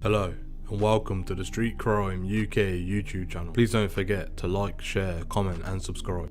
Hello and welcome to the Street Crime UK YouTube channel. Please don't forget to like, share, comment and subscribe.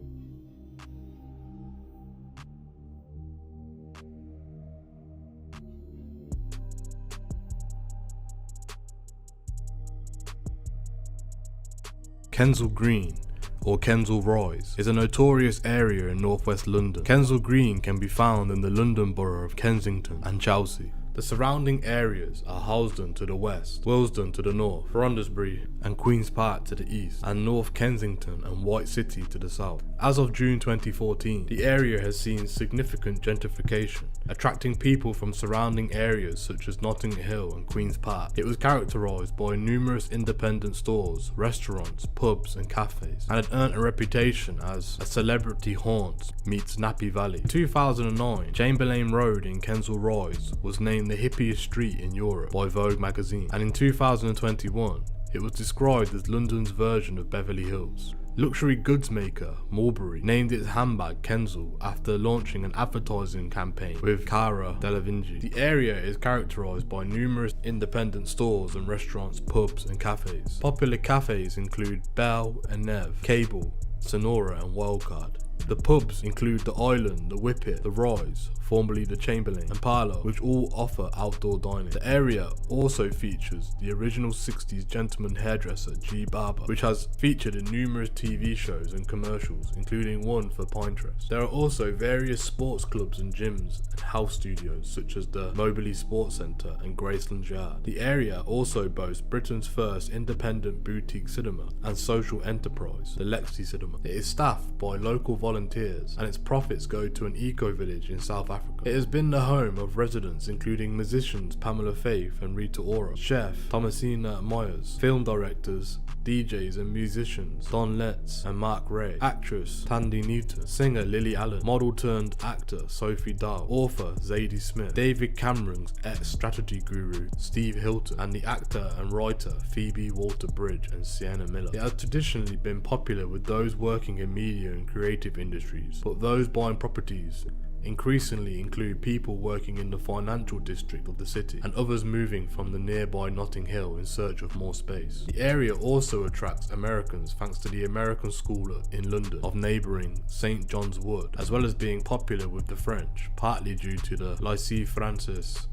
Kensal Green, or Kensal Rise, is a notorious area in northwest London. Kensal Green can be found in the London borough of Kensington and Chelsea. The surrounding areas are Halsden to the west, Willesden to the north, Brondesbury and Queen's Park to the east, and North Kensington and White City to the south. As of June 2014, the area has seen significant gentrification, attracting people from surrounding areas such as Notting Hill and Queen's Park. It was characterised by numerous independent stores, restaurants, pubs and cafes, and had earned a reputation as a celebrity haunt meets Nappy Valley. In 2009, Chamberlain Road in Kensal Rise was named the hippiest street in Europe by Vogue magazine, and in 2021 it was described as London's version of Beverly Hills. Luxury goods maker Mulberry named its handbag Kensal after launching an advertising campaign with Cara Delevingne. The area is characterised by numerous independent stores and restaurants, pubs and cafes. Popular cafes include Bell and Nev, Cable, Sonora and Wildcard. The pubs include the Island, the Whippet, the Rise, formerly the Chamberlain, and Parlour, which all offer outdoor dining. The area also features the original 60s gentleman hairdresser G Barber, which has featured in numerous TV shows and commercials, including one for Pinterest. There are also various sports clubs and gyms and house studios such as the Mobley Sports Centre and Graceland Yard. The area also boasts Britain's first independent boutique cinema and social enterprise, the Lexi Cinema. It is staffed by local volunteers and its profits go to an eco-village in South Africa. It has been the home of residents including musicians Pamela Faith and Rita Ora, chef Thomasina Myers, film directors, DJs and musicians Don Letts and Mark Ray, actress Tandy Newton, singer Lily Allen, model turned actor Sophie Dahl, author Zadie Smith, David Cameron's ex-strategy guru Steve Hilton, and the actor and writer Phoebe Waller-Bridge and Sienna Miller. It has traditionally been popular with those working in media and creative industries, but those buying properties increasingly include people working in the financial district of the city and others moving from the nearby Notting Hill in search of more space. The area also attracts Americans thanks to the American School in London of neighbouring St John's Wood, as well as being popular with the French, partly due to the Lycée Français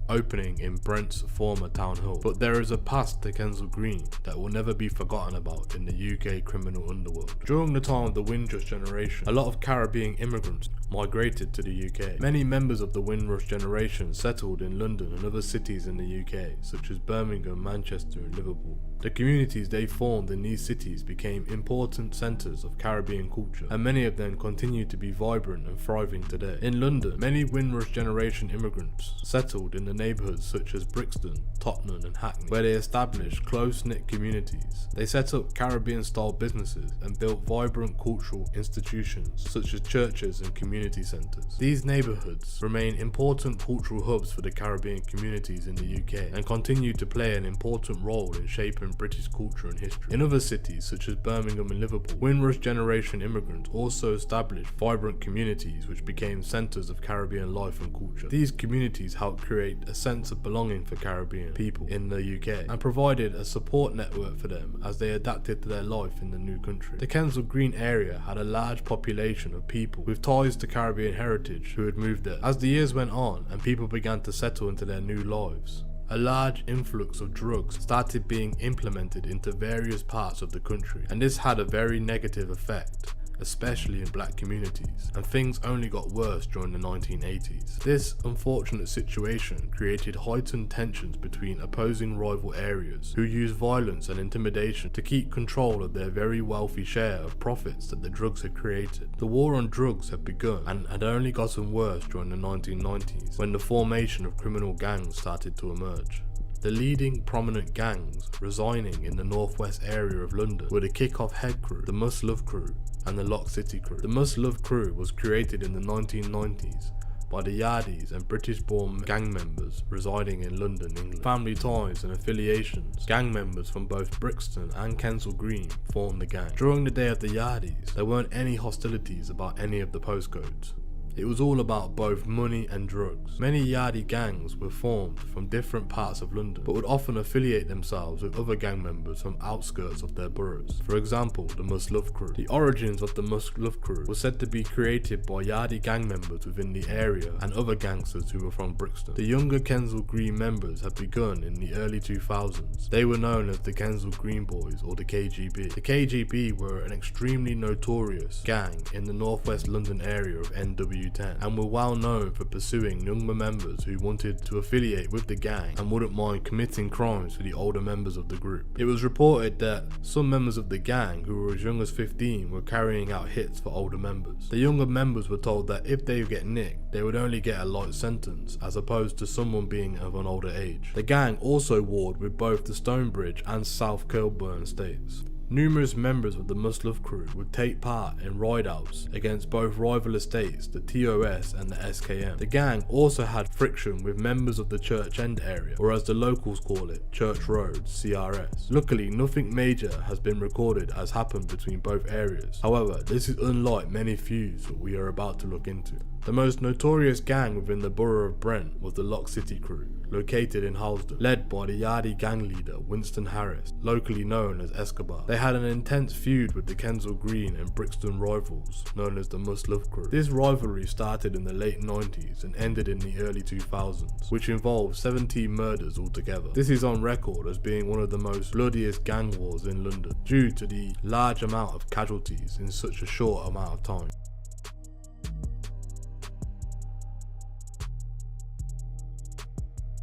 opening in Brent's former town hall. But there is a past to Kensal Green that will never be forgotten about in the UK criminal underworld. During the time of the Windrush generation, a lot of Caribbean immigrants migrated to the UK. Many members of the Windrush generation settled in London and other cities in the UK, such as Birmingham, Manchester and Liverpool. The communities they formed in these cities became important centres of Caribbean culture, and many of them continue to be vibrant and thriving today. In London, many Windrush generation immigrants settled in the neighbourhoods such as Brixton, Tottenham and Hackney, where they established close-knit communities. They set up Caribbean-style businesses and built vibrant cultural institutions such as churches and community centres. These neighbourhoods remain important cultural hubs for the Caribbean communities in the UK and continue to play an important role in shaping British culture and history. In other cities such as Birmingham and Liverpool, Windrush generation immigrants also established vibrant communities which became centres of Caribbean life and culture. These communities helped create a sense of belonging for Caribbean people in the UK and provided a support network for them as they adapted to their life in the new country. The Kensal Green area had a large population of people with ties to Caribbean heritage who had moved there. As the years went on and people began to settle into their new lives, a large influx of drugs started being implemented into various parts of the country, and this had a very negative effect, especially in black communities, and things only got worse during the 1980s. This unfortunate situation created heightened tensions between opposing rival areas who used violence and intimidation to keep control of their very wealthy share of profits that the drugs had created. The war on drugs had begun and had only gotten worse during the 1990s when the formation of criminal gangs started to emerge. The leading prominent gangs residing in the northwest area of London were the Kick-Off Head Crew, the Must Love Crew and the Lock City Crew. The Must Love Crew was created in the 1990s by the Yardies and British-born gang members residing in London, England. Family ties and affiliations. Gang members from both Brixton and Kensal Green formed the gang. During the day of the Yardies, there weren't any hostilities about any of the postcodes. It was all about both money and drugs. Many yardie gangs were formed from different parts of London, but would often affiliate themselves with other gang members from outskirts of their boroughs. For example, the Must Love Crew. The origins of the Must Love Crew was said to be created by yardie gang members within the area and other gangsters who were from Brixton. The younger Kensal Green members had begun in the early 2000s. They were known as the Kensal Green Boys, or the KGB. The KGB were an extremely notorious gang in the northwest London area of NW10 and were well known for pursuing younger members who wanted to affiliate with the gang and wouldn't mind committing crimes for the older members of the group. It was reported that some members of the gang who were as young as 15 were carrying out hits for older members. The younger members were told that if they get nicked, they would only get a light sentence as opposed to someone being of an older age. The gang also warred with both the Stonebridge and South Kilburn estates. Numerous members of the Must Love Crew would take part in rideouts against both rival estates, the TOS and the SKM. The gang also had friction with members of the Church End area, or as the locals call it, Church Road, CRS. Luckily, nothing major has been recorded as happened between both areas. However, this is unlike many feuds that we are about to look into. The most notorious gang within the borough of Brent was the Lock City Crew, located in Halsden, led by the yardie gang leader Winston Harris, locally known as Escobar. They had an intense feud with the Kensal Green and Brixton rivals, known as the Must Love Crew. This rivalry started in the late 90s and ended in the early 2000s, which involved 17 murders altogether. This is on record as being one of the most bloodiest gang wars in London, due to the large amount of casualties in such a short amount of time.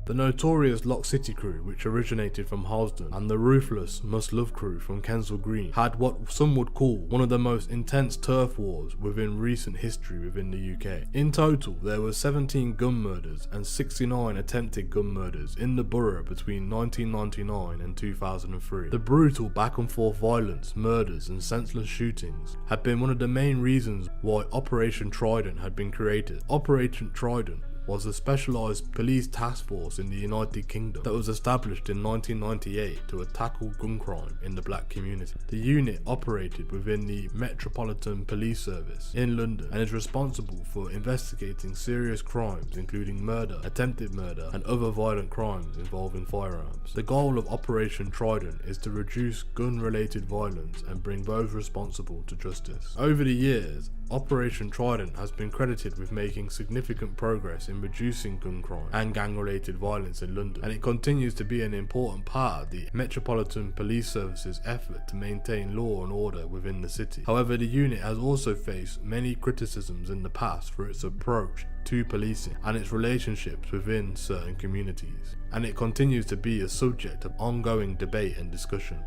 The notorious Lock City Crew, which originated from Halsden, and the ruthless Must Love Crew from Kensal Green, had what some would call one of the most intense turf wars within recent history within the UK. In total, there were 17 gun murders and 69 attempted gun murders in the borough between 1999 and 2003. The brutal back and forth violence, murders and senseless shootings had been one of the main reasons why Operation Trident had been created. Operation Trident was a specialised police task force in the United Kingdom that was established in 1998 to tackle gun crime in the black community. The unit operated within the Metropolitan Police Service in London and is responsible for investigating serious crimes including murder, attempted murder and other violent crimes involving firearms. The goal of Operation Trident is to reduce gun-related violence and bring those responsible to justice. Over the years, Operation Trident has been credited with making significant progress in reducing gun crime and gang-related violence in London, and it continues to be an important part of the Metropolitan Police Service's effort to maintain law and order within the city. However, the unit has also faced many criticisms in the past for its approach to policing and its relationships within certain communities, and it continues to be a subject of ongoing debate and discussion.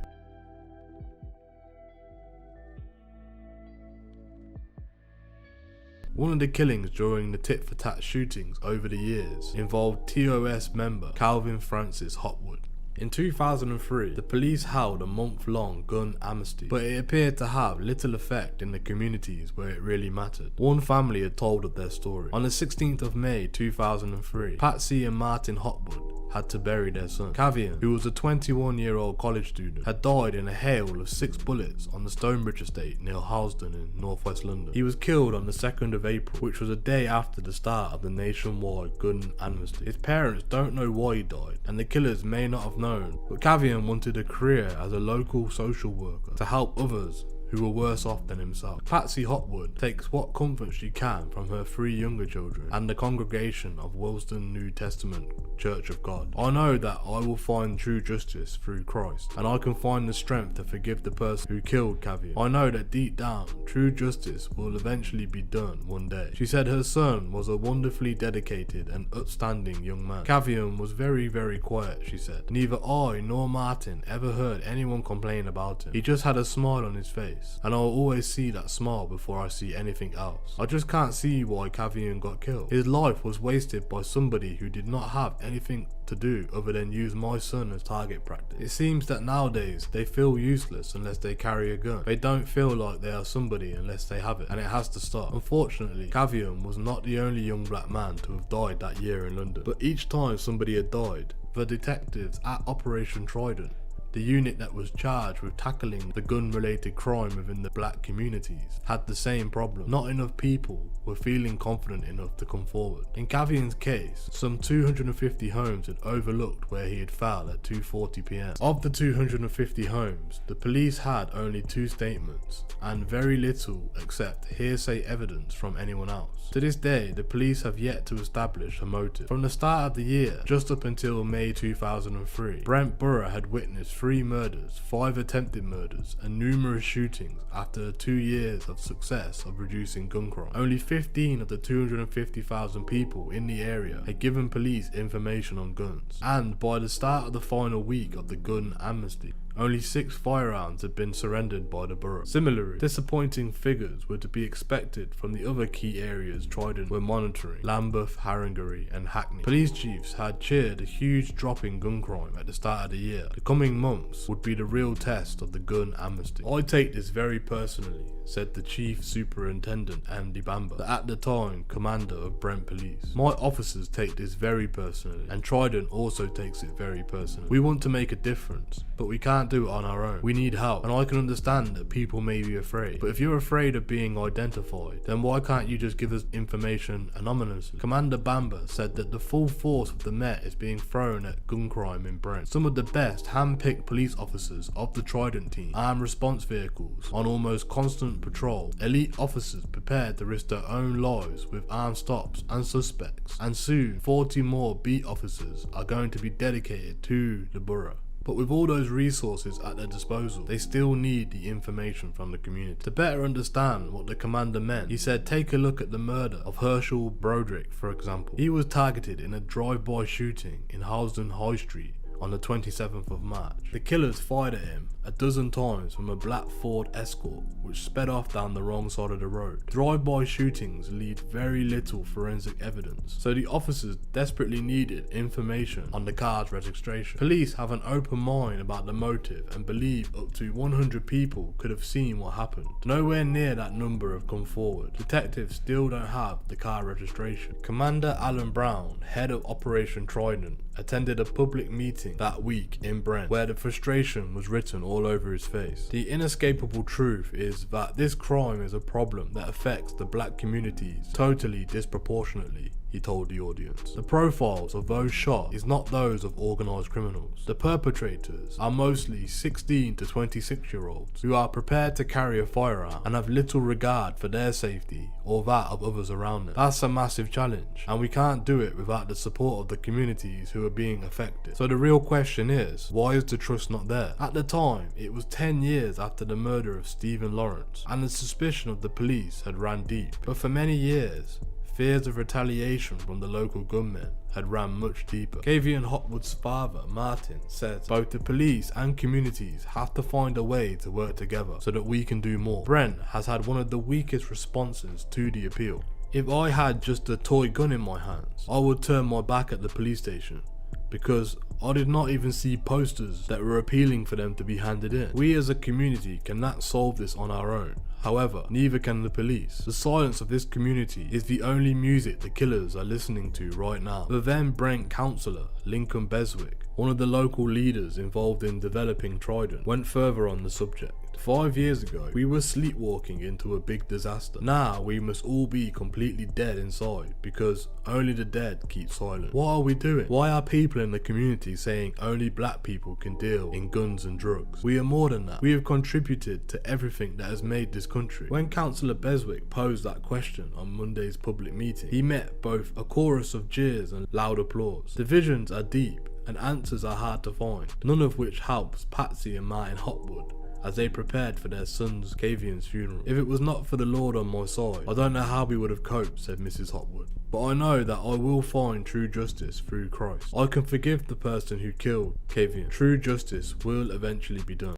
One of the killings during the tit-for-tat shootings over the years involved TOS member Calvin Francis Hopwood. In 2003, the police held a month-long gun amnesty, but it appeared to have little effect in the communities where it really mattered. One family had told of their story. On the 16th of May 2003, Patsy and Martin Hopwood had to bury their son. Cavian, who was a 21-year-old college student, had died in a hail of 6 bullets on the Stonebridge estate near Halsden in northwest London. He was killed on the 2nd of April, which was a day after the start of the nationwide gun amnesty. His parents don't know why he died, and the killers may not have known, but Cavian wanted a career as a local social worker to help others who were worse off than himself. Patsy Hopwood takes what comfort she can from her 3 younger children and the congregation of Willesden New Testament Church of God. I know that I will find true justice through Christ, and I can find the strength to forgive the person who killed Cavian. I know that deep down, true justice will eventually be done one day. She said her son was a wonderfully dedicated and upstanding young man. Cavian was very, very quiet, she said. Neither I nor Martin ever heard anyone complain about him. He just had a smile on his face, and I'll always see that smile before I see anything else. I just can't see why Cavian got killed. His life was wasted by somebody who did not have anything to do other than use my son as target practice. It seems that nowadays they feel useless unless they carry a gun. They don't feel like they are somebody unless they have it, and it has to stop. Unfortunately, Cavian was not the only young black man to have died that year in London, but each time somebody had died, the detectives at Operation Trident the unit that was charged with tackling the gun-related crime within the black communities, had the same problem. Not enough people were feeling confident enough to come forward. In Gavian's case, some 250 homes had overlooked where he had filed at 2:40 p.m. Of the 250 homes, the police had only 2 statements, and very little except hearsay evidence from anyone else. To this day, the police have yet to establish a motive. From the start of the year, just up until May 2003, Brent Borough had witnessed 3 murders, 5 attempted murders, and numerous shootings after 2 years of success of reducing gun crime. Only 15 of the 250,000 people in the area had given police information on guns, and by the start of the final week of the gun amnesty, only 6 firearms had been surrendered by the borough. Similarly, disappointing figures were to be expected from the other key areas Trident were monitoring: Lambeth, Haringey and Hackney. Police chiefs had cheered a huge drop in gun crime at the start of the year. The coming months would be the real test of the gun amnesty. "I take this very personally," said the Chief Superintendent Andy Bamber, at the time Commander of Brent Police. "My officers take this very personally, and Trident also takes it very personally. We want to make a difference, but we can't do it on our own. We need help, and I can understand that people may be afraid, but if you're afraid of being identified, then why can't you just give us information anonymously?" Commander Bamber said that the full force of the Met is being thrown at gun crime in Brent. Some of the best hand-picked police officers of the Trident team, armed response vehicles on almost constant patrol, elite officers prepared to risk their own lives with armed stops and suspects, and soon 40 more beat officers are going to be dedicated to the borough. But with all those resources at their disposal, they still need the information from the community. To better understand what the commander meant, he said, "Take a look at the murder of Herschel Broderick, for example. He was targeted in a drive-by shooting in Halsden High Street on the 27th of March. The killers fired at him a dozen times from a black Ford Escort, which sped off down the wrong side of the road. Drive-by shootings lead very little forensic evidence, so the officers desperately needed information on the car's registration. Police have an open mind about the motive and believe up to 100 people could have seen what happened. Nowhere near that number have come forward. Detectives still don't have the car registration." Commander Alan Brown, head of Operation Trident, attended a public meeting that week in Brent, where the frustration was written all over his face. "The inescapable truth is that this crime is a problem that affects the black communities totally disproportionately," he told the audience. "The profiles of those shot is not those of organised criminals. The perpetrators are mostly 16 to 26-year-olds who are prepared to carry a firearm and have little regard for their safety or that of others around them. That's a massive challenge, and we can't do it without the support of the communities who are being affected. So the real question is, why is the trust not there?" At the time, it was 10 years after the murder of Stephen Lawrence, and the suspicion of the police had ran deep. But for many years, fears of retaliation from the local gunmen had ran much deeper. Kavian Hopwood's father, Martin, said, "Both the police and communities have to find a way to work together so that we can do more." Brent has had one of the weakest responses to the appeal. "If I had just a toy gun in my hands, I would turn my back at the police station, because I did not even see posters that were appealing for them to be handed in. We as a community cannot solve this on our own. However, neither can the police. The silence of this community is the only music the killers are listening to right now." The then Brent councillor, Lincoln Beswick, one of the local leaders involved in developing Trident, went further on the subject. 5 years ago, we were sleepwalking into a big disaster. Now we must all be completely dead inside, because only the dead keep silent. What are we doing? Why are people in the community saying only black people can deal in guns and drugs? We are more than that. We have contributed to everything that has made this country. When Councillor Beswick posed that question on Monday's public meeting, he met both a chorus of jeers and loud applause. Divisions are deep and answers are hard to find, none of which helps Patsy and Martin Hopwood as they prepared for their son's Kavian's funeral. "If it was not for the Lord on my side, I don't know how we would have coped," said Mrs. Hopwood. "But I know that I will find true justice through Christ. I can forgive the person who killed Kavian. True justice will eventually be done."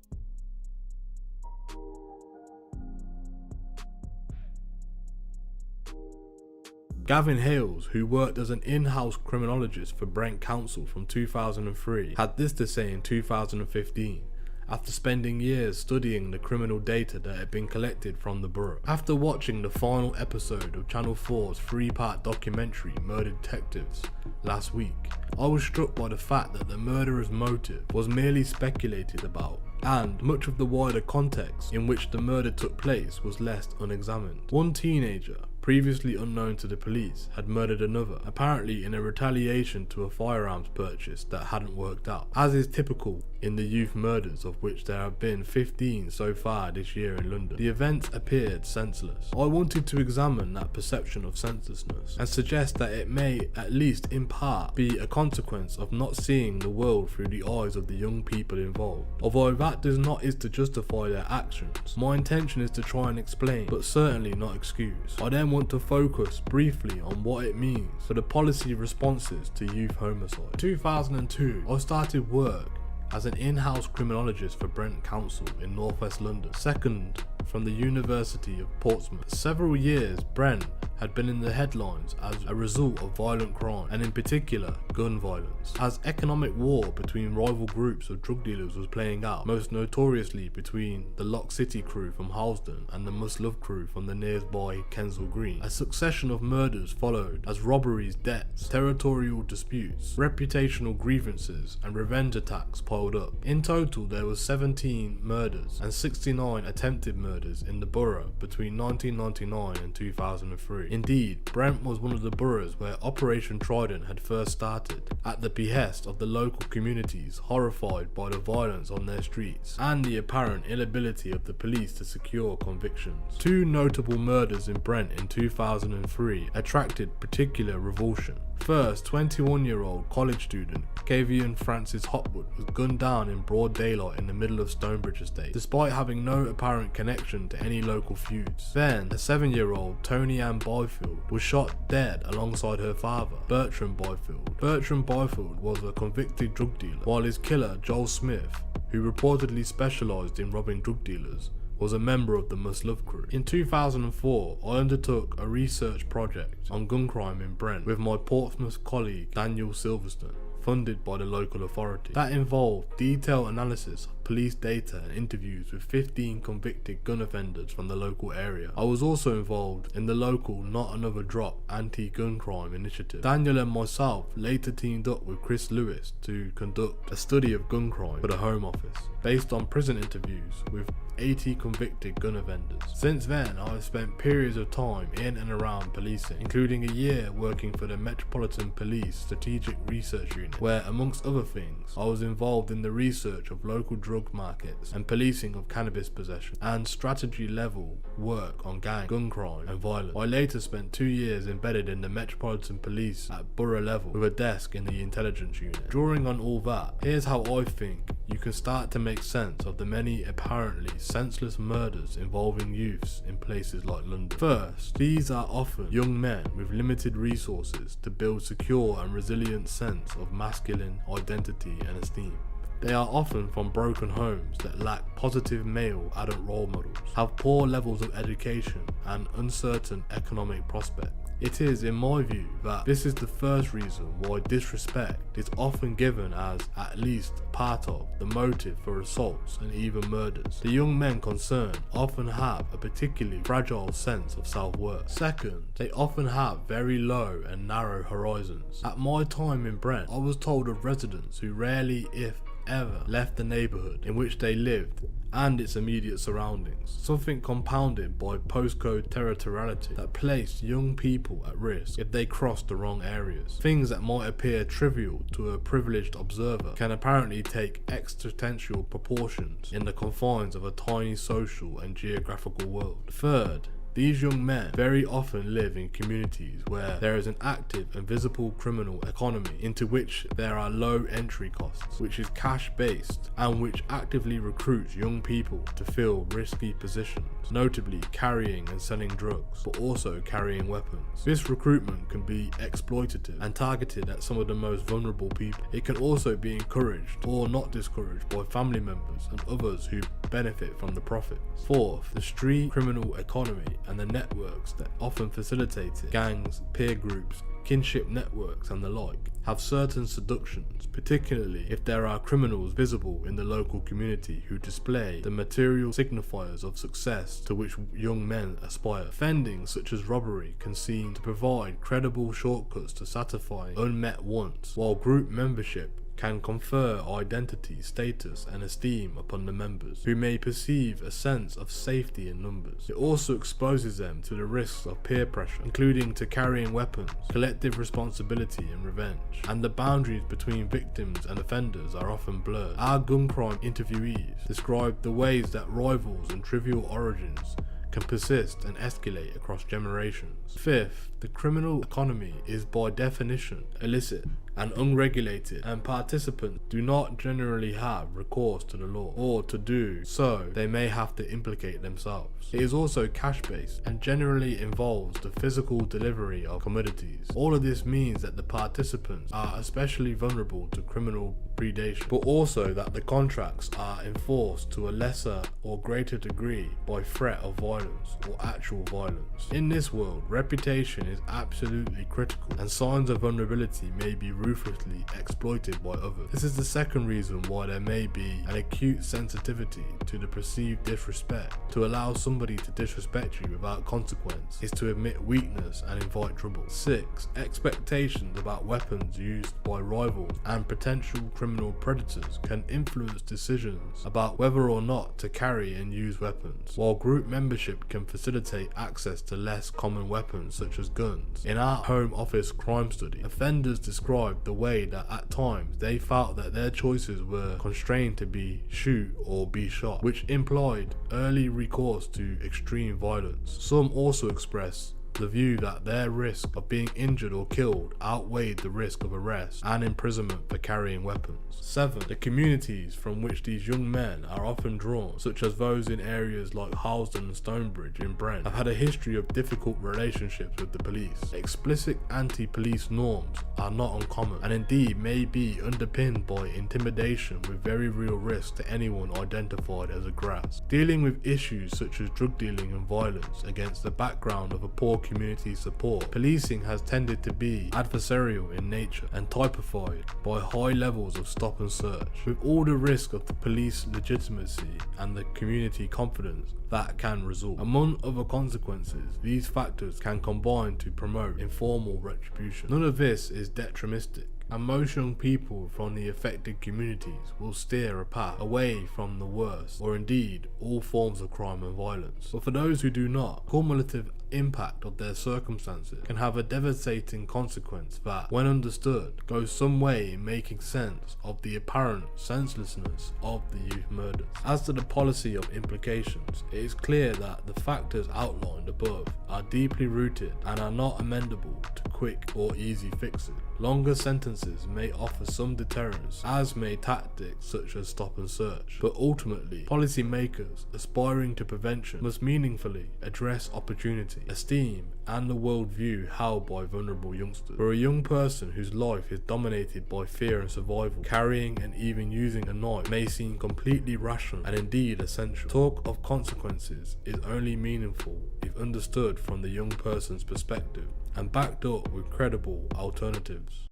Gavin Hales, who worked as an in-house criminologist for Brent Council from 2003, had this to say in 2015, after spending years studying the criminal data that had been collected from the borough. After watching the final episode of Channel 4's 3-part documentary Murder Detectives last week, I was struck by the fact that the murderer's motive was merely speculated about, and much of the wider context in which the murder took place was left unexamined. One teenager, previously unknown to the police, had murdered another, apparently in a retaliation to a firearms purchase that hadn't worked out, as is typical in the youth murders, of which there have been 15 so far this year in London. The events appeared senseless. I wanted to examine that perception of senselessness and suggest that it may, at least in part, be a consequence of not seeing the world through the eyes of the young people involved. Although that does not is to justify their actions, my intention is to try and explain, but certainly not excuse. I then want to focus briefly on what it means for the policy responses to youth homicide. In 2002, I started work as an in-house criminologist for Brent Council in northwest London, second from the University of Portsmouth. For several years, Brent had been in the headlines as a result of violent crime, and in particular, gun violence, as economic war between rival groups of drug dealers was playing out, most notoriously between the Lock City crew from Halsden and the Must Love crew from the nearby Kensal Green. A succession of murders followed, as robberies, debts, territorial disputes, reputational grievances, and revenge attacks piled up. In total, there were 17 murders and 69 attempted murders in the borough between 1999 and 2003. Indeed, Brent was one of the boroughs where Operation Trident had first started, at the behest of the local communities horrified by the violence on their streets and the apparent inability of the police to secure convictions. Two notable murders in Brent in 2003 attracted particular revulsion. First, 21-year-old college student Kavian Francis Hopwood was gunned down in broad daylight in the middle of Stonebridge Estate, despite having no apparent connection to any local feuds. Then, a 7-year-old Toni-Ann Byfield was shot dead alongside her father, Bertram Byfield. Bertram Byfield was a convicted drug dealer, while his killer, Joel Smith, who reportedly specialised in robbing drug dealers, was a member of the Must Love crew. In 2004, I undertook a research project on gun crime in Brent with my Portsmouth colleague Daniel Silverstone, funded by the local authority. That involved detailed analysis of police data and interviews with 15 convicted gun offenders from the local area. I was also involved in the local Not Another Drop anti-gun crime initiative. Daniel and myself later teamed up with Chris Lewis to conduct a study of gun crime for the Home Office, based on prison interviews with 80 convicted gun offenders. Since then, I have spent periods of time in and around policing, including a year working for the Metropolitan Police Strategic Research Unit, where, amongst other things, I was involved in the research of local drug markets and policing of cannabis possession, and strategy-level work on gang, gun crime, and violence. I later spent 2 years embedded in the Metropolitan Police at borough level, with a desk in the intelligence unit. Drawing on all that, here's how I think you can start to make sense of the many apparently senseless murders involving youths in places like London. First, these are often young men with limited resources to build secure and resilient sense of masculine identity and esteem. They are often from broken homes that lack positive male adult role models, have poor levels of education and uncertain economic prospects. It is, in my view, that this is the first reason why disrespect is often given as at least part of the motive for assaults and even murders. The young men concerned often have a particularly fragile sense of self-worth. Second, they often have very low and narrow horizons. At my time in Brent, I was told of residents who rarely, if ever, left the neighbourhood in which they lived and its immediate surroundings, something compounded by postcode territoriality that placed young people at risk if they crossed the wrong areas. Things that might appear trivial to a privileged observer can apparently take existential proportions in the confines of a tiny social and geographical world. Third, these young men very often live in communities where there is an active and visible criminal economy into which there are low entry costs, which is cash based and which actively recruits young people to fill risky positions, notably carrying and selling drugs, but also carrying weapons. This recruitment can be exploitative and targeted at some of the most vulnerable people. It can also be encouraged or not discouraged by family members and others who benefit from the profits. Fourth, the street criminal economy and the networks that often facilitate it, gangs, peer groups, kinship networks and the like, have certain seductions, particularly if there are criminals visible in the local community who display the material signifiers of success to which young men aspire. Offending such as robbery can seem to provide credible shortcuts to satisfy unmet wants, while group membership can confer identity, status and esteem upon the members, who may perceive a sense of safety in numbers. It also exposes them to the risks of peer pressure, including to carrying weapons, collective responsibility and revenge, and the boundaries between victims and offenders are often blurred. Our gun crime interviewees describe the ways that rivals and trivial origins can persist and escalate across generations. Fifth, the criminal economy is by definition illicit and unregulated, and participants do not generally have recourse to the law, or to do so they may have to implicate themselves. It is also cash-based and generally involves the physical delivery of commodities. All of this means that the participants are especially vulnerable to criminal predation, but also that the contracts are enforced to a lesser or greater degree by threat of violence or actual violence. In this world, reputation is absolutely critical, and signs of vulnerability may be ruthlessly exploited by others. This is the second reason why there may be an acute sensitivity to the perceived disrespect. To allow somebody to disrespect you without consequence is to admit weakness and invite trouble. 6. Expectations about weapons used by rivals and potential criminal predators can influence decisions about whether or not to carry and use weapons, while group membership can facilitate access to less common weapons such as guns. In our Home Office crime study, offenders described the way that at times they felt that their choices were constrained to be shoot or be shot, which implied early recourse to extreme violence. Some also expressed the view that their risk of being injured or killed outweighed the risk of arrest and imprisonment for carrying weapons. 7. The communities from which these young men are often drawn, such as those in areas like Harlesden and Stonebridge in Brent, have had a history of difficult relationships with the police. Explicit anti-police norms are not uncommon, and indeed may be underpinned by intimidation with very real risk to anyone identified as a grass. Dealing with issues such as drug dealing and violence against the background of a poor community support, policing has tended to be adversarial in nature and typified by high levels of stop and search, with all the risk of the police legitimacy and the community confidence that can result. Among other consequences, these factors can combine to promote informal retribution. None of this is detrimental, and most young people from the affected communities will steer a path away from the worst, or indeed all forms of crime and violence. But for those who do not, cumulative impact of their circumstances can have a devastating consequence that, when understood, goes some way in making sense of the apparent senselessness of the youth murders. As to the policy of implications, it is clear that the factors outlined above are deeply rooted and are not amendable to quick or easy fixes. Longer sentences may offer some deterrence, as may tactics such as stop and search, but ultimately, policymakers aspiring to prevention must meaningfully address opportunity, esteem, and the worldview held by vulnerable youngsters. For a young person whose life is dominated by fear and survival, carrying and even using a knife may seem completely rational and indeed essential. Talk of consequences is only meaningful if understood from the young person's perspective and backed up with credible alternatives.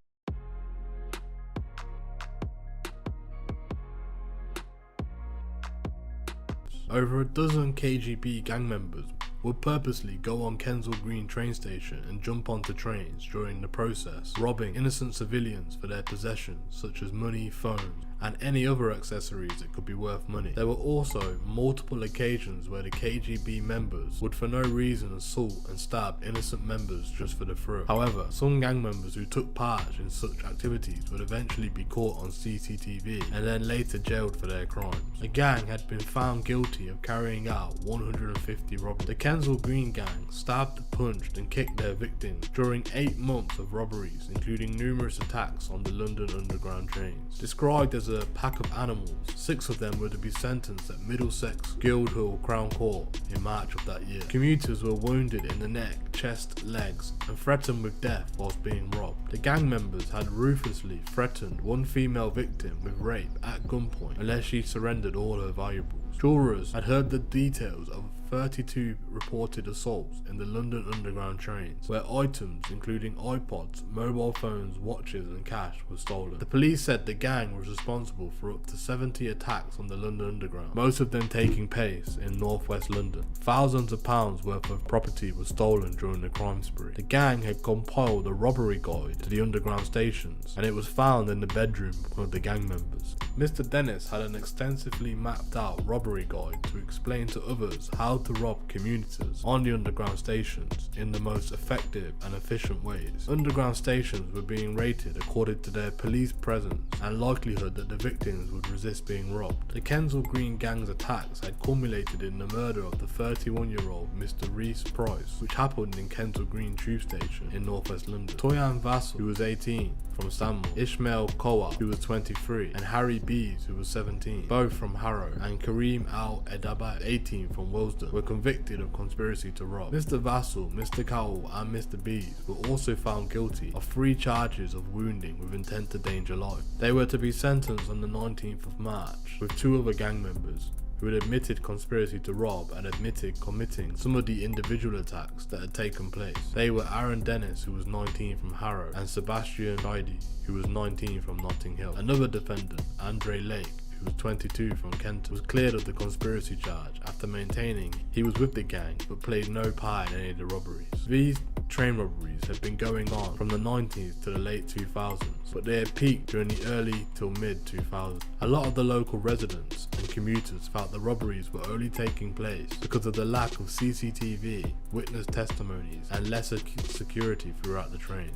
Over a dozen KGB gang members would purposely go on Kensal Green train station and jump onto trains during the process, robbing innocent civilians for their possessions such as money, phones, and any other accessories that could be worth money. There were also multiple occasions where the KGB members would for no reason assault and stab innocent members just for the thrill. However, some gang members who took part in such activities would eventually be caught on CCTV and then later jailed for their crimes. The gang had been found guilty of carrying out 150 robberies. The Kensal Green gang stabbed, punched and kicked their victims during 8 months of robberies, including numerous attacks on the London Underground trains. Described as a pack of animals, 6 of them were to be sentenced at Middlesex Guildhall Crown Court in March of that year. Commuters were wounded in the neck, chest, legs, and threatened with death whilst being robbed. The gang members had ruthlessly threatened one female victim with rape at gunpoint unless she surrendered all her valuables. Jurors had heard the details of 32 reported assaults in the London Underground trains, where items including iPods, mobile phones, watches and cash were stolen. The police said the gang was responsible for up to 70 attacks on the London Underground, most of them taking place in northwest London. Thousands of pounds worth of property was stolen during the crime spree. The gang had compiled a robbery guide to the underground stations, and it was found in the bedroom of one of the gang members. Mr. Dennis had an extensively mapped out robbery guide to explain to others how to rob commuters on the underground stations in the most effective and efficient ways. Underground stations were being rated according to their police presence and likelihood that the victims would resist being robbed. The Kensal Green gang's attacks had culminated in the murder of the 31-year-old Mr. Reese Price, which happened in Kensal Green tube station in northwest London. Toni-Ann Byfield, who was 18, from Stanmore, Ishmael Kowa, who was 23, and Harry Bees, who was 17, both from Harrow, and Kareem Al-Edaba, 18, from Willesden, were convicted of conspiracy to rob. Mr. Vassell, Mr. Cowell and Mr. Bees were also found guilty of 3 charges of wounding with intent to danger life. They were to be sentenced on the 19th of March, with 2 other gang members who had admitted conspiracy to rob and admitted committing some of the individual attacks that had taken place. They were Aaron Dennis, who was 19 from Harrow, and Sebastian Heidi, who was 19 from Notting Hill. Another defendant, Andre Lake, who was 22 from Kent, was cleared of the conspiracy charge after maintaining he was with the gang but played no part in any of the robberies. These train robberies had been going on from the 90s to the late 2000s, but they had peaked during the early till mid 2000s. A lot of the local residents and commuters felt the robberies were only taking place because of the lack of CCTV, witness testimonies and lesser security throughout the train.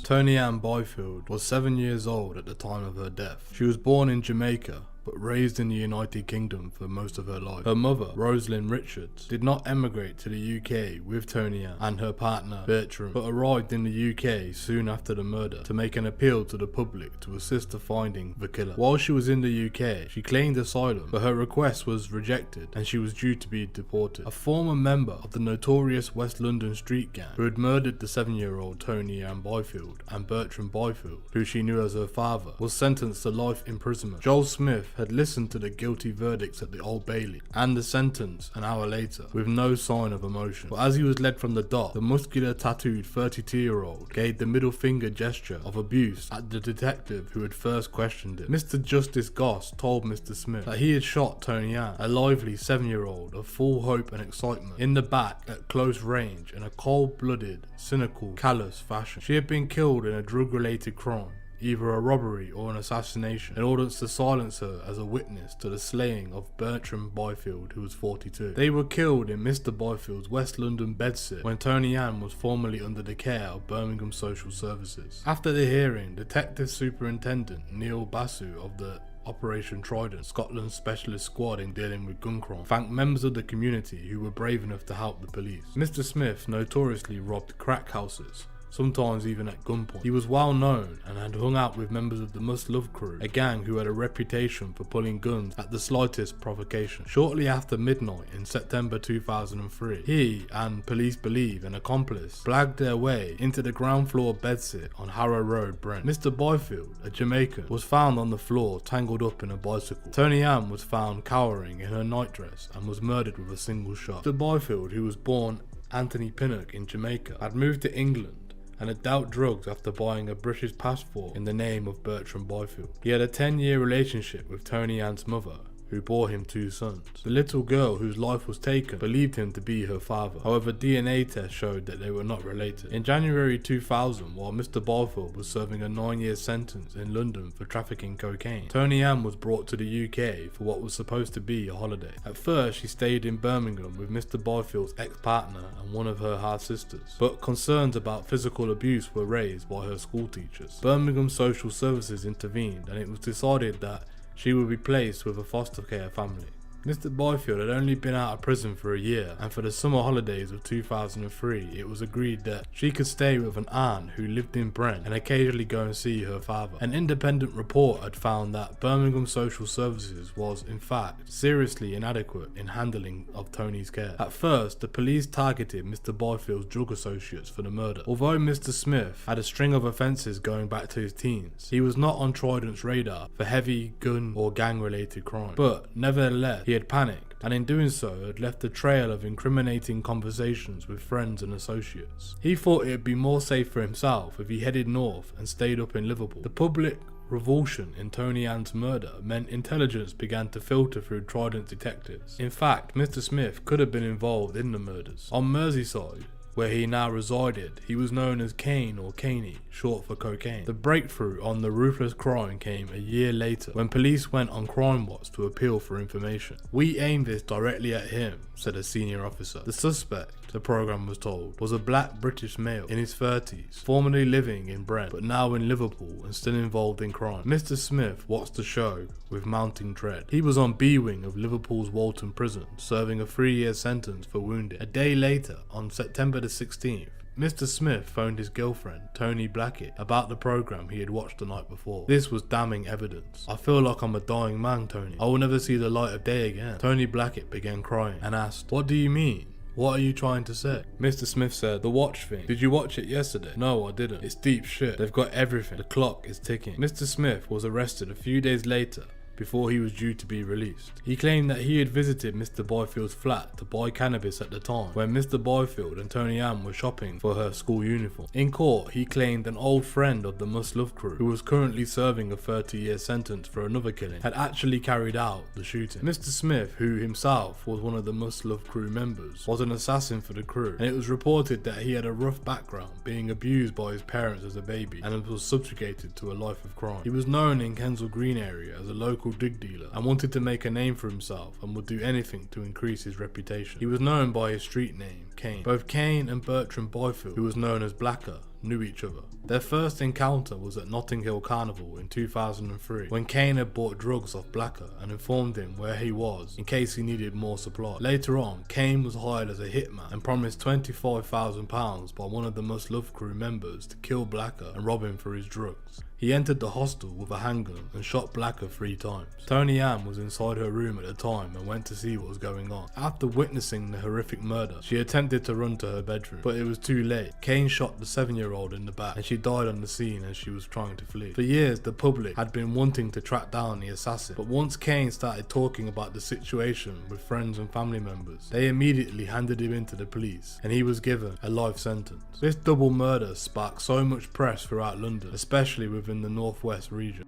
Toni-Ann Byfield was 7 years old at the time of her death. She was born in Jamaica, but raised in the United Kingdom for most of her life. Her mother, Rosalind Richards, did not emigrate to the UK with Toni-Ann and her partner, Bertram, but arrived in the UK soon after the murder to make an appeal to the public to assist her finding the killer. While she was in the UK, she claimed asylum, but her request was rejected and she was due to be deported. A former member of the notorious West London street gang who had murdered the 7-year-old Toni-Ann Byfield and Bertram Byfield, who she knew as her father, was sentenced to life imprisonment. Joel Smith had listened to the guilty verdicts at the Old Bailey and the sentence an hour later with no sign of emotion. But as he was led from the dock, the muscular tattooed 32-year-old gave the middle finger gesture of abuse at the detective who had first questioned him. Mr. Justice Goss told Mr. Smith that he had shot Toni-Ann, a lively 7-year-old of full hope and excitement, in the back at close range in a cold-blooded, cynical, callous fashion. She had been killed in a drug-related crime, either a robbery or an assassination, in order to silence her as a witness to the slaying of Bertram Byfield, who was 42. They were killed in Mr. Byfield's West London bedsit when Toni-Ann was formerly under the care of Birmingham Social Services. After the hearing, Detective Superintendent Neil Basu of the Operation Trident, Scotland's specialist squad in dealing with gun crime, thanked members of the community who were brave enough to help the police. Mr. Smith notoriously robbed crack houses, sometimes even at gunpoint. He was well known and had hung out with members of the Must Love crew, a gang who had a reputation for pulling guns at the slightest provocation. Shortly after midnight in September 2003, he and, police believe, an accomplice blagged their way into the ground floor bedsit on Harrow Road, Brent. Mr. Byfield, a Jamaican, was found on the floor tangled up in a bicycle. Toni-Ann was found cowering in her nightdress and was murdered with a single shot. Mr. Byfield, who was born Anthony Pinnock in Jamaica, had moved to England and had dealt drugs after buying a British passport in the name of Bertram Byfield. He had a 10-year relationship with Toni-Ann's mother, who bore him 2 sons. The little girl whose life was taken believed him to be her father. However, DNA tests showed that they were not related. In January 2000, while Mr. Byfield was serving a 9-year sentence in London for trafficking cocaine, Toni-Ann was brought to the UK for what was supposed to be a holiday. At first, she stayed in Birmingham with Mr. Byfield's ex-partner and one of her half-sisters, but concerns about physical abuse were raised by her school teachers. Birmingham Social Services intervened and it was decided that she would be placed with a foster care family. Mr. Byfield had only been out of prison for a year, and for the summer holidays of 2003 it was agreed that she could stay with an aunt who lived in Brent and occasionally go and see her father. An independent report had found that Birmingham Social Services was in fact seriously inadequate in handling of Tony's care. At first, the police targeted Mr. Byfield's drug associates for the murder. Although Mr. Smith had a string of offences going back to his teens, he was not on Trident's radar for heavy gun or gang related crime. But nevertheless, he had panicked, and in doing so had left a trail of incriminating conversations with friends and associates. He thought it would be more safe for himself if he headed north and stayed up in Liverpool. The public revulsion in Toni-Ann's murder meant intelligence began to filter through Trident detectives. In fact, Mr. Smith could have been involved in the murders. On Merseyside, where he now resided, he was known as Kane or Caney, short for cocaine. The breakthrough on the ruthless crime came a year later when police went on Crime Watch to appeal for information. "We aimed this directly at him," said a senior officer. The suspect, the programme was told, was a black British male in his 30s, formerly living in Brent but now in Liverpool and still involved in crime. Mr. Smith watched the show with mounting dread. He was on B wing of Liverpool's Walton prison, serving a 3-year sentence for wounding. A day later, on September the 16th, Mr. Smith phoned his girlfriend, Toni Blackett, about the programme he had watched the night before. This was damning evidence. "I feel like I'm a dying man, Tony. I will never see the light of day again." Toni Blackett began crying and asked, "What do you mean? What are you trying to say?" Mr. Smith said, "The watch thing. Did you watch it yesterday?" "No, I didn't. It's deep shit. They've got everything. The clock is ticking." Mr. Smith was arrested a few days later before he was due to be released. He claimed that he had visited Mr. Byfield's flat to buy cannabis at the time when Mr. Byfield and Toni-Ann were shopping for her school uniform. In court, he claimed an old friend of the Must Love crew, who was currently serving a 30-year sentence for another killing, had actually carried out the shooting. Mr. Smith, who himself was one of the Must Love crew members, was an assassin for the crew, and it was reported that he had a rough background, being abused by his parents as a baby and was subjugated to a life of crime. He was known in Kensal Green area as a local drug dealer and wanted to make a name for himself and would do anything to increase his reputation. He was known by his street name, Kane. Both Kane and Bertram Byfield, who was known as Blacker, knew each other. Their first encounter was at Notting Hill Carnival in 2003, when Kane had bought drugs off Blacker and informed him where he was in case he needed more supply. Later on, Kane was hired as a hitman and promised £25,000 by one of the Must Love crew members to kill Blacker and rob him for his drugs. He entered the hostel with a handgun and shot Blacker 3 times. Toni-Ann was inside her room at the time and went to see what was going on. After witnessing the horrific murder, she attempted to run to her bedroom, but it was too late. Kane shot the 7-year-old in the back and she died on the scene as she was trying to flee. For years, the public had been wanting to track down the assassin, but once Kane started talking about the situation with friends and family members, they immediately handed him in to the police and he was given a life sentence. This double murder sparked so much press throughout London, especially within the northwest region.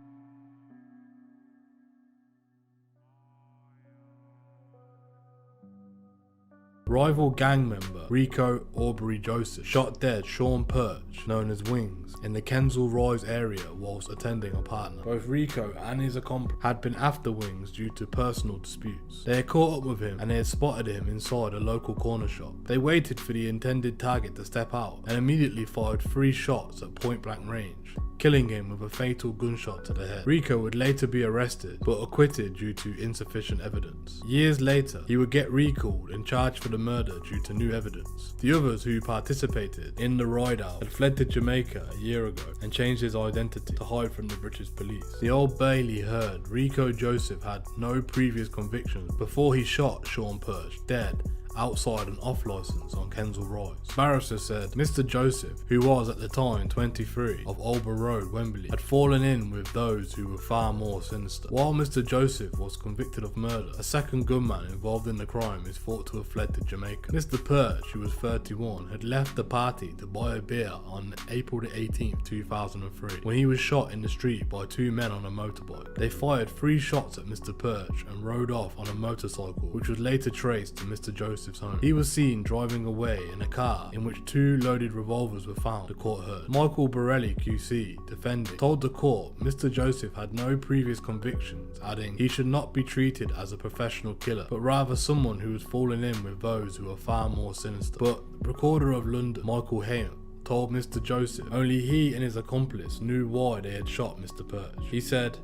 Rival gang member Rico Aubrey Joseph shot dead Sean Perch, known as Wings, in the Kensal Rise area whilst attending a partner. Both Rico and his accomplice had been after Wings due to personal disputes. They had caught up with him and they had spotted him inside a local corner shop. They waited for the intended target to step out and immediately fired 3 shots at point blank range, killing him with a fatal gunshot to the head. Rico would later be arrested but acquitted due to insufficient evidence. Years later, he would get recalled and charged for the murder due to new evidence. The others who participated in the ride-out had fled to Jamaica a year ago and changed his identity to hide from the British police. The Old Bailey heard Rico Joseph had no previous convictions before he shot Sean Perch dead outside an off-licence on Kensal Rise. Barrister said Mr. Joseph, who was at the time 23, of Alba Road, Wembley, had fallen in with those who were far more sinister. While Mr. Joseph was convicted of murder, a second gunman involved in the crime is thought to have fled to Jamaica. Mr. Perch, who was 31, had left the party to buy a beer on April the 18th, 2003, when he was shot in the street by 2 men on a motorbike. They fired 3 shots at Mr. Perch and rode off on a motorcycle, which was later traced to Mr. Joseph's home. He was seen driving away in a car in which 2 loaded revolvers were found, the court heard. Michael Borelli QC, defending, told the court Mr. Joseph had no previous convictions, adding he should not be treated as a professional killer, but rather someone who was falling in with those who are far more sinister. But Recorder of London, Michael Hayham, told Mr. Joseph only he and his accomplice knew why they had shot Mr. Perch. He said,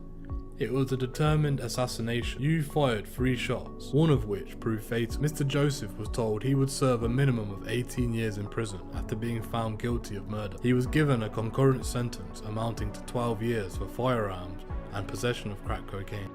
It was a determined assassination. You fired 3 shots, one of which proved fatal. Mr. Joseph was told he would serve a minimum of 18 years in prison after being found guilty of murder. He was given a concurrent sentence amounting to 12 years for firearms and possession of crack cocaine.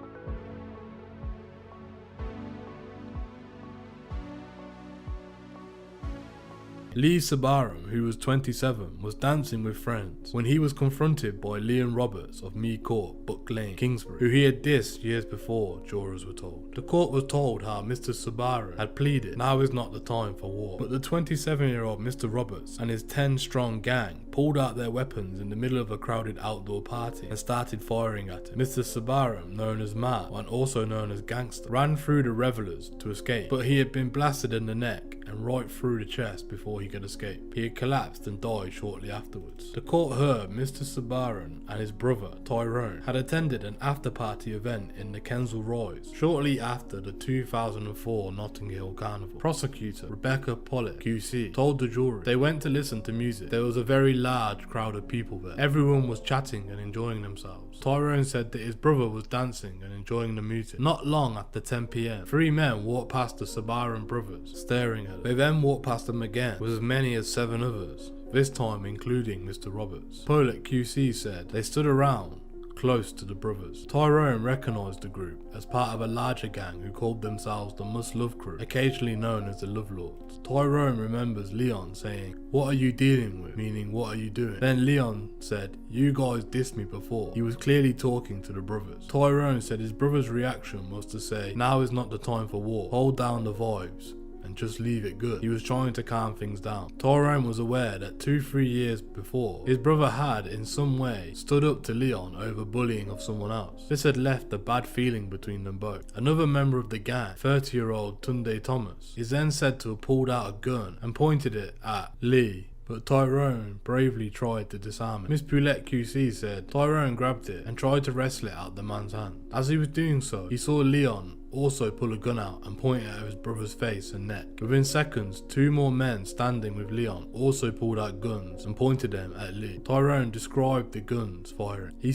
Lee Sabaram, who was 27, was dancing with friends when he was confronted by Leon Roberts of Mead Court, Buck Lane, Kingsbury, who he had dissed years before, jurors were told. The court was told how Mr. Sabaram had pleaded, now is not the time for war, but the 27-year-old Mr. Roberts and his 10-strong gang pulled out their weapons in the middle of a crowded outdoor party and started firing at him. Mr. Sabaram, known as Matt and also known as Gangster, ran through the revelers to escape, but he had been blasted in the neck and right through the chest before he could escape. He had collapsed and died shortly afterwards. The court heard Mr. Sabaram and his brother, Tyrone, had attended an after-party event in the Kensal Green shortly after the 2004 Notting Hill Carnival. Prosecutor Rebecca Pollitt, QC, told the jury they went to listen to music. There was a very large crowd of people there. Everyone was chatting and enjoying themselves. Tyrone said that his brother was dancing and enjoying the music. Not long after 10 PM, 3 men walked past the Sabaram brothers, staring at them. They then walked past them again with as many as 7 others, this time including Mr. Roberts. Pollitt QC said they stood around close to the brothers. Tyrone recognised the group as part of a larger gang who called themselves the Must Love Crew, occasionally known as the Love Lords. Tyrone remembers Leon saying, "What are you dealing with?" meaning what are you doing? Then Leon said, "You guys dissed me before." He was clearly talking to the brothers. Tyrone said his brother's reaction was to say, "Now is not the time for war, hold down the vibes and just leave it good." He was trying to calm things down. Tyrone was aware that 2-3 years before, his brother had in some way stood up to Leon over bullying of someone else. This had left a bad feeling between them both. Another member of the gang, 30-year-old Tunde Thomas, is then said to have pulled out a gun and pointed it at Lee, but Tyrone bravely tried to disarm it. Miss Poulette QC said Tyrone grabbed it and tried to wrestle it out the man's hand. As he was doing so, he saw Leon also pull a gun out and point it at his brother's face and neck. Within seconds, 2 more men standing with Leon also pulled out guns and pointed them at Lee. Tyrone described the guns firing. He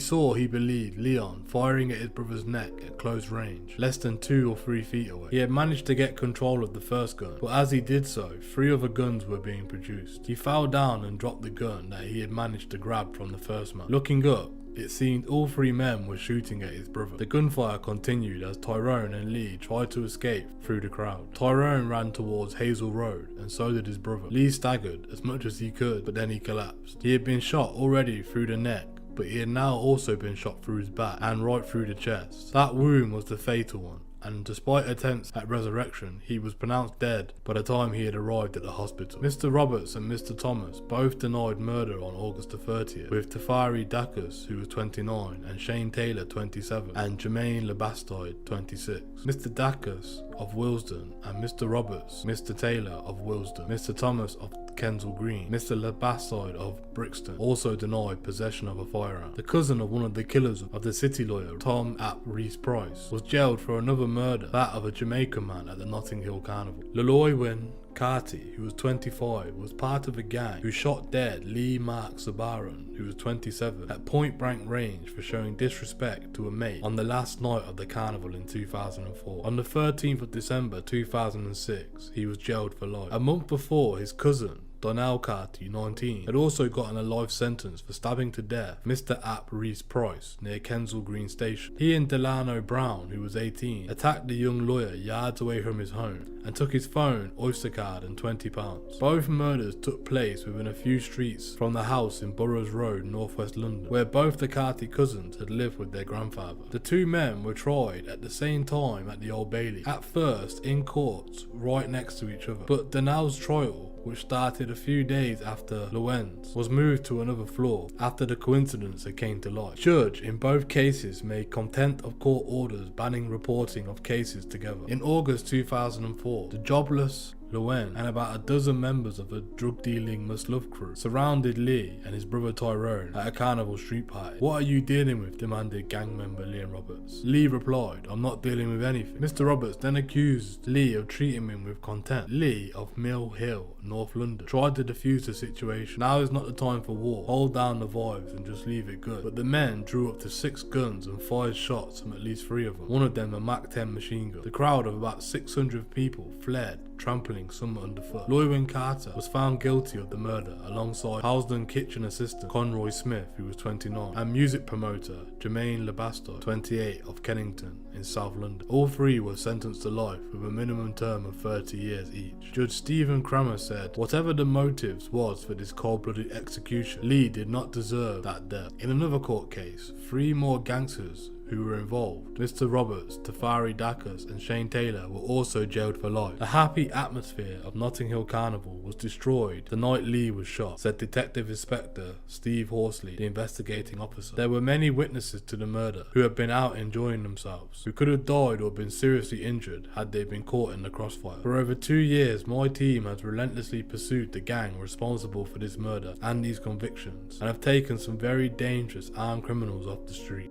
believed Leon firing at his brother's neck at close range, less than 2 or 3 feet away. He had managed to get control of the first gun, but as he did so, 3 other guns were being produced. He fell down and dropped the gun that he had managed to grab from the first man. Looking up, it seemed all 3 men were shooting at his brother. The gunfire continued as Tyrone and Lee tried to escape through the crowd. Tyrone ran towards Hazel Road and so did his brother. Lee staggered as much as he could, but then he collapsed. He had been shot already through the neck, but he had now also been shot through his back and right through the chest. That wound was the fatal one, and despite attempts at resurrection, he was pronounced dead by the time he had arrived at the hospital. Mr. Roberts and Mr. Thomas both denied murder on August the 30th, with Tafari Dacus, who was 29, and Shane Taylor, 27, and Jermaine Lebastide, 26. Mr. Dacus of Willesden and Mr. Roberts, Mr. Taylor of Willesden, Mr. Thomas of Kensal Green, Mr. Lebastide of Brixton also denied possession of a firearm. The cousin of one of the killers of the city lawyer, Tom ap Rees Price, was jailed for another murder, that of a Jamaican man at the Notting Hill Carnival. Leloywin Carty, who was 25, was part of a gang who shot dead Lee Mark Sabaran, who was 27, at point blank range for showing disrespect to a mate on the last night of the carnival in 2004. On the 13th of December 2006, he was jailed for life. A month before, his cousin, Donnell Carty, 19, had also gotten a life sentence for stabbing to death Mr. ap Rees Price near Kensal Green Station. He and Delano Brown, who was 18, attacked the young lawyer yards away from his home and took his phone, Oyster card and £20. Both murders took place within a few streets from the house in Burrows Road, northwest London, where both the Carty cousins had lived with their grandfather. The 2 men were tried at the same time at the Old Bailey, at first in courts right next to each other, but Donnell's trial, which started a few days after Llewellyn's, was moved to another floor after the coincidence that came to light. Judge in both cases made contempt of court orders banning reporting of cases together. In August 2004, the jobless Llewellyn, and about a dozen members of a drug-dealing Must-Love crew surrounded Lee and his brother Tyrone at a carnival street party. "What are you dealing with?" demanded gang member Liam Roberts. Lee replied, "I'm not dealing with anything." Mr. Roberts then accused Lee of treating him with contempt. Lee of Mill Hill, North London, tried to defuse the situation. "Now is not the time for war. Hold down the vibes and just leave it good." But the men drew up to 6 guns and fired shots from at least 3 of them, one of them a Mac-10 machine gun. The crowd of about 600 people fled, trampling some underfoot. Llewellyn Carter was found guilty of the murder alongside Halsden kitchen assistant Conroy Smith, who was 29, and music promoter Jermaine Lebastoy, 28, of Kennington in South London. All 3 were sentenced to life with a minimum term of 30 years each. Judge Stephen Cramer said, "Whatever the motives was for this cold-blooded execution, Lee did not deserve that death." In another court case, 3 more gangsters who were involved, Mr. Roberts, Tafari Dacus and Shane Taylor, were also jailed for life. The happy atmosphere of Notting Hill Carnival was destroyed the night Lee was shot, said Detective Inspector Steve Horsley, the investigating officer. "There were many witnesses to the murder who had been out enjoying themselves, who could have died or been seriously injured had they been caught in the crossfire. For over 2 years, my team has relentlessly pursued the gang responsible for this murder and these convictions, and have taken some very dangerous armed criminals off the street."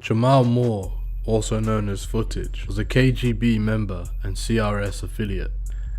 Jamal Moore, also known as Footage, was a KGB member and CRS affiliate,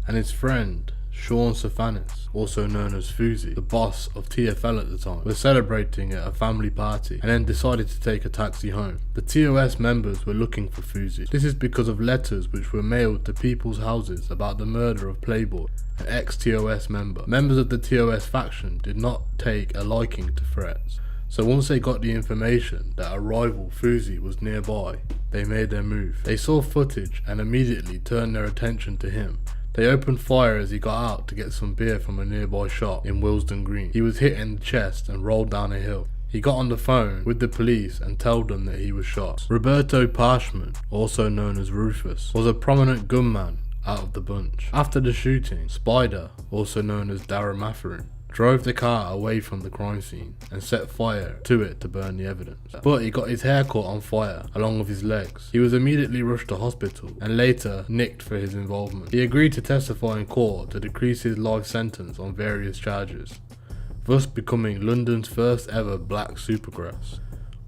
and his friend, Sean Stefanis, also known as Feuds, the boss of TFL at the time, were celebrating at a family party and then decided to take a taxi home. The TOS members were looking for Feuds. This is because of letters which were mailed to people's houses about the murder of Playboy, an ex-TOS member. Members of the TOS faction did not take a liking to threats. So once they got the information that a rival Feuds was nearby, they made their move. They saw Footage and immediately turned their attention to him. They opened fire as he got out to get some beer from a nearby shop in Willesden Green. He was hit in the chest and rolled down a hill. He got on the phone with the police and told them that he was shot. Roberto Parchman, also known as Rufus, was a prominent gunman out of the bunch. After the shooting, Spider, also known as Darren Matherin, drove the car away from the crime scene and set fire to it to burn the evidence. But he got his hair caught on fire along with his legs. He was immediately rushed to hospital and later nicked for his involvement. He agreed to testify in court to decrease his life sentence on various charges, thus becoming London's first ever black supergrass.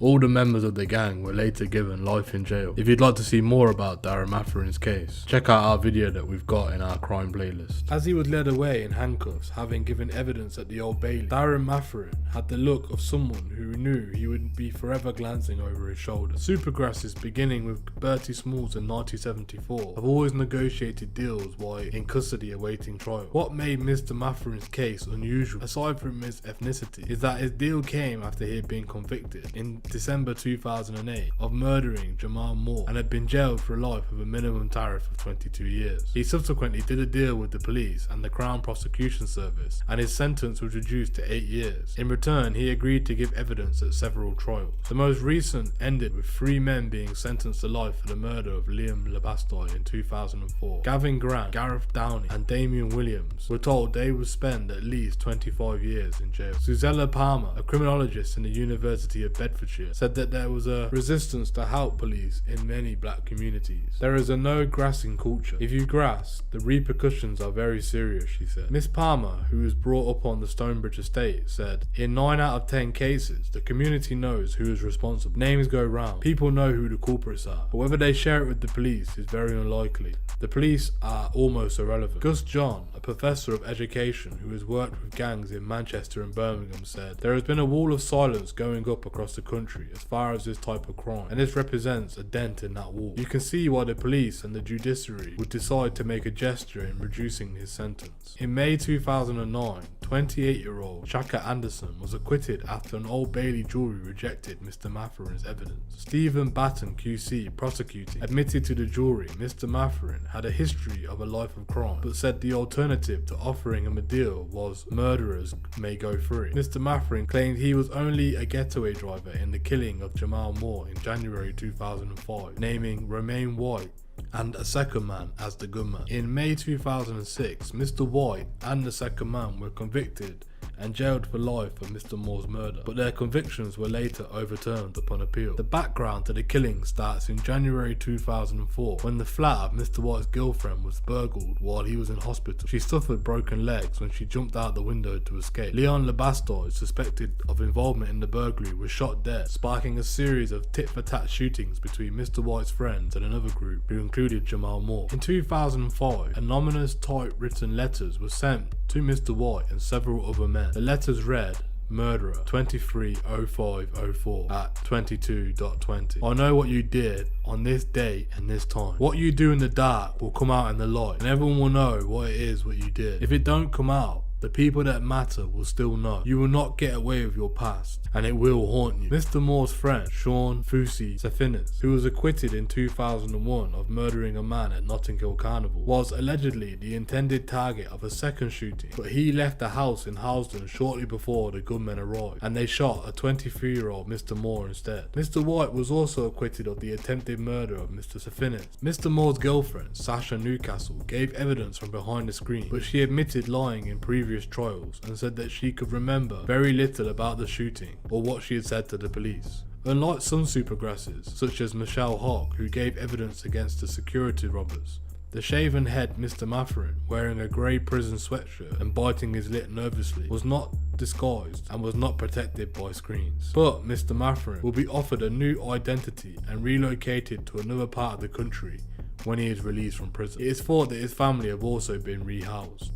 All the members of the gang were later given life in jail. If you'd like to see more about Darren Matherin's case, check out our video that we've got in our crime playlist. As he was led away in handcuffs, having given evidence at the Old Bailey, Darren Matherin had the look of someone who knew he would be forever glancing over his shoulder. Supergrasses, beginning with Bertie Smalls in 1974, have always negotiated deals while in custody awaiting trial. What made Mr. Matherin's case unusual, aside from his ethnicity, is that his deal came after he had been convicted in December 2008 of murdering Jamal Moore and had been jailed for life with a minimum tariff of 22 years. He subsequently did a deal with the police and the Crown Prosecution Service, and his sentence was reduced to 8 years. In return, he agreed to give evidence at several trials. The most recent ended with 3 men being sentenced to life for the murder of Liam Lebastoy in 2004. Gavin Grant, Gareth Downey and Damian Williams were told they would spend at least 25 years in jail. Suzella Palmer, a criminologist in the University of Bedfordshire, said that there was a resistance to help police in many black communities. "There is a no grassing culture. If you grass, the repercussions are very serious," she said. Miss Palmer, who was brought up on the Stonebridge estate, said, "In 9 out of 10 cases, the community knows who is responsible. Names go round. People know who the culprits are. But whether they share it with the police is very unlikely. The police are almost irrelevant." Gus John, a professor of education who has worked with gangs in Manchester and Birmingham, said, "There has been a wall of silence going up across the country as far as this type of crime, and this represents a dent in that wall. You can see why the police and the judiciary would decide to make a gesture in reducing his sentence." In May 2009, 28-year-old Shaka Anderson was acquitted after an Old Bailey jury rejected Mr. Matherin's evidence. Stephen Batten QC, prosecuting, admitted to the jury Mr. Matherin had a history of a life of crime, but said the alternative to offering him a deal was murderers may go free. Mr. Matherin claimed he was only a getaway driver in the killing of Jamal Moore in January 2005, naming Romain White and a second man as the gunman. In May 2006, Mr. White and the second man were convicted and jailed for life for Mr. Moore's murder, but their convictions were later overturned upon appeal. The background to the killing starts in January 2004 when the flat of Mr. White's girlfriend was burgled while he was in hospital. She suffered broken legs when she jumped out the window to escape. Leon Lebastoy, suspected of involvement in the burglary, was shot dead, sparking a series of tit-for-tat shootings between Mr. White's friends and another group who included Jamal Moore. In 2005, anonymous typewritten letters were sent to Mr. White and several other men. The letters read, "Murderer 230504 at 22.20. I know what you did on this date and this time. What you do in the dark will come out in the light, and everyone will know what it is what you did. If it don't come out, the people that matter will still know. You will not get away with your past, and it will haunt you." Mr. Moore's friend, Sean Fusi Safinas, who was acquitted in 2001 of murdering a man at Notting Hill Carnival, was allegedly the intended target of a second shooting, but he left the house in Housden shortly before the gunmen arrived, and they shot a 23-year-old Mr. Moore instead. Mr. White was also acquitted of the attempted murder of Mr. Safinas. Mr. Moore's girlfriend, Sasha Newcastle, gave evidence from behind the screen, but she admitted lying in previous trials and said that she could remember very little about the shooting or what she had said to the police. Unlike some supergrasses, such as Michelle Hogg, who gave evidence against the security robbers, the shaven head Mr. Matherin, wearing a grey prison sweatshirt and biting his lip nervously, was not disguised and was not protected by screens. But Mr. Matherin will be offered a new identity and relocated to another part of the country when he is released from prison. It is thought that his family have also been rehoused.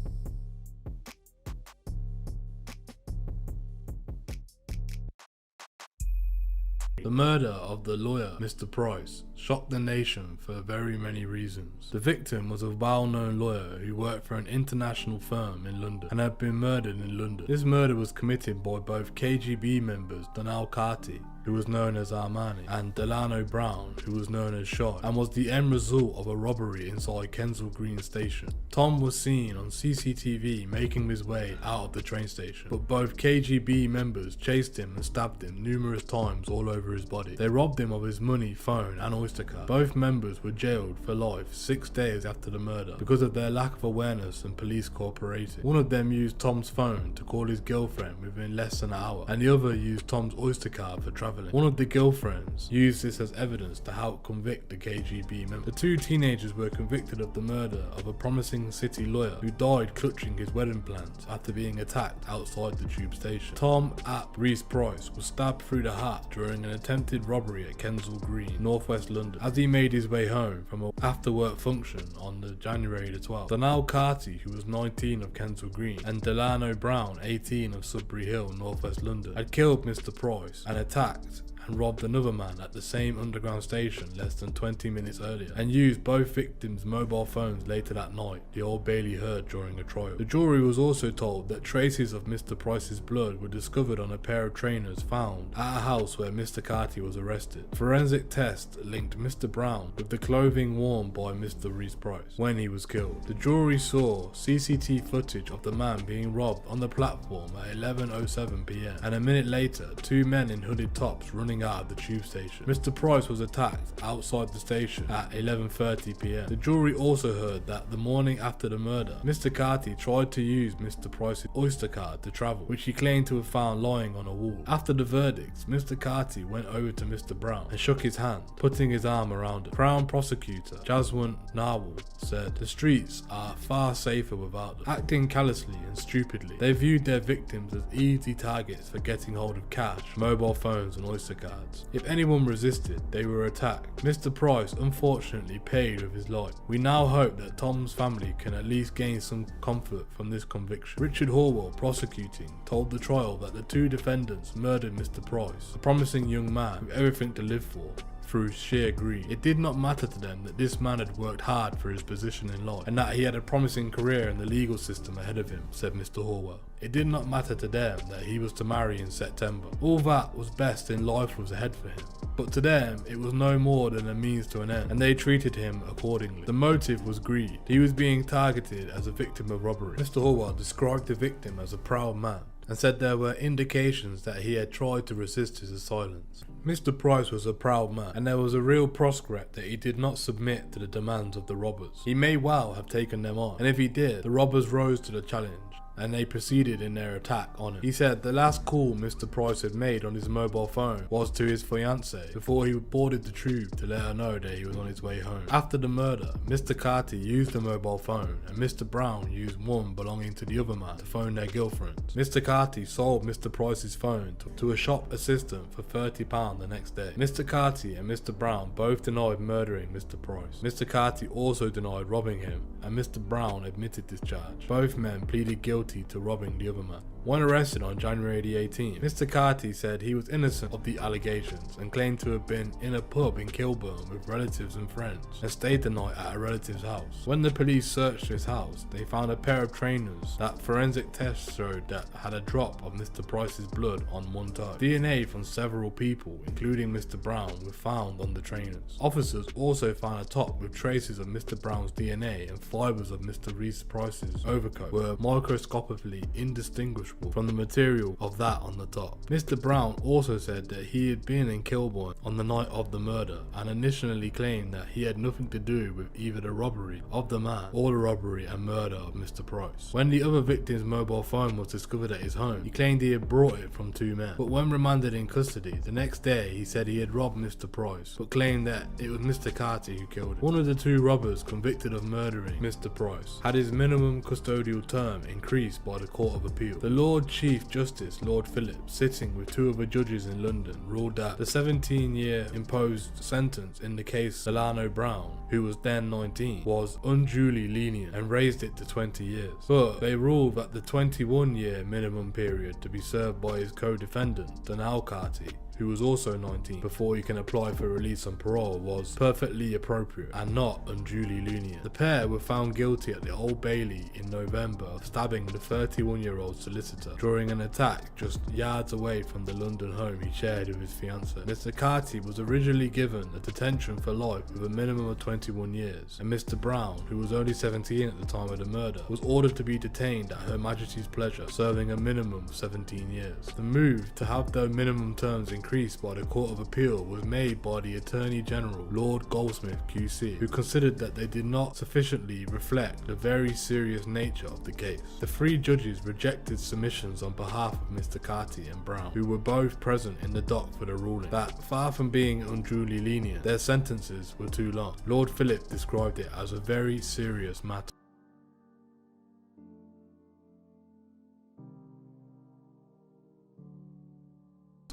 The murder of the lawyer, Mr. Price, shocked the nation for very many reasons. The victim was a well-known lawyer who worked for an international firm in London and had been murdered in London. This murder was committed by both KGB members Donal Carty, who was known as Armani, and Delano Brown, who was known as Shot, and was the end result of a robbery inside Kensal Green station. Tom was seen on CCTV making his way out of the train station, but both KGB members chased him and stabbed him numerous times all over his body. They robbed him of his money, phone and oyster card. Both members were jailed for life 6 days after the murder because of their lack of awareness and police cooperating. One of them used Tom's phone to call his girlfriend within less than an hour, and the other used Tom's oyster card for travelling. One of the girlfriends used this as evidence to help convict the KGB member. The two teenagers were convicted of the murder of a promising city lawyer who died clutching his wedding plans after being attacked outside the tube station. Tom Ap Reese Price was stabbed through the heart during an attempted robbery at Kensal Green, northwest London, as he made his way home from an after-work function on the January the 12th. Donal Carty, who was 19 of Kensal Green, and Delano Brown, 18 of Sudbury Hill, northwest London, had killed Mr. Price and attacked and robbed another man at the same underground station less than 20 minutes earlier, and used both victims' mobile phones later that night, the Old Bailey heard during a trial. The jury was also told that traces of Mr. Price's blood were discovered on a pair of trainers found at a house where Mr. Carty was arrested. Forensic tests linked Mr. Brown with the clothing worn by Mr. Reese Price when he was killed. The jury saw CCTV footage of the man being robbed on the platform at 11:07 PM, and a minute later, two men in hooded tops running out of the tube station. Mr. Price was attacked outside the station at 11:30 PM. The jury also heard that the morning after the murder, Mr. Carty tried to use Mr. Price's oyster card to travel, which he claimed to have found lying on a wall. After the verdicts, Mr. Carty went over to Mr. Brown and shook his hand, putting his arm around him. Crown prosecutor Jaswant Nawal said, "The streets are far safer without them." Acting callously and stupidly, they viewed their victims as easy targets for getting hold of cash, mobile phones and oyster cards. If anyone resisted, they were attacked. Mr. Price unfortunately paid with his life. We now hope that Tom's family can at least gain some comfort from this conviction. Richard Horwell, prosecuting, told the trial that the two defendants murdered Mr. Price, a promising young man with everything to live for, through sheer greed. It did not matter to them that this man had worked hard for his position in life and that he had a promising career in the legal system ahead of him, said Mr. Horwell. It did not matter to them that he was to marry in September. All that was best in life was ahead for him. But to them, it was no more than a means to an end, and they treated him accordingly. The motive was greed. He was being targeted as a victim of robbery. Mr. Horwell described the victim as a proud man and said there were indications that he had tried to resist his assailants. Mr. Price was a proud man, and there was a real prospect that he did not submit to the demands of the robbers. He may well have taken them on, and if he did, the robbers rose to the challenge and they proceeded in their attack on him. He said the last call Mr. Price had made on his mobile phone was to his fiancée before he boarded the tube to let her know that he was on his way home. After the murder, Mr. Carty used the mobile phone and Mr. Brown used one belonging to the other man to phone their girlfriends. Mr. Carty sold Mr. Price's phone to a shop assistant for £30 the next day. Mr. Carty and Mr. Brown both denied murdering Mr. Price. Mr. Carty also denied robbing him, and Mr. Brown admitted this charge. Both men pleaded guilty to robbing the other man. When arrested on January the 18th, Mr. Carty said he was innocent of the allegations and claimed to have been in a pub in Kilburn with relatives and friends and stayed the night at a relative's house. When the police searched his house, they found a pair of trainers that forensic tests showed that had a drop of Mr. Price's blood on one toe. DNA from several people, including Mr. Brown, were found on the trainers. Officers also found a top with traces of Mr. Brown's DNA, and fibres of Mr. Reese Price's overcoat were microscopically indistinguishable from the material of that on the top. Mr. Brown also said that he had been in Kilburn on the night of the murder and initially claimed that he had nothing to do with either the robbery of the man or the robbery and murder of Mr. Price. When the other victim's mobile phone was discovered at his home, he claimed he had brought it from two men, but when remanded in custody the next day he said he had robbed Mr. Price, but claimed that it was Mr. Carty who killed him. One of the two robbers convicted of murdering Mr. Price had his minimum custodial term increased by the Court of Appeal. The Lord Chief Justice, Lord Phillips, sitting with two other judges in London, ruled that the 17-year imposed sentence in the case Delano Brown, who was then 19, was unduly lenient and raised it to 20 years. But they ruled that the 21-year minimum period to be served by his co-defendant, Danal Carty, who was also 19, before he can apply for release on parole, was perfectly appropriate and not unduly lenient. The pair were found guilty at the Old Bailey in November of stabbing the 31-year-old solicitor during an attack just yards away from the London home he shared with his fiancée. Mr. Carty was originally given a detention for life with a minimum of 21 years, and Mr. Brown, who was only 17 at the time of the murder, was ordered to be detained at Her Majesty's pleasure, serving a minimum of 17 years. The move to have the minimum terms increased by the Court of Appeal was made by the Attorney General, Lord Goldsmith QC, who considered that they did not sufficiently reflect the very serious nature of the case. The three judges rejected submissions on behalf of Mr. Carty and Brown, who were both present in the dock for the ruling, that far from being unduly lenient, their sentences were too long. Lord Philip described it as a very serious matter.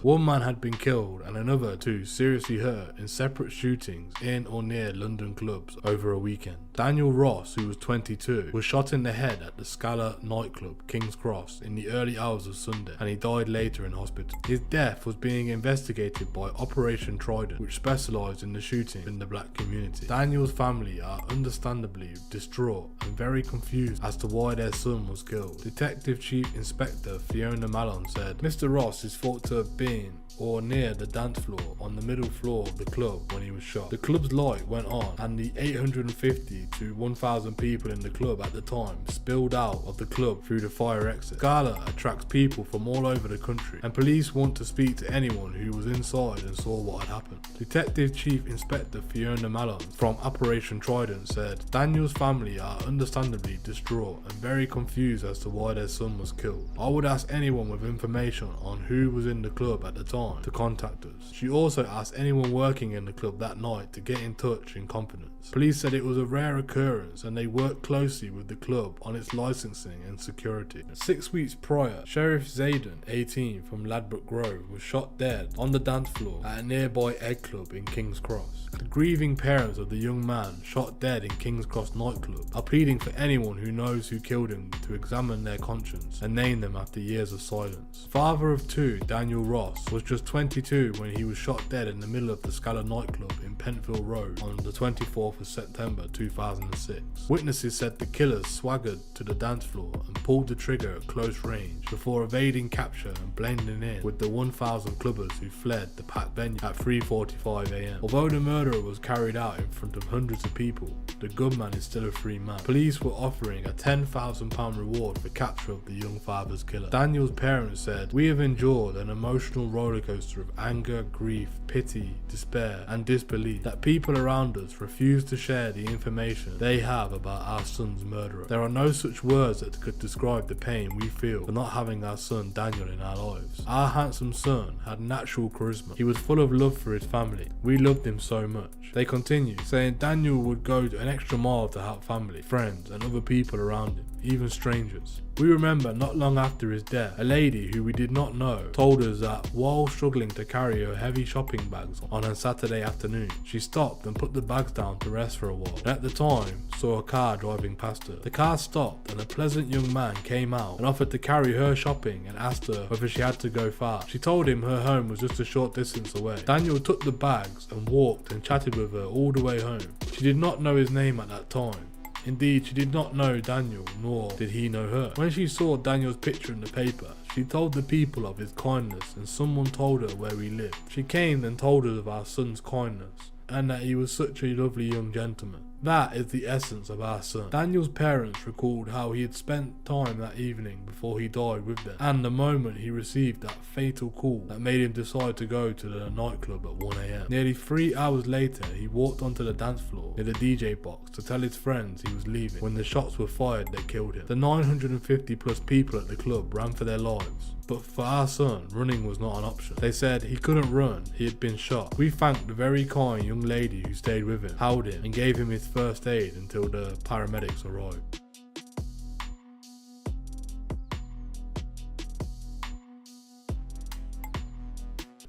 One man had been killed and another two seriously hurt in separate shootings in or near London clubs over a weekend. Daniel Ross, who was 22, was shot in the head at the Scala Nightclub, King's Cross, in the early hours of Sunday, and he died later in hospital. His death was being investigated by Operation Trident, which specialised in the shooting in the black community. Daniel's family are understandably distraught and very confused as to why their son was killed. Detective Chief Inspector Fiona Mallon said, "Mr. Ross is thought to have been or near the dance floor on the middle floor of the club when he was shot. The club's light went on and the 850 to 1,000 people in the club at the time spilled out of the club through the fire exit. Scala attracts people from all over the country and police want to speak to anyone who was inside and saw what had happened." Detective Chief Inspector Fiona Mallon from Operation Trident said, "Daniel's family are understandably distraught and very confused as to why their son was killed. I would ask anyone with information on who was in the club at the time to contact us." She also asked anyone working in the club that night to get in touch in confidence. Police said it was a rare occurrence and they worked closely with the club on its licensing and security. 6 weeks prior, Sheriff Zayden, 18, from Ladbroke Grove, was shot dead on the dance floor at a nearby egg club in King's Cross. The grieving parents of the young man shot dead in King's Cross nightclub are pleading for anyone who knows who killed him to examine their conscience and name them after years of silence. Father of two, Daniel Ross, was just 22 when he was shot dead in the middle of the Scala nightclub in Pentville Road on the 24th of September 2006. Witnesses said the killers swaggered to the dance floor and pulled the trigger at close range before evading capture and blending in with the 1,000 clubbers who fled the packed venue at 3:45 AM. Although the murder was carried out in front of hundreds of people, the gunman is still a free man. Police were offering a £10,000 reward for capture of the young father's killer. Daniel's parents said, "We have endured an emotional emotional rollercoaster of anger, grief, pity, despair, and disbelief that people around us refuse to share the information they have about our son's murderer. There are no such words that could describe the pain we feel for not having our son Daniel in our lives. Our handsome son had natural charisma. He was full of love for his family. We loved him so much. They continue, saying Daniel would go an extra mile to help family, friends, and other people around him, even strangers. We remember not long after his death, a lady who we did not know told us that while struggling to carry her heavy shopping bags on a Saturday afternoon, she stopped and put the bags down to rest for a while, and at the time saw a car driving past her. The car stopped and a pleasant young man came out and offered to carry her shopping and asked her whether she had to go far. She told him her home was just a short distance away. Daniel took the bags and walked and chatted with her all the way home. She did not know his name at that time. Indeed, she did not know Daniel, nor did he know her. When she saw Daniel's picture in the paper, she told the people of his kindness, and someone told her where he lived. She came and told us of our son's kindness, and that he was such a lovely young gentleman. That is the essence of our son. Daniel's parents recalled how he had spent time that evening before he died with them, and the moment he received that fatal call that made him decide to go to the nightclub at 1 AM. Nearly 3 hours later, he walked onto the dance floor near the DJ box to tell his friends he was leaving when the shots were fired that killed him. The 950 plus people at the club ran for their lives. But for our son, running was not an option. They said he couldn't run, he had been shot. We thanked the very kind young lady who stayed with him, held him, and gave him his first aid until the paramedics arrived.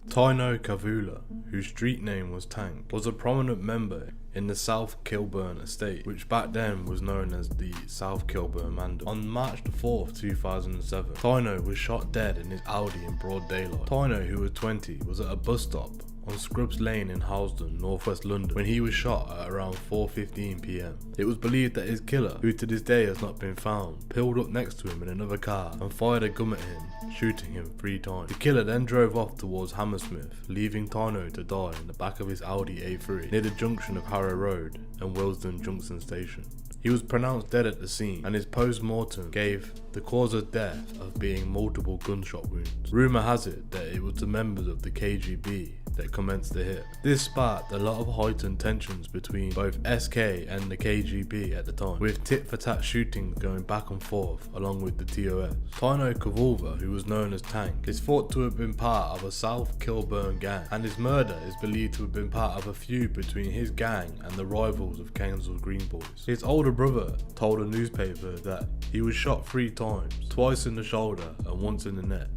Tino Kavula, whose street name was Tank, was a prominent member in the South Kilburn estate, which back then was known as the South Kilburn Mandem. On March 4th, 2007, Tino was shot dead in his Audi in broad daylight. Tino, who was 20, was at a bus stop on Scrubs Lane in Housden, northwest London, when he was shot at around 4:15 PM. It was believed that his killer, who to this day has not been found, pulled up next to him in another car and fired a gun at him, shooting him 3 times. The killer then drove off towards Hammersmith, leaving Tino to die in the back of his Audi A3 near the junction of Harrow Road and Willesden Junction Station. He was pronounced dead at the scene, and his post-mortem gave the cause of death of being multiple gunshot wounds. Rumour has it that it was the members of the KGB that commenced the hit. This sparked a lot of heightened tensions between both SK and the KGB at the time, with tit-for-tat shootings going back and forth along with the TOS. Tino Kavula, who was known as Tank, is thought to have been part of a South Kilburn gang, and his murder is believed to have been part of a feud between his gang and the rivals of Kensal Green boys. His older brother told a newspaper that he was shot 3 times, twice in the shoulder and once in the neck.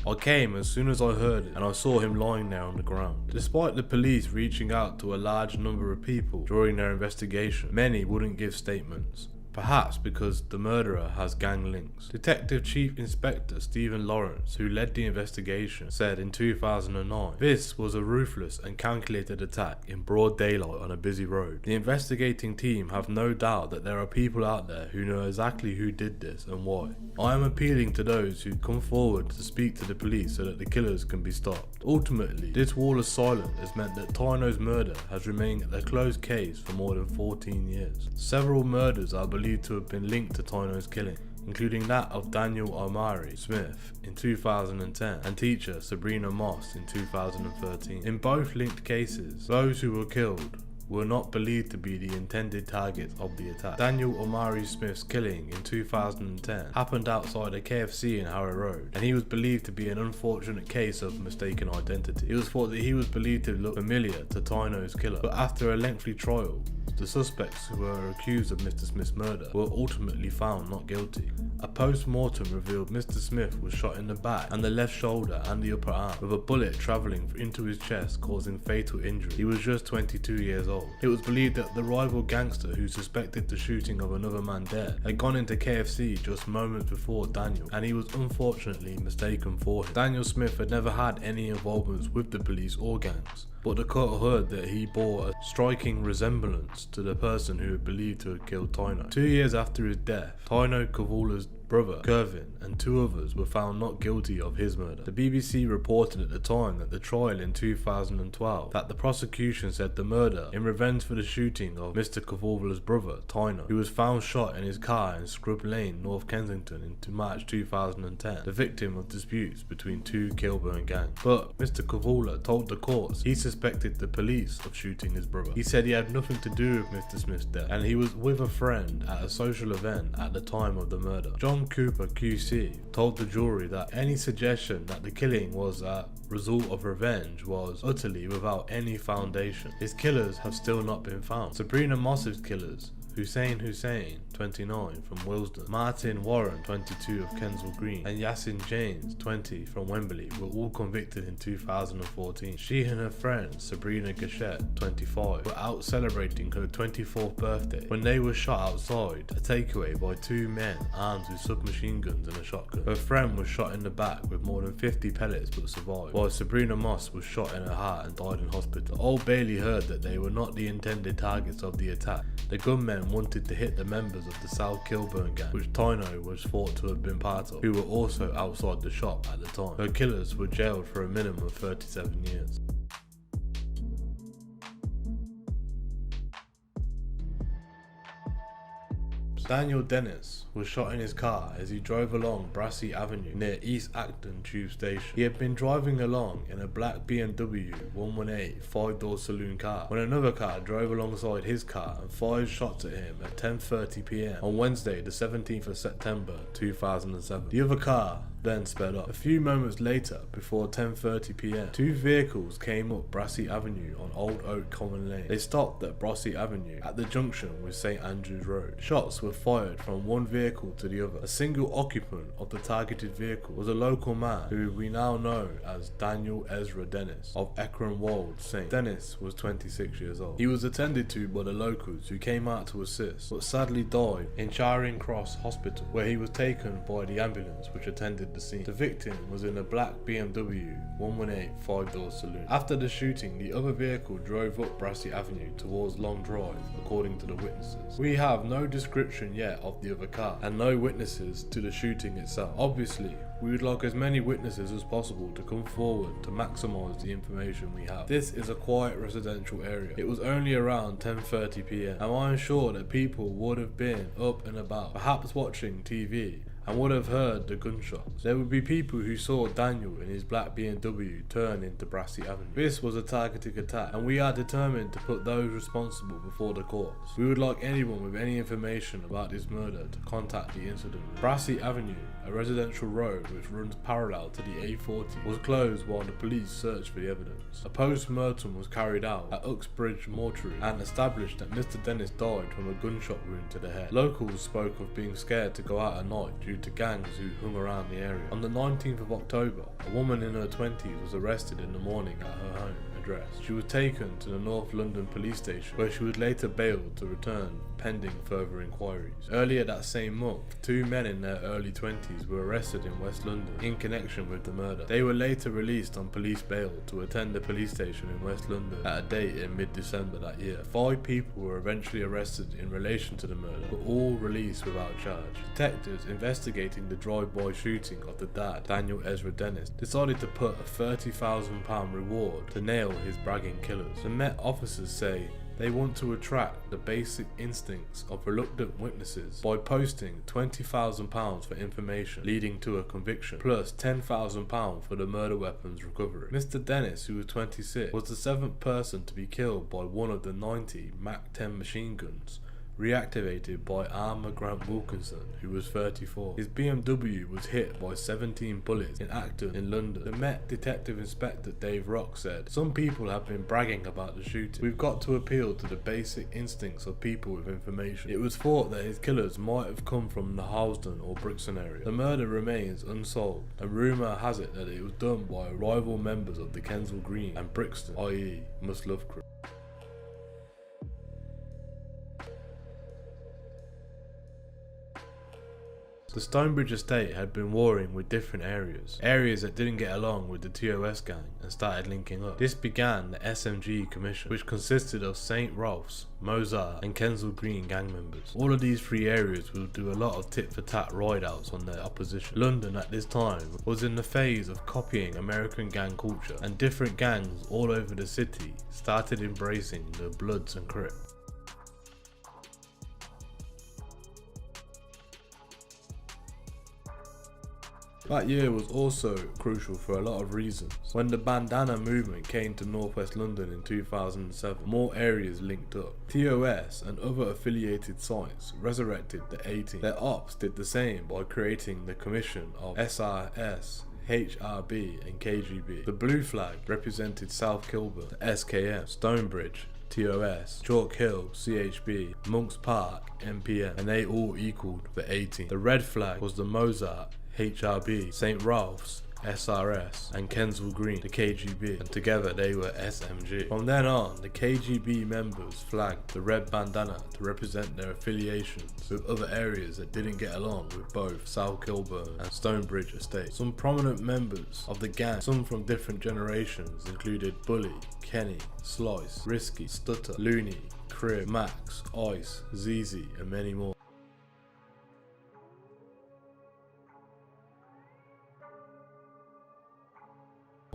I came as soon as I heard it, and I saw him lying there on the ground. Despite the police reaching out to a large number of people during their investigation, many wouldn't give statements. Perhaps because the murderer has gang links. Detective Chief Inspector Stephen Lawrence, who led the investigation, said in 2009, "This was a ruthless and calculated attack in broad daylight on a busy road. The investigating team have no doubt that there are people out there who know exactly who did this and why. I am appealing to those who come forward to speak to the police so that the killers can be stopped." Ultimately, this wall of silence has meant that Tino's murder has remained a closed case for more than 14 years. Several murders are believed to have been linked to Tino's killing, including that of Daniel Omari Smith in 2010 and teacher Sabrina Moss in 2013. In both linked cases, those who were killed were not believed to be the intended targets of the attack. Daniel Omari Smith's killing in 2010 happened outside a KFC in Harrow Road, and he was believed to be an unfortunate case of mistaken identity. It was thought that he was believed to look familiar to Tino's killer, but after a lengthy trial, the suspects who were accused of Mr. Smith's murder were ultimately found not guilty. A post-mortem revealed Mr. Smith was shot in the back and the left shoulder and the upper arm, with a bullet travelling into his chest causing fatal injury. He was just 22 years old. It was believed that the rival gangster who suspected the shooting of another man dead had gone into KFC just moments before Daniel, and he was unfortunately mistaken for him. Daniel Smith had never had any involvements with the police or gangs, but the court heard that he bore a striking resemblance to the person who was believed to have killed Tino. 2 years after his death, Tino Kavula's brother, Kervin, and 2 others were found not guilty of his murder. The BBC reported at the time that the trial in 2012 that the prosecution said the murder in revenge for the shooting of Mr. Kavula's brother, Tyner, who was found shot in his car in Scrub Lane, North Kensington in March 2010, the victim of disputes between 2 Kilburn gangs. But Mr. Kavula told the courts he suspected the police of shooting his brother. He said he had nothing to do with Mr. Smith's death, and he was with a friend at a social event at the time of the murder. John Cooper QC told the jury that any suggestion that the killing was a result of revenge was utterly without any foundation. His killers have still not been found. Sabrina Moss's killers, Hussein, 29, from Willesden, Martin Warren, 22, of Kensal Green, and Yasin James, 20, from Wembley, were all convicted in 2014. She and her friend, Sabrina Gachette, 25, were out celebrating her 24th birthday when they were shot outside a takeaway by 2 men armed with submachine guns and a shotgun. Her friend was shot in the back with more than 50 pellets but survived, while Sabrina Moss was shot in her heart and died in hospital. Old Bailey heard that they were not the intended targets of the attack. The gunmen wanted to hit the members of the South Kilburn gang, which Tyno was thought to have been part of, who were also outside the shop at the time. Her killers were jailed for a minimum of 37 years. Daniel Dennis was shot in his car as he drove along Brassey Avenue near East Acton Tube Station. He had been driving along in a black BMW 118 5-door saloon car when another car drove alongside his car and fired shots at him at 10:30 PM on Wednesday the 17th of September 2007. The other car then sped up. A few moments later, before 10:30 PM, 2 vehicles came up Brassey Avenue on Old Oak Common Lane. They stopped at Brassey Avenue at the junction with St Andrews Road. Shots were fired from one vehicle to the other. A single occupant of the targeted vehicle was a local man who we now know as Daniel Ezra Dennis of Ekron Wold, St. Dennis was 26 years old. He was attended to by the locals who came out to assist, but sadly died in Charing Cross Hospital, where he was taken by the ambulance which attended the scene. The victim was in a black BMW 118 5-door saloon. After the shooting, the other vehicle drove up Brassey Avenue towards Long Drive, according to the witnesses. We have no description yet of the other car, and no witnesses to the shooting itself. Obviously, we would like as many witnesses as possible to come forward to maximise the information we have. This is a quiet residential area. It was only around 10:30 PM, and I am sure that people would have been up and about, perhaps watching TV, and would have heard the gunshots. There would be people who saw Daniel in his black BMW turn into Brassey Avenue. This was a targeted attack, and we are determined to put those responsible before the courts. We would like anyone with any information about this murder to contact the incident. Brassey Avenue, a residential road which runs parallel to the A40, was closed while the police searched for the evidence. A post-mortem was carried out at Uxbridge Mortuary and established that Mr. Dennis died from a gunshot wound to the head. Locals spoke of being scared to go out at night due to gangs who hung around the area. On the 19th of October, a woman in her 20s was arrested in the morning at her home address. She was taken to the North London police station, where she was later bailed to return pending further inquiries. Earlier that same month, 2 men in their early 20s were arrested in West London in connection with the murder. They were later released on police bail to attend the police station in West London at a date in mid-December that year. 5 people were eventually arrested in relation to the murder, but all released without charge. Detectives investigating the drive-by shooting of the dad, Daniel Ezra Dennis, decided to put a £30,000 reward to nail his bragging killers. The Met officers say they want to attract the basic instincts of reluctant witnesses by posting £20,000 for information leading to a conviction, plus £10,000 for the murder weapons recovery. Mr. Dennis, who was 26, was the 7th person to be killed by one of the 90 Mac 10 machine guns reactivated by Armour Grant Wilkinson, who was 34. His BMW was hit by 17 bullets in Acton in London. The Met Detective Inspector Dave Rock said, "Some people have been bragging about the shooting. We've got to appeal to the basic instincts of people with information." It was thought that his killers might have come from the Housden or Brixton area. The murder remains unsolved, and rumour has it that it was done by rival members of the Kensal Green and Brixton, i.e. Muslove crew. The Stonebridge estate had been warring with different areas that didn't get along with the TOS gang and started linking up. This began the SMG Commission, which consisted of St. Ralph's, Mozart and Kensal Green gang members. All of these three areas will do a lot of tit-for-tat ride-outs on their opposition. London at this time was in the phase of copying American gang culture, and different gangs all over the city started embracing the Bloods and Crips. That year was also crucial for a lot of reasons. When the bandana movement came to northwest London in 2007, more areas linked up. TOS and other affiliated sites resurrected the 18. Their ops did the same by creating the commission of SRS, HRB and KGB. The blue flag represented South Kilburn, the SKM, Stonebridge, TOS, Chalk Hill, CHB, Monks Park, MPM, and they all equaled the 18. The red flag was the Mozart, HRB, St. Ralph's, SRS, and Kensal Green, the KGB, and together they were SMG. From then on, the KGB members flagged the red bandana to represent their affiliations with other areas that didn't get along with both South Kilburn and Stonebridge Estate. Some prominent members of the gang, some from different generations, included Bully, Kenny, Slice, Risky, Stutter, Looney, Crib, Max, Ice, ZZ, and many more.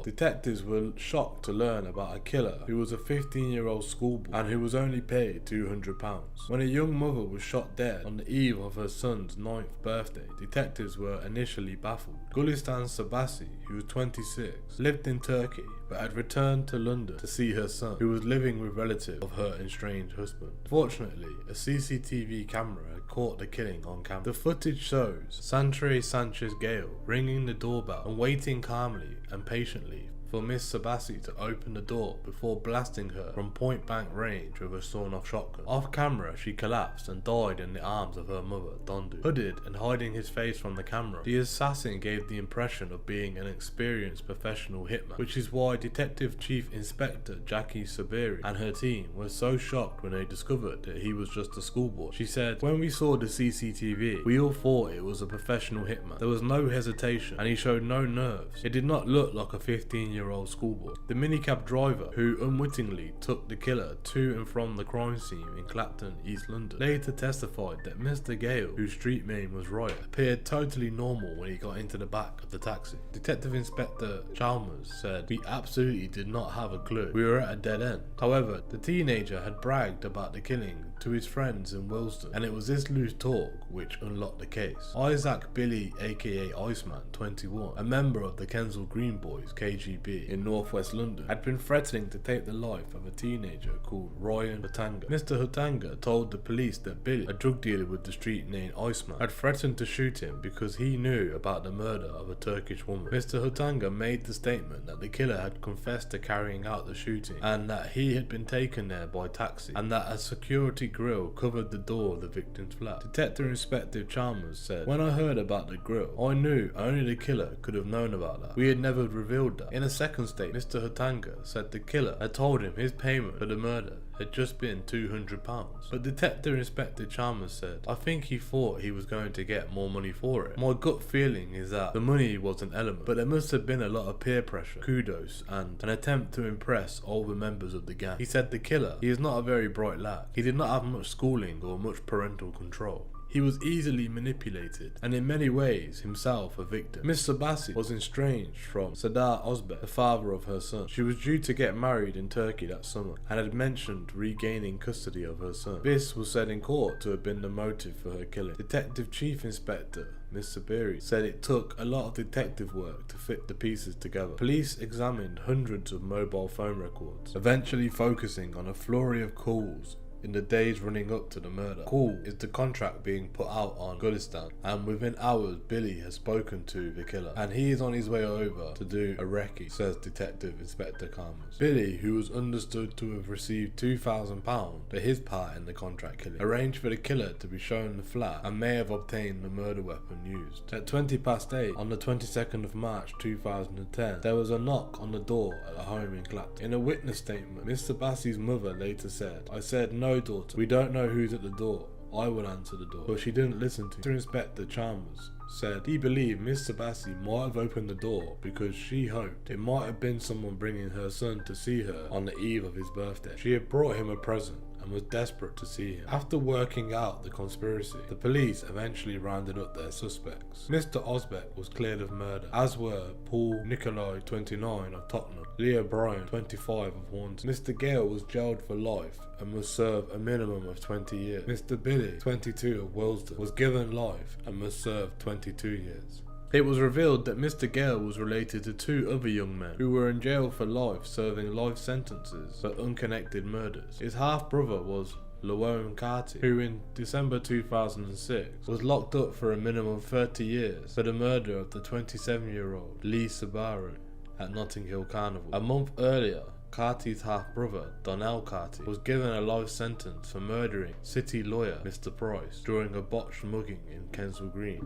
Detectives were shocked to learn about a killer who was a 15-year-old schoolboy and who was only paid £200. When a young mother was shot dead on the eve of her son's 9th birthday, detectives were initially baffled. Gulistan Sabasi, who was 26, lived in Turkey but had returned to London to see her son, who was living with relatives of her estranged husband. Fortunately, a CCTV camera had caught the killing on camera. The footage shows Santre Sanchez Gale ringing the doorbell and waiting calmly and patiently for Miss Sabasi to open the door before blasting her from point-blank range with a sawn-off shotgun. Off camera, she collapsed and died in the arms of her mother, Dondu. Hooded and hiding his face from the camera, the assassin gave the impression of being an experienced professional hitman, which is why Detective Chief Inspector Jackie Sabiri and her team were so shocked when they discovered that he was just a schoolboy. She said, "When we saw the CCTV, we all thought it was a professional hitman. There was no hesitation and he showed no nerves. It did not look like a 15-year-old schoolboy." The minicab driver, who unwittingly took the killer to and from the crime scene in Clapton, East London, later testified that Mr. Gale, whose street name was Riot, appeared totally normal when he got into the back of the taxi. Detective Inspector Chalmers said, "We absolutely did not have a clue. We were at a dead end." However, the teenager had bragged about the killing to his friends in Willesden, and it was this loose talk which unlocked the case. Isaac Billy, aka Iceman, 21, a member of the Kensal Green Boys, KGB, in northwest London, had been threatening to take the life of a teenager called Ryan Hutanga. Mr. Hutanga told the police that Billy, a drug dealer with the street name Iceman, had threatened to shoot him because he knew about the murder of a Turkish woman. Mr. Hutanga made the statement that the killer had confessed to carrying out the shooting and that he had been taken there by taxi, and that a security grille covered the door of the victim's flat. Detective Inspector Chalmers said, "When I heard about the grille, I knew only the killer could have known about that. We had never revealed that." In a second statement, Mr. Hutanga said the killer had told him his payment for the murder had just been £200. But Detective Inspector Chalmers said, "I think he thought he was going to get more money for it. My gut feeling is that the money was an element, but there must have been a lot of peer pressure, kudos, and an attempt to impress older members of the gang." He said the killer, he is not a very bright lad. He did not have much schooling or much parental control. He was easily manipulated, and in many ways himself a victim. Miss Sabasi was estranged from Sadar Ozbek, the father of her son. She was due to get married in Turkey that summer, and had mentioned regaining custody of her son. This was said in court to have been the motive for her killing. Detective Chief Inspector Miss Sabiri said it took a lot of detective work to fit the pieces together. Police examined hundreds of mobile phone records, eventually focusing on a flurry of calls in the days running up to the murder. Call is the contract being put out on Gulistan, and within hours Billy has spoken to the killer and he is on his way over to do a recce, says Detective Inspector Chalmers. Billy, who was understood to have received £2,000 for his part in the contract killing, arranged for the killer to be shown the flat and may have obtained the murder weapon used. At 8:20 on the 22nd of March 2010, there was a knock on the door at a home in Clapton. In a witness statement, Mr. Bassey's mother later said, "I said, 'No, daughter, we don't know who's at the door. I would answer the door. But she didn't listen to me. Inspector Chalmers said he believed Miss Sabassi might have opened the door because she hoped it might have been someone bringing her son to see her on the eve of his birthday. She had brought him a present and was desperate to see him. After working out the conspiracy, the police eventually rounded up their suspects. Mr. Osbeck was cleared of murder, as were Paul Nicolai, 29, of Tottenham, Leah Bryan, 25, of Hornsey. Mr. Gale was jailed for life and must serve a minimum of 20 years. Mr. Billy, 22, of Willesden, was given life and must serve 22 years. It was revealed that Mr. Gale was related to two other young men who were in jail for life, serving life sentences for unconnected murders. His half-brother was Llewellyn Carty, who in December 2006 was locked up for a minimum of 30 years for the murder of the 27-year-old Lee Sabaru at Notting Hill Carnival. A month earlier, Carty's half-brother, Donnell Carty, was given a life sentence for murdering city lawyer Mr. Price during a botched mugging in Kensal Green.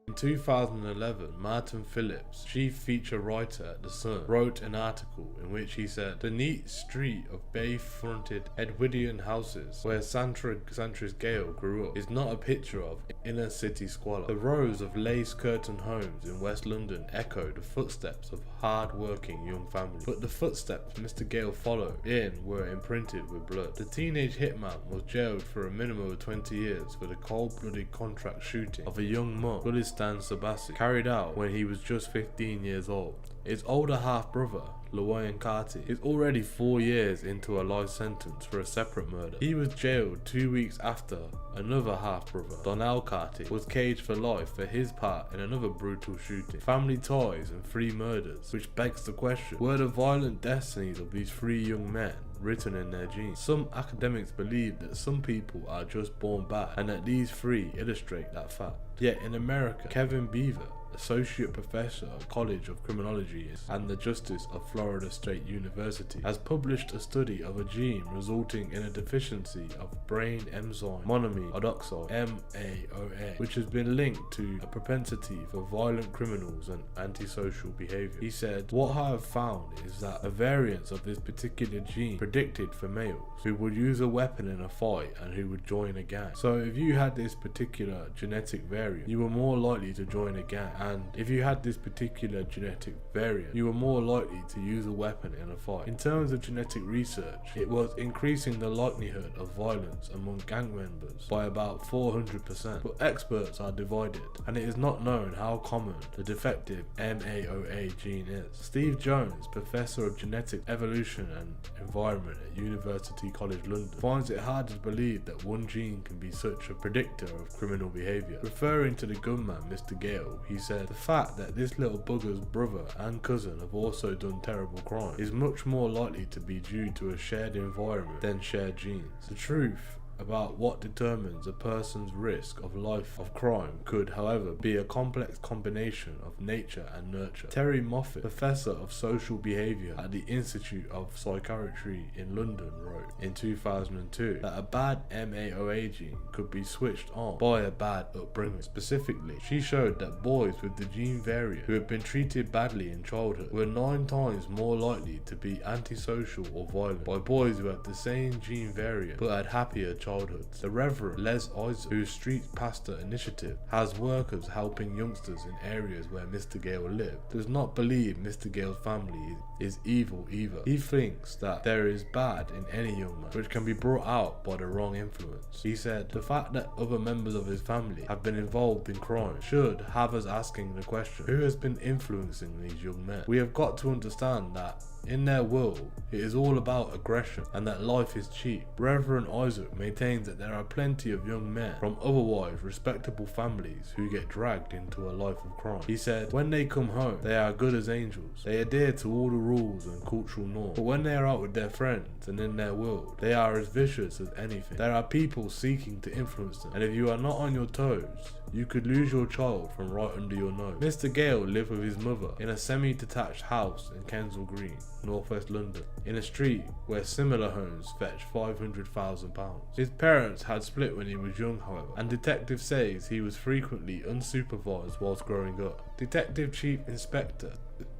In 2011, Martin Phillips, chief feature writer at The Sun, wrote an article in which he said, "The neat street of bay-fronted Edwardian houses where Santress Gale grew up is not a picture of inner city squalor. The rows of lace-curtained homes in West London echo the footsteps of hard-working young families. But the footsteps Mr. Gale followed in were imprinted with blood. The teenage hitman was jailed for a minimum of 20 years for the cold-blooded contract shooting of a young monk, Sabassi, carried out when he was just 15 years old. His older half-brother, Llewellyn Carty, is already 4 years into a life sentence for a separate murder. He was jailed 2 weeks after another half-brother, Donnell Carty, was caged for life for his part in another brutal shooting. Family ties and 3 murders, which begs the question, were the violent destinies of these 3 young men written in their genes? Some academics believe that some people are just born bad, and that these 3 illustrate that fact. Yet in America, Kevin Beaver, Associate Professor at College of Criminology and the Justice of Florida State University, has published a study of a gene resulting in a deficiency of brain enzyme monoamine oxide MAOA, which has been linked to a propensity for violent criminals and antisocial behavior. He said, "What I have found is that a variance of this particular gene predicted for males who would use a weapon in a fight and who would join a gang. So if you had this particular genetic variant, you were more likely to join a gang. And if you had this particular genetic variant, you were more likely to use a weapon in a fight." In terms of genetic research, it was increasing the likelihood of violence among gang members by about 400%. But experts are divided, and it is not known how common the defective MAOA gene is. Steve Jones, Professor of Genetic Evolution and Environment at University College London, finds it hard to believe that one gene can be such a predictor of criminal behaviour. Referring to the gunman, Mr. Gale, he said, "The fact that this little bugger's brother and cousin have also done terrible crime is much more likely to be due to a shared environment than shared genes. The truth about what determines a person's risk of life of crime could, however, be a complex combination of nature and nurture." Terry Moffat, Professor of Social Behaviour at the Institute of Psychiatry in London, wrote in 2002 that a bad MAOA gene could be switched on by a bad upbringing. Specifically, she showed that boys with the gene variant who had been treated badly in childhood were 9 times more likely to be antisocial or violent by boys who had the same gene variant but had happier childhoods. The Reverend Les Isaac, whose Street Pastor initiative has workers helping youngsters in areas where Mr. Gale lived, does not believe Mr. Gale's family is evil either. He thinks that there is bad in any young man, which can be brought out by the wrong influence. He said, "The fact that other members of his family have been involved in crime should have us asking the question, who has been influencing these young men? We have got to understand that in their world, it is all about aggression and that life is cheap." Reverend Isaac maintains that there are plenty of young men from otherwise respectable families who get dragged into a life of crime. He said, "When they come home, they are good as angels. They adhere to all the rules and cultural norms. But when they are out with their friends and in their world, they are as vicious as anything. There are people seeking to influence them, and if you are not on your toes, you could lose your child from right under your nose." Mr. Gale lived with his mother in a semi-detached house in Kensal Green, northwest London, in a street where similar homes fetch £500,000. His parents had split when he was young, however, and detective says he was frequently unsupervised whilst growing up. Detective Chief Inspector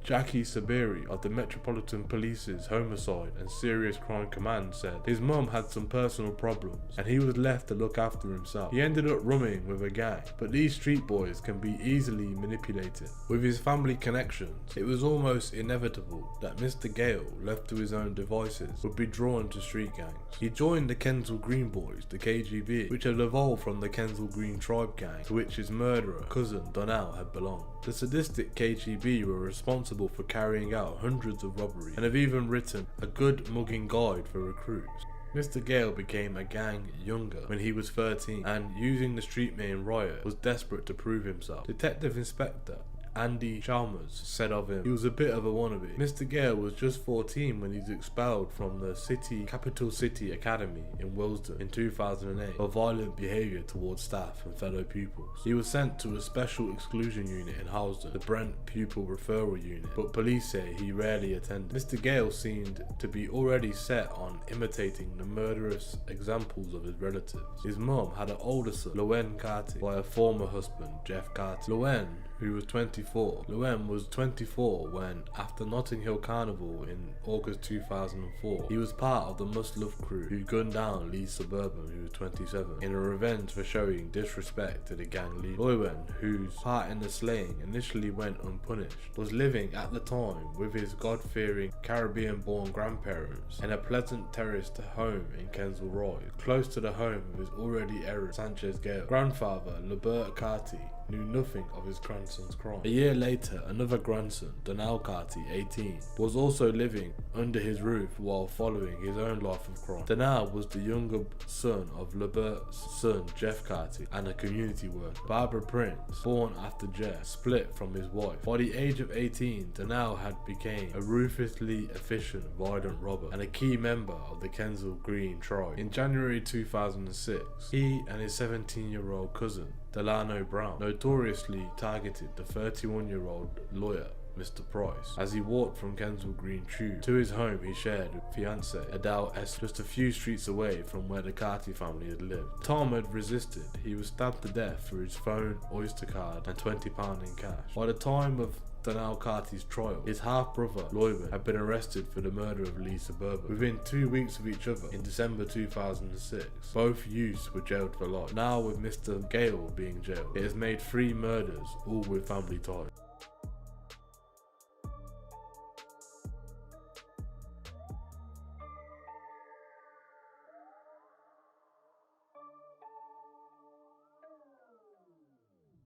Jackie Saberi of the Metropolitan Police's Homicide and Serious Crime Command said his mum had some personal problems and he was left to look after himself. He ended up rooming with a gang, but these street boys can be easily manipulated. With his family connections, it was almost inevitable that Mr. Gale, left to his own devices, would be drawn to street gangs. He joined the Kensal Green boys, the KGB, which had evolved from the Kensal Green tribe gang to which his murderer cousin Donnell had belonged. The sadistic KGB were responsible for carrying out hundreds of robberies and have even written a good mugging guide for recruits. Mr. Gale became a gang younger when he was 13 and, using the street name riot, was desperate to prove himself. Detective Inspector Andy Chalmers said of him, he was a bit of a wannabe. Mr. Gale was just 14 when he was expelled from the Capital City Academy in Willesden in 2008 for violent behaviour towards staff and fellow pupils. He was sent to a special exclusion unit in Housden, the Brent Pupil Referral Unit, but police say he rarely attended. Mr. Gale seemed to be already set on imitating the murderous examples of his relatives. His mum had an older son, Llewellyn Carty, by her former husband, Jeff Carty. Llewellyn, who was 24. Llewellyn was 24 when, after Notting Hill Carnival in August 2004, he was part of the Must Love crew who gunned down Lee Suburban, who was 27, in a revenge for showing disrespect to the gang leader. Llewellyn, whose part in the slaying initially went unpunished, was living at the time with his God-fearing Caribbean-born grandparents in a pleasant terraced home in Kensal Green, close to the home of his already errant Sanchez Gale. Grandfather Lebert Carty knew nothing of his grandson's crime. A year later, another grandson, Donnell Carty, 18, was also living under his roof while following his own life of crime. Donnell was the younger son of Lebert's son, Jeff Carty, and a community worker. Barbara Prince, born after Jeff, split from his wife. By the age of 18, Donnell had become a ruthlessly efficient, violent robber and a key member of the Kensal Green tribe. In January 2006, he and his 17-year-old cousin, Delano Brown, notoriously targeted the 31-year-old lawyer, Mr. Price, as he walked from Kensal Green Tube to his home he shared with fiancée Adele S. just a few streets away from where the Carty family had lived. Tom had resisted. He was stabbed to death for his phone, Oyster card and £20 in cash. By the time of Donnell Carty's trial, his half-brother, Llewellyn, had been arrested for the murder of Lee Suburban. Within 2 weeks of each other, in December 2006, both youths were jailed for life. Now, with Mr. Gale being jailed, it has made 3 murders, all with family ties.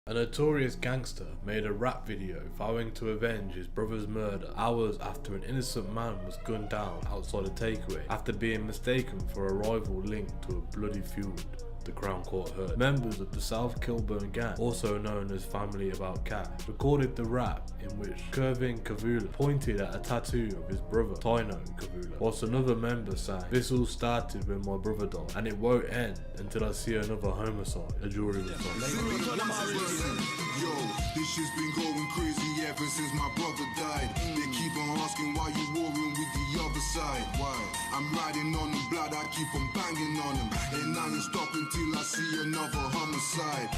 A notorious gangster made a rap video vowing to avenge his brother's murder hours after an innocent man was gunned down outside a takeaway after being mistaken for a rival linked to a bloody feud the Crown Court heard. Members of the South Kilburn gang, also known as Family About Cash, recorded the rap in which Kevin Kavula pointed at a tattoo of his brother, Tino Kavula, whilst another member sang, "This all started when my brother died, and it won't end until I see another homicide." A jury was found. Yo, this shit's been going crazy ever since my brother died. They keep on asking why you warring with the other side. Why? I'm riding on the blood, I keep on banging on them, and I ain't stopping till I see another homicide.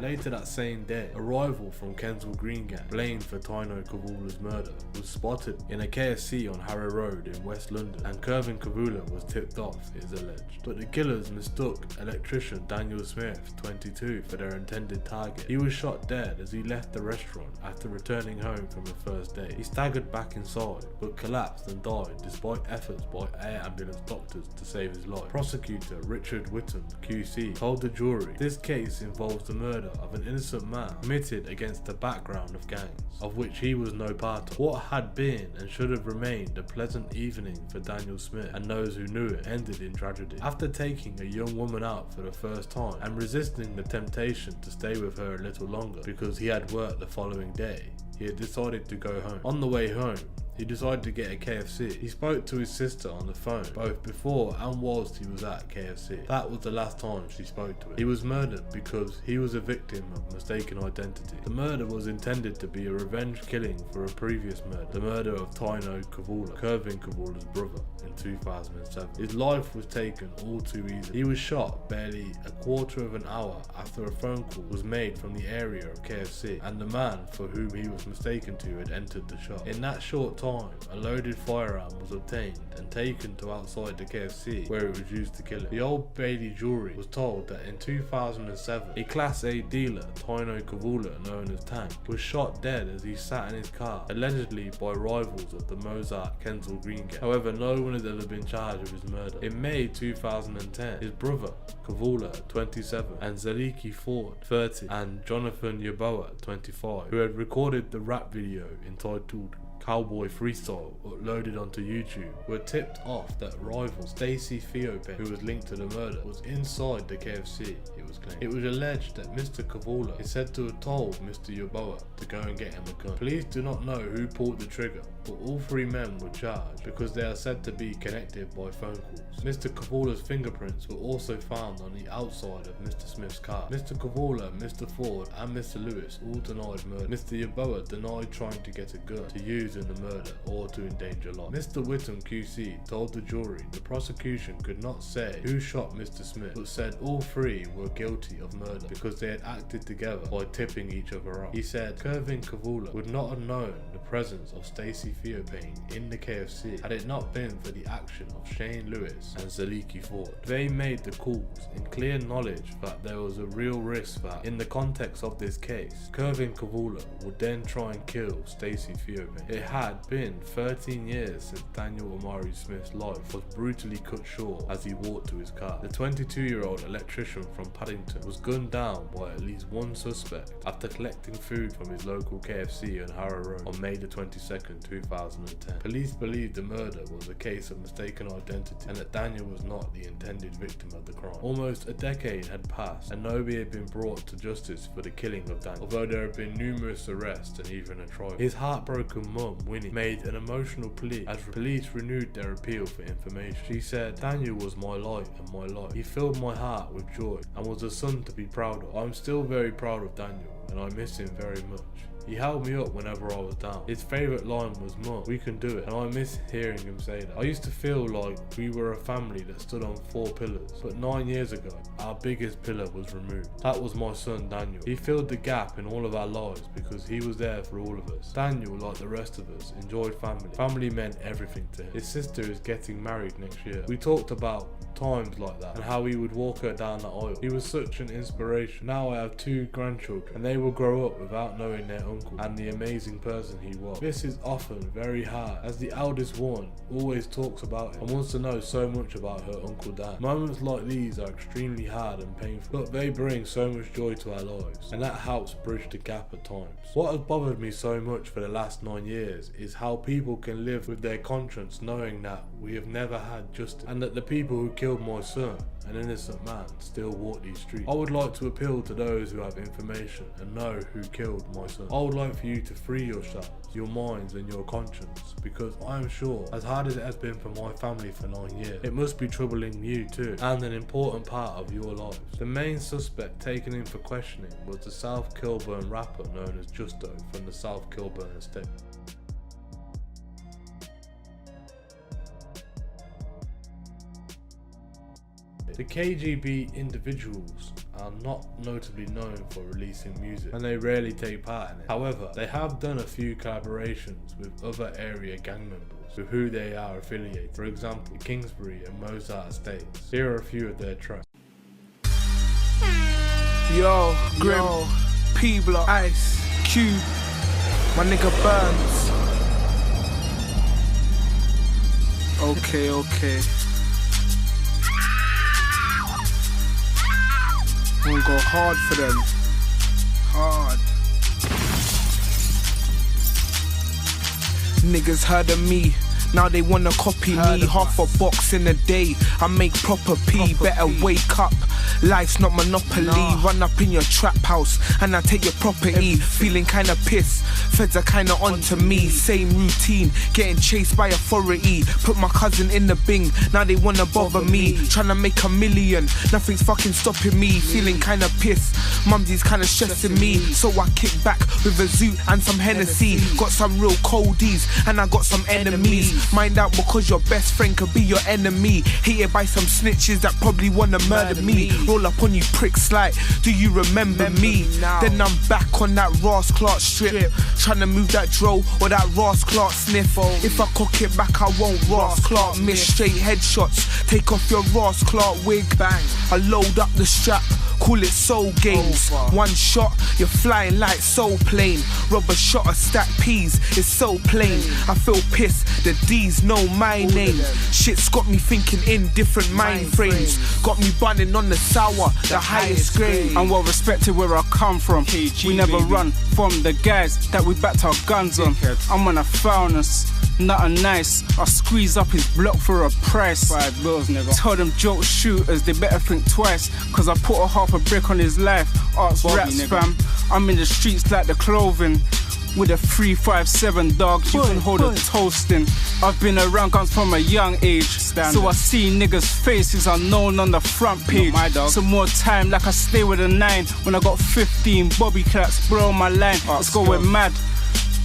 Later that same day, a rival from Kensal Green gang, blamed for Tino Kavula's murder, was spotted in a KFC on Harrow Road in West London, and Kevin Kavula was tipped off, it is alleged. But the killers mistook electrician Daniel Smith, 22, for their intended target. He was shot dead as he left the restaurant after returning home from the first day. He staggered back inside, but collapsed and died despite efforts by air ambulance doctors to save his life. Prosecutor Richard Whittam, QC, told the jury, "This case involves the murder of an innocent man committed against the background of gangs, of which he was no part of. What had been and should have remained a pleasant evening for Daniel Smith and those who knew it ended in tragedy. After taking a young woman out for the first time and resisting the temptation to stay with her a little longer because he had work the following day, he had decided to go home. On the way home, he decided to get a KFC. He spoke to his sister on the phone, both before and whilst he was at KFC. That was the last time she spoke to him. He was murdered because he was a victim of mistaken identity. The murder was intended to be a revenge killing for a previous murder, the murder of Toni-Ann Byfield, Kevin Kavula's brother, in 2007. His life was taken all too easily. He was shot barely a quarter of an hour after a phone call was made from the area of KFC, and the man for whom he was mistaken to had entered the shop. In that short time, a loaded firearm was obtained and taken to outside the KFC where it was used to kill him. The Old Bailey jury was told that in 2007, a Class A dealer, Toni-Ann Byfield, known as Tank, was shot dead as he sat in his car, allegedly by rivals of the Mozart Kensal Green gang. However, no one has ever been charged with his murder. In May 2010, his brother, Kavula, 27, and Zaliki Ford, 30, and Jonathan Yaboa, 25, who had recorded the rap video entitled Cowboy Freestyle uploaded onto YouTube, were tipped off that rival Stacey Theopen, who was linked to the murder, was inside the KFC, it was claimed. It was alleged that Mr. Kavula is said to have told Mr. Yaboa to go and get him a gun. Police do not know who pulled the trigger, but all three men were charged because they are said to be connected by phone calls. Mr. Kavula's fingerprints were also found on the outside of Mr. Smith's car. Mr. Kavula, Mr. Ford, and Mr. Lewis all denied murder. Mr. Yaboa denied trying to get a gun to use in the murder or to endanger life. Mr. Whittam QC told the jury the prosecution could not say who shot Mr. Smith, but said all three were guilty of murder because they had acted together by tipping each other off. He said Kevin Kavula would not have known the presence of Stacey Theopen in the KFC had it not been for the action of Shane Lewis and Zaliki Ford. They made the calls in clear knowledge that there was a real risk that, in the context of this case, Kevin Kavula would then try and kill Stacey Theopen. It had been 13 years since Daniel Omari Smith's life was brutally cut short as he walked to his car. The 22-year-old electrician from Paddington was gunned down by at least one suspect after collecting food from his local KFC on Harrow Road on May the 22nd, 2010. Police believed the murder was a case of mistaken identity and that Daniel was not the intended victim of the crime. Almost a decade had passed and nobody had been brought to justice for the killing of Daniel, although there had been numerous arrests and even a trial. His heartbroken mum, Winnie, made an emotional plea as police renewed their appeal for information. She said, "Daniel was my light and my life. He filled my heart with joy and was a son to be proud of. I'm still very proud of Daniel and I miss him very much. He held me up whenever I was down. His favourite line was, 'Mum, we can do it,' and I miss hearing him say that. I used to feel like we were a family that stood on 4 pillars, but 9 years ago, our biggest pillar was removed. That was my son Daniel. He filled the gap in all of our lives because he was there for all of us. Daniel, like the rest of us, enjoyed family. Family meant everything to him. His sister is getting married next year. We talked about times like that and how he would walk her down the aisle. He was such an inspiration. Now I have 2 grandchildren and they will grow up without knowing their uncle and the amazing person he was. This is often very hard as the eldest one always talks about him and wants to know so much about her Uncle Dan. Moments like these are extremely hard and painful, but they bring so much joy to our lives and that helps bridge the gap at times. What has bothered me so much for the last 9 years is how people can live with their conscience knowing that we have never had justice and that the people who killed my son, an innocent man, still walk these streets. I would like to appeal to those who have information and know who killed my son. I would like for you to free yourselves, your minds and your conscience, because I am sure, as hard as it has been for my family for 9 years, it must be troubling you too, and an important part of your lives. The main suspect taken in for questioning was the South Kilburn rapper known as Justo from the South Kilburn estate. The KGB individuals are not notably known for releasing music and they rarely take part in it. However, they have done a few collaborations with other area gang members with who they are affiliated. For example, Kingsbury and Mozart estates. Here are a few of their tracks. Yo, Grim, P-Block, Ice, Cube, my nigga Burns. Okay. I'm gonna go hard for them. Hard. Niggas heard of me, Now they wanna copy me, half a box in a day. I make proper P, better wake up. Life's not monopoly. Run up in your trap house and I take your property. Feeling kinda pissed, feds are kinda onto me. Same routine, getting chased by authority. Put my cousin in the bing, now they wanna bother me. Tryna make $1 million, nothing's fucking stopping me. Feeling kinda pissed, mumsy's kinda stressing me. So I kick back with a zoo and some Hennessy. Got some real coldies and I got some enemies. Mind out because your best friend could be your enemy. Hated by some snitches that probably wanna murder me. Roll up on you pricks like, do you remember me? Then I'm back on that Ross Clark strip, tryna move that dro or that Ross Clark sniff. If I cock it back I won't Ross Clark miss. Straight headshots, take off your Ross Clark wig. Bang, I load up the strap, call it soul games. One shot, you're flying like soul plane. Rob a shot of stack peas, it's so plain. I feel pissed, the D's know my name. Shit's got me thinking in different mind frames. Got me bunning on the sour, the highest grade. I'm well respected where I come from. We never run from the guys that we backed our guns on. I'm on a foulness, nothing nice. I squeeze up his block for a price. $5, nigga. Tell them joke shooters they better think twice, cause I put a half a brick on his life. Arts raps fam, I'm in the streets like the clothing. With a 357 dog, you can hold a toasting. I've been around guns from a young age, so I see niggas' faces unknown on the front page. Some more time like I stay with a 9 when I got 15 Bobby claps, bro on my line. Let's go with mad.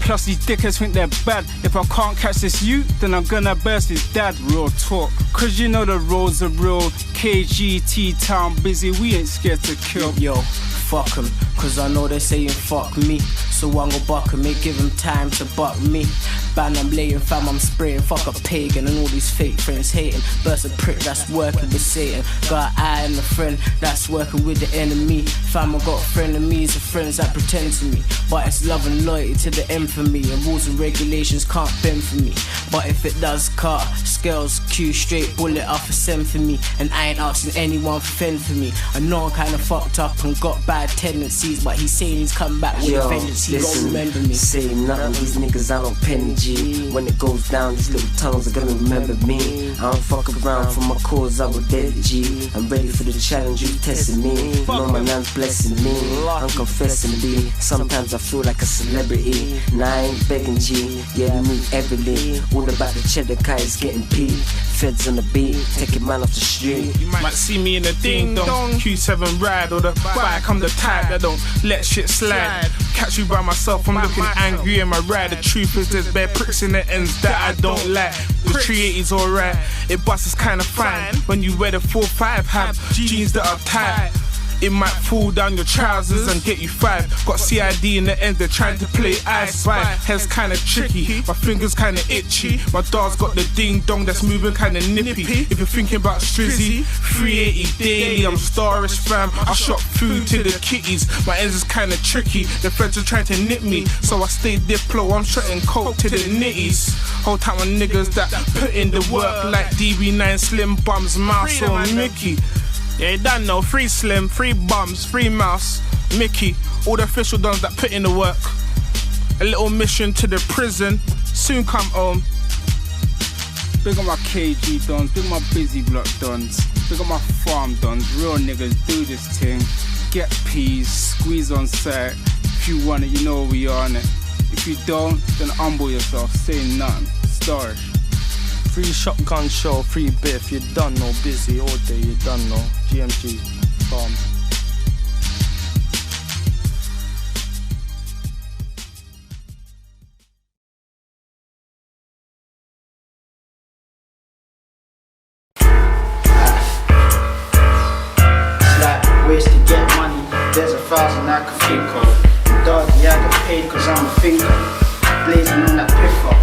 Plus these dickheads think they're bad. If I can't catch this youth, then I'm gonna burst his dad. Real talk, cause you know the roads are real. KGT town busy, we ain't scared to kill. Yo, fuck 'em, cause I know they're saying fuck me. So I'm gonna buck 'em, give them time to buck me. Ban, I'm laying fam, I'm spraying, fuck a pagan and all these fake friends hating. Burst a prick that's working with Satan. Got an eye and a friend that's working with the enemy. Fam, I got frenemies and friends that pretend to me. But it's love and loyalty to the end for me. And rules and regulations can't bend for me. But if it does cut, scales, Q, straight bullet off a send for me. And I ain't asking anyone for fend for me. I know I'm kinda fucked up and got bad tendencies, but he's saying he's come back with a vengeance. He don't remember me. Say nothing, these niggas I don't penny G. When it goes down, these little tongues are gonna remember me. I don't fuck around for my cause, I will dead G. I'm ready for the challenge, you testing me. Know my man's blessing me, I'm confessing B. Sometimes I feel like a celebrity. Nah, I ain't begging G. Yeah, we move everything. All about the cheddar guys getting P. Feds on the beat, taking man off the street. You might see me in a ding dong, Q7 ride or the bike. I'm the type that don't let shit slide. Catch you by myself, I'm looking angry in my ride. The truth is there's bare pricks in the ends that I don't like. The 380's alright, it busts kinda fine. When you wear the 4-5 have jeans that are tight. It might fall down your trousers and get you 5. Got CID in the end, they're trying to play I Spy. Hair's kinda tricky, my fingers kinda itchy. My dog's got the ding dong that's moving kinda nippy. If you're thinking about Strizzy, 380 daily, I'm starish fam. I shot food to the kitties, my ends is kinda tricky. The feds are trying to nip me, so I stay diplo, I'm shotting coke to the nitties. Whole time with niggas that put in the work like DB9, Slim Bums, Mouse or Mickey. Yeah, you done know, free Slim, free Bums, free Mouse, Mickey, all the official dons that put in the work. A little mission to the prison, soon come home. Big up my KG dons, big up my busy block dons, big up my farm dons, real niggas do this thing. Get peas, squeeze on set. If you want it, you know where we are on it. If you don't, then humble yourself, say nothing, starish. Free shotgun show, free biff, you done no busy all day, you done no GMG farm. It's like ways to get money, there's 1,000 I can think of. Dog, yeah, I get paid cause I'm a thinker, blazing on that piffer.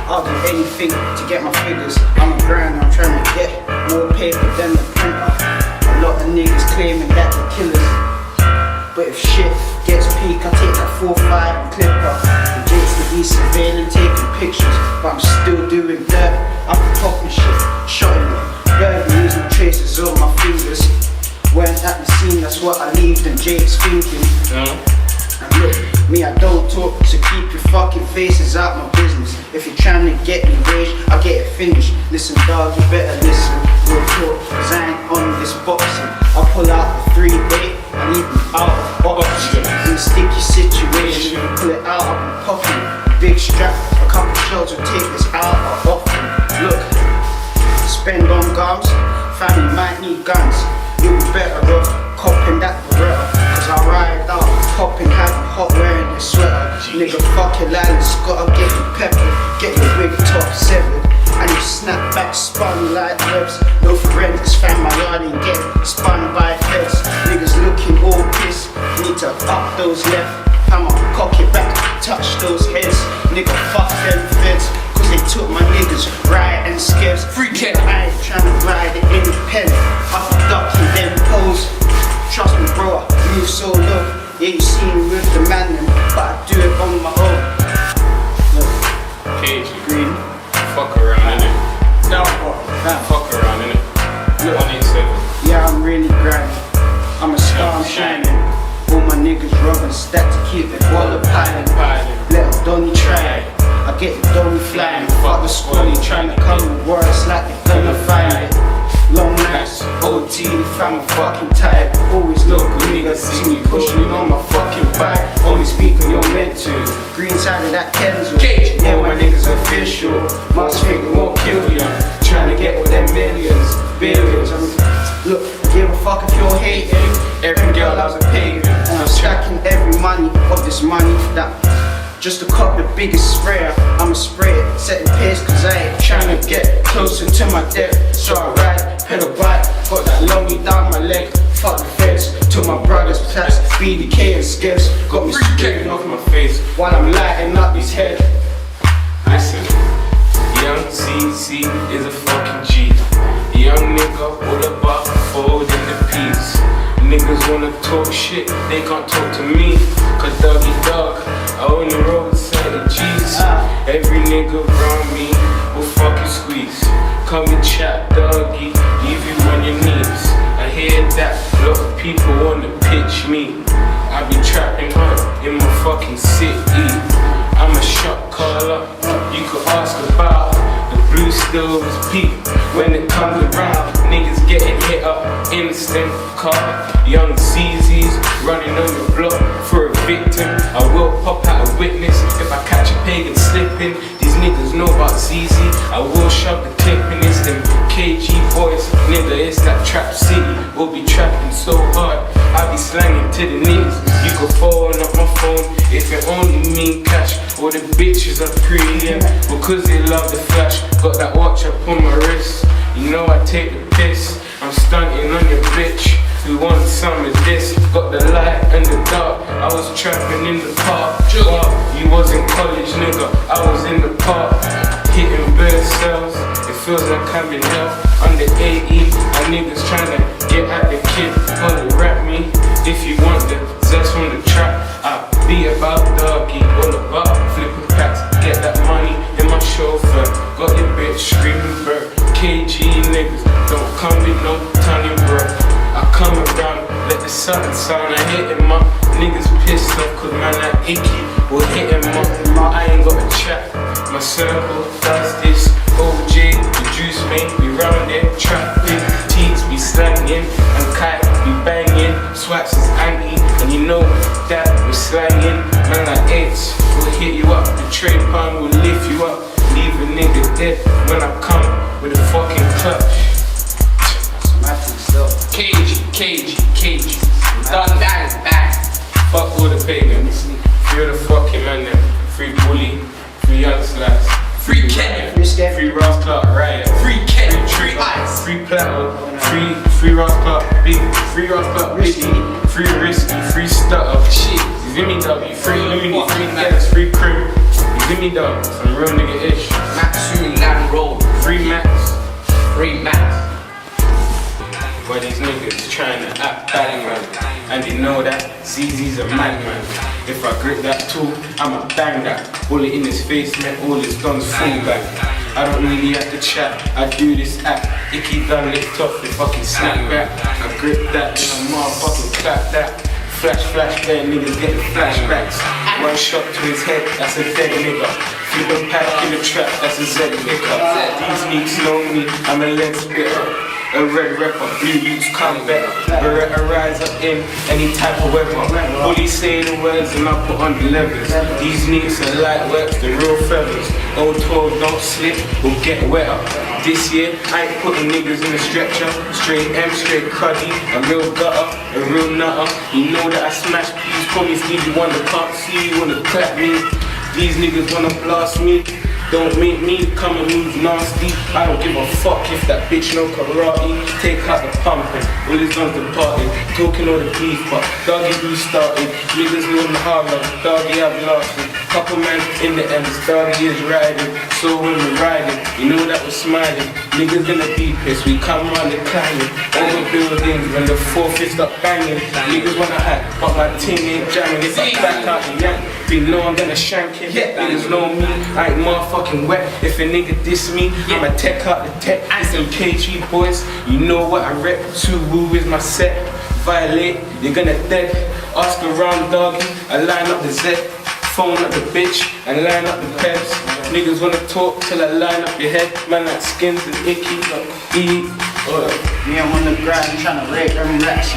I'll do anything to get my figures. I'm a grinder, I'm trying to get more paper than the printer. A lot of niggas claiming that they're killers, but if shit gets peak, I take that 4-5 and clip up. The Jakes to be surveilling, taking pictures, but I'm still doing dirt. I'm popping shit, shotting it, burglaries and traces on my fingers. Weren't at the scene, that's what I leave them Jakes thinking. And look, Me, I don't talk, so keep your fucking faces out my business. If you're trying to get me rage, I get it finished. Listen, dog, you better listen. Real talk, cause I ain't on this boxing. I pull out the 3-8 and leave me out of boxing. In a sticky situation, pull it out, I'll be popping. Big strap, a couple shots will take this out of often. Look, spend on gums, family might need guns. You'll be better off copping that Beretta. Cause I ride out, popping, having hot, wearing a sweater. Nigga, fuck your lines, gotta get you peppered. Get your wig top severed. And you snap back, spun like webs. No forensics, found my yard and get spun by feds. Niggas looking all pissed, need to up those left. I'ma cock it back, touch those heads. Nigga, fuck them feds. Cause they took my niggas right and scares. Free cat, I ain't tryna ride it in the pen. I duck in them pose. Trust me, bro, I move so low. You ain't seen me with the man, but I do it on my own. Look, Cage Green, fuck around, innit? down, Fuck around, innit? Look, 187. yeah, I'm really grinding. I'm a star, I'm shining. All my niggas rubbing, stack to keep it waller piling. Let a Donny try it. I get the Donny flying. Fuck the squad, you trying to come with words like they gonna find it. Long nights, OT, fam, I'm fucking tired. Always local niggas see me pushing on my fucking bike. Only speak when you're meant to. Green side of that Kensal. Yeah, my niggas official. Must think it won't kill you. Trying to get with them millions, billions. Look, I give a fuck if you're hating. Every girl loves a pagan. And I'm stacking every money of this money that just to cop the biggest sprayer. I'ma spray it, setting pace cause I ain't trying to get closer to my death. So I ride, pedal bike, got that lonely down my leg. Fuck the feds, took my brother's plats, BDK and skips. Got me spraying off my face while I'm lighting up his head. Listen, young CC is a fucking G. Young nigga with a buck fold in the piece. Niggas wanna talk shit, they can't talk to me. Cause doggy dog, I only roll with 70 G's. Every nigga around me will fucking squeeze. Come and chat doggy, leave you on your knees. I hear that a lot of people wanna pitch me. I be trapping hard in my fucking city. I'm a shot caller, you could ask about the blue still was peak. When it comes around, niggas getting hit up, instant car. Young ZZ's running on the block for a victim. I will pop out a witness if I catch a pagan slipping. These niggas know about ZZ. I will shove the clip in. It's them KG boys, nigga, it's that trap city. We'll be trapping so hard, I be slanging to the knees. You can phone up my phone if it only mean cash. All the bitches are premium because they love the flash. Got that watch up on my wrist, you know I take the piss. I'm stunting on your bitch, who wants some of this? Got the light and the dark, I was trapping in the park. You was in college, nigga, I was in the park. Hitting bird cells, it feels like I'm in hell. Under 80, and niggas tryna get at the kid. Wanna rap me, if you want the zest from the trap. I be about doggy, all about flipping packs. Get that money in my chauffeur. Got your bitch screaming bird. KG niggas, don't come with no Tony bro. I come around, let the sun sound, I hit him up. Niggas pissed off cause man that icky will hit him up. I ain't got a chat, my circle does this. OJ, the juice make me round it. Trapping, teats be slanging, and kite be banging. Swaps is anti, and you know that we're slanging. Man like H will hit you up, the trade pan will lift you up. Leave a nigga dead when I come with a fucking clutch. Cagey. Done bang, bang. Fuck all the pagans. Free the fucking man them. Free bully, free young slash. Free Kenny, free Ross Clark Riot. Free Kenny, free Ice. Free Platinum, free Ross Clark Big. Free Ross Clark Biggie. Free Risky, free Stutter. Shit, you feel me dog? Free Looney, free Gas, free Crew. You feel me dog? Some real nigga ish. Maxu Land Road. Free Max. Free Max. But these niggas trying to act bad man, and they know that ZZ's a madman. If I grip that tool, I'ma bang that. Bullet in his face, man, all his guns full back. I don't really have to chat, I do this act. Icky done lift off, they fucking snap back. I grip that, and I motherfucking clap that. Flash, bang, niggas getting flashbacks. One shot to his head, that's a dead nigga. Flip a pack in the trap, that's a Z pickup. These niggas know me, I'm a lead spitter. A red rapper, blue youths come better. Beretta rise up in any type of weather. Bully say the words and I put on the levers. These niggas are light works, the real feathers. Old 12 don't slip, we'll get wetter. This year, I ain't putting niggas in a stretcher. Straight M, straight cruddy, a real gutter, a real nutter. You know that I smash peas, promise Stevie Wonder can't see you wanna clap me. These niggas wanna blast me. Don't make me come and move nasty. I don't give a fuck if that bitch know karate. Take out the pumping, all his guns departed. Talking all the beef, but doggy restarted. Niggas know the Harlem, doggy I've lasted. Couple man in the ends, doggy is riding. So when we're riding, you know that we're smiling. Niggas gonna be pissed, we come round and climbing. Over buildings when the 4-5 stop banging. Niggas wanna act, but my team ain't jamming. If I back out the yank, they know I'm gonna shank him. Niggas know me, I ain't motherfucking wet. If a nigga diss me, I'ma tech out the tech. It's them KG boys, you know what I rep. Subaru is my set. Violate, you're gonna dead. Ask around doggy, I line up the Z. Phone up the bitch and line up the peps. Niggas wanna talk till I line up your head. Man like skins and icky, eat. Me, I'm on the grind tryna rape them rats.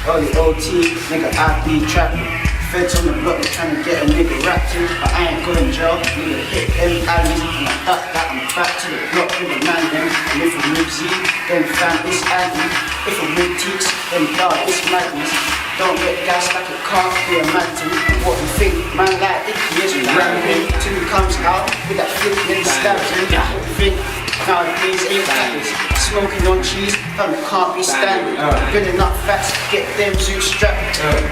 All the OT, nigga, I be trapping. Feuds on the block, tryna get a nigga wrapped in. But I ain't going jail, nigga hit them alleys. And I duck that, I'm back to the block with a man them. And if I move Z, then fam, it's angry. If I move teaks, then dog, it's madness. Don't get gas like it can't be a man to me. What you think, man like icky is ramping. Till he comes out with that flip and stabs him. What you think, nowadays ain't happens. Smoking on cheese, fam, it can't be standing. Building up facts, get them zoot strapped.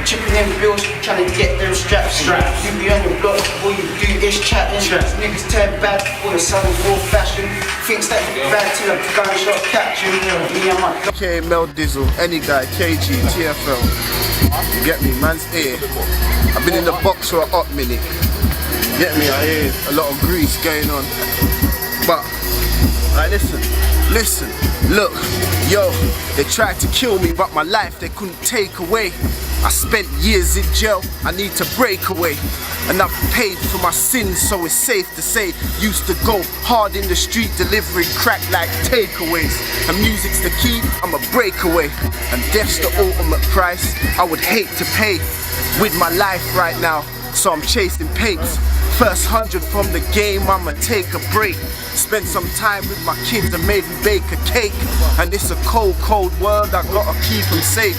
Chipping in bills, trying to get them straps. You be on the block, all you do is chatting. Niggas turn bad, all of a sudden full fashion. Thinks that you bad till a gunshot catch you. Me and my Okay, Mel Dizzle, any guy, KG, TFL. You get me, man's here. I've been in the box for a hot minute. Get me, I hear a lot of grease going on. But, right, listen, look, yo, they tried to kill me, but my life they couldn't take away. I spent years in jail, I need to break away. And I've paid for my sins, so it's safe to say. Used to go hard in the street, delivering crack like takeaways. And music's the key, I'm a breakaway. And death's the ultimate price I would hate to pay with my life right now, so I'm chasing papes. First 100 from the game, I'ma take a break. Spend some time with my kids and maybe bake a cake. And it's a cold, cold world, I gotta keep them safe.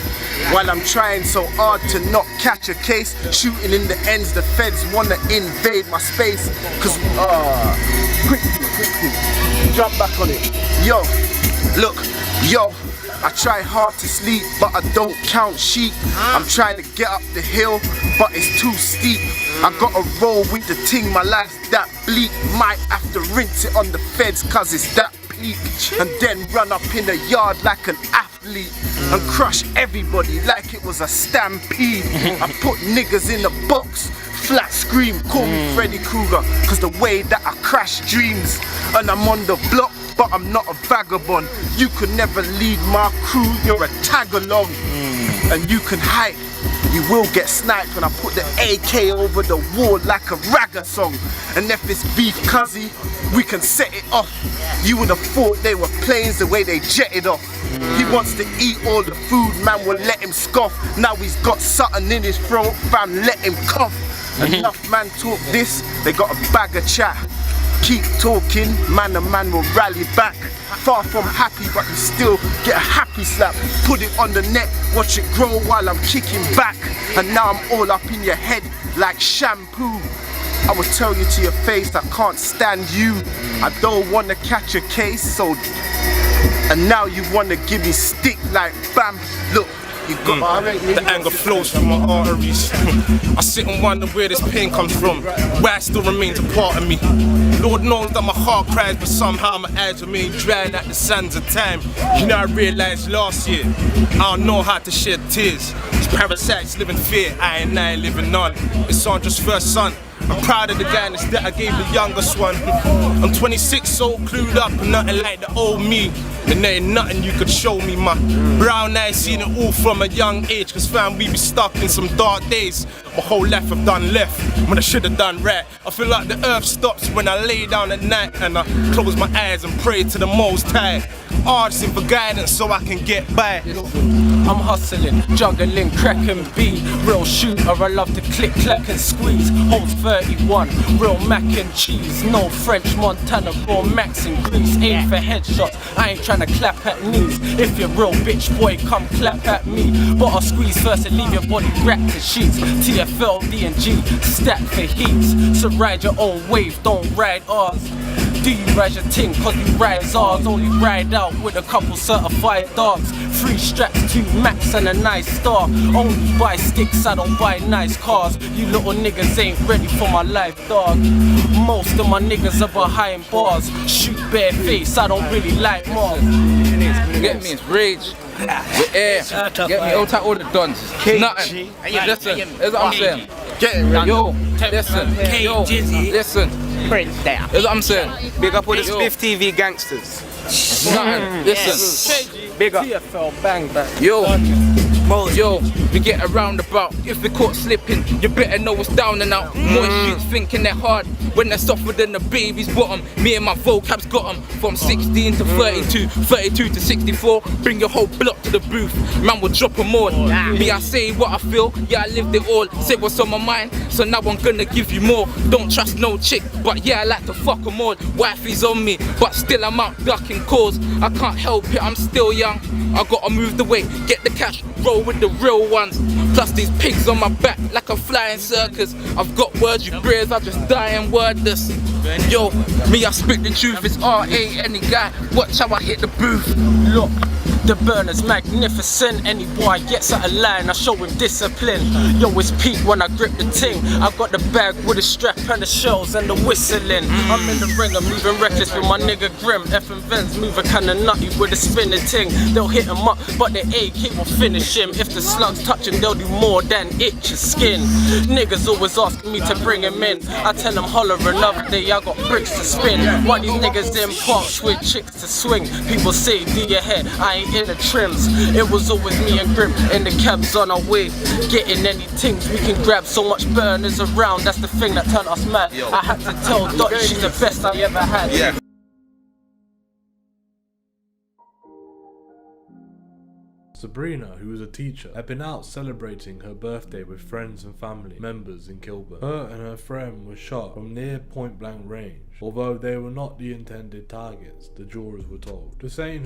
While I'm trying so hard to not catch a case. Shooting in the ends, the feds wanna invade my space. Cause, quickly, jump back on it. Yo, look, yo. I try hard to sleep, but I don't count sheep. I'm trying to get up the hill, but it's too steep. I gotta roll with the ting, my life's that bleak. Might have to rinse it on the feds, cause it's that peak. And then run up in the yard like an athlete and crush everybody like it was a stampede. I put niggas in the box, flat scream, call me Freddy Krueger, cause the way that I crash dreams. And I'm on the block, but I'm not a vagabond. You could never lead my crew, you're a tag along. And you can hide, you will get sniped when I put the AK over the wall like a ragga song. And if it's beef cuzzy, we can set it off. You would have thought they were planes the way they jetted off. He wants to eat all the food, man will let him scoff. Now he's got something in his throat, fam, let him cough. Enough man talk this, they got a bag of chat. Keep talking, man and man will rally back. Far from happy, but you still get a happy slap. Put it on the net, watch it grow while I'm kicking back. And now I'm all up in your head like shampoo. I will tell you to your face, I can't stand you. I don't wanna catch a case, so. And now you wanna give me stick like bam. Look. The anger flows through my arteries. I sit and wonder where this pain comes from, why it still remains a part of me. Lord knows that my heart cries, but somehow my eyes remain dry like the sands of time. You know, I realized last year, I don't know how to shed tears. These parasites live in fear, I ain't living on. It's on just first son. I'm proud of the guidance that I gave the youngest one. I'm 26, so clued up and nothing like the old me. And there ain't nothing you could show me, my brown eyes seen it all from a young age. Cause fam, we be stuck in some dark days. My whole life I've done left when I should've done right. I feel like the earth stops when I lay down at night and I close my eyes and pray to the Most High. Asking for guidance so I can get by. I'm hustling, juggling, crack and B. Real shooter, I love to click, clack and squeeze. Holds 31, real mac and cheese. No French, Montana, raw max and grease. Aim for headshots, I ain't tryna clap at knees. If you're real bitch boy, come clap at me. But I'll squeeze first and leave your body wrapped to sheets. TFL, D&G, stack for heats. So ride your own wave, don't ride ours. Do you ride your ting, cause you ride ours. Only ride out with a couple certified dogs. 3 straps, 2 max and a nice star. Only buy sticks, I don't buy nice cars. You little niggas ain't ready for my life, dog. Most of my niggas are behind bars. Shoot bare face, I don't really like Mars. Get me, it's rage. With air. Get me out all the dons. Nothing. Listen, that's what I'm saying. Get it, man. Yo, listen. Yo, listen. That's what I'm saying. Big up all the Spliff TV gangsters. Nothing. Listen. Big up. TFL, bang bang. Yo, we get a roundabout. If we caught slipping, you better know what's down and out. More streets thinking they're hard when they're softer than the baby's bottom. Me and my vocab's got them from 16 to 32, 32 to 64. Bring your whole block to the booth, man will drop them all. Me, I say what I feel, yeah, I lived it all. Say what's on my mind, so now I'm gonna give you more. Don't trust no chick, but yeah, I like to fuck them all. Wifey's on me, but still I'm out ducking calls. I can't help it, I'm still young. I gotta move the way, get the cash, roll with the real ones. Plus these pigs on my back like a flying circus. I've got words, you bears, I just die and wordless. Yo, me, I speak the truth, it's R.A. any guy. Watch how I hit the booth. Look, the burner's magnificent. Any boy gets out of line, I show him discipline. Yo, it's peak when I grip the ting. I got the bag with the strap and the shells and the whistling. I'm in the ring, I'm moving reckless with my nigga Grim. F and Vens moving kinda nutty with the spinning ting. They'll hit him up, but the AK will finish him. If the slugs touch him, they'll do more than itch his skin. Niggas always asking me to bring him in. I tell them holler another day, I got bricks to spin. Why these niggas in parks with chicks to swing? People say, do your hair, I ain't in the trims. It was always me and Grim in the cabs on our way. Getting any things we can grab, so much burners around, that's the thing that turned us mad. I had to tell Dottie she's the best I ever had. Sabrina, who was a teacher, had been out celebrating her birthday with friends and family members in Kilburn. Her and her friend were shot from near point-blank range. Although they were not the intended targets, the jurors were told. Hussein,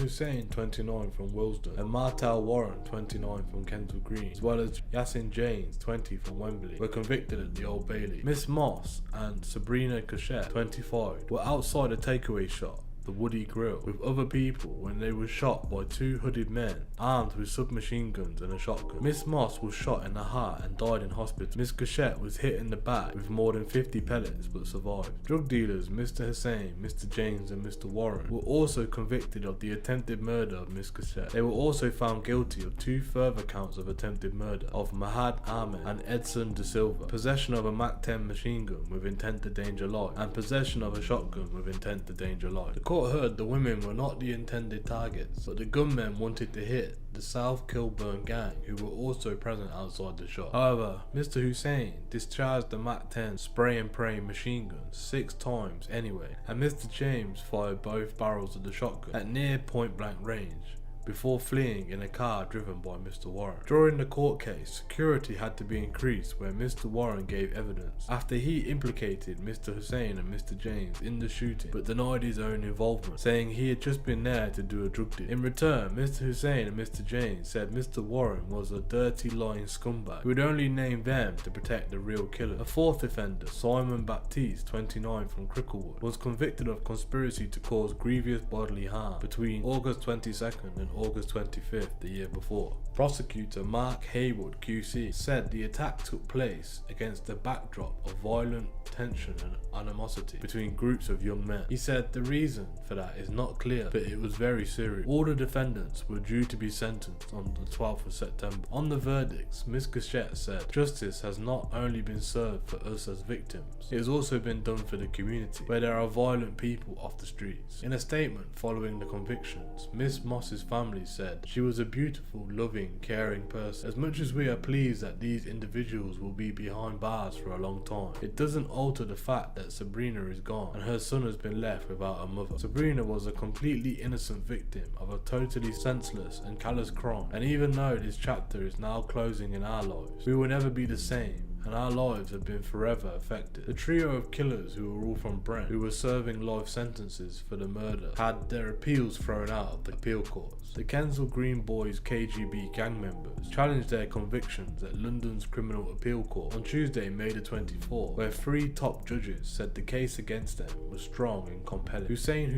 29 from Willesden, and Martel Warren, 29 from Kensal Green, as well as Yasin James, 20 from Wembley, were convicted at the Old Bailey. Miss Moss and Sabrina Cochet, 25, were outside a takeaway shop, the Woody Grill, with other people when they were shot by 2 hooded men armed with submachine guns and a shotgun. Miss Moss was shot in the heart and died in hospital. Miss Cochet was hit in the back with more than 50 pellets but survived. Drug dealers Mr. Hussein, Mr. James and Mr. Warren were also convicted of the attempted murder of Miss Cochet. They were also found guilty of 2 further counts of attempted murder of Mahad Ahmed and Edson De Silva, possession of a MAC-10 machine gun with intent to danger life, and possession of a shotgun with intent to danger life. The court heard the women were not the intended targets, but the gunmen wanted to hit the South Kilburn gang, who were also present outside the shop. However, Mr. Hussein discharged the MAC-10 spray and pray machine gun 6 times anyway, and Mr. James fired both barrels of the shotgun at near point-blank range before fleeing in a car driven by Mr. Warren. During the court case, security had to be increased where Mr. Warren gave evidence after he implicated Mr. Hussein and Mr. James in the shooting but denied his own involvement, saying he had just been there to do a drug deal. In return, Mr. Hussein and Mr. James said Mr. Warren was a dirty lying scumbag who would only name them to protect the real killer. A 4th offender, Simon Baptiste, 29 from Cricklewood, was convicted of conspiracy to cause grievous bodily harm between August 22nd and August 25th the year before. Prosecutor Mark Haywood QC said the attack took place against the backdrop of violent tension and animosity between groups of young men. He said the reason for that is not clear, but it was very serious. All the defendants were due to be sentenced on the 12th of September. On the verdicts, Ms. Gachette said, "Justice has not only been served for us as victims, it has also been done for the community, where there are violent people off the streets." In a statement following the convictions, Miss Moss's family said, "She was a beautiful, loving, caring person. As much as we are pleased that these individuals will be behind bars for a long time, it doesn't alter the fact that Sabrina is gone and her son has been left without a mother. Sabrina was a completely innocent victim of a totally senseless and callous crime, and even though this chapter is now closing in our lives, we will never be the same, and our lives have been forever affected." The trio of killers, who were all from Brent, who were serving life sentences for the murder, had their appeals thrown out of the appeal courts. The Kensal Green boys' KGB gang members challenged their convictions at London's Criminal Appeal Court on Tuesday, May the 24th, where 3 top judges said the case against them was strong and compelling. Hussein,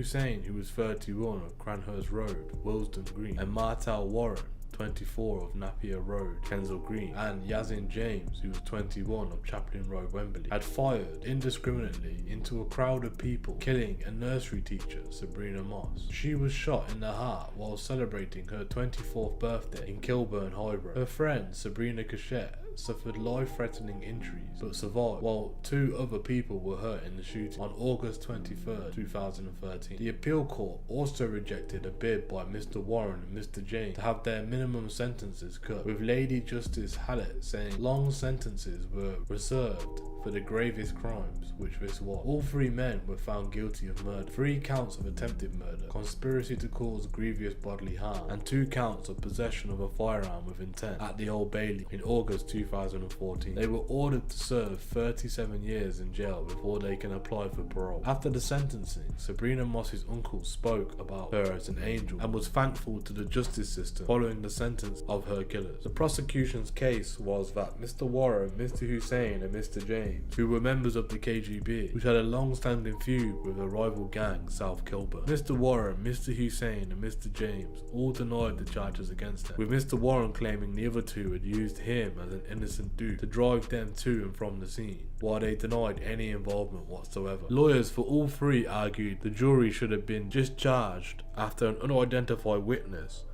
who was 31 of Cranhurst Road, Willesden Green, and Martel Warren, 24 of Napier Road, Kensal Green, and Yazin James, who was 21 of Chaplin Road, Wembley, had fired indiscriminately into a crowd of people, killing a nursery teacher, Sabrina Moss. She was shot in the heart while celebrating her 24th birthday in Kilburn Highborough. Her friend, Sabrina Gachette, suffered life-threatening injuries but survived, while 2 other people were hurt in the shooting on August 23rd, 2013. The appeal court also rejected a bid by Mr. Warren and Mr. James to have their minimum sentences cut, with Lady Justice Hallett saying long sentences were reserved for the gravest crimes, which this was. All 3 men were found guilty of murder, 3 counts of attempted murder, conspiracy to cause grievous bodily harm, and 2 counts of possession of a firearm with intent at the Old Bailey in August 2014. They were ordered to serve 37 years in jail before they can apply for parole. After the sentencing, Sabrina Moss's uncle spoke about her as an angel and was thankful to the justice system following the sentence of her killers. The prosecution's case was that Mr. Warren, Mr. Hussein, and Mr. James, who were members of the KGB, which had a long-standing feud with a rival gang, South Kilburn. Mr. Warren, Mr. Hussein, and Mr. James all denied the charges against them, with Mr. Warren claiming the other 2 had used him as an innocent dupe to drive them to and from the scene, while they denied any involvement whatsoever. Lawyers for all 3 argued the jury should have been discharged after an unidentified witness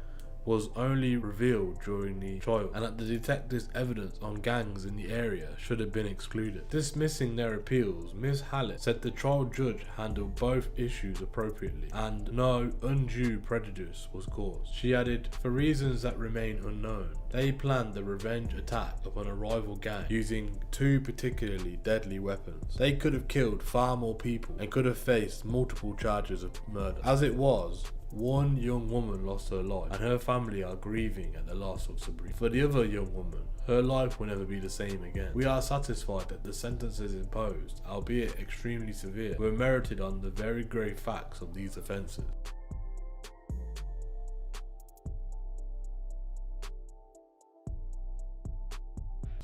was only revealed during the trial, and that the detectives' evidence on gangs in the area should have been excluded. Dismissing their appeals, Ms. Hallett said the trial judge handled both issues appropriately and no undue prejudice was caused. She added, "For reasons that remain unknown, they planned a revenge attack upon a rival gang using 2 particularly deadly weapons. They could have killed far more people and could have faced multiple charges of murder. As it was, 1 young woman lost her life, and her family are grieving at the loss of Sabrina. For the other young woman, her life will never be the same again. We are satisfied that the sentences imposed, albeit extremely severe, were merited on the very grave facts of these offences."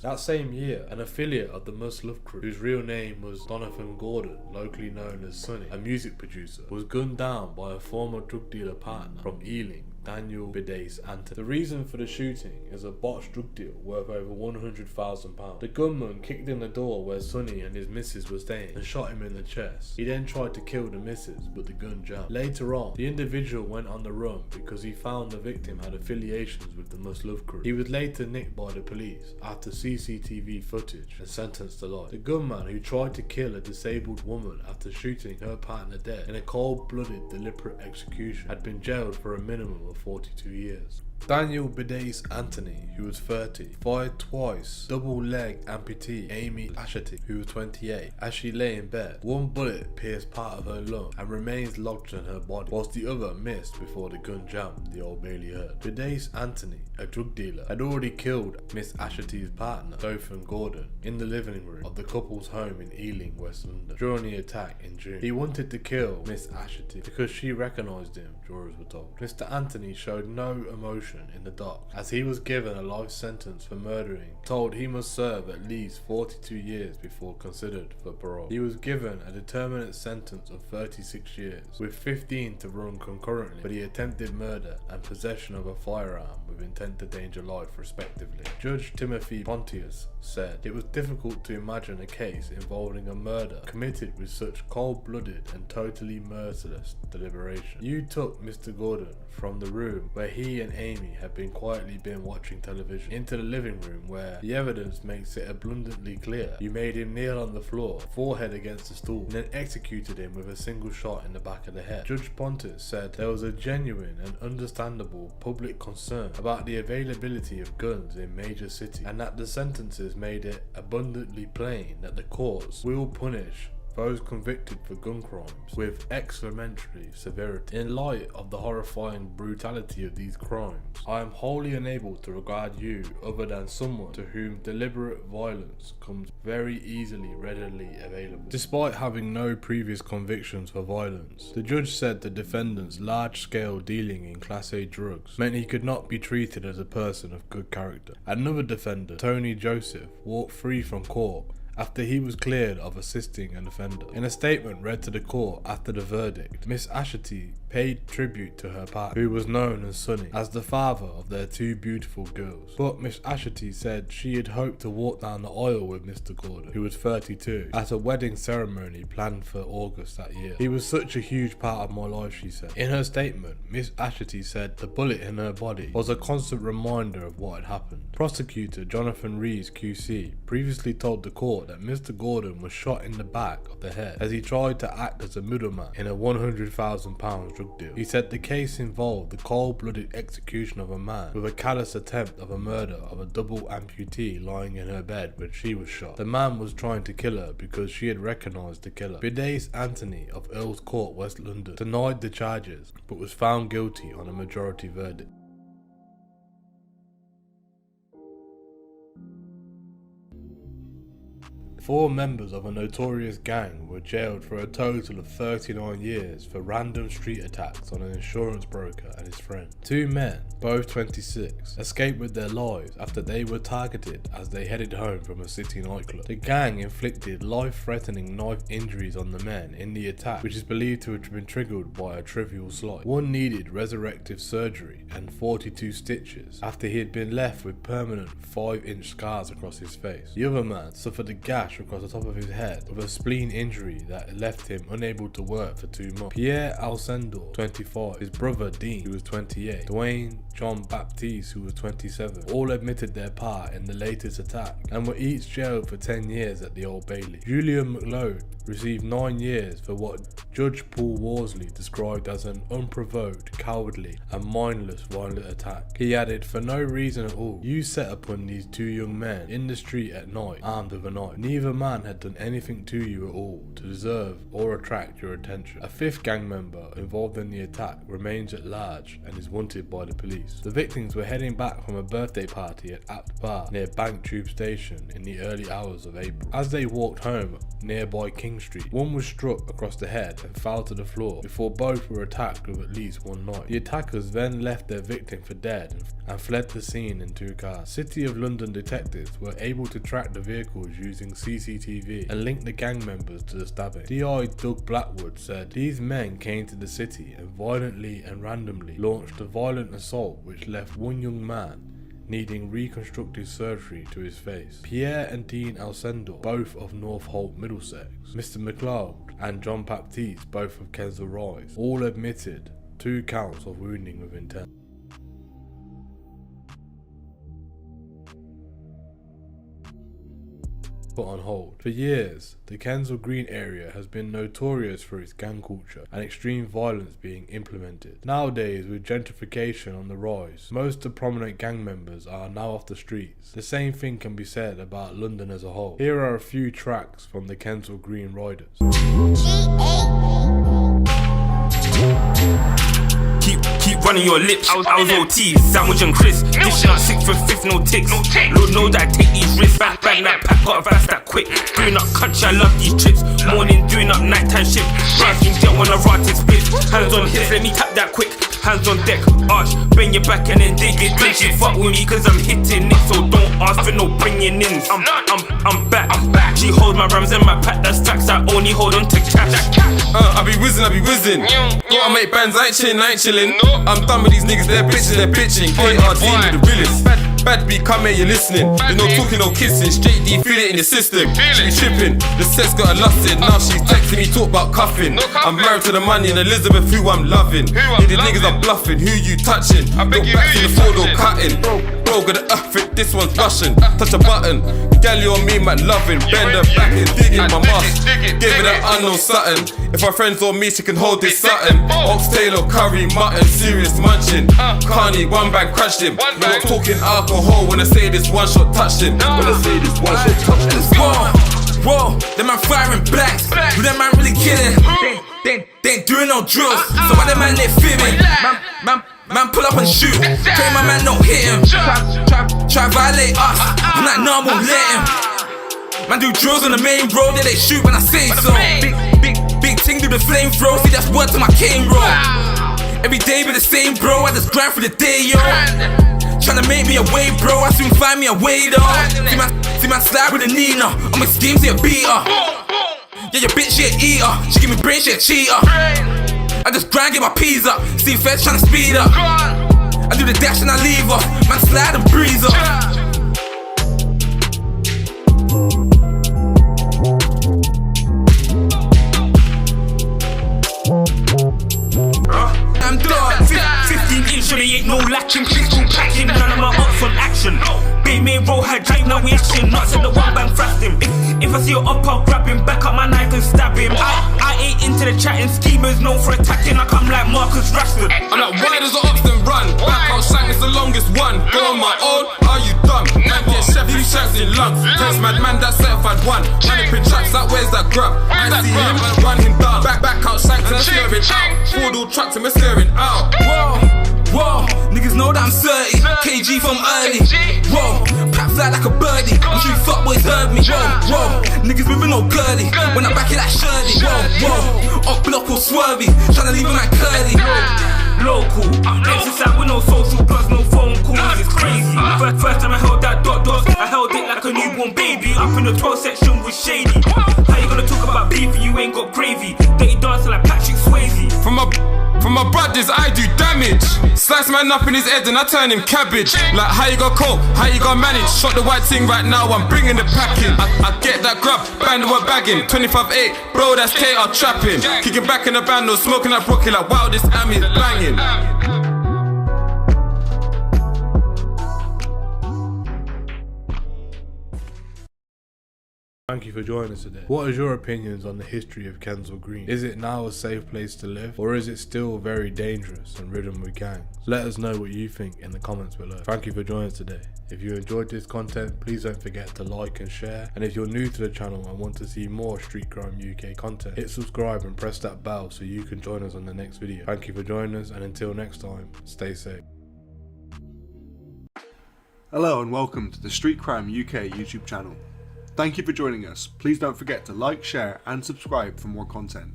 That same year, an affiliate of the Must Love crew, whose real name was Donovan Gordon, locally known as Sonny, a music producer, was gunned down by a former drug dealer partner from Ealing, Daniel Bidace Anthony. The reason for the shooting is a botched drug deal worth over £100,000. The gunman kicked in the door where Sonny and his missus were staying and shot him in the chest. He then tried to kill the missus, but the gun jammed. Later on, the individual went on the run because he found the victim had affiliations with the Must Love crew. He was later nicked by the police after CCTV footage and sentenced to life. The gunman, who tried to kill a disabled woman after shooting her partner dead in a cold-blooded deliberate execution, had been jailed for a minimum of 42 years. Daniel Bidace Anthony, who was 30, fired twice double leg amputee Amy Asherty, who was 28, as she lay in bed. 1 bullet pierced part of her lung and remains lodged in her body, whilst the other missed before the gun jammed, the Old Bailey heard. Bidace Anthony, a drug dealer, had already killed Miss Asherty's partner, Dothan Gordon, in the living room of the couple's home in Ealing, West London, during the attack in June. He wanted to kill Miss Asherty because she recognised him, jurors were told. Mr. Anthony Anthony showed no emotion in the dock as he was given a life sentence for murdering, told he must serve at least 42 years before considered for parole. He was given a determinate sentence of 36 years, with 15 to run concurrently for the attempted murder and possession of a firearm with intent to endanger life respectively. Judge Timothy Pontius said it was difficult to imagine a case involving a murder committed with such cold-blooded and totally merciless deliberation. You took Mr. Gordon from the room where he and Amy had quietly been watching television into the living room where the evidence makes it abundantly clear. You made him kneel on the floor, forehead against the stool, and then executed him with a single shot in the back of the head. Judge Pontius said there was a genuine and understandable public concern about the availability of guns in major cities, and that the sentences made it abundantly plain that the courts will punish those convicted for gun crimes with exemplary severity. In light of the horrifying brutality of these crimes, I am wholly unable to regard you other than someone to whom deliberate violence comes very readily available. Despite having no previous convictions for violence, the judge said the defendant's large-scale dealing in Class A drugs meant he could not be treated as a person of good character. Another defendant, Tony Joseph, walked free from court after he was cleared of assisting an offender. In a statement read to the court after the verdict, Miss Asherty paid tribute to her partner, who was known as Sonny, as the father of their two beautiful girls. But Miss Asherty said she had hoped to walk down the aisle with Mr. Gordon, who was 32, at a wedding ceremony planned for August that year. He was such a huge part of my life, she said. In her statement, Miss Asherty said the bullet in her body was a constant reminder of what had happened. Prosecutor Jonathan Rees QC previously told the court that Mr. Gordon was shot in the back of the head as he tried to act as a middleman in a £100,000 drug deal. He said the case involved the cold-blooded execution of a man with a callous attempt of a murder of a double amputee lying in her bed when she was shot. The man was trying to kill her because she had recognised the killer. Bidace Anthony of Earls Court, West London, denied the charges but was found guilty on a majority verdict. Four members of a notorious gang were jailed for a total of 39 years for random street attacks on an insurance broker and his friend. Two men, both 26, escaped with their lives after they were targeted as they headed home from a city nightclub. The gang inflicted life-threatening knife injuries on the men in the attack, which is believed to have been triggered by a trivial slight. One needed resurrective surgery and 42 stitches after he had been left with permanent 5-inch scars across his face. The other man suffered a gash across the top of his head with a spleen injury that left him unable to work for 2 months. Pierre Alcindor, 25, his brother Dean, who was 28, Dwayne John Baptiste, who was 27, all admitted their part in the latest attack and were each jailed for 10 years at the Old Bailey. Julian McLeod received 9 years for what Judge Paul Worsley described as an unprovoked, cowardly and mindless violent attack. He added, "For no reason at all, you set upon these two young men in the street at night, armed with a knife. Neither man had done anything to you at all to deserve or attract your attention." A fifth gang member involved in the attack remains at large and is wanted by the police. The victims were heading back from a birthday party at Apt Bar near Bank Tube Station in the early hours of April. As they walked home nearby King Street, one was struck across the head and fell to the floor before both were attacked with at least one knife. The attackers then left their victim for dead and fled the scene in 2 cars. City of London detectives were able to track the vehicles using CCTV and link the gang members to the stabbing. DI Doug Blackwood said these men came to the city and violently and randomly launched a violent assault which left one young man needing reconstructive surgery to his face. Pierre and Dean Alcindor, both of North Holt, Middlesex, Mr. McLeod and John Baptiste, both of Kensal Green, all admitted 2 counts of wounding with intent. Put on hold. For years, the Kensal Green area has been notorious for its gang culture and extreme violence being implemented. Nowadays, with gentrification on the rise, most of the prominent gang members are now off the streets. The same thing can be said about London as a whole. Here are a few tracks from the Kensal Green Riders. Keep running your lips. I was OT, sandwich and Chris. Dishing out 6th for 5th, no ticks. Lord knows I take these risks. Bang that pack, got a vast that quick. Doing up country, I love these trips. Morning, doing up nighttime shift. Rising jet when I rotted split. Hands on hips, let me tap that quick. hands on deck, arch, bend your back and then dig it. Then she fuck with me cause I'm hitting it, so don't ask for no bringing ins. I'm back. She hold my rams and my pack, that's facts. I only hold on to cash. I be whizzing. Gotta make bands, I ain't chillin'. I'm done with these niggas, they're bitching. KRD with the realest. Bad beat, come here, you're listening. There's no talking, no kissing. Straight D, feel it in your system. She be tripping, the set's got her lusted. Now she's texting me, talk about cuffing. I'm married to the money and Elizabeth, who I'm loving. These niggas are bluffing, who you touching? Look back to the photo cutting. Bro, got the fit, this one's Russian. Touch a button, galley on me, man, loving. Bend her back and dig in my must. Give it that unknown something. If her friends on me, she can hold this something. Oxtail or curry, mutton, serious munching. Carney, one bag crashed him. Not talking alcohol when I say this one shot touched him. When I say this one shot touched him. Whoa, them man firing blacks. Who them man really killing? They ain't doing no drills. So why them man they fearing? Man pull up and shoot. Pray my man don't hit him. Try violate us. I'm like, nah, I won't let him. Man do drills on the main road, yeah, they shoot when I say so. Big ting do the flame throw, see that's word to my cane roll. Every day be the same, bro, I just grind for the day, yo. Tryna make me a way, bro, I soon find me a way, though. See my slide with a Nina, on my schemes, she a beater. Yeah, your bitch, she a eater, she give me brain, she a cheater. I just grind, get my peas up, see Feuds tryna speed up. I do the dash and I leave her, man slide and breeze up. I'm done. 15 inch, so they ain't no lacking. Pistol packing, none of my ops on action. Big main roll her drive, now we action. Nuts in the one bang thrust him. If I see her up, I'll grab him. Back up my knife and stab him. I ain't into the chatting. Schemers known for attacking. I come like Marcus Rashford. I'm like, why does the ops then run? Back out shank is the longest one. Go on my own, are you dumb? Man get chef, he shanks in lungs. Test man that certified one. Manipin tracks, that where's that grub? I see him, run him down. Back out shanks and I'm steering out. Ford all trucks and we're steering out. Whoa, niggas know that I'm 30. KG from early. Whoa, pat fly like a birdie. I'm sure you fuckboys heard me. Whoa, niggas moving all girly. When I back it like Shirley. Whoa, up block or swervy. Tryna leave him like curly. Local, exercise with no social plus, no phone calls, it's crazy. First time I held that dot, I held it like a newborn baby. Up in the 12 section was shady. How you gonna talk about beef if you ain't got gravy? Dirty dancing like Patrick Swayze. From my brothers, I do damage. Slice man up in his head and I turn him cabbage. Like how you got cope, how you got manage. Shot the white thing right now, I'm bringing the pack in. I get that grub, band we're bagging. 25-8, bro, that's KR trapping. Kicking back in the band, no smoking that broccoli. Like wow, this Ami is banging. Thank you for joining us today. What is your opinions on the history of Kensal Green? Is it now a safe place to live, or is it still very dangerous and ridden with gangs? Let us know what you think in the comments below. Thank you for joining us today. If you enjoyed this content, please don't forget to like and share. And if you're new to the channel and want to see more Street Crime UK content, hit subscribe and press that bell so you can join us on the next video. Thank you for joining us, and until next time, stay safe. Hello and welcome to the Street Crime UK YouTube channel. Thank you for joining us. Please don't forget to like, share and subscribe for more content.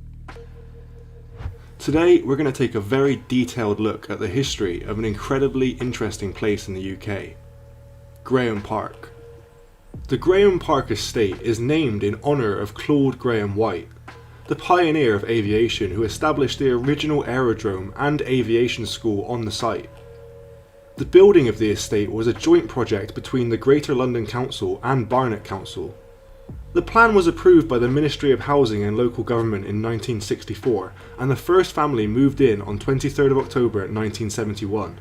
Today we're going to take a very detailed look at the history of an incredibly interesting place in the UK, Graham Park. The Graham Park estate is named in honour of Claude Graham White, the pioneer of aviation who established the original aerodrome and aviation school on the site. The building of the estate was a joint project between the Greater London Council and Barnet Council. The plan was approved by the Ministry of Housing and Local Government in 1964, and the first family moved in on 23rd of October 1971.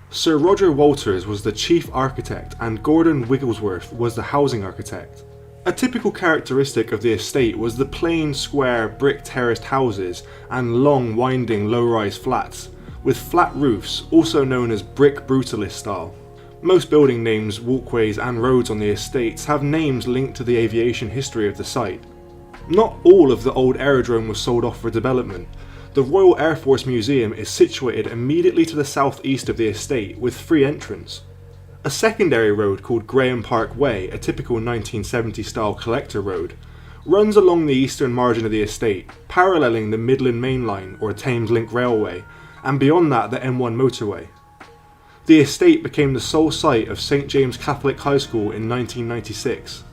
Sir Roger Walters was the chief architect and Gordon Wigglesworth was the housing architect. A typical characteristic of the estate was the plain, square, brick terraced houses and long, winding, low-rise flats, with flat roofs, also known as brick brutalist style. Most building names, walkways and roads on the estates have names linked to the aviation history of the site. Not all of the old aerodrome was sold off for development. The Royal Air Force Museum is situated immediately to the southeast of the estate with free entrance. A secondary road called Graham Park Way, a typical 1970 style collector road, runs along the eastern margin of the estate, paralleling the Midland Main Line or Thames Link Railway, and beyond that the M1 motorway. The estate became the sole site of St James Catholic High School in 1996.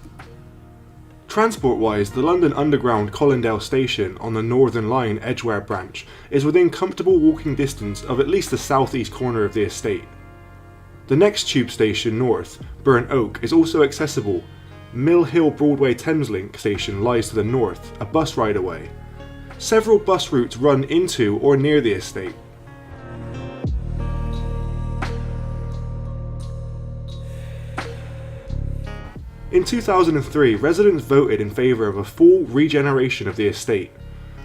Transport-wise, the London Underground Colindale station on the Northern Line Edgware branch is within comfortable walking distance of at least the southeast corner of the estate. The next tube station north, Burnt Oak, is also accessible. Mill Hill Broadway Thameslink station lies to the north, a bus ride away. Several bus routes run into or near the estate. In 2003, residents voted in favour of a full regeneration of the estate.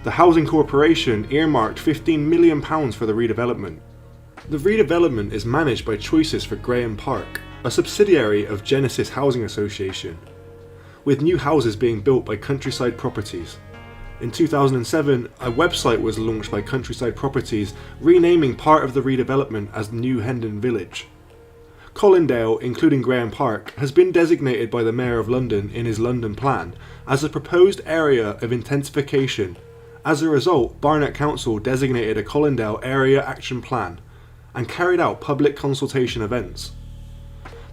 The Housing Corporation earmarked £15 million for the redevelopment. The redevelopment is managed by Choices for Graham Park, a subsidiary of Genesis Housing Association, with new houses being built by Countryside Properties. In 2007, a website was launched by Countryside Properties, renaming part of the redevelopment as New Hendon Village. Colindale, including Graham Park, has been designated by the Mayor of London in his London Plan as a proposed area of intensification. As a result, Barnet Council designated a Colindale Area Action Plan and carried out public consultation events.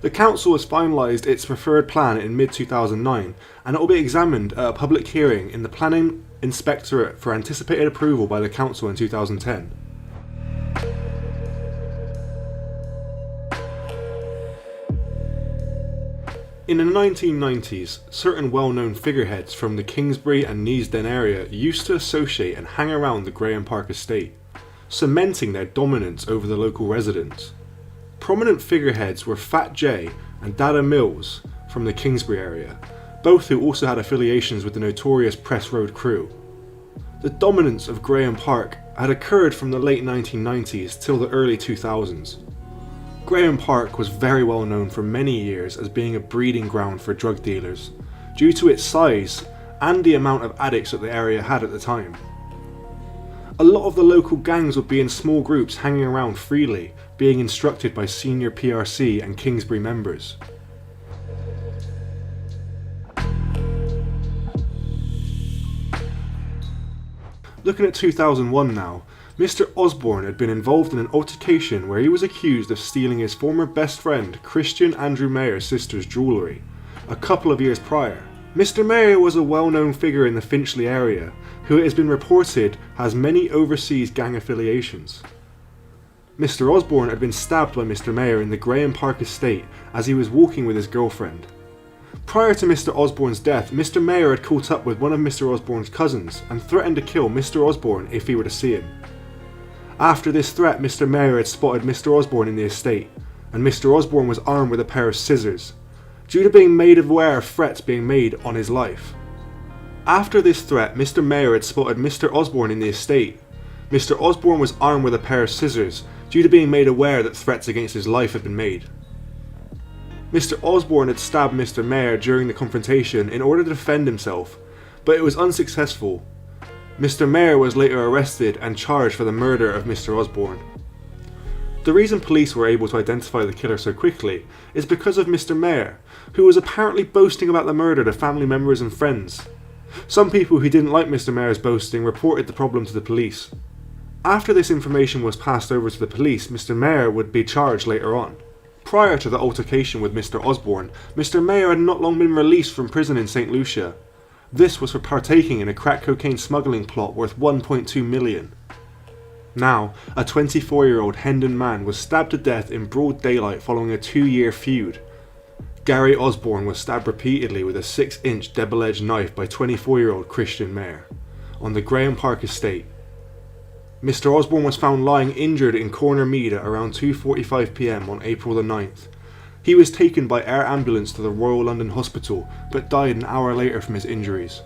The council has finalised its preferred plan in mid-2009 and it will be examined at a public hearing in the Planning Inspectorate for anticipated approval by the council in 2010. In the 1990s, certain well-known figureheads from the Kingsbury and Neasden area used to associate and hang around the Graham Park estate, cementing their dominance over the local residents. Prominent figureheads were Fat J and Dada Mills from the Kingsbury area, both who also had affiliations with the notorious Press Road crew. The dominance of Graham Park had occurred from the late 1990s till the early 2000s. Graham Park was very well known for many years as being a breeding ground for drug dealers, due to its size and the amount of addicts that the area had at the time. A lot of the local gangs would be in small groups hanging around freely, being instructed by senior PRC and Kingsbury members. Looking at 2001 now, Mr. Osborne had been involved in an altercation where he was accused of stealing his former best friend Christian Andrew Mayer's sister's jewellery, a couple of years prior. Mr. Mayer was a well-known figure in the Finchley area, who it has been reported has many overseas gang affiliations. Mr. Osborne had been stabbed by Mr. Mayer in the Graham Park estate as he was walking with his girlfriend. Prior to Mr. Osborne's death, Mr. Mayer had caught up with one of Mr. Osborne's cousins and threatened to kill Mr. Osborne if he were to see him. After this threat, Mr. Mayer had spotted Mr. Osborne in the estate, and Mr. Osborne was armed with a pair of scissors, due to being made aware of threats being made on his life. After this threat, Mr. Mayer had spotted Mr. Osborne in the estate. Mr. Osborne was armed with a pair of scissors, due to being made aware that threats against his life had been made. Mr. Osborne had stabbed Mr. Mayer during the confrontation in order to defend himself, but it was unsuccessful. Mr. Mayer was later arrested and charged for the murder of Mr. Osborne. The reason police were able to identify the killer so quickly is because of Mr. Mayer, who was apparently boasting about the murder to family members and friends. Some people who didn't like Mr. Mayer's boasting reported the problem to the police. After this information was passed over to the police, Mr. Mayer would be charged later on. Prior to the altercation with Mr. Osborne, Mr. Mayer had not long been released from prison in St. Lucia. This was for partaking in a crack cocaine smuggling plot worth $1.2 million. Now, a 24-year-old Hendon man was stabbed to death in broad daylight following a 2-year feud. Gary Osborne was stabbed repeatedly with a 6-inch double-edged knife by 24-year-old Christian Mayer on the Graham Park estate. Mr. Osborne was found lying injured in Corner Mead at around 2:45 p.m. on April the 9th. He was taken by air ambulance to the Royal London Hospital, but died an hour later from his injuries.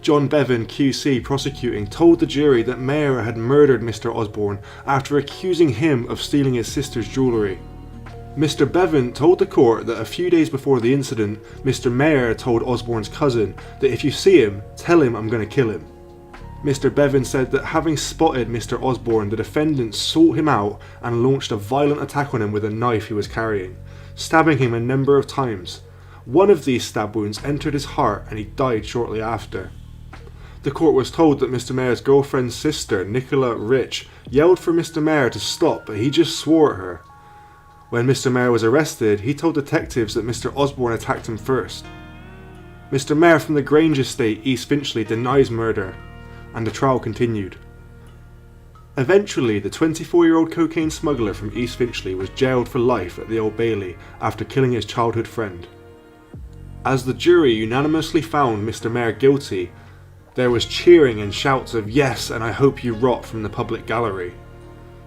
John Bevan, QC, prosecuting, told the jury that Mayer had murdered Mr. Osborne after accusing him of stealing his sister's jewellery. Mr. Bevan told the court that a few days before the incident, Mr. Mayer told Osborne's cousin that if you see him, tell him I'm going to kill him. Mr. Bevan said that having spotted Mr. Osborne, the defendant sought him out and launched a violent attack on him with a knife he was carrying, stabbing him a number of times. One of these stab wounds entered his heart and he died shortly after. The court was told that Mr. Mayer's girlfriend's sister, Nicola Rich, yelled for Mr. Mayer to stop, but he just swore at her. When Mr. Mayer was arrested, he told detectives that Mr. Osborne attacked him first. Mr. Mayer from the Grange estate, East Finchley, denies murder, and the trial continued. Eventually, the 24-year-old cocaine smuggler from East Finchley was jailed for life at the Old Bailey after killing his childhood friend. As the jury unanimously found Mr. Mayer guilty, there was cheering and shouts of "Yes, and I hope you rot" from the public gallery.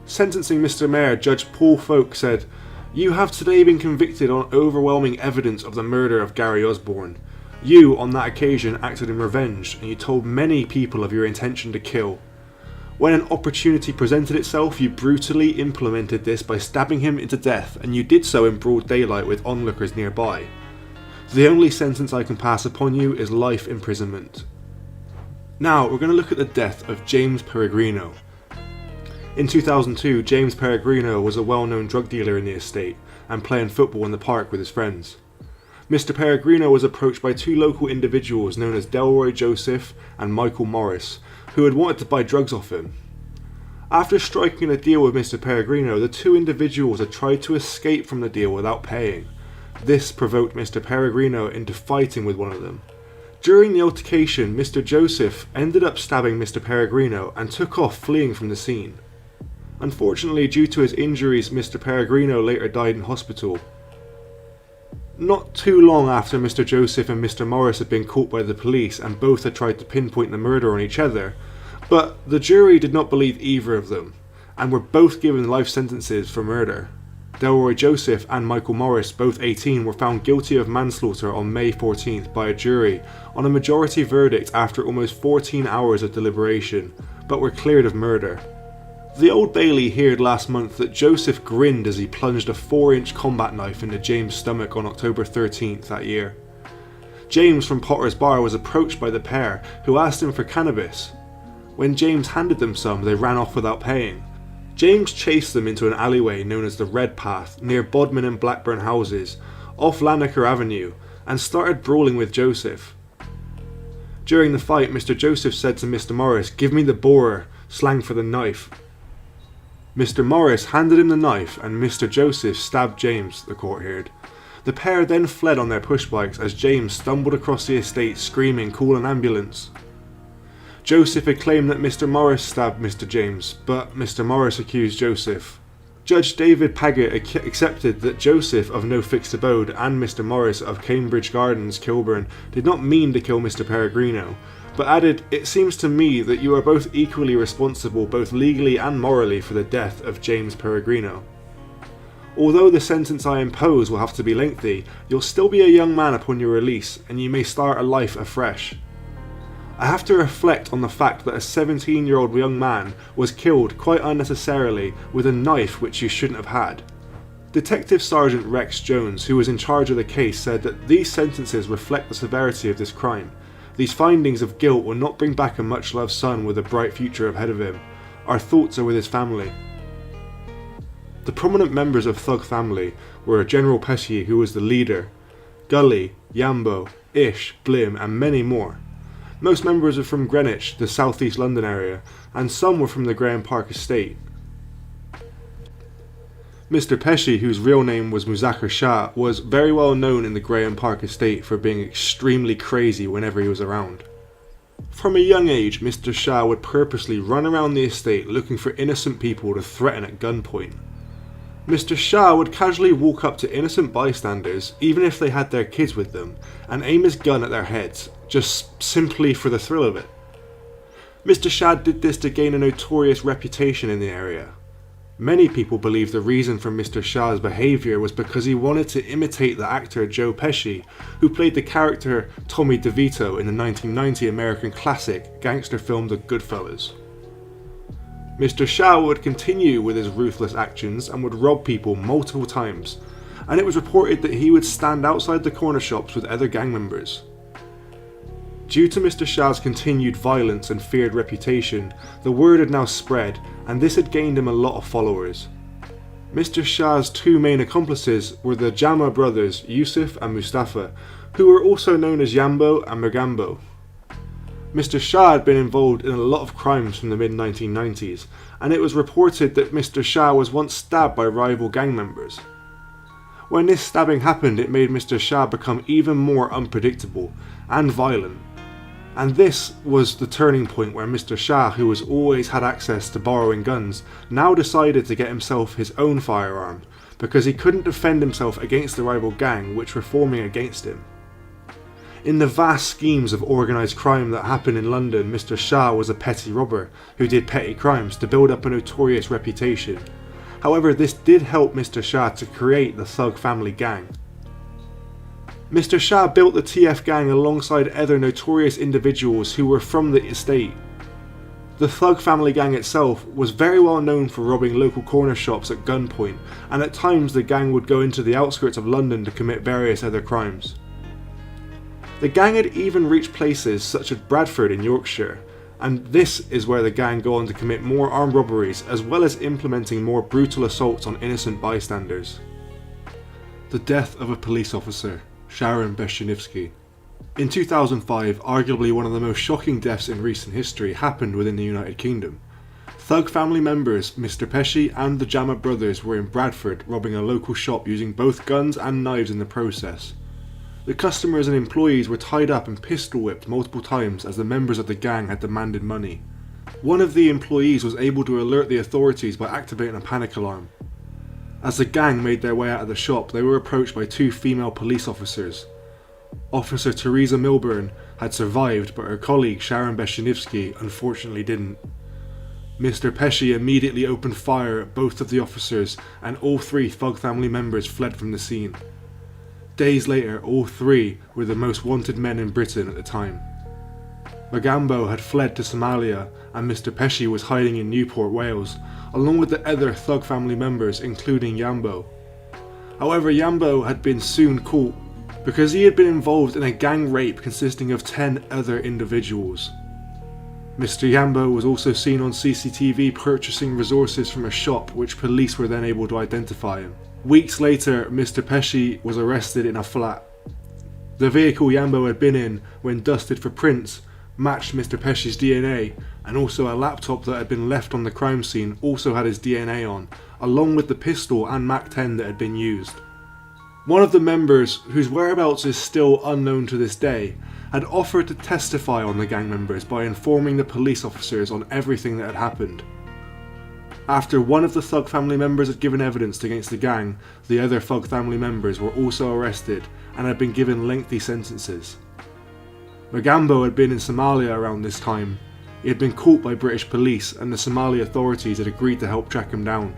Sentencing Mr. Mayer, Judge Paul Folk said, "You have today been convicted on overwhelming evidence of the murder of Gary Osborne. You, on that occasion, acted in revenge, and you told many people of your intention to kill. When an opportunity presented itself, you brutally implemented this by stabbing him into death, and you did so in broad daylight with onlookers nearby. The only sentence I can pass upon you is life imprisonment." Now, we're going to look at the death of James Peregrino. In 2002, James Peregrino was a well-known drug dealer in the estate and playing football in the park with his friends. Mr. Peregrino was approached by two local individuals known as Delroy Joseph and Michael Morris, who had wanted to buy drugs off him. After striking a deal with Mr. Peregrino, the two individuals had tried to escape from the deal without paying. This provoked Mr. Peregrino into fighting with one of them. During the altercation, Mr. Joseph ended up stabbing Mr. Peregrino and took off, fleeing from the scene. Unfortunately, due to his injuries, Mr. Peregrino later died in hospital. Not too long after Mr. Joseph and Mr. Morris had been caught by the police and both had tried to pinpoint the murder on each other, but the jury did not believe either of them and were both given life sentences for murder. Delroy Joseph and Michael Morris, both 18, were found guilty of manslaughter on May 14th by a jury on a majority verdict after almost 14 hours of deliberation, but were cleared of murder. The Old Bailey heard last month that Joseph grinned as he plunged a 4-inch combat knife into James' stomach on October 13th that year. James from Potter's Bar was approached by the pair, who asked him for cannabis. When James handed them some, they ran off without paying. James chased them into an alleyway known as the Red Path, near Bodmin and Blackburn houses, off Lannaker Avenue, and started brawling with Joseph. During the fight, Mr. Joseph said to Mr. Morris, "Give me the borer," slang for the knife. Mr. Morris handed him the knife and Mr. Joseph stabbed James, the court heard. The pair then fled on their push bikes as James stumbled across the estate screaming, "Call an ambulance." Joseph had claimed that Mr. Morris stabbed Mr. James, but Mr. Morris accused Joseph. Judge David Paget accepted that Joseph of No Fixed Abode and Mr. Morris of Cambridge Gardens, Kilburn, did not mean to kill Mr. Peregrino, but added, "It seems to me that you are both equally responsible both legally and morally for the death of James Peregrino. Although the sentence I impose will have to be lengthy, you'll still be a young man upon your release, and you may start a life afresh. I have to reflect on the fact that a 17-year-old young man was killed quite unnecessarily with a knife which you shouldn't have had." Detective Sergeant Rex Jones, who was in charge of the case, said that these sentences reflect the severity of this crime. These findings of guilt will not bring back a much-loved son with a bright future ahead of him. Our thoughts are with his family. The prominent members of Thug Family were General Pesci, who was the leader, Gully, Yambo, Ish, Blim, and many more. Most members are from Greenwich, the southeast London area, and some were from the Graham Park estate. Mr. Pesci, whose real name was Muzakkar Shah, was very well known in the Graham Park estate for being extremely crazy whenever he was around. From a young age, Mr. Shah would purposely run around the estate looking for innocent people to threaten at gunpoint. Mr. Shah would casually walk up to innocent bystanders, even if they had their kids with them, and aim his gun at their heads, just simply for the thrill of it. Mr. Shah did this to gain a notorious reputation in the area. Many people believe the reason for Mr. Shah's behaviour was because he wanted to imitate the actor Joe Pesci, who played the character Tommy DeVito in the 1990 American classic gangster film The Goodfellas. Mr. Shah would continue with his ruthless actions and would rob people multiple times, and it was reported that he would stand outside the corner shops with other gang members. Due to Mr. Shah's continued violence and feared reputation, the word had now spread, and this had gained him a lot of followers. Mr. Shah's two main accomplices were the Jama brothers, Yusuf and Mustafa, who were also known as Yambo and Mergambo. Mr. Shah had been involved in a lot of crimes from the mid-1990s, and it was reported that Mr. Shah was once stabbed by rival gang members. When this stabbing happened, it made Mr. Shah become even more unpredictable and violent. And this was the turning point where Mr. Shah, who has always had access to borrowing guns, now decided to get himself his own firearm, because he couldn't defend himself against the rival gang which were forming against him. In the vast schemes of organised crime that happened in London, Mr. Shah was a petty robber who did petty crimes to build up a notorious reputation. However, this did help Mr. Shah to create the Thug Family Gang. Mr. Shah built the TF Gang alongside other notorious individuals who were from the estate. The Thug Family Gang itself was very well known for robbing local corner shops at gunpoint, and at times the gang would go into the outskirts of London to commit various other crimes. The gang had even reached places such as Bradford in Yorkshire, and this is where the gang go on to commit more armed robberies as well as implementing more brutal assaults on innocent bystanders. The death of a police officer, Sharon Beshinivsky. In 2005, arguably one of the most shocking deaths in recent history happened within the United Kingdom. Thug family members Mr. Pesci and the Jama brothers were in Bradford robbing a local shop using both guns and knives in the process. The customers and employees were tied up and pistol whipped multiple times as the members of the gang had demanded money. One of the employees was able to alert the authorities by activating a panic alarm. As the gang made their way out of the shop, they were approached by two female police officers. Officer Teresa Milburn had survived, but her colleague Sharon Beshinivsky unfortunately didn't. Mr. Pesci immediately opened fire at both of the officers, and all three Thug family members fled from the scene. Days later, all three were the most wanted men in Britain at the time. Magambo had fled to Somalia, and Mr. Pesci was hiding in Newport, Wales, along with the other Thug family members, including Yambo. However, Yambo had been soon caught because he had been involved in a gang rape consisting of 10 other individuals. Mr. Yambo was also seen on CCTV purchasing resources from a shop, which police were then able to identify him. Weeks later, Mr. Pesci was arrested in a flat. The vehicle Yambo had been in, when dusted for prints, matched Mr. Pesci's DNA, and also a laptop that had been left on the crime scene also had his DNA on, along with the pistol and MAC-10 that had been used. One of the members, whose whereabouts is still unknown to this day, had offered to testify on the gang members by informing the police officers on everything that had happened. After one of the Thug family members had given evidence against the gang, the other Thug family members were also arrested and had been given lengthy sentences. Magambo had been in Somalia around this time. He had been caught by British police, and the Somali authorities had agreed to help track him down.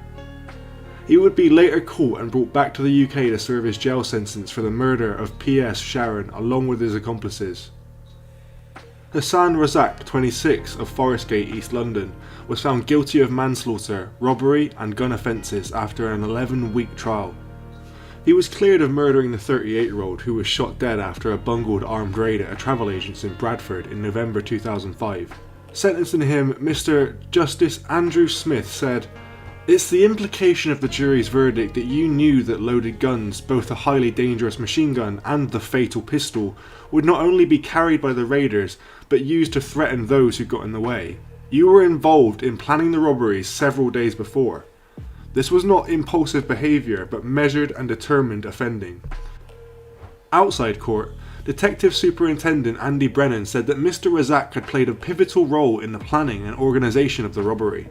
He would be later caught and brought back to the UK to serve his jail sentence for the murder of P.S. Sharon along with his accomplices. Hassan Razak, 26, of Forest Gate, East London, was found guilty of manslaughter, robbery and gun offences after an 11-week trial. He was cleared of murdering the 38-year-old who was shot dead after a bungled armed raid at a travel agent's in Bradford in November 2005. Sentencing him, Mr. Justice Andrew Smith said, "It's the implication of the jury's verdict that you knew that loaded guns, both the highly dangerous machine gun and the fatal pistol, would not only be carried by the raiders, but used to threaten those who got in the way. You were involved in planning the robberies several days before. This was not impulsive behaviour, but measured and determined offending." Outside court, Detective Superintendent Andy Brennan said that Mr. Razak had played a pivotal role in the planning and organisation of the robbery.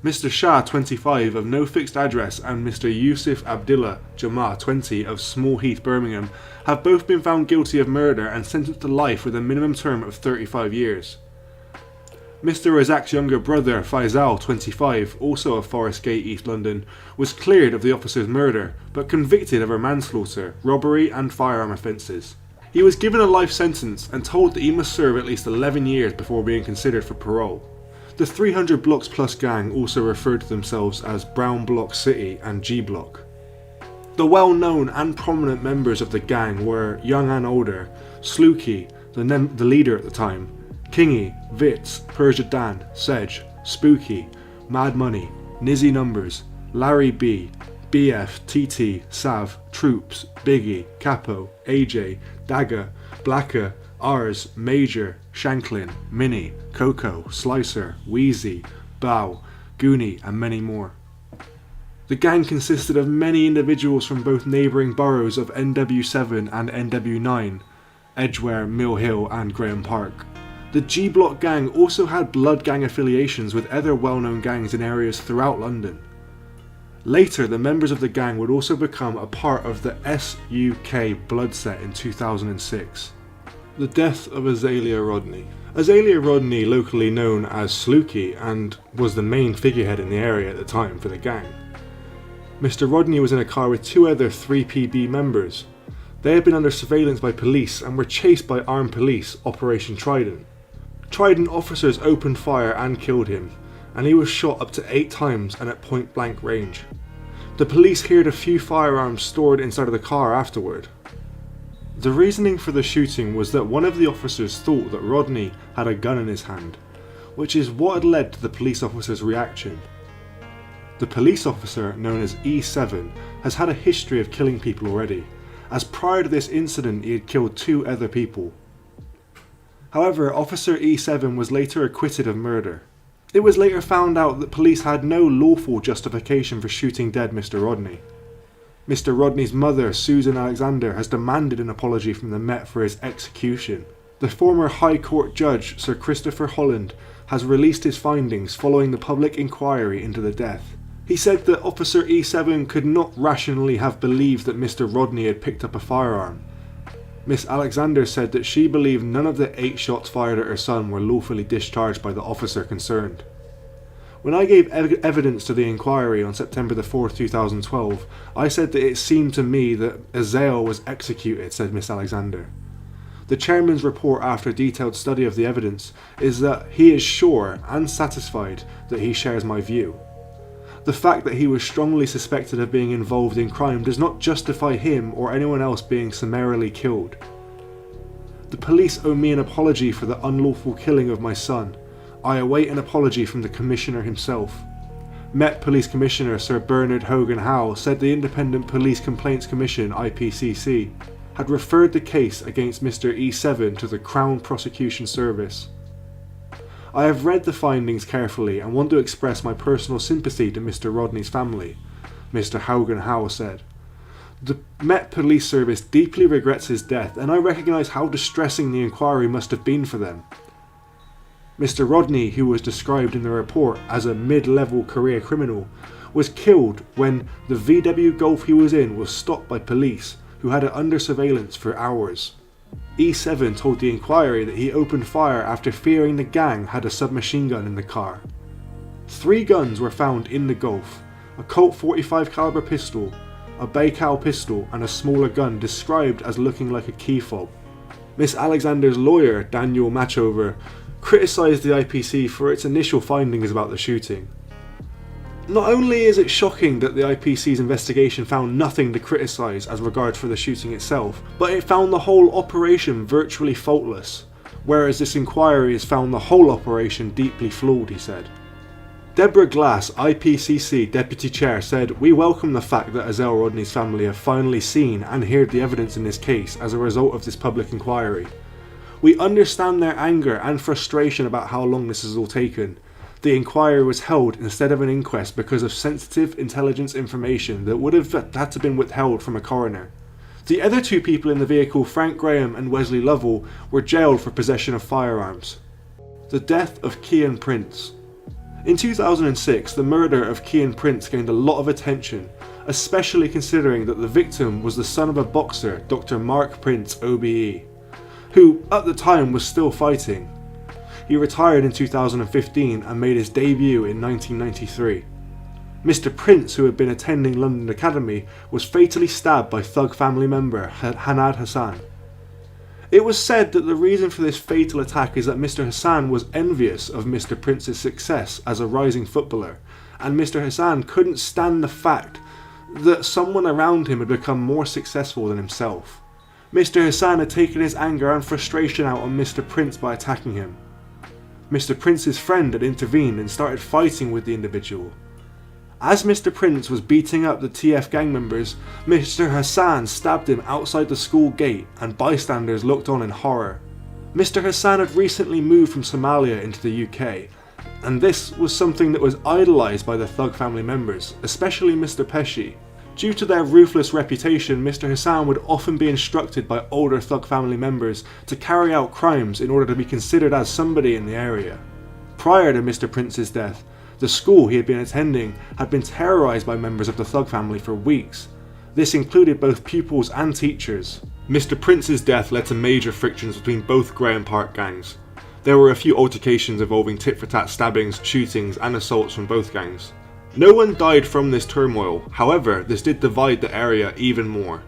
Mr. Shah, 25, of no fixed address, and Mr. Yusuf Abdullah Jamar, 20, of Small Heath, Birmingham, have both been found guilty of murder and sentenced to life with a minimum term of 35 years. Mr. Razak's younger brother, Faisal, 25, also of Forest Gate, East London, was cleared of the officer's murder, but convicted of her manslaughter, robbery and firearm offences. He was given a life sentence and told that he must serve at least 11 years before being considered for parole. The 300 Blocks Plus gang also referred to themselves as Brown Block City and G Block. The well-known and prominent members of the gang were, young and older, Slooky, the leader at the time, Kingy, Vitz, Persia Dan, Sedge, Spooky, Mad Money, Nizzy Numbers, Larry B, BF, TT, Sav, Troops, Biggie, Capo, AJ, Dagger, Blacker, Ours, Major, Shanklin, Minnie, Coco, Slicer, Wheezy, Bow, Goonie and many more. The gang consisted of many individuals from both neighbouring boroughs of NW7 and NW9, Edgware, Mill Hill and Graham Park. The G-Block gang also had blood gang affiliations with other well-known gangs in areas throughout London. Later, the members of the gang would also become a part of the SUK blood set in 2006. The death of Azalea Rodney. Azalea Rodney, locally known as Slooky, and was the main figurehead in the area at the time for the gang. Mr. Rodney was in a car with two other 3PB members. They had been under surveillance by police and were chased by armed police, Operation Trident. Trident officers opened fire and killed him, and he was shot up to 8 times and at point blank range. The police heard a few firearms stored inside of the car afterward. The reasoning for the shooting was that one of the officers thought that Rodney had a gun in his hand, which is what had led to the police officer's reaction. The police officer, known as E7, has had a history of killing people already, as prior to this incident he had killed 2 other people. However, Officer E7 was later acquitted of murder. It was later found out that police had no lawful justification for shooting dead Mr. Rodney. Mr. Rodney's mother, Susan Alexander, has demanded an apology from the Met for his execution. The former High Court Judge, Sir Christopher Holland, has released his findings following the public inquiry into the death. He said that Officer E7 could not rationally have believed that Mr. Rodney had picked up a firearm. Miss Alexander said that she believed none of the 8 shots fired at her son were lawfully discharged by the officer concerned. When I gave evidence to the inquiry on September the 4th, 2012, I said that it seemed to me that Azael was executed, said Miss Alexander. The chairman's report after detailed study of the evidence is that he is sure and satisfied that he shares my view. The fact that he was strongly suspected of being involved in crime does not justify him or anyone else being summarily killed. The police owe me an apology for the unlawful killing of my son. I await an apology from the Commissioner himself. Met Police Commissioner Sir Bernard Hogan Howe said the Independent Police Complaints Commission (IPCC) had referred the case against Mr. E7 to the Crown Prosecution Service. I have read the findings carefully and want to express my personal sympathy to Mr. Rodney's family, Mr. Hogan Howe said. The Met Police Service deeply regrets his death, and I recognise how distressing the inquiry must have been for them. Mr. Rodney, who was described in the report as a mid-level career criminal, was killed when the VW Golf he was in was stopped by police, who had it under surveillance for hours. E7 told the inquiry that he opened fire after fearing the gang had a submachine gun in the car. 3 guns were found in the Golf: a Colt .45 caliber pistol, a Baikal pistol and a smaller gun described as looking like a key fob. Miss Alexander's lawyer, Daniel Machover, criticised the IPC for its initial findings about the shooting. Not only is it shocking that the IPC's investigation found nothing to criticise as regards for the shooting itself, but it found the whole operation virtually faultless, whereas this inquiry has found the whole operation deeply flawed, he said. Deborah Glass, IPCC Deputy Chair, said, "We welcome the fact that Azael Rodney's family have finally seen and heard the evidence in this case as a result of this public inquiry. We understand their anger and frustration about how long this has all taken. The inquiry was held instead of an inquest because of sensitive intelligence information that would have had to have been withheld from a coroner. The other 2 people in the vehicle, Frank Graham and Wesley Lovell, were jailed for possession of firearms." The death of Kian Prince. In 2006, the murder of Kian Prince gained a lot of attention, especially considering that the victim was the son of a boxer, Dr. Mark Prince OBE, who at the time was still fighting. He retired in 2015 and made his debut in 1993. Mr. Prince, who had been attending London Academy, was fatally stabbed by thug family member Hanad Hassan. It was said that the reason for this fatal attack is that Mr. Hassan was envious of Mr. Prince's success as a rising footballer, and Mr. Hassan couldn't stand the fact that someone around him had become more successful than himself. Mr. Hassan had taken his anger and frustration out on Mr. Prince by attacking him. Mr. Prince's friend had intervened and started fighting with the individual. As Mr. Prince was beating up the TF gang members, Mr. Hassan stabbed him outside the school gate and bystanders looked on in horror. Mr. Hassan had recently moved from Somalia into the UK, and this was something that was idolised by the Thug family members, especially Mr. Pesci. Due to their ruthless reputation, Mr. Hassan would often be instructed by older Thug family members to carry out crimes in order to be considered as somebody in the area. Prior to Mr. Prince's death, the school he had been attending had been terrorised by members of the Thug family for weeks. This included both pupils and teachers. Mr. Prince's death led to major frictions between both Graham Park gangs. There were a few altercations involving tit-for-tat stabbings, shootings and assaults from both gangs. No one died from this turmoil, however, this did divide the area even more.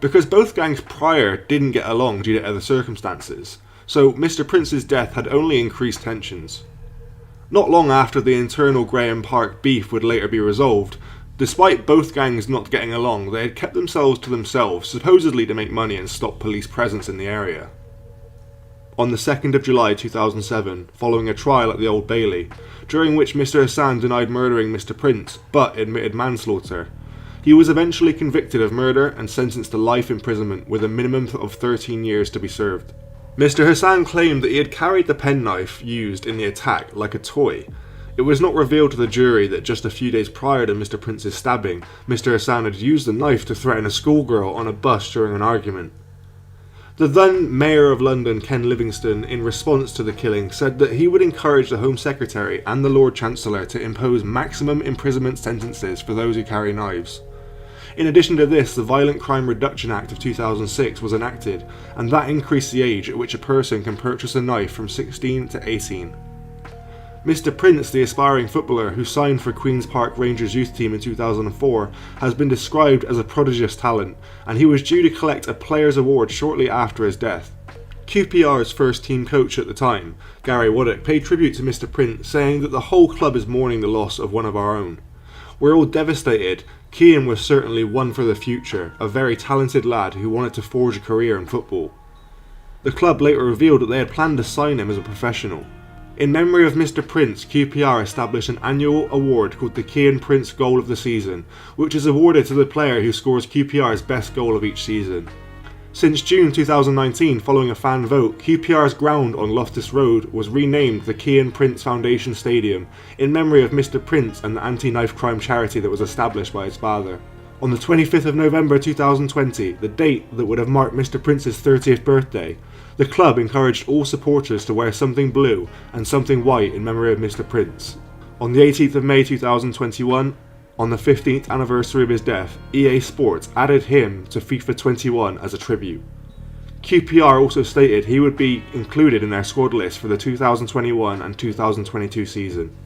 Because both gangs prior didn't get along due to other circumstances, so Mr. Prince's death had only increased tensions. Not long after the internal Graham Park beef would later be resolved, despite both gangs not getting along, they had kept themselves to themselves, supposedly to make money and stop police presence in the area. On the 2nd of July 2007, following a trial at the Old Bailey, during which Mr. Hassan denied murdering Mr. Prince, but admitted manslaughter, he was eventually convicted of murder and sentenced to life imprisonment with a minimum of 13 years to be served. Mr. Hassan claimed that he had carried the penknife used in the attack like a toy. It was not revealed to the jury that just a few days prior to Mr. Prince's stabbing, Mr. Hassan had used the knife to threaten a schoolgirl on a bus during an argument. The then Mayor of London, Ken Livingstone, in response to the killing, said that he would encourage the Home Secretary and the Lord Chancellor to impose maximum imprisonment sentences for those who carry knives. In addition to this, the Violent Crime Reduction Act of 2006 was enacted, and that increased the age at which a person can purchase a knife from 16 to 18. Mr. Prince, the aspiring footballer who signed for Queen's Park Rangers youth team in 2004, has been described as a prodigious talent, and he was due to collect a Players' Award shortly after his death. QPR's first team coach at the time, Gary Waddock, paid tribute to Mr. Prince, saying that the whole club is mourning the loss of one of our own. We're all devastated. Keane was certainly one for the future, a very talented lad who wanted to forge a career in football. The club later revealed that they had planned to sign him as a professional. In memory of Mr. Prince, QPR established an annual award called the Keane Prince Goal of the Season, which is awarded to the player who scores QPR's best goal of each season. Since June 2019, following a fan vote, QPR's ground on Loftus Road was renamed the Keane Prince Foundation Stadium in memory of Mr. Prince and the anti-knife crime charity that was established by his father. On the 25th of November 2020, the date that would have marked Mr. Prince's 30th birthday, the club encouraged all supporters to wear something blue and something white in memory of Mr. Prince. On the 18th of May 2021, on the 15th anniversary of his death, EA Sports added him to FIFA 21 as a tribute. QPR also stated he would be included in their squad list for the 2021 and 2022 season.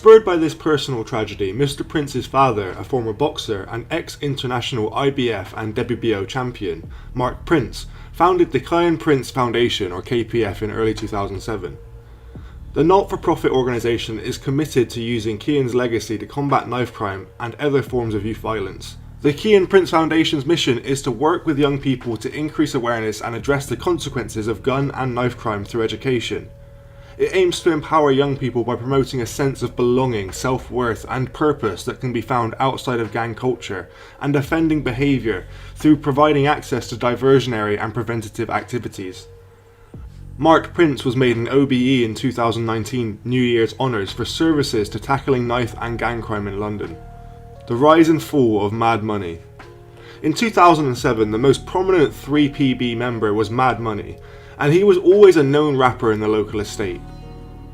Spurred by this personal tragedy, Mr. Prince's father, a former boxer and ex-international IBF and WBO champion, Mark Prince, founded the Keane Prince Foundation, or KPF, in early 2007. The not-for-profit organisation is committed to using Keane's legacy to combat knife crime and other forms of youth violence. The Keane Prince Foundation's mission is to work with young people to increase awareness and address the consequences of gun and knife crime through education. It aims to empower young people by promoting a sense of belonging, self-worth and purpose that can be found outside of gang culture, and offending behaviour through providing access to diversionary and preventative activities. Mark Prince was made an OBE in 2019 New Year's Honours for services to tackling knife and gang crime in London. The rise and fall of Mad Money. In 2007, the most prominent 3PB member was Mad Money, and he was always a known rapper in the local estate.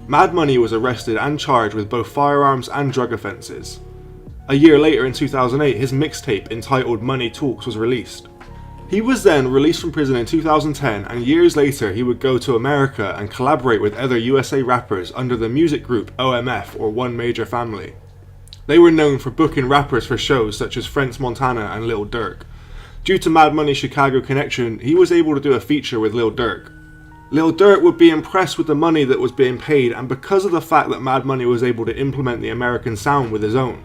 Mad Money was arrested and charged with both firearms and drug offences. A year later, in 2008, his mixtape entitled Money Talks was released. He was then released from prison in 2010, and years later he would go to America and collaborate with other USA rappers under the music group OMF, or One Major Family. They were known for booking rappers for shows such as French Montana and Lil Durk. Due to Mad Money's Chicago connection, he was able to do a feature with Lil Durk. Lil Durk would be impressed with the money that was being paid, and because of the fact that Mad Money was able to implement the American sound with his own.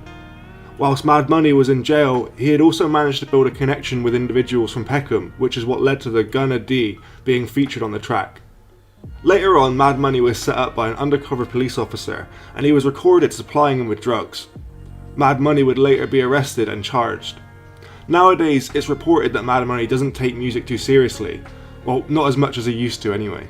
Whilst Mad Money was in jail, he had also managed to build a connection with individuals from Peckham, which is what led to the Gunna D being featured on the track. Later on, Mad Money was set up by an undercover police officer, and he was recorded supplying him with drugs. Mad Money would later be arrested and charged. Nowadays, it's reported that Mad Money doesn't take music too seriously. Well, not as much as he used to anyway.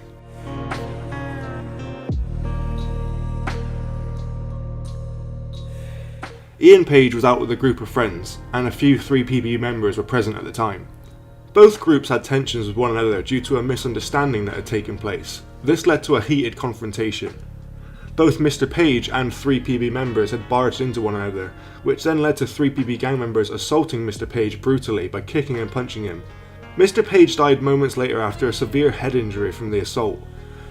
Ian Page was out with a group of friends, and a few 3PB members were present at the time. Both groups had tensions with one another due to a misunderstanding that had taken place. This led to a heated confrontation. Both Mr. Page and 3PB members had barged into one another, which then led to 3PB gang members assaulting Mr. Page brutally by kicking and punching him. Mr. Page died moments later after a severe head injury from the assault.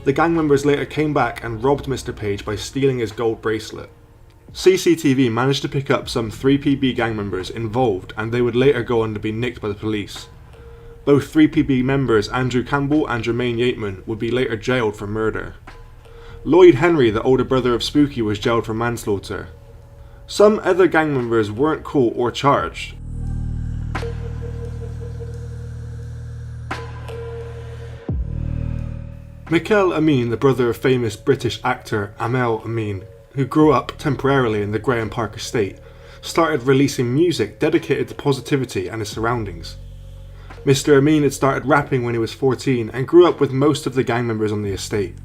The gang members later came back and robbed Mr. Page by stealing his gold bracelet. CCTV managed to pick up some 3PB gang members involved, and they would later go on to be nicked by the police. Both 3PB members Andrew Campbell and Jermaine Yateman would be later jailed for murder. Lloyd Henry, the older brother of Spooky, was jailed for manslaughter. Some other gang members weren't caught or charged. Mikel Amin, the brother of famous British actor Amel Amin, who grew up temporarily in the Graham Park estate, started releasing music dedicated to positivity and his surroundings. Mr. Amin had started rapping when he was 14 and grew up with most of the gang members on the estate.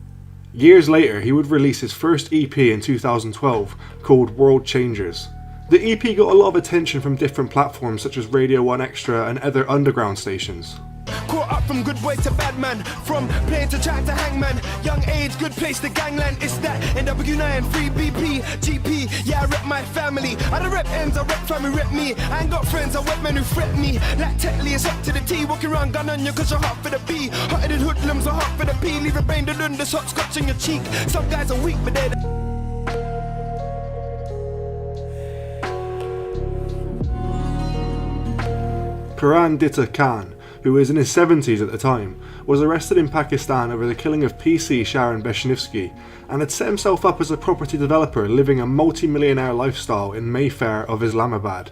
Years later, he would release his first EP in 2012 called World Changers. The EP got a lot of attention from different platforms such as Radio 1 Extra and other underground stations. Caught up from good boy to bad man, from playing to chat to hangman. Young age, good place to gangland. It's that NW9, 3BP, GP. Yeah, I rep my family. I don't rep ends, I rep family, rep me. I ain't got friends, I rep men who fret me. Like Tetley, it's up to the T. Walking around gun on you cause you're hot for the B. Hotter than hoodlums, are hot for the P. Leave your brain to dun, this hot scotch on your cheek. Some guys are weak, but they're Karan Ditta Khan, who was in his 70s at the time, was arrested in Pakistan over the killing of PC Sharon Beshnivsky and had set himself up as a property developer living a multi-millionaire lifestyle in Mayfair of Islamabad.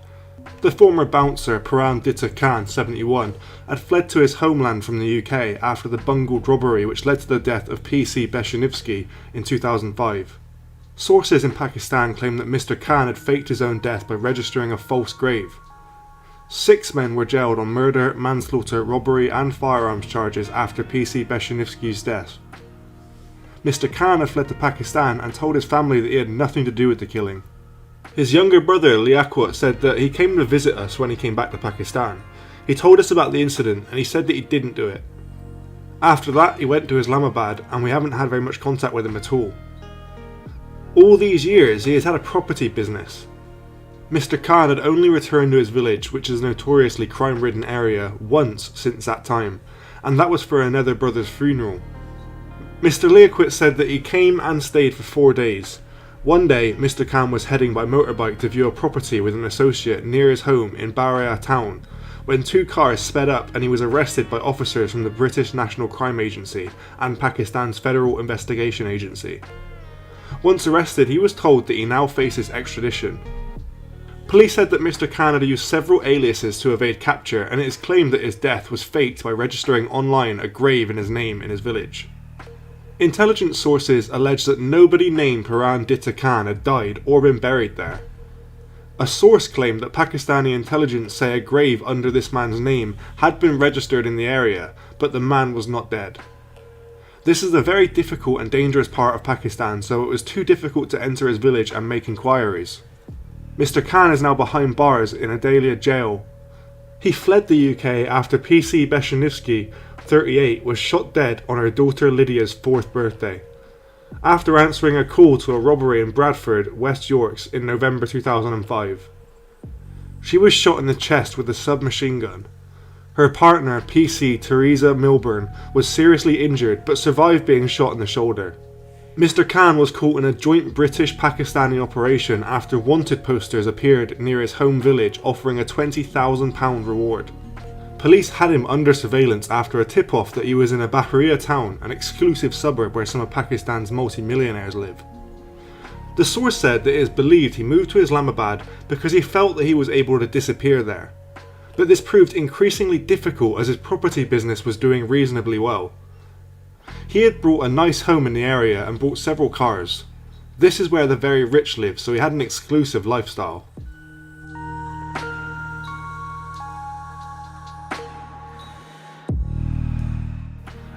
The former bouncer Karan Ditta Khan, 71, had fled to his homeland from the UK after the bungled robbery which led to the death of PC Beshnivsky in 2005. Sources in Pakistan claim that Mr. Khan had faked his own death by registering a false grave. 6 men were jailed on murder, manslaughter, robbery and firearms charges after PC Beshnivsky's death. Mr. Khan had fled to Pakistan and told his family that he had nothing to do with the killing. His younger brother Liaquat said that he came to visit us when he came back to Pakistan. He told us about the incident and he said that he didn't do it. After that he went to Islamabad and we haven't had very much contact with him at all. All these years he has had a property business. Mr. Khan had only returned to his village, which is a notoriously crime-ridden area, once since that time, and that was for another brother's funeral. Mr. Liaquat said that he came and stayed for 4 days. One day, Mr. Khan was heading by motorbike to view a property with an associate near his home in Baraya town, when 2 cars sped up and he was arrested by officers from the British National Crime Agency and Pakistan's Federal Investigation Agency. Once arrested, he was told that he now faces extradition. Police said that Mr. Khan had used several aliases to evade capture, and it is claimed that his death was faked by registering online a grave in his name in his village. Intelligence sources allege that nobody named Karan Ditta Khan had died or been buried there. A source claimed that Pakistani intelligence say a grave under this man's name had been registered in the area, but the man was not dead. This is a very difficult and dangerous part of Pakistan, so it was too difficult to enter his village and make inquiries. Mr. Khan is now behind bars in Adalia jail. He fled the UK after PC Beshnivsky, 38, was shot dead on her daughter Lydia's 4th birthday, after answering a call to a robbery in Bradford, West Yorks in November 2005. She was shot in the chest with a submachine gun. Her partner, PC Teresa Milburn, was seriously injured but survived being shot in the shoulder. Mr. Khan was caught in a joint British-Pakistani operation after wanted posters appeared near his home village offering a £20,000 reward. Police had him under surveillance after a tip-off that he was in a Bahariya town, an exclusive suburb where some of Pakistan's multi-millionaires live. The source said that it is believed he moved to Islamabad because he felt that he was able to disappear there, but this proved increasingly difficult as his property business was doing reasonably well. He had bought a nice home in the area and bought several cars. This is where the very rich lived, so he had an exclusive lifestyle.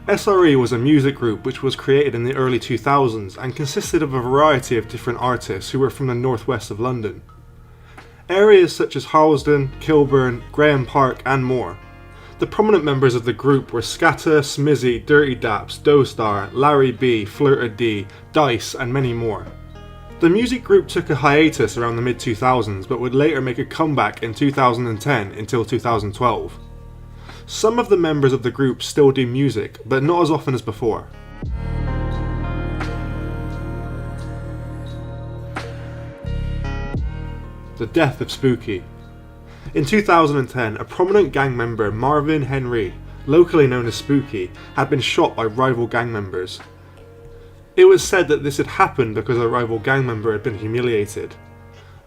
SRE was a music group which was created in the early 2000s and consisted of a variety of different artists who were from the northwest of London. Areas such as Harlesden, Kilburn, Graham Park and more. The prominent members of the group were Scatter, Smizzy, Dirty Daps, Dostar, Larry B, Flirta D, Dice and many more. The music group took a hiatus around the mid-2000s but would later make a comeback in 2010 until 2012. Some of the members of the group still do music, but not as often as before. The death of Spooky. In 2010, a prominent gang member, Marvin Henry, locally known as Spooky, had been shot by rival gang members. It was said that this had happened because a rival gang member had been humiliated.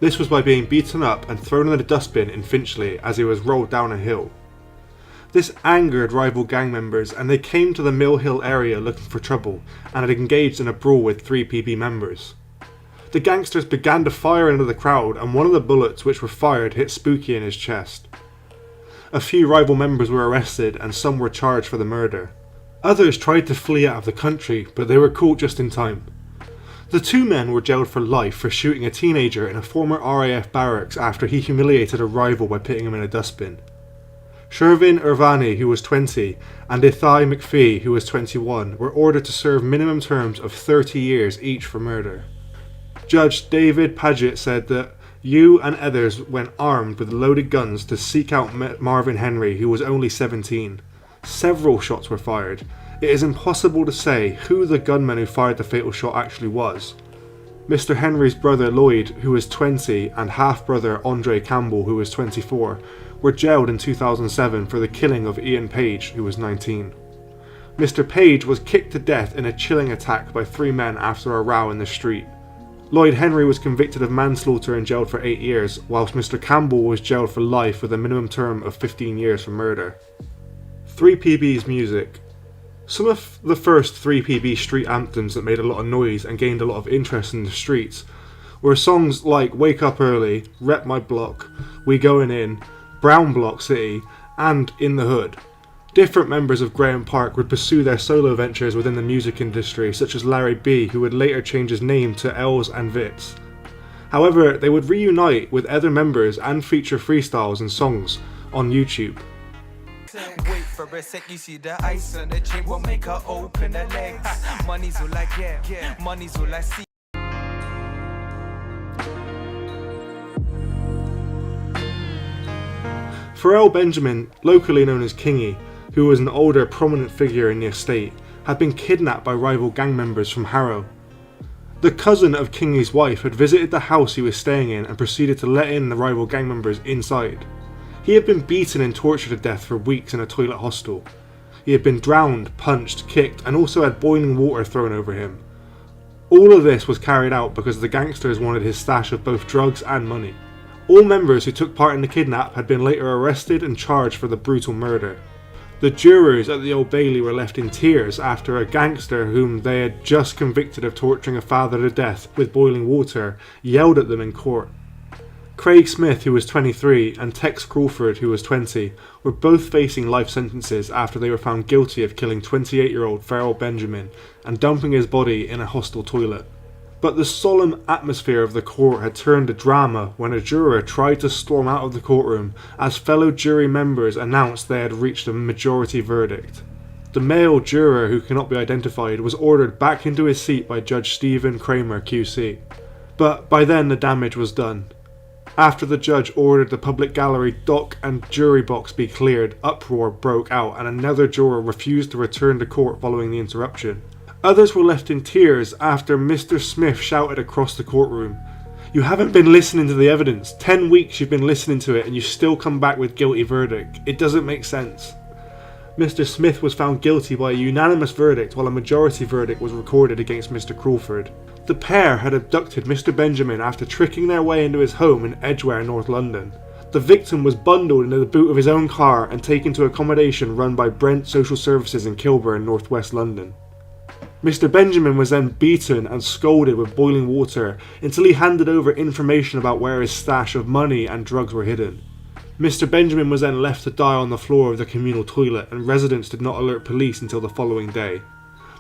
This was by being beaten up and thrown in a dustbin in Finchley as he was rolled down a hill. This angered rival gang members and they came to the Mill Hill area looking for trouble and had engaged in a brawl with 3PB members. The gangsters began to fire into the crowd and one of the bullets which were fired hit Spooky in his chest. A few rival members were arrested and some were charged for the murder. Others tried to flee out of the country but they were caught just in time. The two men were jailed for life for shooting a teenager in a former RAF barracks after he humiliated a rival by putting him in a dustbin. Shervin Irvani, who was 20, and Ithai McPhee, who was 21, were ordered to serve minimum terms of 30 years each for murder. Judge David Paget said that you and others went armed with loaded guns to seek out Marvin Henry, who was only 17. Several shots were fired. It is impossible to say who the gunman who fired the fatal shot actually was. Mr. Henry's brother Lloyd, who was 20, and half-brother Andre Campbell, who was 24, were jailed in 2007 for the killing of Ian Page, who was 19. Mr. Page was kicked to death in a chilling attack by 3 men after a row in the street. Lloyd Henry was convicted of manslaughter and jailed for 8 years, whilst Mr. Campbell was jailed for life with a minimum term of 15 years for murder. 3PB's music. Some of the first 3PB street anthems that made a lot of noise and gained a lot of interest in the streets were songs like Wake Up Early, Rep My Block, We Goin' In, Brown Block City, and In the Hood. Different members of Graham Park would pursue their solo ventures within the music industry, such as Larry B, who would later change his name to Els and Vitz. However, they would reunite with other members and feature freestyles and songs on YouTube. Wait for a sec, you see the ice on the chain will make her open her legs. Money's all I get, money's all I see. Pharrell Benjamin, locally known as Kingy, who was an older prominent figure in the estate, had been kidnapped by rival gang members from Harrow. The cousin of Kingy's wife had visited the house he was staying in and proceeded to let in the rival gang members inside. He had been beaten and tortured to death for weeks in a toilet hostel. He had been drowned, punched, kicked, and also had boiling water thrown over him. All of this was carried out because the gangsters wanted his stash of both drugs and money. All members who took part in the kidnap had been later arrested and charged for the brutal murder. The jurors at the Old Bailey were left in tears after a gangster whom they had just convicted of torturing a father to death with boiling water yelled at them in court. Craig Smith, who was 23, and Tex Crawford, who was 20, were both facing life sentences after they were found guilty of killing 28-year-old Pharrell Benjamin and dumping his body in a hostel toilet. But the solemn atmosphere of the court had turned to drama when a juror tried to storm out of the courtroom as fellow jury members announced they had reached a majority verdict. The male juror, who cannot be identified, was ordered back into his seat by Judge Stephen Kramer QC. But by then the damage was done. After the judge ordered the public gallery, dock and jury box be cleared, uproar broke out and another juror refused to return to court following the interruption. Others were left in tears after Mr. Smith shouted across the courtroom, "You haven't been listening to the evidence. 10 weeks you've been listening to it and you still come back with guilty verdict. It doesn't make sense." Mr. Smith was found guilty by a unanimous verdict while a majority verdict was recorded against Mr. Crawford. The pair had abducted Mr. Benjamin after tricking their way into his home in Edgware, North London. The victim was bundled into the boot of his own car and taken to accommodation run by Brent Social Services in Kilburn, North West London. Mr. Benjamin was then beaten and scalded with boiling water until he handed over information about where his stash of money and drugs were hidden. Mr. Benjamin was then left to die on the floor of the communal toilet, and residents did not alert police until the following day.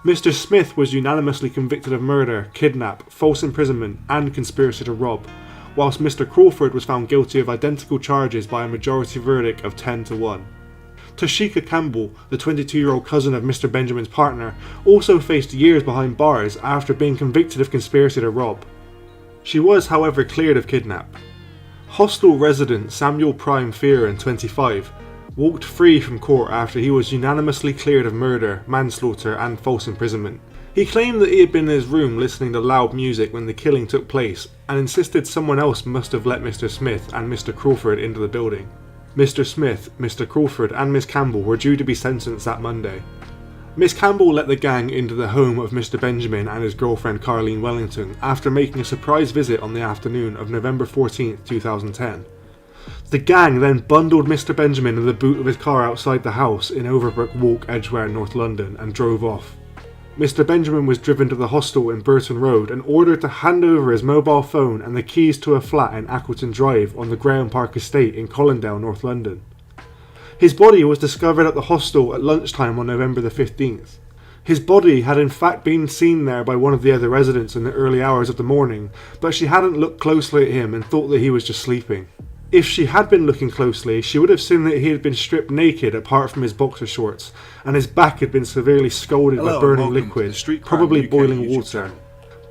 Mr. Smith was unanimously convicted of murder, kidnap, false imprisonment and conspiracy to rob, whilst Mr. Crawford was found guilty of identical charges by a majority verdict of 10-1. Tashika Campbell, the 22-year-old cousin of Mr. Benjamin's partner, also faced years behind bars after being convicted of conspiracy to rob. She was, however, cleared of kidnap. Hostel resident Samuel Prime Fearon, 25, walked free from court after he was unanimously cleared of murder, manslaughter and false imprisonment. He claimed that he had been in his room listening to loud music when the killing took place and insisted someone else must have let Mr. Smith and Mr. Crawford into the building. Mr. Smith, Mr. Crawford and Miss Campbell were due to be sentenced that Monday. Miss Campbell let the gang into the home of Mr. Benjamin and his girlfriend Carleen Wellington after making a surprise visit on the afternoon of November 14, 2010. The gang then bundled Mr. Benjamin in the boot of his car outside the house in Overbrook Walk, Edgware, North London and drove off. Mr. Benjamin was driven to the hostel in Burton Road and ordered to hand over his mobile phone and the keys to a flat in Aquaton Drive on the Graham Park estate in Colindale, North London. His body was discovered at the hostel at lunchtime on November the 15th. His body had in fact been seen there by one of the other residents in the early hours of the morning, but she hadn't looked closely at him and thought that he was just sleeping. If she had been looking closely, she would have seen that he had been stripped naked apart from his boxer shorts, and his back had been severely scalded by burning liquid, probably boiling water.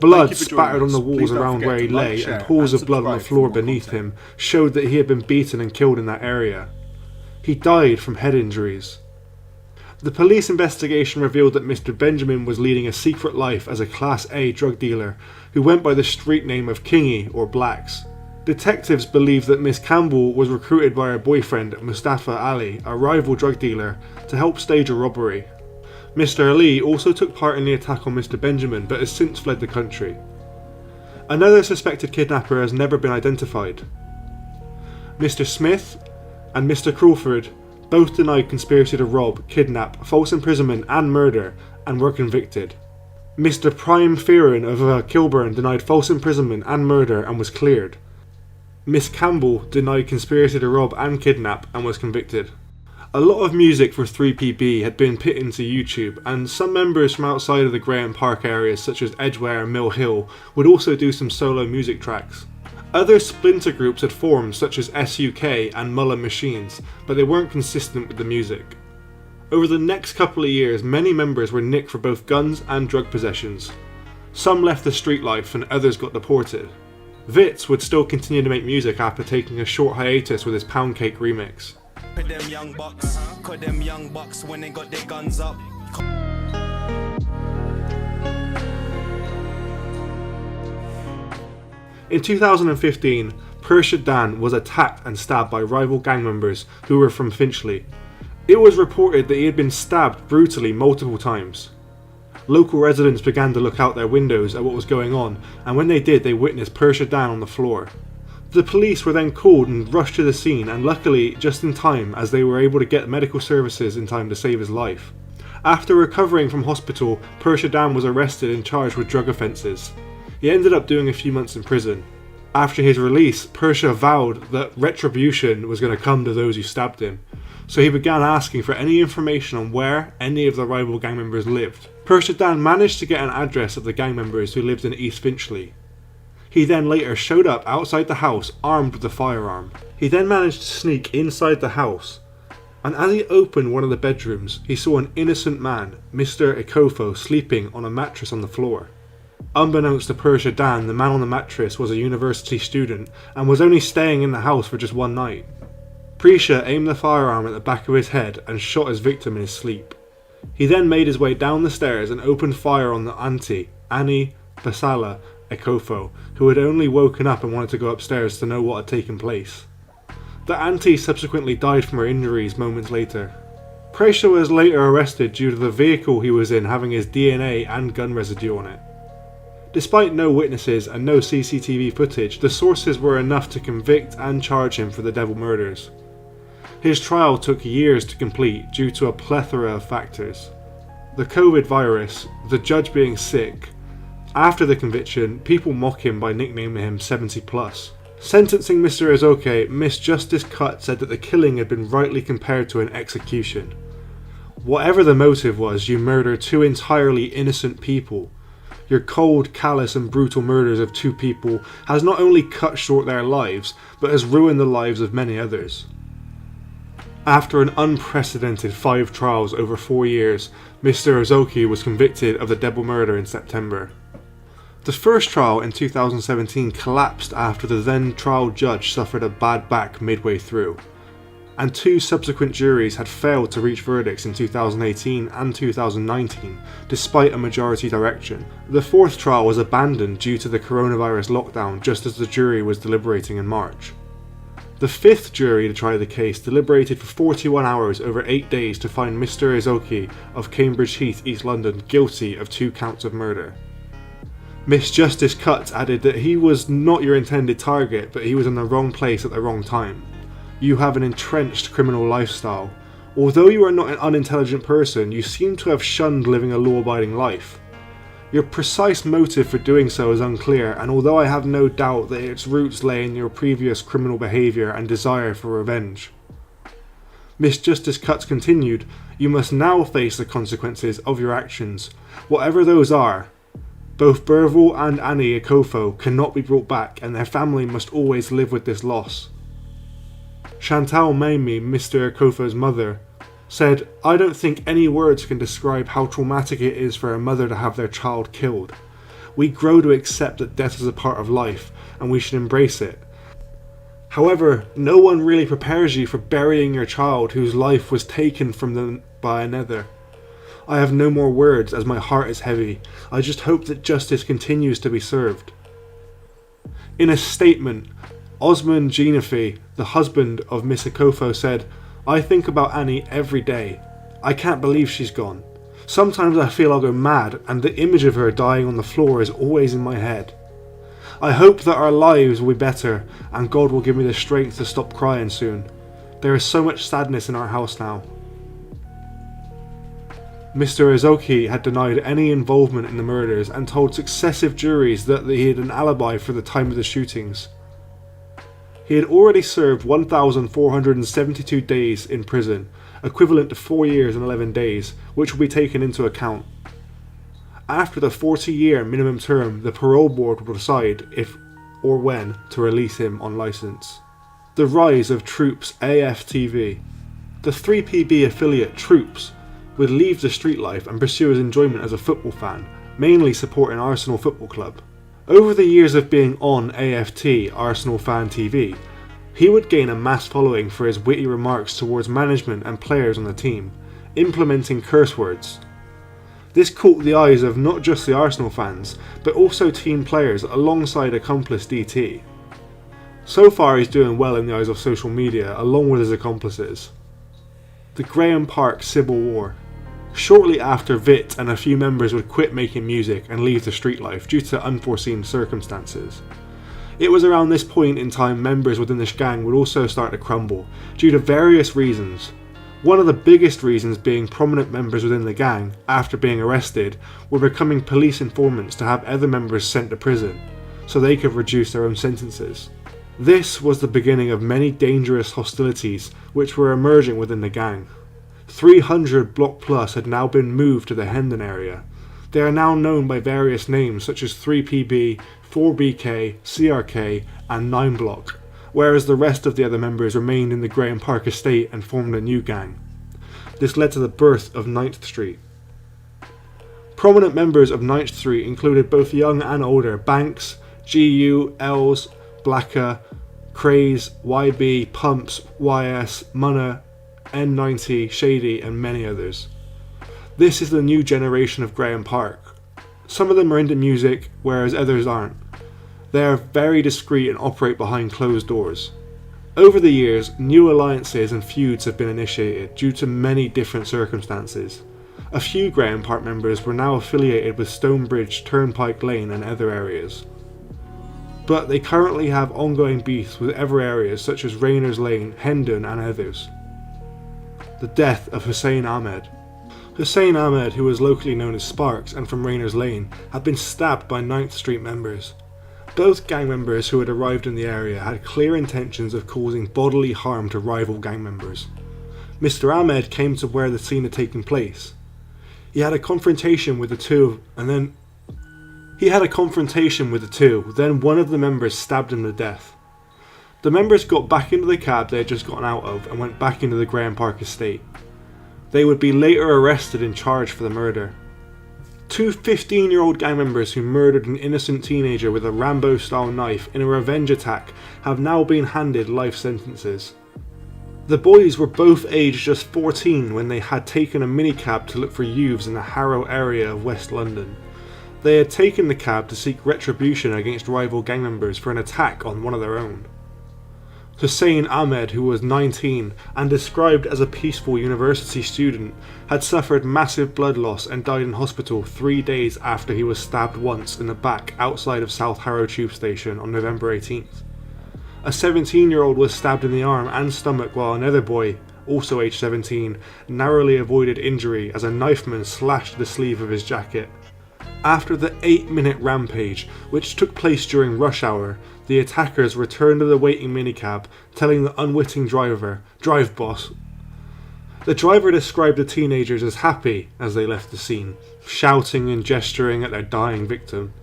Blood spattered on the walls around where he lay, and pools of blood on the floor beneath him showed that he had been beaten and killed in that area. He died from head injuries. The police investigation revealed that Mr. Benjamin was leading a secret life as a Class A drug dealer who went by the street name of Kingy or Blacks. Detectives believe that Miss Campbell was recruited by her boyfriend Mustafa Ali, a rival drug dealer, to help stage a robbery. Mr. Ali also took part in the attack on Mr. Benjamin but has since fled the country. Another suspected kidnapper has never been identified. Mr. Smith and Mr. Crawford both denied conspiracy to rob, kidnap, false imprisonment and murder and were convicted. Mr. Prime Fearon of Kilburn denied false imprisonment and murder and was cleared. Miss Campbell denied conspiracy to rob and kidnap and was convicted. A lot of music for 3PB had been put into YouTube, and some members from outside of the Graham Park areas such as Edgware and Mill Hill would also do some solo music tracks. Other splinter groups had formed such as SUK and Mullen Machines, but they weren't consistent with the music. Over the next couple of years, many members were nicked for both guns and drug possessions. Some left the street life and others got deported. Vitz would still continue to make music after taking a short hiatus with his Pound Cake remix. Them young bucks, cause them young bucks when they got their guns up. In 2015, Persia Dan was attacked and stabbed by rival gang members who were from Finchley. It was reported that he had been stabbed brutally multiple times. Local residents began to look out their windows at what was going on, and when they did, they witnessed Persia Dan on the floor. The police were then called and rushed to the scene, and luckily just in time, as they were able to get medical services in time to save his life. After recovering from hospital, Persia Dan was arrested and charged with drug offences. He ended up doing a few months in prison. After his release, Persia vowed that retribution was going to come to those who stabbed him, so he began asking for any information on where any of the rival gang members lived. Persia Dan managed to get an address of the gang members who lived in East Finchley. He then later showed up outside the house armed with a firearm. He then managed to sneak inside the house, and as he opened one of the bedrooms, he saw an innocent man, Mr. Ekofo, sleeping on a mattress on the floor. Unbeknownst to Persia Dan, the man on the mattress was a university student and was only staying in the house for just one night. Prisha aimed the firearm at the back of his head and shot his victim in his sleep. He then made his way down the stairs and opened fire on the auntie, Annie Basala Ekofo, who had only woken up and wanted to go upstairs to know what had taken place. The auntie subsequently died from her injuries moments later. Prisha was later arrested due to the vehicle he was in having his DNA and gun residue on it. Despite no witnesses and no CCTV footage, the sources were enough to convict and charge him for the Devil murders. His trial took years to complete due to a plethora of factors. the COVID virus, the judge being sick. After the conviction, people mock him by nicknaming him 70+. Sentencing Mr. Ezoke, Miss Justice Cutt said that the killing had been rightly compared to an execution. Whatever the motive was, you murdered two entirely innocent people. Your cold, callous and brutal murders of two people has not only cut short their lives, but has ruined the lives of many others. After an unprecedented 5 trials over 4 years, Mr. Ezoke was convicted of the double murder in September. The first trial in 2017 collapsed after the then trial judge suffered a bad back midway through, and 2 subsequent juries had failed to reach verdicts in 2018 and 2019, despite a majority direction. The 4th trial was abandoned due to the coronavirus lockdown just as the jury was deliberating in March. The 5th jury to try the case deliberated for 41 hours over 8 days to find Mr. Ezoke of Cambridge Heath, East London, guilty of 2 counts of murder. Miss Justice Cutt added that he was not your intended target, but he was in the wrong place at the wrong time. You have an entrenched criminal lifestyle. Although you are not an unintelligent person, you seem to have shunned living a law-abiding life. Your precise motive for doing so is unclear, and although I have no doubt that its roots lay in your previous criminal behaviour and desire for revenge. Miss Justice Cutt continued, you must now face the consequences of your actions, whatever those are. Both Burville and Annie Akofo cannot be brought back, and their family must always live with this loss. Chantal Mamie, Mr. Akofo's mother, said, I don't think any words can describe how traumatic it is for a mother to have their child killed. We grow to accept that death is a part of life, and we should embrace it. However, no one really prepares you for burying your child whose life was taken from them by another. I have no more words as my heart is heavy. I just hope that justice continues to be served. In a statement, Osman Genefi, the husband of Miss Akofo, said, I think about Annie every day. I can't believe she's gone. Sometimes I feel I'll go mad, and the image of her dying on the floor is always in my head. I hope that our lives will be better, and God will give me the strength to stop crying soon. There is so much sadness in our house now. Mr. Ezoke had denied any involvement in the murders and told successive juries that he had an alibi for the time of the shootings. He had already served 1,472 days in prison, equivalent to 4 years and 11 days, which will be taken into account. After the 40-year minimum term, the parole board will decide if or when to release him on licence. The rise of Troops AFTV. The 3PB affiliate Troops would leave the street life and pursue his enjoyment as a football fan, mainly supporting Arsenal Football Club. Over the years of being on AFT, Arsenal Fan TV, he would gain a mass following for his witty remarks towards management and players on the team, implementing curse words. This caught the eyes of not just the Arsenal fans, but also team players alongside accomplice DT. So far he's doing well in the eyes of social media, along with his accomplices. The Graham Park Civil War. Shortly after, Vit and a few members would quit making music and leave the street life due to unforeseen circumstances. It was around this point in time members within this gang would also start to crumble, due to various reasons. One of the biggest reasons being prominent members within the gang, after being arrested, were becoming police informants to have other members sent to prison, so they could reduce their own sentences. This was the beginning of many dangerous hostilities which were emerging within the gang. 300 Block Plus had now been moved to the Hendon area. They are now known by various names such as 3PB, 4BK, CRK and 9 Block, whereas the rest of the other members remained in the Graham Park estate and formed a new gang. This led to the birth of 9th Street. Prominent members of 9th Street included both young and older Banks, GU, Els, Blacker, Craze, YB, Pumps, YS, Munna, N90, Shady and many others. This is the new generation of Graham Park. Some of them are into music, whereas others aren't. They are very discreet and operate behind closed doors. Over the years, new alliances and feuds have been initiated due to many different circumstances. A few Graham Park members were now affiliated with Stonebridge, Turnpike Lane and other areas. But they currently have ongoing beefs with other areas such as Rayners Lane, Hendon and others. The death of Hussein Ahmed. Hussein Ahmed, who was locally known as Sparks and from Rayners Lane, had been stabbed by 9th Street members. Both gang members who had arrived in the area had clear intentions of causing bodily harm to rival gang members. Mr. Ahmed came to where the scene had taken place. He had a confrontation with the two, then one of the members stabbed him to death. The members got back into the cab they had just gotten out of and went back into the Graham Park estate. They would be later arrested and charged for the murder. Two 15-year-old gang members who murdered an innocent teenager with a Rambo-style knife in a revenge attack have now been handed life sentences. The boys were both aged just 14 when they had taken a minicab to look for youths in the Harrow area of West London. They had taken the cab to seek retribution against rival gang members for an attack on one of their own. Hussein Ahmed, who was 19 and described as a peaceful university student, had suffered massive blood loss and died in hospital 3 days after he was stabbed once in the back outside of South Harrow tube station on November 18th. A 17-year-old was stabbed in the arm and stomach while another boy, also aged 17, narrowly avoided injury as a knifeman slashed the sleeve of his jacket. After the 8-minute rampage, which took place during rush hour, the attackers returned to the waiting minicab, telling the unwitting driver, "Drive, boss." The driver described the teenagers as happy as they left the scene, shouting and gesturing at their dying victim.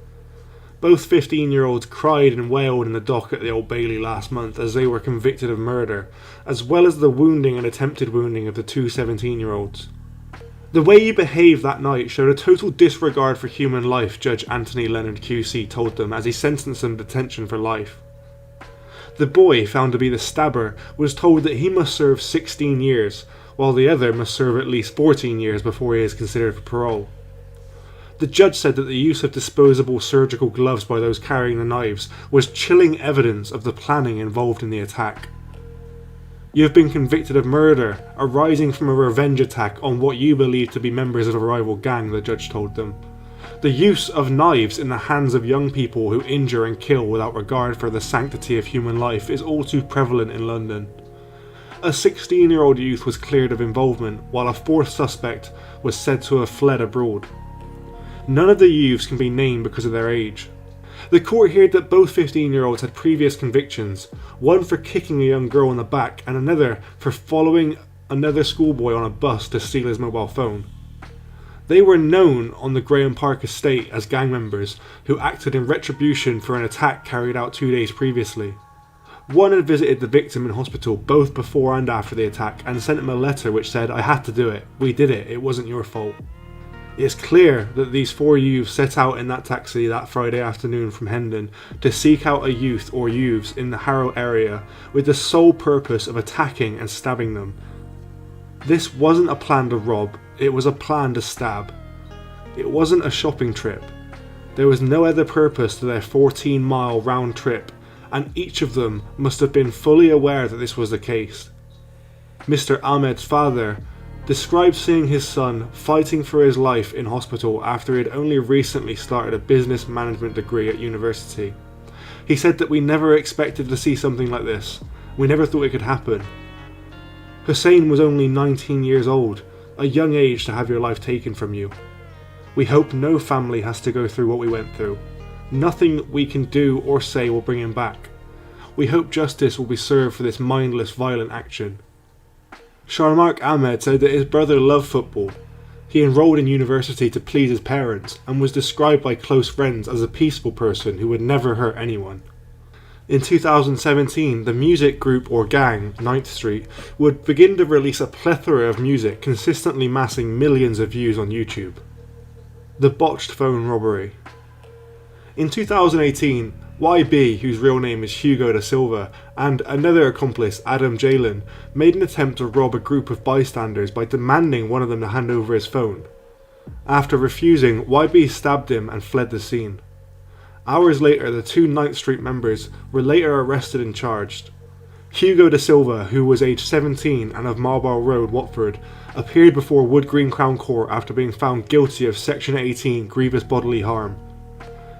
Both 15-year-olds cried and wailed in the dock at the Old Bailey last month as they were convicted of murder, as well as the wounding and attempted wounding of the two 17-year-olds. The way you behaved that night showed a total disregard for human life, Judge Anthony Leonard QC told them as he sentenced them to detention for life. The boy, found to be the stabber, was told that he must serve 16 years, while the other must serve at least 14 years before he is considered for parole. The judge said that the use of disposable surgical gloves by those carrying the knives was chilling evidence of the planning involved in the attack. You have been convicted of murder, arising from a revenge attack on what you believe to be members of a rival gang, the judge told them. The use of knives in the hands of young people who injure and kill without regard for the sanctity of human life is all too prevalent in London. A 16-year-old youth was cleared of involvement, while a fourth suspect was said to have fled abroad. None of the youths can be named because of their age. The court heard that both 15-year-olds had previous convictions, one for kicking a young girl in the back and another for following another schoolboy on a bus to steal his mobile phone. They were known on the Graham Park estate as gang members who acted in retribution for an attack carried out 2 days previously. One had visited the victim in hospital both before and after the attack and sent him a letter which said, "I had to do it, we did it, it wasn't your fault." It is clear that these four youths set out in that taxi that Friday afternoon from Hendon to seek out a youth or youths in the Harrow area with the sole purpose of attacking and stabbing them. This wasn't a plan to rob, it was a plan to stab. It wasn't a shopping trip. There was no other purpose to their 14-mile round trip, and each of them must have been fully aware that this was the case. Mr. Ahmed's father described seeing his son fighting for his life in hospital after he had only recently started a business management degree at university. He said that we never expected to see something like this. We never thought it could happen. Hussein was only 19 years old, a young age to have your life taken from you. We hope no family has to go through what we went through. Nothing we can do or say will bring him back. We hope justice will be served for this mindless, violent action. Sharmark Ahmed said that his brother loved football. He enrolled in university to please his parents and was described by close friends as a peaceful person who would never hurt anyone. In 2017, the music group or gang, 9th Street, would begin to release a plethora of music consistently massing millions of views on YouTube. The botched phone robbery. In 2018, YB, whose real name is Hugo da Silva, and another accomplice, Adam Jalen, made an attempt to rob a group of bystanders by demanding one of them to hand over his phone. After refusing, YB stabbed him and fled the scene. Hours later, the two 9th Street members were later arrested and charged. Hugo da Silva, who was aged 17 and of Marlborough Road, Watford, appeared before Wood Green Crown Court after being found guilty of Section 18 grievous bodily harm.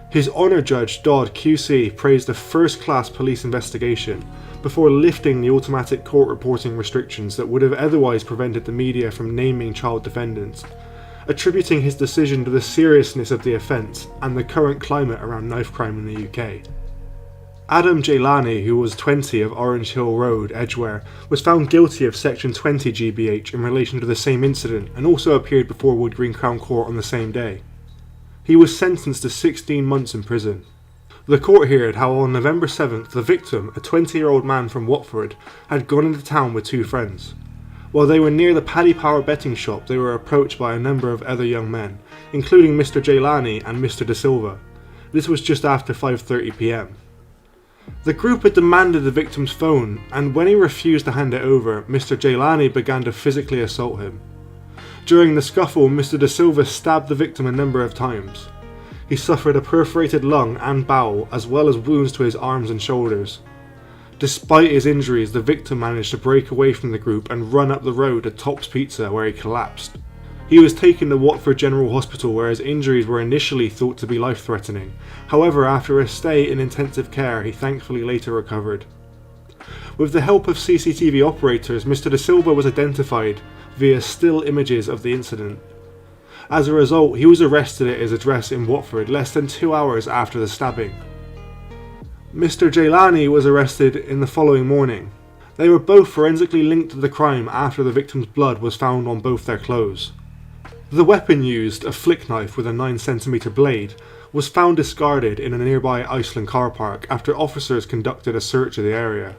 His Honour Judge Dodd QC praised a first-class police investigation before lifting the automatic court reporting restrictions that would have otherwise prevented the media from naming child defendants, attributing his decision to the seriousness of the offence and the current climate around knife crime in the UK. Adam Jailani, who was 20 of Orange Hill Road, Edgware, was found guilty of Section 20 GBH in relation to the same incident and also appeared before Wood Green Crown Court on the same day. He was sentenced to 16 months in prison. The court heard how on November 7th the victim, a 20-year-old man from Watford, had gone into town with two friends. While they were near the Paddy Power betting shop, they were approached by a number of other young men, including Mr. Jailani and Mr. De Silva. This was just after 5:30 PM. The group had demanded the victim's phone, and when he refused to hand it over, Mr. Jailani began to physically assault him. During the scuffle, Mr. De Silva stabbed the victim a number of times. He suffered a perforated lung and bowel, as well as wounds to his arms and shoulders. Despite his injuries, the victim managed to break away from the group and run up the road to Top's Pizza, where he collapsed. He was taken to Watford General Hospital, where his injuries were initially thought to be life-threatening. However, after a stay in intensive care, he thankfully later recovered. With the help of CCTV operators, Mr. De Silva was identified via still images of the incident. As a result, he was arrested at his address in Watford less than 2 hours after the stabbing. Mr. Jailani was arrested in the following morning. They were both forensically linked to the crime after the victim's blood was found on both their clothes. The weapon used, a flick knife with a 9cm blade, was found discarded in a nearby Iceland car park after officers conducted a search of the area.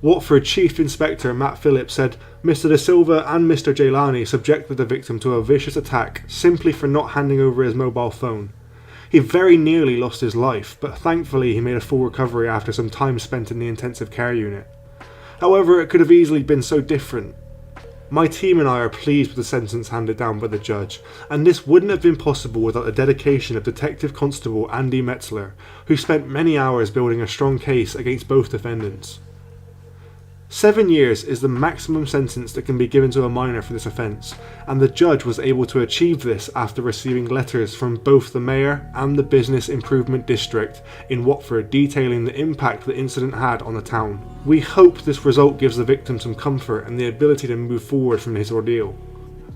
Watford Chief Inspector Matt Phillips said Mr. De Silva and Mr. Jailani subjected the victim to a vicious attack simply for not handing over his mobile phone. He very nearly lost his life, but thankfully he made a full recovery after some time spent in the intensive care unit. However, it could have easily been so different. My team and I are pleased with the sentence handed down by the judge, and this wouldn't have been possible without the dedication of Detective Constable Andy Metzler, who spent many hours building a strong case against both defendants. 7 years is the maximum sentence that can be given to a minor for this offence, and the judge was able to achieve this after receiving letters from both the Mayor and the Business Improvement District in Watford detailing the impact the incident had on the town. We hope this result gives the victim some comfort and the ability to move forward from his ordeal.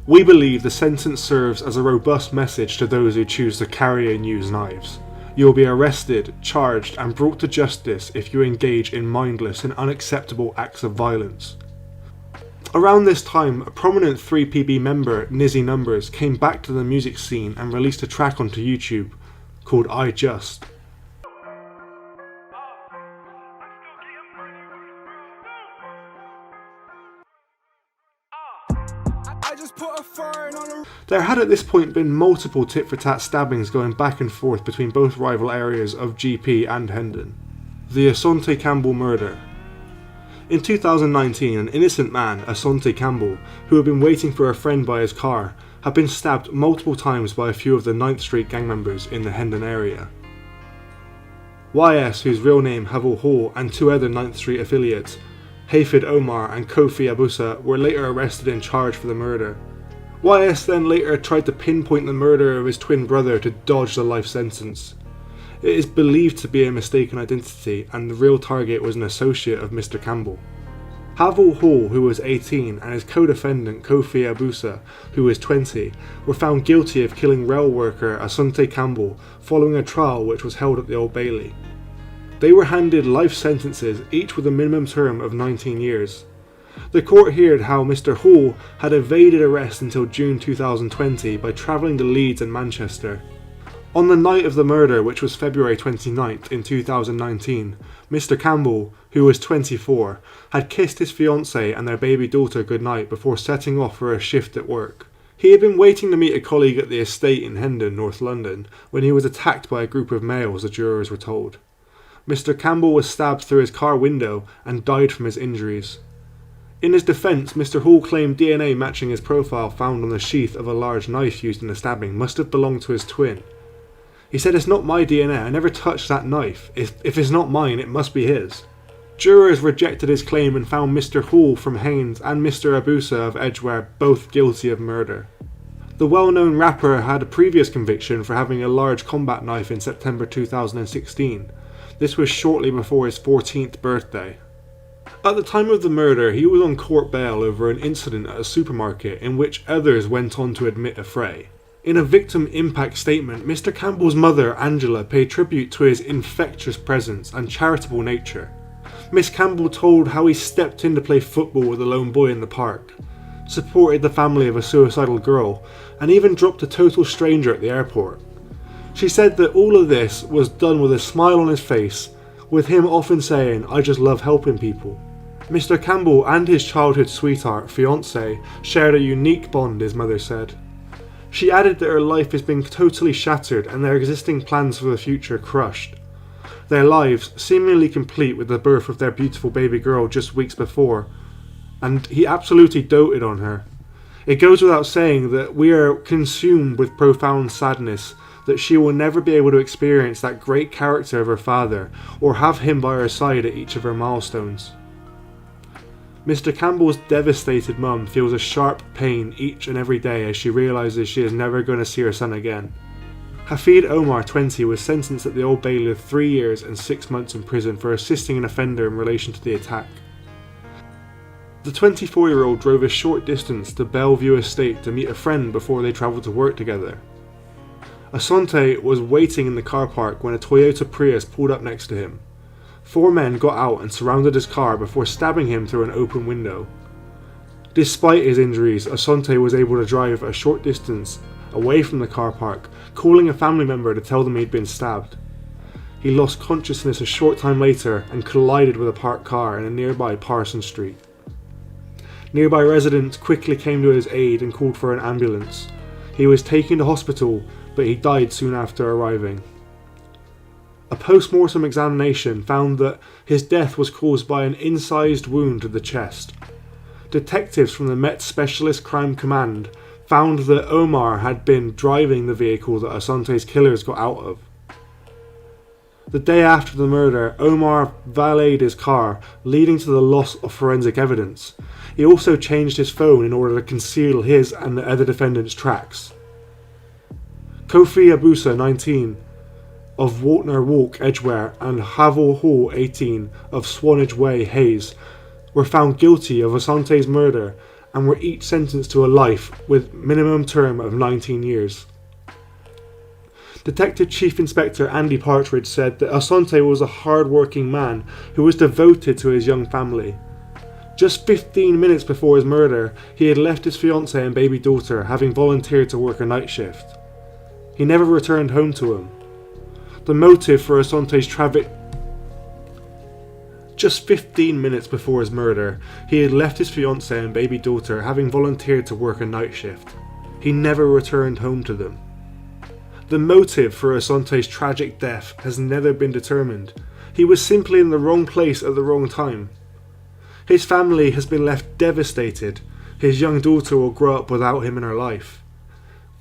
We believe the sentence serves as a robust message to those who choose to carry and use knives. You will be arrested, charged and brought to justice if you engage in mindless and unacceptable acts of violence. Around this time, a prominent 3PB member, Nizzy Numbers, came back to the music scene and released a track onto YouTube called I Just. There had at this point been multiple tit-for-tat stabbings going back and forth between both rival areas of GP and Hendon. The Asante Campbell murder. In 2019, an innocent man, Asante Campbell, who had been waiting for a friend by his car, had been stabbed multiple times by a few of the 9th Street gang members in the Hendon area. YS, whose real name Havel Hall, and two other 9th Street affiliates, Hafid Omar and Kofi Abusa, were later arrested and charged for the murder. YS then later tried to pinpoint the murder of his twin brother to dodge the life sentence. It is believed to be a mistaken identity, and the real target was an associate of Mr. Campbell. Havel Hall, who was 18, and his co-defendant Kofi Abusa, who was 20, were found guilty of killing rail worker Asante Campbell following a trial which was held at the Old Bailey. They were handed life sentences, each with a minimum term of 19 years. The court heard how Mr. Hall had evaded arrest until June 2020 by travelling to Leeds and Manchester. On the night of the murder, which was February 29th in 2019, Mr. Campbell, who was 24, had kissed his fiancée and their baby daughter goodnight before setting off for a shift at work. He had been waiting to meet a colleague at the estate in Hendon, North London, when he was attacked by a group of males, the jurors were told. Mr. Campbell was stabbed through his car window and died from his injuries. In his defence, Mr. Hall claimed DNA matching his profile found on the sheath of a large knife used in the stabbing must have belonged to his twin. He said, "It's not my DNA, I never touched that knife. If it's not mine, it must be his." Jurors rejected his claim and found Mr. Hall from Haynes and Mr. Abusa of Edgware both guilty of murder. The well-known rapper had a previous conviction for having a large combat knife in September 2016. This was shortly before his 14th birthday. At the time of the murder, he was on court bail over an incident at a supermarket in which others went on to admit a fray. In a victim impact statement, Mr. Campbell's mother, Angela, paid tribute to his infectious presence and charitable nature. Miss Campbell told how he stepped in to play football with a lone boy in the park, supported the family of a suicidal girl, and even dropped a total stranger at the airport. She said that all of this was done with a smile on his face, with him often saying, "I just love helping people." Mr. Campbell and his childhood sweetheart, fiancée, shared a unique bond, his mother said. She added that her life has been totally shattered and their existing plans for the future crushed. Their lives seemingly complete with the birth of their beautiful baby girl just weeks before, and he absolutely doted on her. It goes without saying that we are consumed with profound sadness that she will never be able to experience that great character of her father or have him by her side at each of her milestones. Mr. Campbell's devastated mum feels a sharp pain each and every day as she realises she is never going to see her son again. Hafid Omar, 20, was sentenced at the Old Bailey to 3 years and 6 months in prison for assisting an offender in relation to the attack. The 24-year-old drove a short distance to Bellevue Estate to meet a friend before they travelled to work together. Asante was waiting in the car park when a Toyota Prius pulled up next to him. 4 men got out and surrounded his car before stabbing him through an open window. Despite his injuries, Asante was able to drive a short distance away from the car park, calling a family member to tell them he'd been stabbed. He lost consciousness a short time later and collided with a parked car in a nearby Parsons Street. Nearby residents quickly came to his aid and called for an ambulance. He was taken to hospital, but he died soon after arriving. A post-mortem examination found that his death was caused by an incised wound to the chest. Detectives from the Met Specialist Crime Command found that Omar had been driving the vehicle that Asante's killers got out of. The day after the murder, Omar valeted his car, leading to the loss of forensic evidence. He also changed his phone in order to conceal his and the other defendants' tracks. Kofi Abusa, 19, of Waltner Walk, Edgware, and Havel Hall, 18, of Swanage Way, Hayes, were found guilty of Asante's murder and were each sentenced to a life with minimum term of 19 years. Detective Chief Inspector Andy Partridge said that Asante was a hard-working man who was devoted to his young family. Just 15 minutes before his murder, he had left his fiancée and baby daughter, having volunteered to work a night shift. He never returned home to him. The motive for Asante's tragic... Just 15 minutes before his murder, he had left his fiancée and baby daughter, having volunteered to work a night shift. He never returned home to them. The motive for Asante's tragic death has never been determined. He was simply in the wrong place at the wrong time. His family has been left devastated. His young daughter will grow up without him in her life.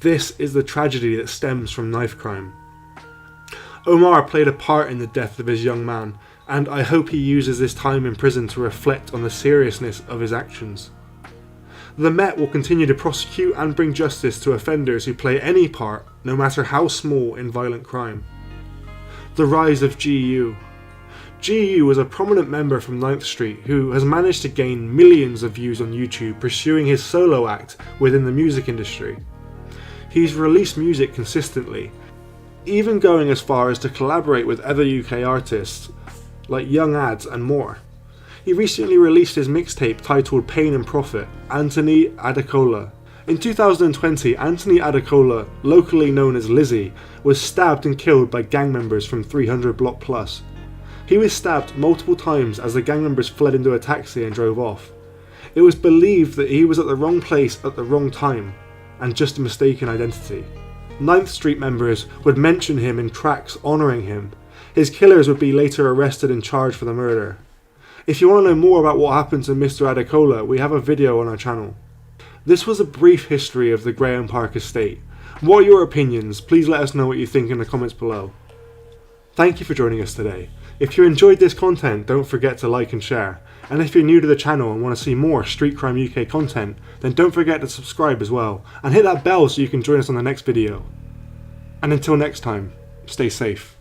This is the tragedy that stems from knife crime. Omar played a part in the death of his young man, and I hope he uses this time in prison to reflect on the seriousness of his actions. The Met will continue to prosecute and bring justice to offenders who play any part, no matter how small, in violent crime. The rise of GU. GU was a prominent member from 9th Street who has managed to gain millions of views on YouTube pursuing his solo act within the music industry. He's released music consistently, even going as far as to collaborate with other UK artists like Young Ads and more. He recently released his mixtape titled Pain and Profit, Anthony Adekola. In 2020, Anthony Adekola, locally known as Lizzie, was stabbed and killed by gang members from 300 Block Plus. He was stabbed multiple times as the gang members fled into a taxi and drove off. It was believed that he was at the wrong place at the wrong time, and just a mistaken identity. 9th Street members would mention him in tracks honouring him. His killers would be later arrested and charged for the murder. If you want to know more about what happened to Mr. Adekola, we have a video on our channel. This was a brief history of the Graham Park estate. What are your opinions? Please let us know what you think in the comments below. Thank you for joining us today. If you enjoyed this content, don't forget to like and share. And if you're new to the channel and want to see more Street Crime UK content, then don't forget to subscribe as well. And hit that bell so you can join us on the next video. And until next time, stay safe.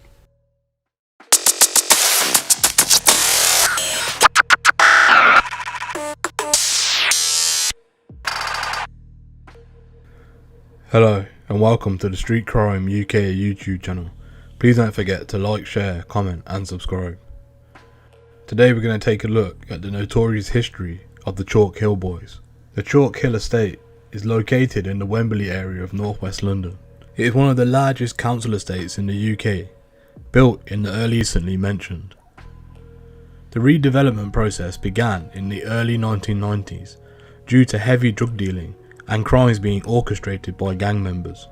Hello and welcome to the Street Crime UK YouTube channel. Please don't forget to like, share, comment and subscribe. Today we're going to take a look at the notorious history of the Chalk Hill Boys. The Chalk Hill estate is located in the Wembley area of northwest London. It is one of the largest council estates in the UK, built in the early recently mentioned. The redevelopment process began in the early 1990s due to heavy drug dealing and crimes being orchestrated by gang members.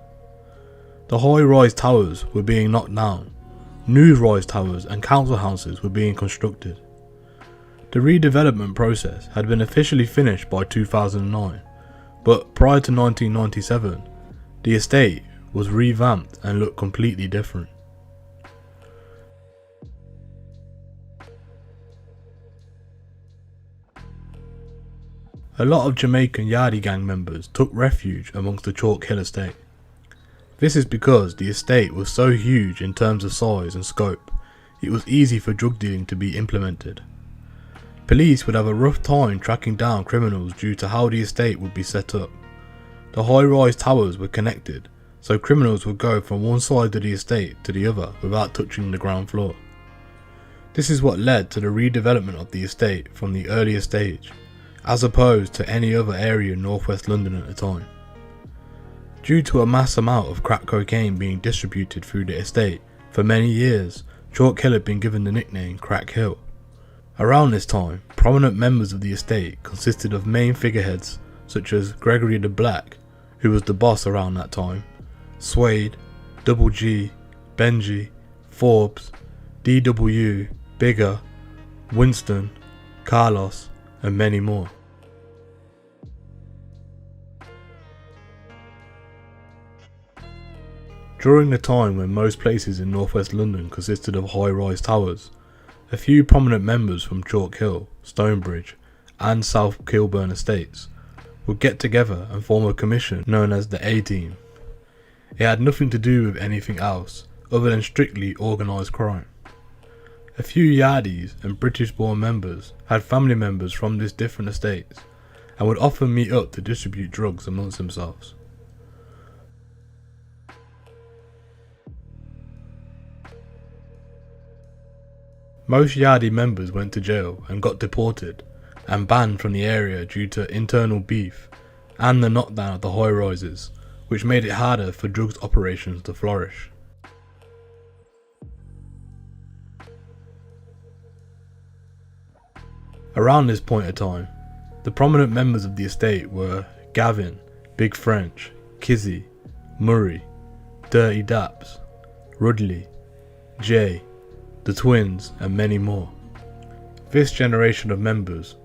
The high-rise towers were being knocked down, new rise towers and council houses were being constructed. The redevelopment process had been officially finished by 2009, but prior to 1997, the estate was revamped and looked completely different. A lot of Jamaican Yardie gang members took refuge amongst the Chalk Hill estate. This is because the estate was so huge in terms of size and scope, it was easy for drug dealing to be implemented. Police would have a rough time tracking down criminals due to how the estate would be set up. The high-rise towers were connected, so criminals would go from one side of the estate to the other without touching the ground floor. This is what led to the redevelopment of the estate from the earlier stage, as opposed to any other area in northwest London at the time. Due to a mass amount of crack cocaine being distributed through the estate, for many years, Chalk Hill had been given the nickname Crack Hill. Around this time, prominent members of the estate consisted of main figureheads such as Gregory the Black, who was the boss around that time, Suede, Double G, Benji, Forbes, DW, Bigger, Winston, Carlos, and many more. During the time when most places in northwest London consisted of high-rise towers, a few prominent members from Chalk Hill, Stonebridge and South Kilburn estates would get together and form a commission known as the A-Team. It had nothing to do with anything else other than strictly organised crime. A few Yardies and British-born members had family members from these different estates and would often meet up to distribute drugs amongst themselves. Most Yardie members went to jail and got deported and banned from the area due to internal beef and the knockdown of the high rises, which made it harder for drugs operations to flourish. Around this point of time, the prominent members of the estate were Gavin, Big French, Kizzy, Murray, Dirty Daps, Rudley, Jay, the Twins and many more. This generation of members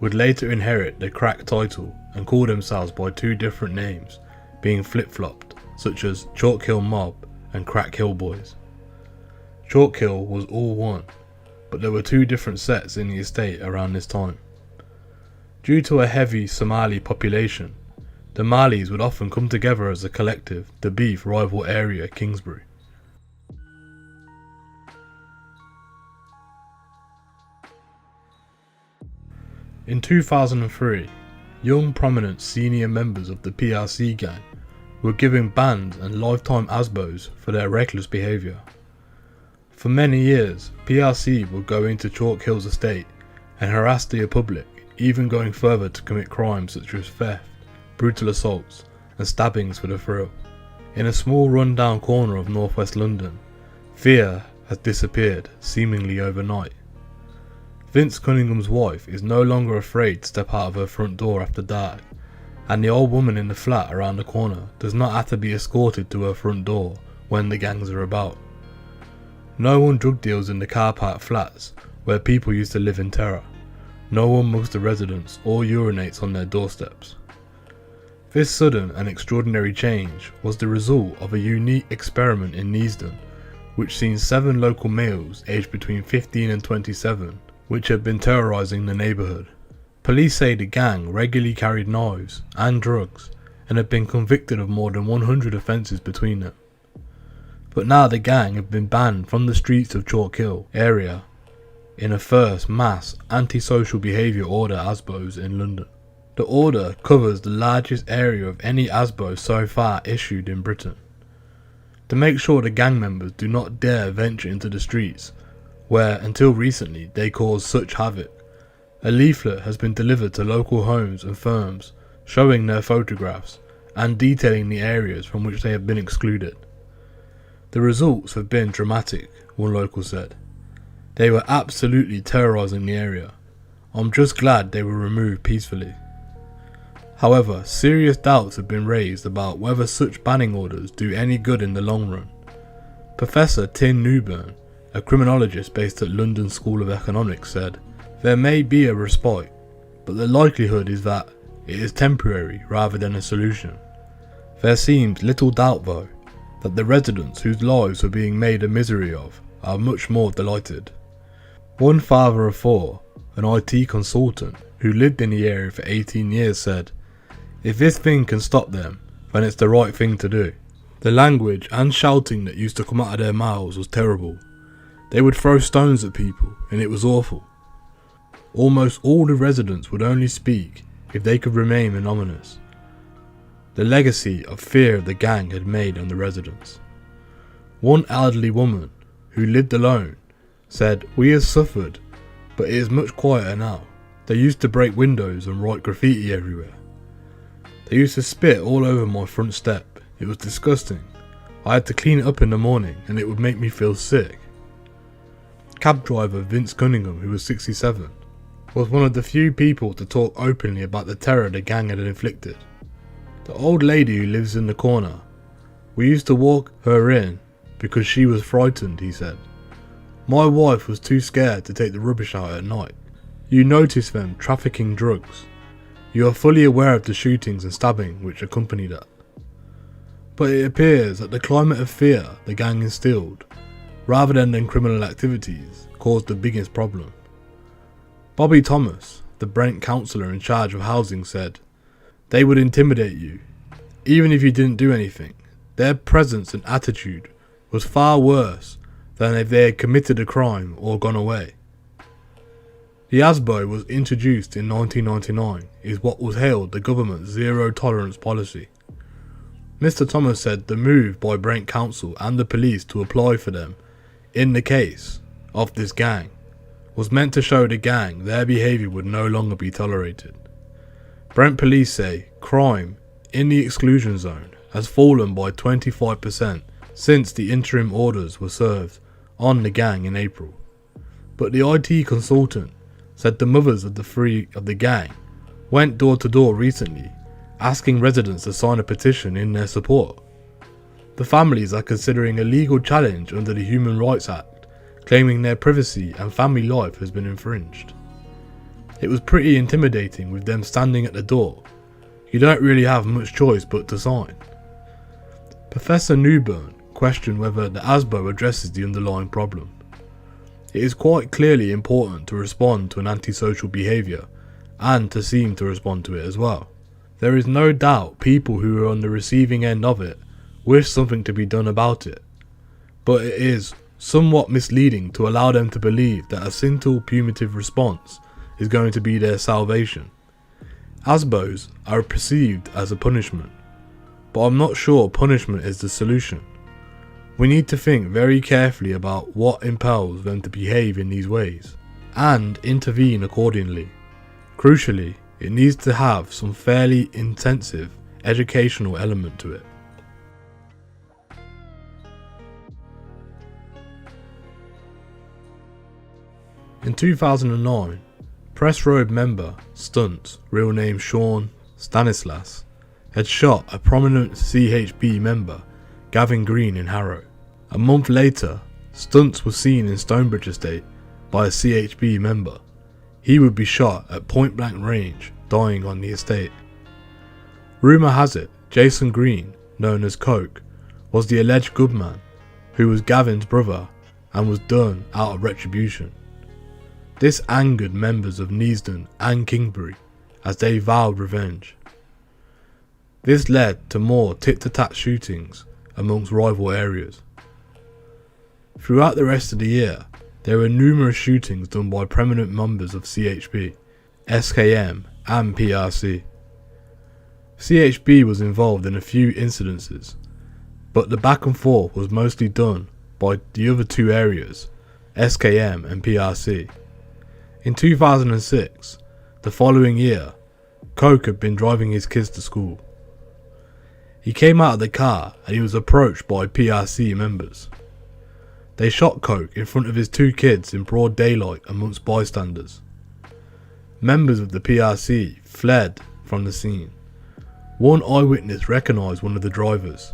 would later inherit the Crack title and call themselves by two different names, being flip-flopped, such as Chalk Hill Mob and Crack Hill Boys. Chalk Hill was all one, but there were two different sets in the estate around this time. Due to a heavy Somali population, the Malis would often come together as a collective to beef rival area Kingsbury. In 2003, young prominent senior members of the PRC gang were given bans and lifetime ASBOs for their reckless behaviour. For many years, PRC would go into Chalk Hill's estate and harass the public, even going further to commit crimes such as theft, brutal assaults and stabbings for the thrill. In a small run-down corner of northwest London, fear has disappeared seemingly overnight. Vince Cunningham's wife is no longer afraid to step out of her front door after dark, and the old woman in the flat around the corner does not have to be escorted to her front door when the gangs are about. No one drug deals in the car park flats where people used to live in terror. No one mugs the residents or urinates on their doorsteps. This sudden and extraordinary change was the result of a unique experiment in Neasden, which seen 7 local males aged between 15 and 27, which had been terrorising the neighbourhood. Police say the gang regularly carried knives and drugs and had been convicted of more than 100 offences between them. But now the gang have been banned from the streets of Chalk Hill area in a first mass antisocial behaviour order ASBOs in London. The order covers the largest area of any ASBO so far issued in Britain, to make sure the gang members do not dare venture into the streets, where until recently they caused such havoc. A leaflet has been delivered to local homes and firms, showing their photographs and detailing the areas from which they have been excluded. The results have been dramatic, one local said. They were absolutely terrorising the area. I'm just glad they were removed peacefully. However, serious doubts have been raised about whether such banning orders do any good in the long run. Professor Tim Newburn, a criminologist based at London School of Economics, said, "There may be a respite, but the likelihood is that it is temporary rather than a solution. There seems little doubt though, that the residents whose lives are being made a misery of are much more delighted." One father of 4, an IT consultant who lived in the area for 18 years, said, "If this thing can stop them, then it's the right thing to do." The language and shouting that used to come out of their mouths was terrible. They would throw stones at people and it was awful. Almost all the residents would only speak if they could remain anonymous. The legacy of fear of the gang had made on the residents. One elderly woman, who lived alone, said, "We have suffered, but it is much quieter now. They used to break windows and write graffiti everywhere. They used to spit all over my front step. It was disgusting. I had to clean it up in the morning and it would make me feel sick." Cab driver Vince Cunningham, who was 67, was one of the few people to talk openly about the terror the gang had inflicted. "The old lady who lives in the corner, we used to walk her in because she was frightened," he said. "My wife was too scared to take the rubbish out at night. You notice them trafficking drugs. You are fully aware of the shootings and stabbing which accompany that. But it appears that the climate of fear the gang instilled, rather than criminal activities, caused the biggest problem." Bobby Thomas, the Brent councillor in charge of housing, said, "They would intimidate you, even if you didn't do anything. Their presence and attitude was far worse than if they had committed a crime or gone away." The ASBO was introduced in 1999 is what was hailed the government's zero tolerance policy. Mr Thomas said the move by Brent Council and the police to apply for them in the case of this gang was meant to show the gang their behaviour would no longer be tolerated. Brent police say crime in the exclusion zone has fallen by 25% since the interim orders were served on the gang in April. But the IT consultant said the mothers of the 3 of the gang went door to door recently, asking residents to sign a petition in their support. The families are considering a legal challenge under the Human Rights Act, claiming their privacy and family life has been infringed. It was pretty intimidating with them standing at the door. You don't really have much choice but to sign. Professor Newburn questioned whether the ASBO addresses the underlying problem. It is quite clearly important to respond to an antisocial behaviour and to seem to respond to it as well. There is no doubt people who are on the receiving end of it wish something to be done about it, but it is somewhat misleading to allow them to believe that a simple punitive response is going to be their salvation. ASBOs are perceived as a punishment, but I'm not sure punishment is the solution. We need to think very carefully about what impels them to behave in these ways, and intervene accordingly. Crucially, it needs to have some fairly intensive educational element to it. In 2009, Press Road member Stunts, real name Sean Stanislas, had shot a prominent CHP member, Gavin Green, in Harrow. A month later, Stunts was seen in Stonebridge Estate by a CHP member. He would be shot at point blank range, dying on the estate. Rumour has it Jason Green, known as Coke, was the alleged goodman, who was Gavin's brother and was done out of retribution. This angered members of Neasden and Kingbury as they vowed revenge. This led to more tit-for-tat shootings amongst rival areas. Throughout the rest of the year, there were numerous shootings done by prominent members of CHP, SKM and PRC. CHP was involved in a few incidences, but the back and forth was mostly done by the other two areas, SKM and PRC. In 2006, the following year, Coke had been driving his kids to school. He came out of the car and he was approached by PRC members. They shot Coke in front of his two kids in broad daylight amongst bystanders. Members of the PRC fled from the scene. One eyewitness recognised one of the drivers.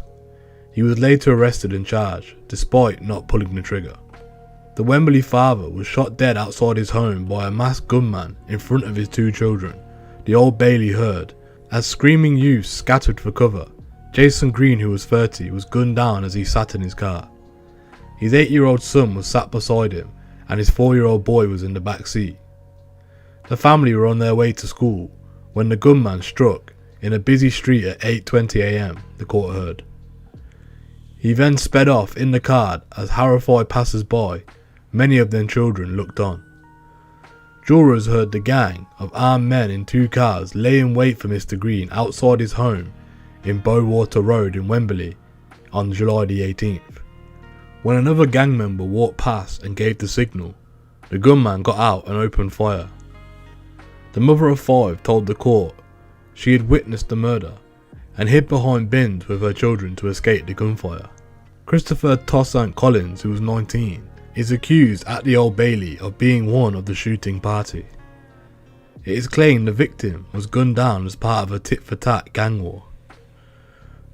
He was later arrested and charged, despite not pulling the trigger. The Wembley father was shot dead outside his home by a masked gunman in front of his two children, the Old Bailey heard. As screaming youths scattered for cover, Jason Green, who was 30, was gunned down as he sat in his car. His 8-year-old son was sat beside him and his 4-year-old boy was in the back seat. The family were on their way to school when the gunman struck in a busy street at 8:20 AM, the court heard. He then sped off in the car as horrified passers-by, many of them children, looked on. Jurors heard the gang of armed men in two cars lay in wait for Mr. Green outside his home in Bowater Road in Wembley on July the 18th. When another gang member walked past and gave the signal, the gunman got out and opened fire. The mother of 5 told the court she had witnessed the murder and hid behind bins with her children to escape the gunfire. Christopher Toussaint Collins, who was 19, is accused at the Old Bailey of being one of the shooting party. It is claimed the victim was gunned down as part of a tit-for-tat gang war.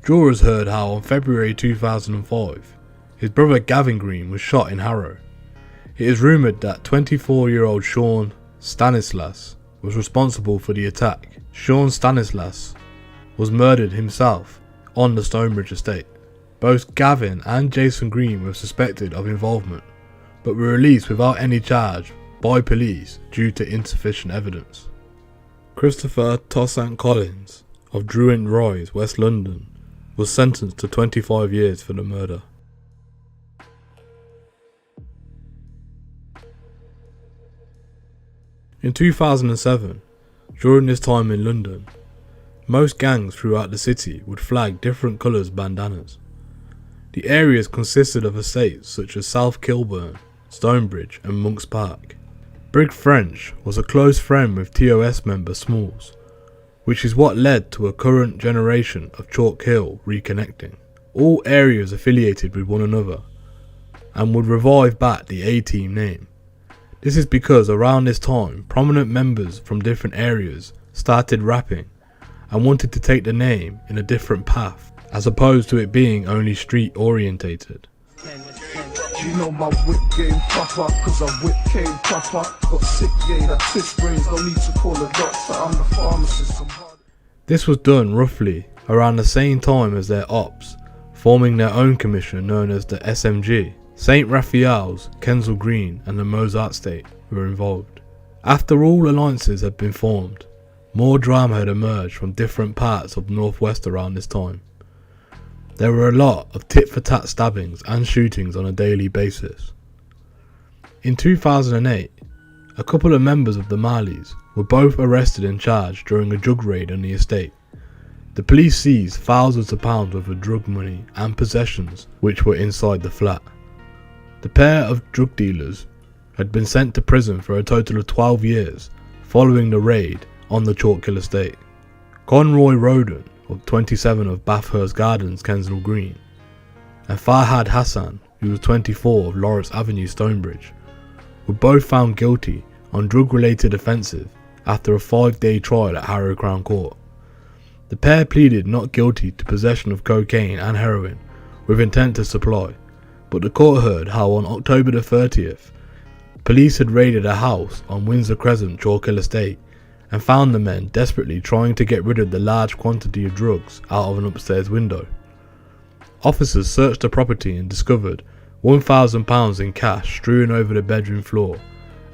Jurors heard how on February 2005, his brother Gavin Green was shot in Harrow. It is rumoured that 24-year-old Sean Stanislas was responsible for the attack. Sean Stanislas was murdered himself on the Stonebridge estate. Both Gavin and Jason Green were suspected of involvement, but were released without any charge by police due to insufficient evidence. Christopher Toussaint Collins of Druid Rise, West London, was sentenced to 25 years for the murder. In 2007, during this time in London, most gangs throughout the city would flag different colours bandanas. The areas consisted of estates such as South Kilburn, Stonebridge and Monk's Park. Brig French was a close friend with TOS member Smalls, which is what led to a current generation of Chalk Hill reconnecting. All areas affiliated with one another and would revive back the A-Team name. This is because around this time, prominent members from different areas started rapping and wanted to take the name in a different path, as opposed to it being only street orientated. You know my whip game proper, cause I whip came proper. Got sick gay that twist brains, don't need to call a doctor, I'm the pharmacist. This was done roughly around the same time as their ops, forming their own commission known as the SMG. St. Raphael's, Kensal Green and the Mozart State were involved. After all alliances had been formed, more drama had emerged from different parts of North West around this time. There were a lot of tit-for-tat stabbings and shootings on a daily basis. In 2008, a couple of members of the Marleys were both arrested and charged during a drug raid on the estate. The police seized thousands of pounds worth of drug money and possessions which were inside the flat. The pair of drug dealers had been sent to prison for a total of 12 years following the raid on the Chalk Hill estate. Conroy Roden, of 27 of Bathurst Gardens, Kensal Green, and Farhad Hassan, who was 24 of Lawrence Avenue, Stonebridge, were both found guilty on drug-related offences after a 5-day trial at Harrow Crown Court. The pair pleaded not guilty to possession of cocaine and heroin with intent to supply, but the court heard how on October the 30th, police had raided a house on Windsor Crescent, Chalk Hill Estate, and found the men desperately trying to get rid of the large quantity of drugs out of an upstairs window. Officers searched the property and discovered £1,000 in cash strewn over the bedroom floor,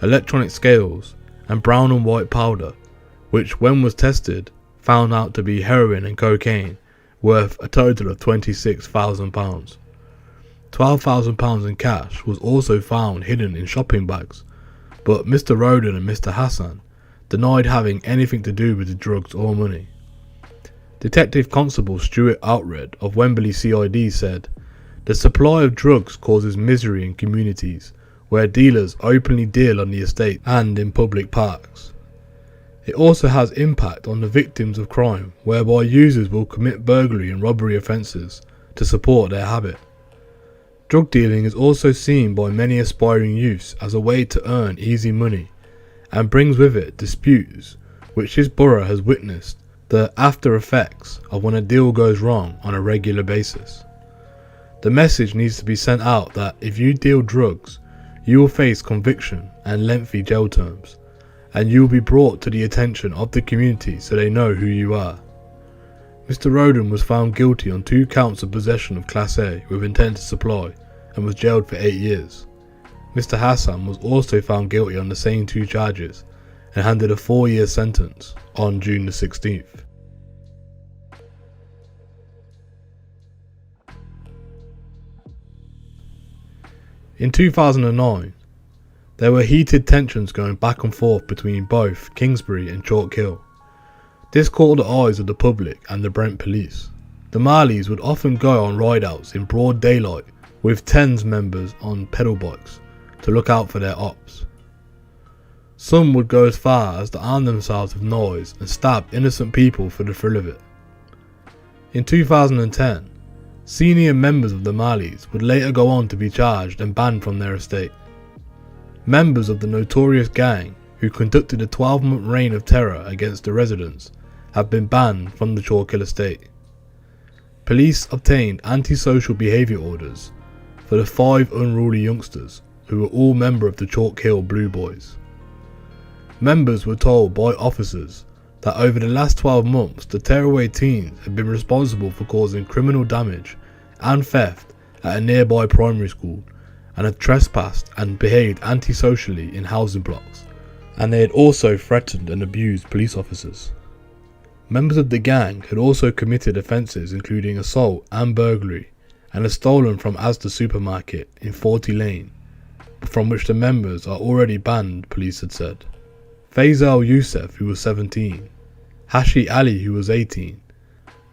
electronic scales, and brown and white powder, which when was tested found out to be heroin and cocaine, worth a total of £26,000. £12,000 in cash was also found hidden in shopping bags, but Mr. Roden and Mr. Hassan denied having anything to do with the drugs or money. Detective Constable Stuart Outred of Wembley CID said, "The supply of drugs causes misery in communities where dealers openly deal on the estate and in public parks. It also has impact on the victims of crime, whereby users will commit burglary and robbery offences to support their habit. Drug dealing is also seen by many aspiring youths as a way to earn easy money and brings with it disputes which this borough has witnessed the after effects of when a deal goes wrong on a regular basis. The message needs to be sent out that if you deal drugs, you will face conviction and lengthy jail terms, and you will be brought to the attention of the community so they know who you are." Mr. Roden was found guilty on 2 counts of possession of Class A with intent to supply and was jailed for 8 years. Mr. Hassan was also found guilty on the same 2 charges and handed a 4-year sentence on June the 16th. In 2009, there were heated tensions going back and forth between both Kingsbury and Chalk Hill. This caught the eyes of the public and the Brent police. The Marleys would often go on ride-outs in broad daylight with TENS members on pedal bikes to look out for their ops. Some would go as far as to arm themselves with knives and stab innocent people for the thrill of it. In 2010, senior members of the Marleys would later go on to be charged and banned from their estate. Members of the notorious gang who conducted a 12-month reign of terror against the residents have been banned from the Chalk Hill estate. Police obtained antisocial behaviour orders for the 5 unruly youngsters who were all members of the Chalk Hill Blue Boys. Members were told by officers that over the last 12 months the tearaway teens had been responsible for causing criminal damage and theft at a nearby primary school and had trespassed and behaved antisocially in housing blocks, and they had also threatened and abused police officers. Members of the gang had also committed offences including assault and burglary and had stolen from Asda supermarket in 40 Lane, from which the members are already banned, police had said. Faisal Youssef, who was 17, Hashi Ali, who was 18,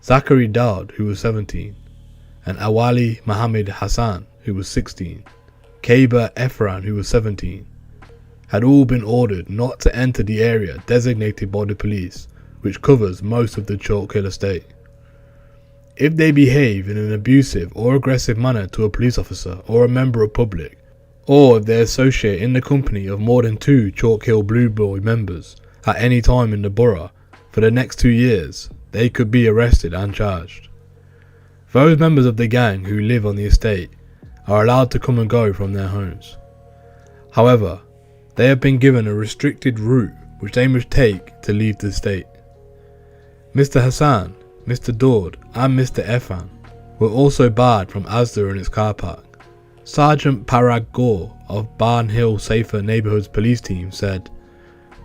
Zachary Dowd, who was 17, and Awali Mohammed Hassan, who was 16, Kaiba Efran, who was 17, had all been ordered not to enter the area designated by the police, which covers most of the Chalk Hill estate. If they behave in an abusive or aggressive manner to a police officer or a member of public, or if they associate in the company of more than 2 Chalk Hill Blue Boy members at any time in the borough for the next 2 years, they could be arrested and charged. Those members of the gang who live on the estate are allowed to come and go from their homes. However, they have been given a restricted route which they must take to leave the estate. Mr. Hassan, Mr. Daud and Mr. Efan were also barred from Asda and its car park. Sergeant Parag Gore of Barn Hill Safer Neighbourhoods Police Team said,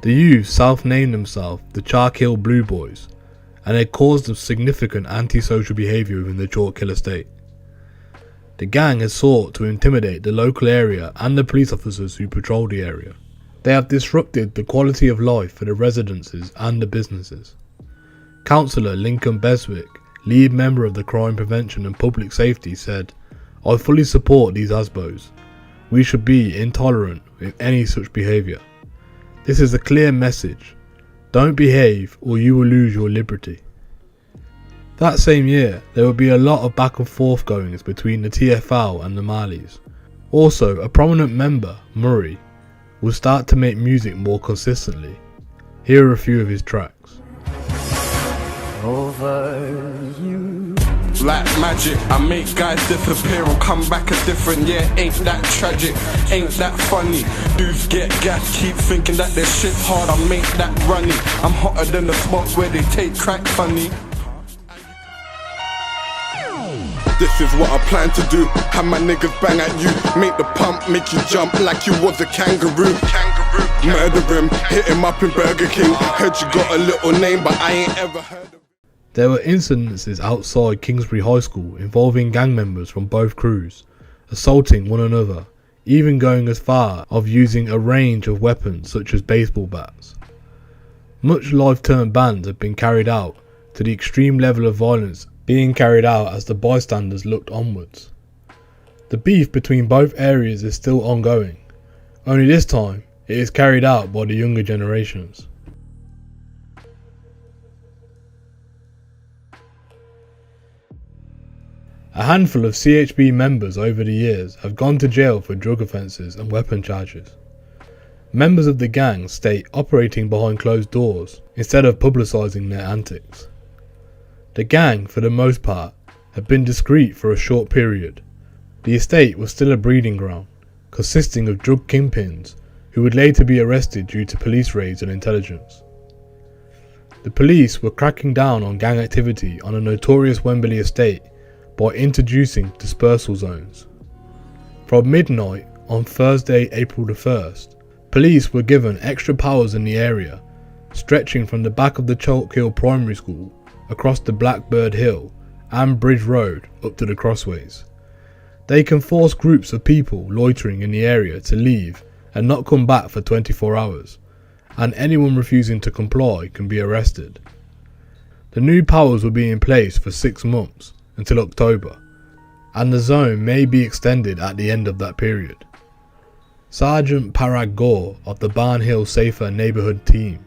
"The youths self-named themselves the Chalk Hill Blue Boys, and it caused significant antisocial behaviour within the Chalk Hill estate. The gang has sought to intimidate the local area and the police officers who patrol the area. They have disrupted the quality of life for the residences and the businesses." Councillor Lincoln Beswick, lead member of the Crime Prevention and Public Safety, said, "I fully support these ASBOs. We should be intolerant with any such behaviour. This is a clear message. Don't behave or you will lose your liberty." That same year, there would be a lot of back and forth goings between the TFL and the Marleys. Also, a prominent member, Murray, will start to make music more consistently. Here are a few of his tracks. Over you. Like magic, I make guys disappear and come back as different. Yeah, ain't that tragic, ain't that funny. Dudes get gas, keep thinking that their shit's hard, I make that runny. I'm hotter than the spots where they take crack funny. This is what I plan to do. Have my niggas bang at you. Make the pump, make you jump like you was a kangaroo. Murder him, hit him up in Burger King. Heard you got a little name, but I ain't ever heard of it. There were incidences outside Kingsbury High School involving gang members from both crews, assaulting one another, even going as far of using a range of weapons such as baseball bats. Much life-term bans have been carried out, to the extreme level of violence being carried out as the bystanders looked onwards. The beef between both areas is still ongoing, only this time it is carried out by the younger generations. A handful of CHB members over the years have gone to jail for drug offences and weapon charges. Members of the gang stay operating behind closed doors instead of publicising their antics. The gang, for the most part, had been discreet for a short period. The estate was still a breeding ground, consisting of drug kingpins who would later be arrested due to police raids and intelligence. The police were cracking down on gang activity on a notorious Wembley estate by introducing dispersal zones. From midnight on Thursday, April the 1st, police were given extra powers in the area, stretching from the back of the Chalk Hill Primary School across the Blackbird Hill and Bridge Road up to the Crossways. They can force groups of people loitering in the area to leave and not come back for 24 hours, and anyone refusing to comply can be arrested. The new powers will be in place for 6 months, until October, and the zone may be extended at the end of that period. Sergeant Parag Gore of the Barn Hill Safer Neighbourhood Team,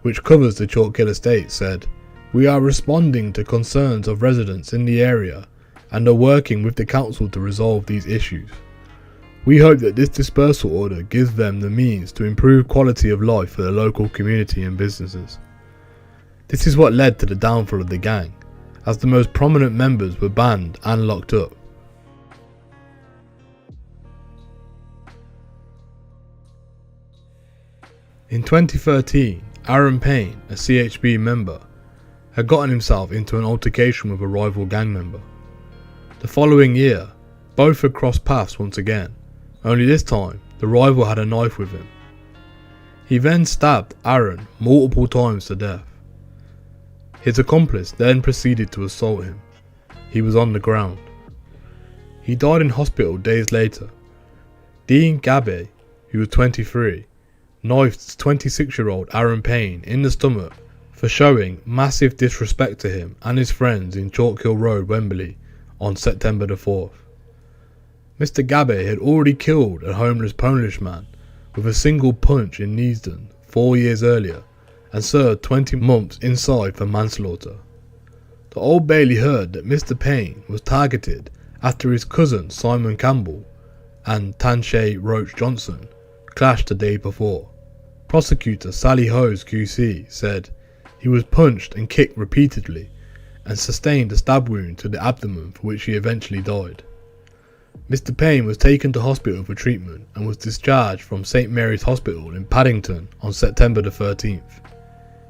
which covers the Chalk Hill estate, said, "We are responding to concerns of residents in the area and are working with the council to resolve these issues. We hope that this dispersal order gives them the means to improve quality of life for the local community and businesses." This is what led to the downfall of the gang, as the most prominent members were banned and locked up. In 2013, Aaron Payne, a CHB member, had gotten himself into an altercation with a rival gang member. The following year, both had crossed paths once again, only this time the rival had a knife with him. He then stabbed Aaron multiple times to death. His accomplice then proceeded to assault him. He was on the ground. He died in hospital days later. Dean Gabe, who was 23, knifed 26-year-old Aaron Payne in the stomach for showing massive disrespect to him and his friends in Chalk Hill Road, Wembley, on September the 4th. Mr. Gabe had already killed a homeless Polish man with a single punch in Neasden 4 years earlier, and served 20 months inside for manslaughter. The Old Bailey heard that Mr. Payne was targeted after his cousin Simon Campbell and Tanshay Roach Johnson clashed the day before. Prosecutor Sally Hose QC said he was punched and kicked repeatedly and sustained a stab wound to the abdomen for which he eventually died. Mr. Payne was taken to hospital for treatment and was discharged from St. Mary's Hospital in Paddington on September the 13th.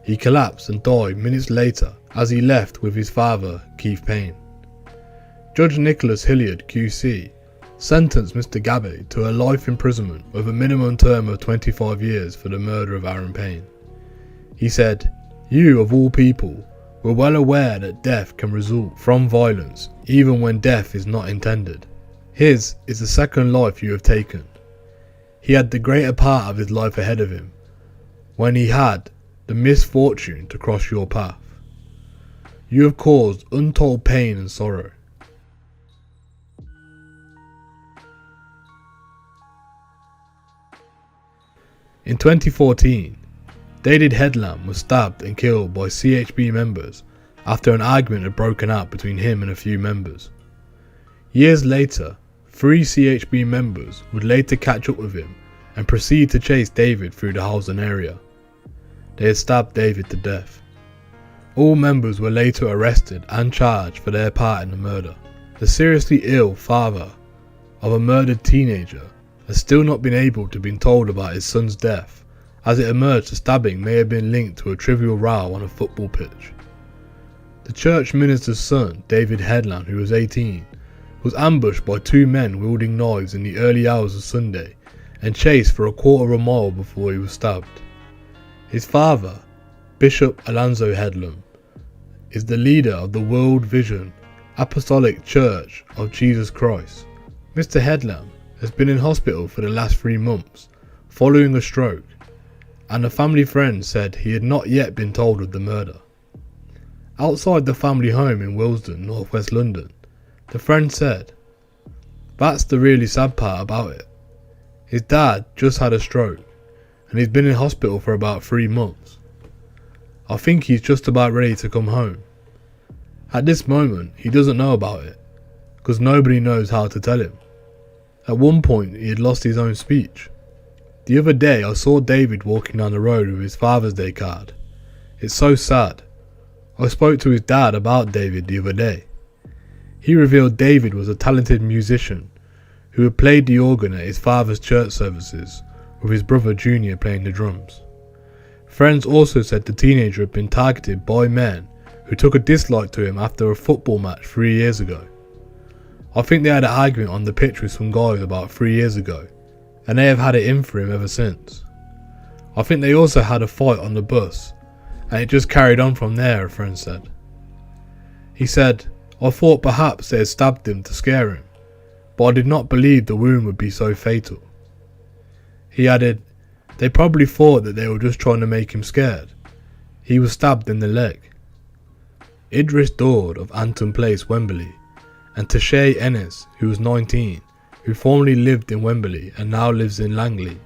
He collapsed and died minutes later as he left with his father, Keith Payne. Judge Nicholas Hilliard QC sentenced Mr. Gabe to a life imprisonment with a minimum term of 25 years for the murder of Aaron Payne. He said, "You, of all people, were well aware that death can result from violence even when death is not intended. His is the second life you have taken. He had the greater part of his life ahead of him when he had the misfortune to cross your path. You have caused untold pain and sorrow." In 2014, David Headlam was stabbed and killed by CHB members after an argument had broken out between him and a few members. Years later, 3 CHB members would later catch up with him and proceed to chase David through the Halsden area. They had stabbed David to death. All members were later arrested and charged for their part in the murder. The seriously ill father of a murdered teenager has still not been able to be told about his son's death, as it emerged the stabbing may have been linked to a trivial row on a football pitch. The church minister's son, David Headland, who was 18, was ambushed by two men wielding knives in the early hours of Sunday and chased for a quarter of a mile before he was stabbed. His father, Bishop Alonzo Headlam, is the leader of the World Vision Apostolic Church of Jesus Christ. Mr. Headlam has been in hospital for the last 3 months following a stroke, and a family friend said he had not yet been told of the murder. Outside the family home in Willesden, northwest London, the friend said, "That's the really sad part about it. His dad just had a stroke and he's been in hospital for about 3 months. I think he's just about ready to come home. At this moment, he doesn't know about it because nobody knows how to tell him. At one point, he had lost his own speech. The other day, I saw David walking down the road with his Father's Day card. It's so sad. I spoke to his dad about David the other day. He revealed David was a talented musician who had played the organ at his father's church services, with his brother Junior playing the drums. Friends also said the teenager had been targeted by men who took a dislike to him after a football match 3 years ago. I think they had an argument on the pitch with some guys about 3 years ago, and they have had it in for him ever since. I think they also had a fight on the bus, and it just carried on from there," a friend said. He said, "I thought perhaps they had stabbed him to scare him, but I did not believe the wound would be so fatal." He added, "They probably thought that they were just trying to make him scared. He was stabbed in the leg." Idris Daud of Anton Place, Wembley, and Tashay Ennis, who was 19, who formerly lived in Wembley and now lives in Langley,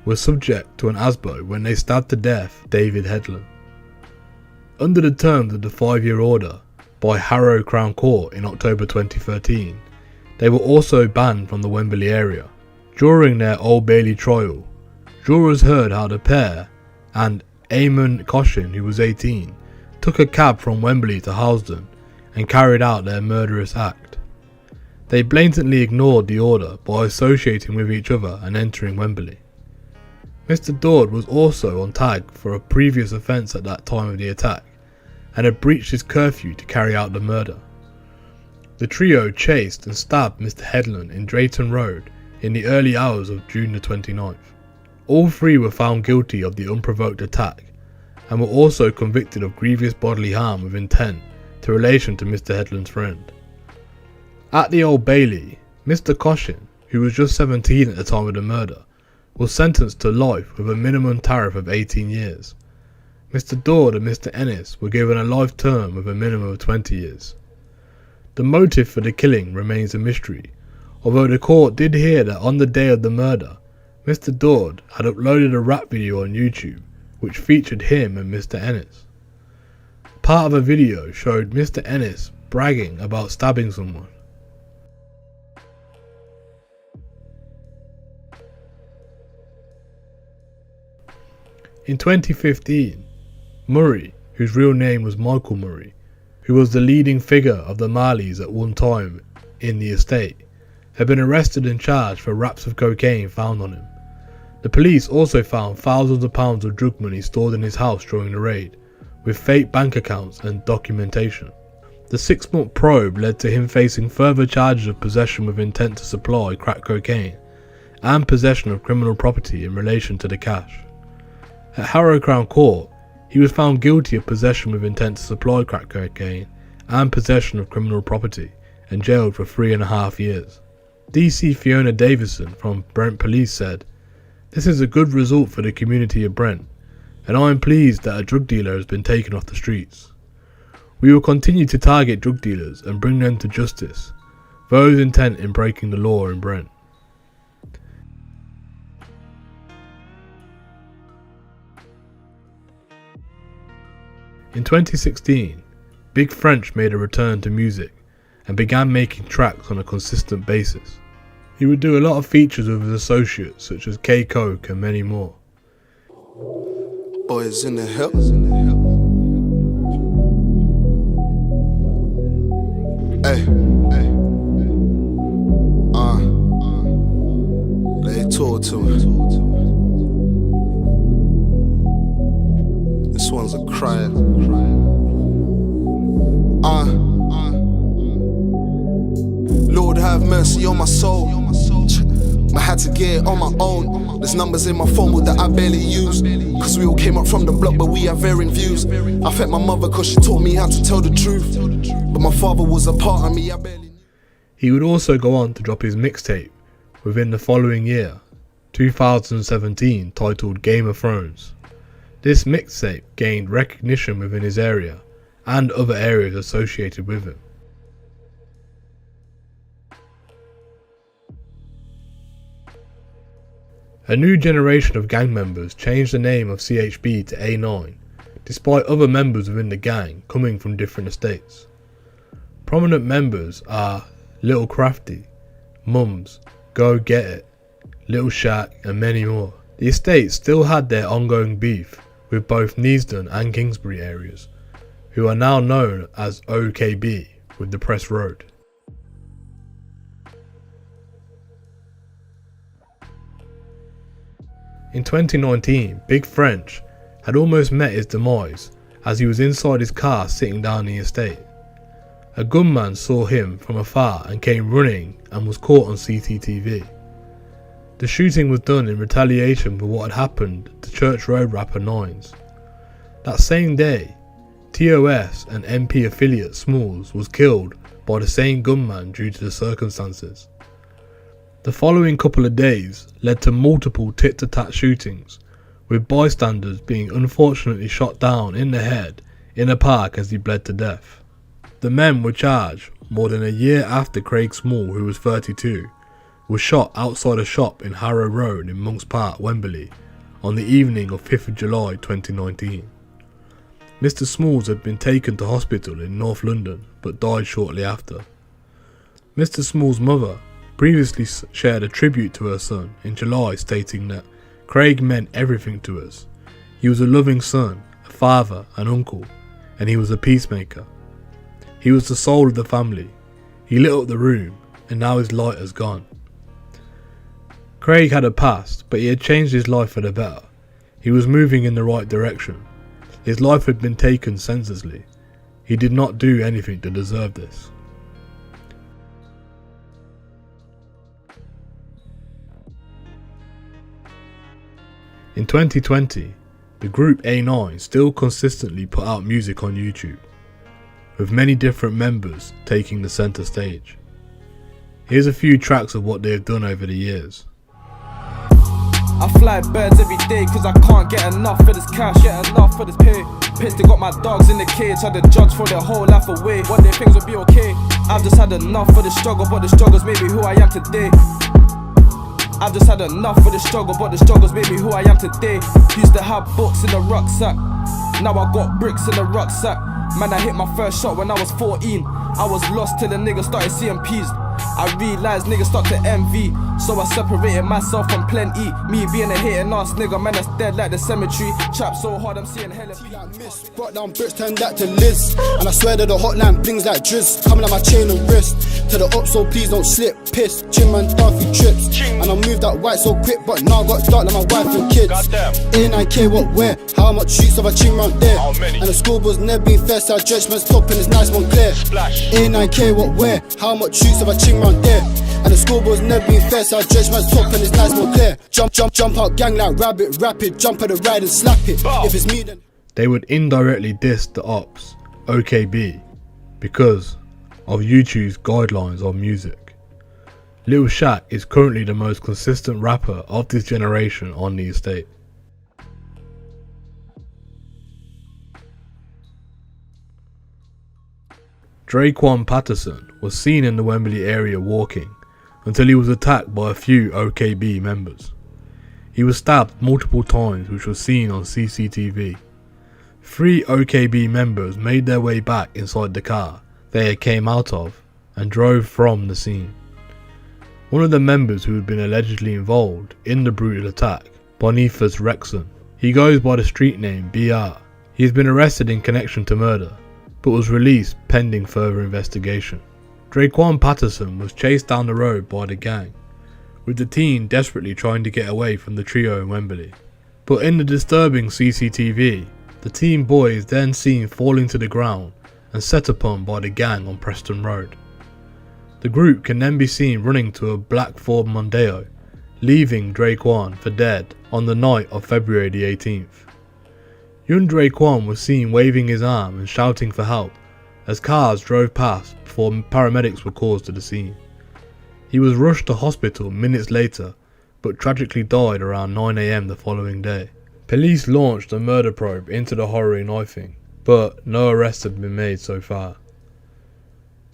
were subject to an ASBO when they stabbed to death David Headlam. Under the terms of the 5-year order by Harrow Crown Court in October 2013, they were also banned from the Wembley area. During their Old Bailey trial, jurors heard how the pair and Eamon Coshin, who was 18, took a cab from Wembley to Halsden and carried out their murderous act. They blatantly ignored the order by associating with each other and entering Wembley. Mr. Daud was also on tag for a previous offence at that time of the attack and had breached his curfew to carry out the murder. The trio chased and stabbed Mr. Headlam in Drayton Road in the early hours of June the 29th. All three were found guilty of the unprovoked attack and were also convicted of grievous bodily harm with intent to relation to Mr. Headlam's friend. At the Old Bailey, Mr. Coshin, who was just 17 at the time of the murder, was sentenced to life with a minimum tariff of 18 years. Mr. Daud and Mr. Ennis were given a life term with a minimum of 20 years. The motive for the killing remains a mystery, although the court did hear that on the day of the murder, Mr. Daud had uploaded a rap video on YouTube which featured him and Mr. Ennis. Part of a video showed Mr. Ennis bragging about stabbing someone. In 2015, Murray, whose real name was Michael Murray, who was the leading figure of the Marleys at one time in the estate, had been arrested and charged for wraps of cocaine found on him. The police also found thousands of pounds of drug money stored in his house during the raid, with fake bank accounts and documentation. The 6-month probe led to him facing further charges of possession with intent to supply crack cocaine and possession of criminal property in relation to the cash. At Harrow Crown Court, he was found guilty of possession with intent to supply crack cocaine and possession of criminal property and jailed for 3.5 years. DC Fiona Davison from Brent Police said, "This is a good result for the community of Brent, and I am pleased that a drug dealer has been taken off the streets. We will continue to target drug dealers and bring them to justice, those intent in breaking the law in Brent." In 2016, Big French made a return to music and began making tracks on a consistent basis. He would do a lot of features with his associates such as K Coke and many more. Boys in the hill. Hey. They talk to me. This one's a crying. money on my soul. I had to get it on my own. There's numbers in my phone book that I barely use. Cause we all came up from the block, but we have varying views. I fed my mother cause she taught me how to tell the truth. But my father was a part of me, I barely. He would also go on to drop his mixtape within the following year, 2017, titled Game of Thrones. This mixtape gained recognition within his area and other areas associated with him. A new generation of gang members changed the name of CHB to A9, despite other members within the gang coming from different estates. Prominent members are Little Crafty, Mums, Go Get It, Little Shack and many more. The estates still had their ongoing beef with both Neasden and Kingsbury areas, who are now known as OKB with the Press Road. In 2019, Big French had almost met his demise as he was inside his car sitting down the estate. A gunman saw him from afar and came running and was caught on CCTV. The shooting was done in retaliation for what had happened to Church Road rapper Nines. That same day, TOS and MP affiliate Smalls was killed by the same gunman due to the circumstances. The following couple of days led to multiple tit-for-tat shootings, with bystanders being unfortunately shot down in the head in a park as he bled to death. The men were charged more than a year after Craig Small, who was 32, was shot outside a shop in Harrow Road in Monks Park, Wembley, on the evening of 5th of July 2019. Mr. Smalls had been taken to hospital in North London but died shortly after. Mr. Small's mother previously shared a tribute to her son in July, stating that Craig meant everything to us. He was a loving son, a father, an uncle, and he was a peacemaker. He was the soul of the family. He lit up the room, and now his light has gone. Craig had a past, but he had changed his life for the better. He was moving in the right direction. His life had been taken senselessly. He did not do anything to deserve this. In 2020, the group A9 still consistently put out music on YouTube, with many different members taking the centre stage. Here's a few tracks of what they have done over the years. I fly birds every day cause I can't get enough for this cash, get enough for this pay. Pissed, they got my dogs in the cage, had the judge for their whole life away. One day things will be okay. I've just had enough for the struggle, but the struggles made me who I am today. I've just had enough for the struggle, but the struggles made me who I am today. Used to have books in the rucksack, now I got bricks in the rucksack. Man, I hit my first shot when I was 14. I was lost till the niggas started seeing P's. I realised niggas start to envy, so I separated myself from plenty. Me being a hating ass nigga, man that's dead like the cemetery. Trap so hard I'm seeing hella miss. Brought down bricks, turned that to Liz. And I swear that the hotline blings like drizz. Coming like my chain and wrist. To the up, so please don't slip. Piss, chin man, Duffy trips. And I moved that white so quick, but now I got dark like my wife and kids. A9K what where? How much shoots have I ching round there? And the school was never been fair, so I judgment's top and it's nice one clear. A9K what where? How much shoots have I ching round there? And the scoreboard's never been fair, so I judge man's top and it's nice more clear. Jump out gang like rabbit, rapid, jump at the ride and slap it. If it's me then. They would indirectly diss the ops, OKB, because of YouTube's guidelines on music. Lil Shaq is currently the most consistent rapper of this generation on the estate. Draquan Patterson was seen in the Wembley area walking until he was attacked by a few OKB members. He was stabbed multiple times, which was seen on CCTV. 3 OKB members made their way back inside the car they came out of and drove from the scene. One of the members who had been allegedly involved in the brutal attack, Boniface Rexon, he goes by the street name BR. He has been arrested in connection to murder, but was released pending further investigation. Draquan Patterson was chased down the road by the gang, with the teen desperately trying to get away from the trio in Wembley. But in the disturbing CCTV, the teen boy is then seen falling to the ground and set upon by the gang on Preston Road. The group can then be seen running to a black Ford Mondeo, leaving Draquan for dead on the night of February the 18th. Young Draquan was seen waving his arm and shouting for help as cars drove past before paramedics were called to the scene. He was rushed to hospital minutes later, but tragically died around 9 AM the following day. Police launched a murder probe into the horrible knifing, but no arrests have been made so far.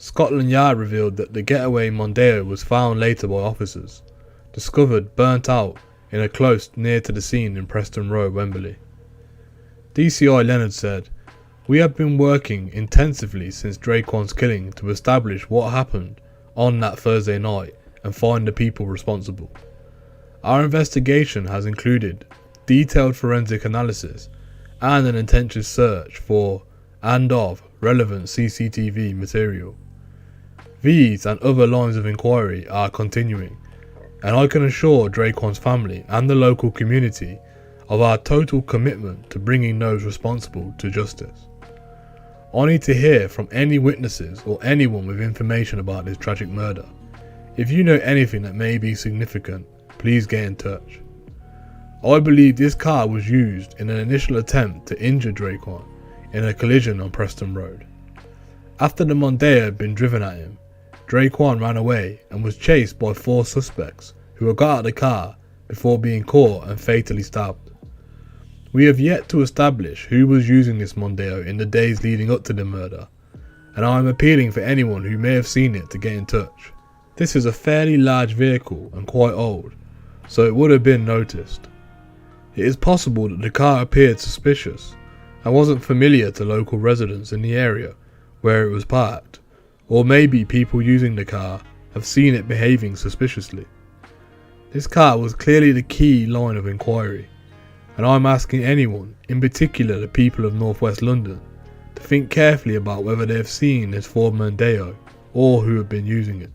Scotland Yard revealed that the getaway Mondeo was found later by officers, discovered burnt out in a close near to the scene in Preston Road, Wembley. DCI Leonard said, "We have been working intensively since Draquan's killing to establish what happened on that Thursday night and find the people responsible. Our investigation has included detailed forensic analysis and an intensive search for and of relevant CCTV material. These and other lines of inquiry are continuing, and I can assure Draquan's family and the local community of our total commitment to bringing those responsible to justice. I need to hear from any witnesses or anyone with information about this tragic murder. If you know anything that may be significant, please get in touch. I believe this car was used in an initial attempt to injure Draquan in a collision on Preston Road. After the Mondeo had been driven at him, Draquan ran away and was chased by 4 suspects who had got out of the car before being caught and fatally stabbed. We have yet to establish who was using this Mondeo in the days leading up to the murder, and I am appealing for anyone who may have seen it to get in touch. This is a fairly large vehicle and quite old, so it would have been noticed. It is possible that the car appeared suspicious and wasn't familiar to local residents in the area where it was parked, or maybe people using the car have seen it behaving suspiciously. This car was clearly the key line of inquiry, and I'm asking anyone, in particular the people of northwest London, to think carefully about whether they have seen this Ford Mondeo or who have been using it.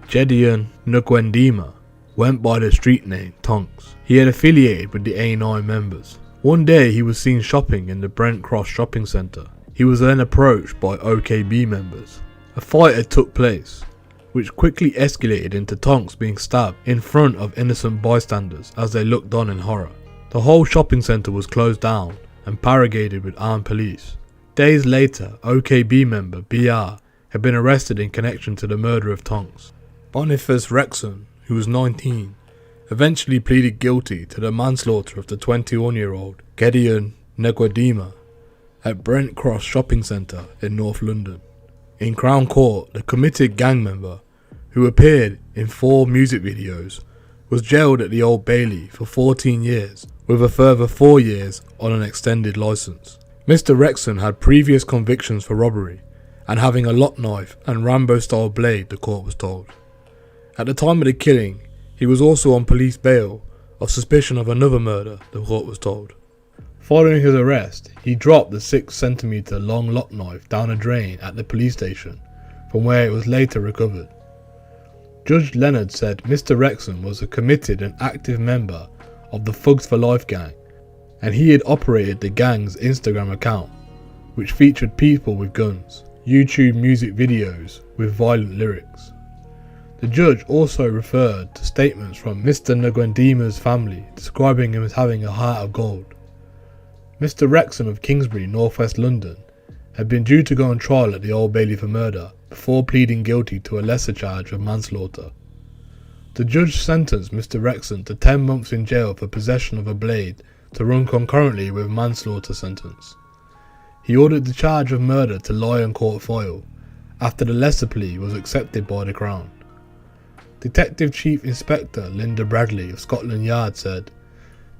Gideon Nguendima went by the street name Tonks. He had affiliated with the A9 members. One day he was seen shopping in the Brent Cross shopping centre. He was then approached by OKB members. A fight had took place, which quickly escalated into Tonks being stabbed in front of innocent bystanders as they looked on in horror. The whole shopping centre was closed down and barricaded with armed police. Days later, OKB member BR had been arrested in connection to the murder of Tonks. Boniface Rexon, who was 19, eventually pleaded guilty to the manslaughter of the 21-year-old Gideon Nguendima at Brent Cross shopping centre in North London. In Crown Court, the committed gang member, who appeared in 4 music videos, was jailed at the Old Bailey for 14 years, with a further 4 years on an extended licence. Mr. Rexon had previous convictions for robbery and having a lock knife and Rambo-style blade, the court was told. At the time of the killing, he was also on police bail of suspicion of another murder, the court was told. Following his arrest, he dropped the 6cm long lock knife down a drain at the police station, from where it was later recovered. Judge Leonard said Mr. Rexon was a committed and active member of the Thugs for Life gang, and he had operated the gang's Instagram account, which featured people with guns, YouTube music videos with violent lyrics. The judge also referred to statements from Mr. Nguendima's family describing him as having a heart of gold. Mr. Rexon of Kingsbury, northwest London, had been due to go on trial at the Old Bailey for murder before pleading guilty to a lesser charge of manslaughter. The judge sentenced Mr. Rexon to 10 months in jail for possession of a blade to run concurrently with manslaughter sentence. He ordered the charge of murder to lie on court file after the lesser plea was accepted by the Crown. Detective Chief Inspector Linda Bradley of Scotland Yard said,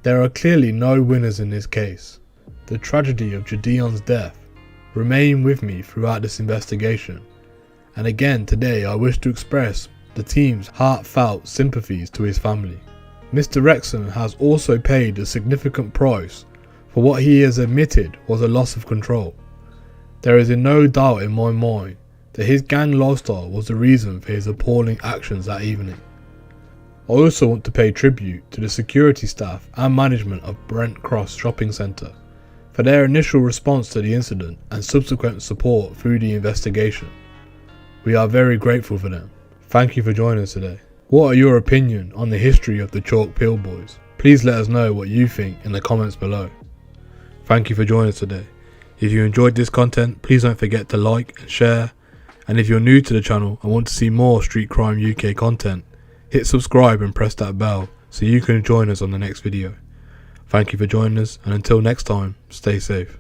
"There are clearly no winners in this case. The tragedy of Gideon's death remained with me throughout this investigation, and again today I wish to express the team's heartfelt sympathies to his family. Mr. Rexon has also paid a significant price for what he has admitted was a loss of control. There is no doubt in my mind that his gang lifestyle was the reason for his appalling actions that evening. I also want to pay tribute to the security staff and management of Brent Cross Shopping Centre for their initial response to the incident and subsequent support through the investigation. We are very grateful for them. Thank you for joining us today. What are your opinion on the history of the Chalk Pill Boys? Please let us know what you think in the comments below. Thank you for joining us today. If you enjoyed this content, please don't forget to like and share. And if you're new to the channel and want to see more Street Crime UK content, hit subscribe and press that bell so you can join us on the next video. Thank you for joining us, and until next time, stay safe.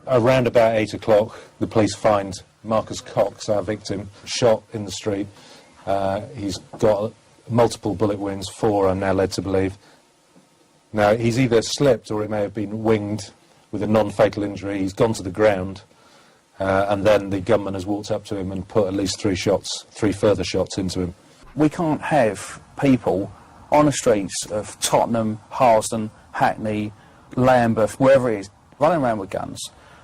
Around about 8 o'clock, the police find Marcus Cox, our victim, shot in the street. He's got multiple bullet wounds, 4 I'm now led to believe. Now, he's either slipped or it may have been winged with a non-fatal injury. He's gone to the ground, and then the gunman has walked up to him and put at least 3 further shots into him. We can't have people on the streets of Tottenham, Harsden, Hackney, Lambeth, wherever it is, running around with guns,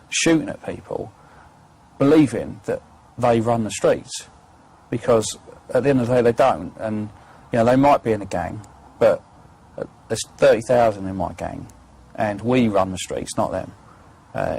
shooting at people, believing that they run the streets, because at the end of the day they don't. And you know, they might be in a gang, but there's 30,000 in my gang, and we run the streets, not them,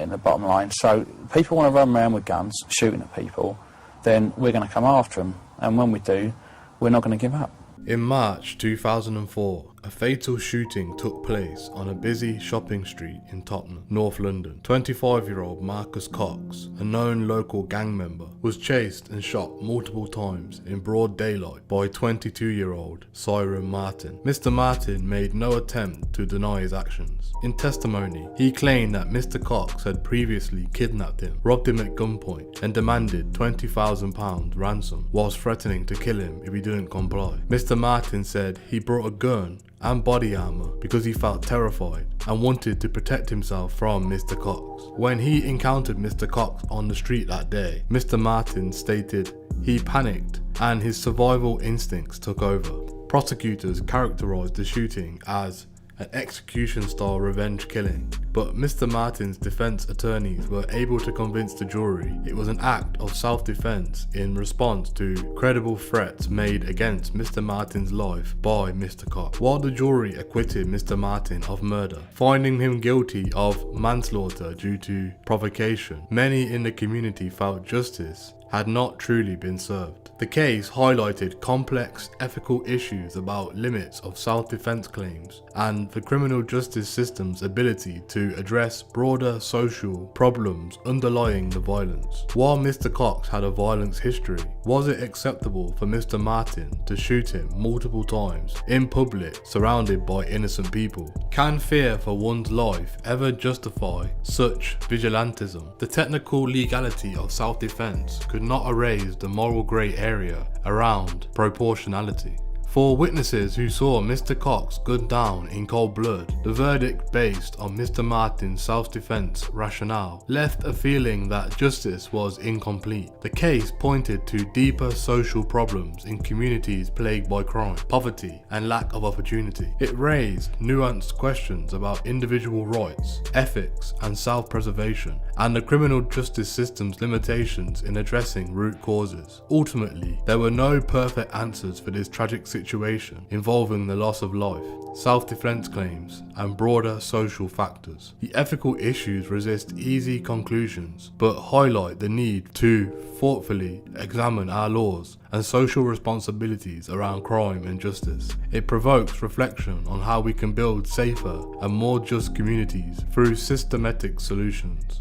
in the bottom line. So people want to run around with guns, shooting at people, then we're going to come after them, and when we do, we're not going to give up. In March 2004, a fatal shooting took place on a busy shopping street in Tottenham, North London. 25-year-old Marcus Cox, a known local gang member, was chased and shot multiple times in broad daylight by 22-year-old Cyril Martin. Mr. Martin made no attempt to deny his actions. In testimony, he claimed that Mr. Cox had previously kidnapped him, robbed him at gunpoint, and demanded £20,000 ransom, whilst threatening to kill him if he didn't comply. Mr. Martin said he brought a gun and body armour because he felt terrified and wanted to protect himself from Mr. Cox. When he encountered Mr. Cox on the street that day, Mr. Martin stated he panicked and his survival instincts took over. Prosecutors characterised the shooting as an execution-style revenge killing, but Mr. Martin's defence attorneys were able to convince the jury it was an act of self-defence in response to credible threats made against Mr. Martin's life by Mr. Cox. While the jury acquitted Mr. Martin of murder, finding him guilty of manslaughter due to provocation, many in the community felt justice had not truly been served. The case highlighted complex ethical issues about limits of self-defense claims and the criminal justice system's ability to address broader social problems underlying the violence. While Mr. Cox had a violence history, was it acceptable for Mr. Martin to shoot him multiple times in public surrounded by innocent people? Can fear for one's life ever justify such vigilantism? The technical legality of self-defense could not erase the moral grey area around proportionality. For witnesses who saw Mr. Cox gunned down in cold blood, the verdict based on Mr. Martin's self-defense rationale left a feeling that justice was incomplete. The case pointed to deeper social problems in communities plagued by crime, poverty, and lack of opportunity. It raised nuanced questions about individual rights, ethics, and self-preservation, and the criminal justice system's limitations in addressing root causes. Ultimately, there were no perfect answers for this tragic situation involving the loss of life, self-defense claims, and broader social factors. The ethical issues resist easy conclusions, but highlight the need to thoughtfully examine our laws and social responsibilities around crime and justice. It provokes reflection on how we can build safer and more just communities through systematic solutions.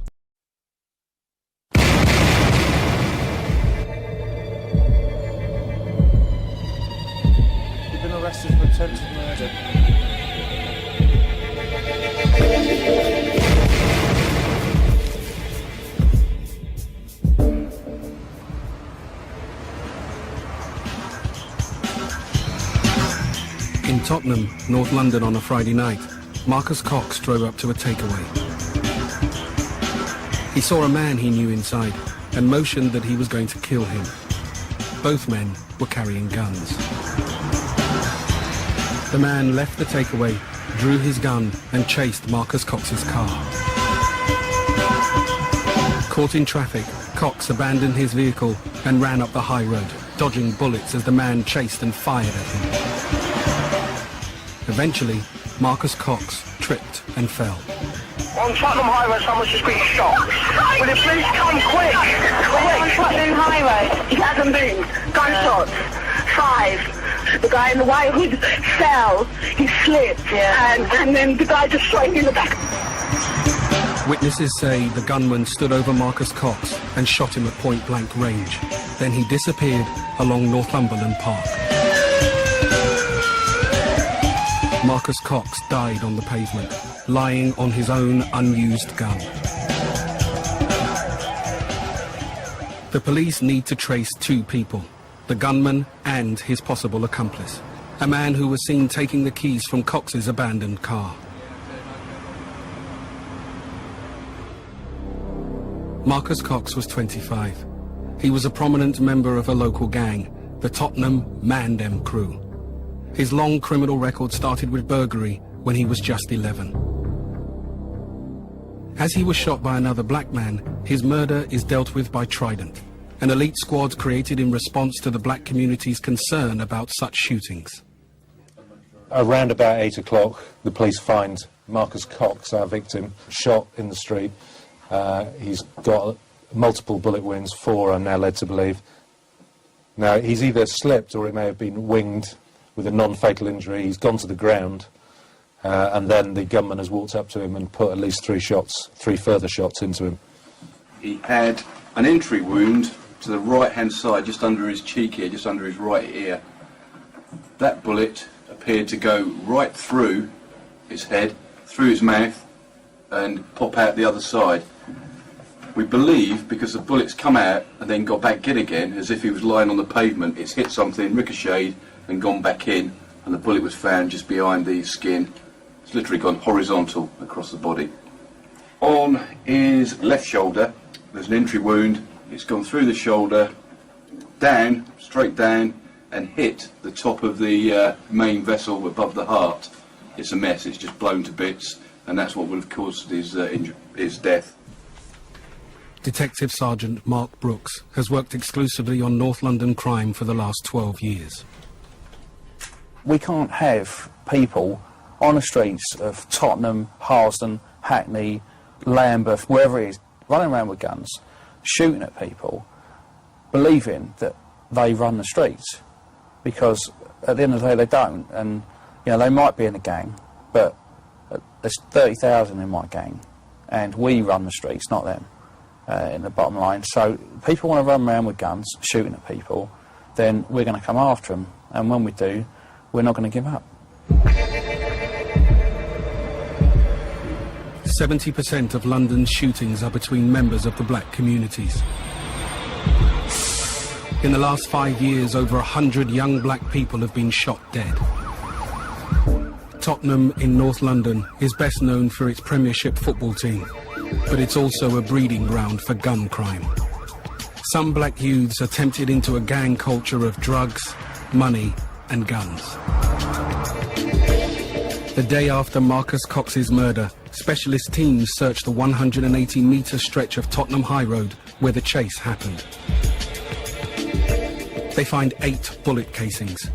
Arrested for attempted murder. In Tottenham, North London on a Friday night, Marcus Cox drove up to a takeaway. He saw a man he knew inside and motioned that he was going to kill him. Both men were carrying guns. The man left the takeaway, drew his gun and chased Marcus Cox's car. Caught in traffic, Cox abandoned his vehicle and ran up the high road. dodging bullets as the man chased and fired at him. Eventually, Marcus Cox tripped and fell. On Tottenham Highway, someone's just been shot. Will you please come quick? On Tottenham Highway, he hasn't been. Gunshots. 5. The guy in the white hood fell. He slipped. And then the guy just shot him in the back. Witnesses say the gunman stood over Marcus Cox and shot him at point-blank range. Then he disappeared along Northumberland Park. Marcus Cox died on the pavement, lying on his own unused gun. The police need to trace 2 people, the gunman and his possible accomplice, a man who was seen taking the keys from Cox's abandoned car. Marcus Cox was 25. He was a prominent member of a local gang, the Tottenham Mandem Crew. His long criminal record started with burglary when he was just 11. As he was shot by another black man, his murder is dealt with by Trident, an elite squad created in response to the black community's concern about such shootings. Around about 8 o'clock, the police find Marcus Cox, our victim, shot in the street. He's got multiple bullet wounds, 4 I'm now led to believe. Now, he's either slipped or it may have been winged with a non-fatal injury. He's gone to the ground, and then the gunman has walked up to him and put at least 3 further shots into him. He had an entry wound to the right-hand side, just under his cheek here, just under his right ear. That bullet appeared to go right through his head, through his mouth, and pop out the other side. We believe, because the bullets come out and then got back in again, as if he was lying on the pavement, it's hit something, ricocheted, and gone back in, and the bullet was found just behind the skin. It's literally gone horizontal across the body. On his left shoulder, there's an entry wound. It's gone through the shoulder, down, straight down, and hit the top of the main vessel above the heart. It's a mess, it's just blown to bits, and that's what would have caused his death. Detective Sergeant Mark Brooks has worked exclusively on North London crime for the last 12 years. We can't have people on the streets of Tottenham, Harsden, Hackney, Lambeth, wherever it is, running around with guns, shooting at people, believing that they run the streets. Because at the end of the day they don't, and you know, they might be in a gang, but there's 30,000 in my gang, and we run the streets, not them, in the bottom line. So people want to run around with guns, shooting at people, then we're going to come after them, and when we do, we're not going to give up. 70% of London's shootings are between members of the black communities. In the last 5 years, over 100 young black people have been shot dead. Tottenham in North London is best known for its Premiership football team, but it's also a breeding ground for gun crime. Some black youths are tempted into a gang culture of drugs, money, and guns. The day after Marcus Cox's murder, specialist teams searched the 180-metre stretch of Tottenham High Road where the chase happened. They find 8 bullet casings.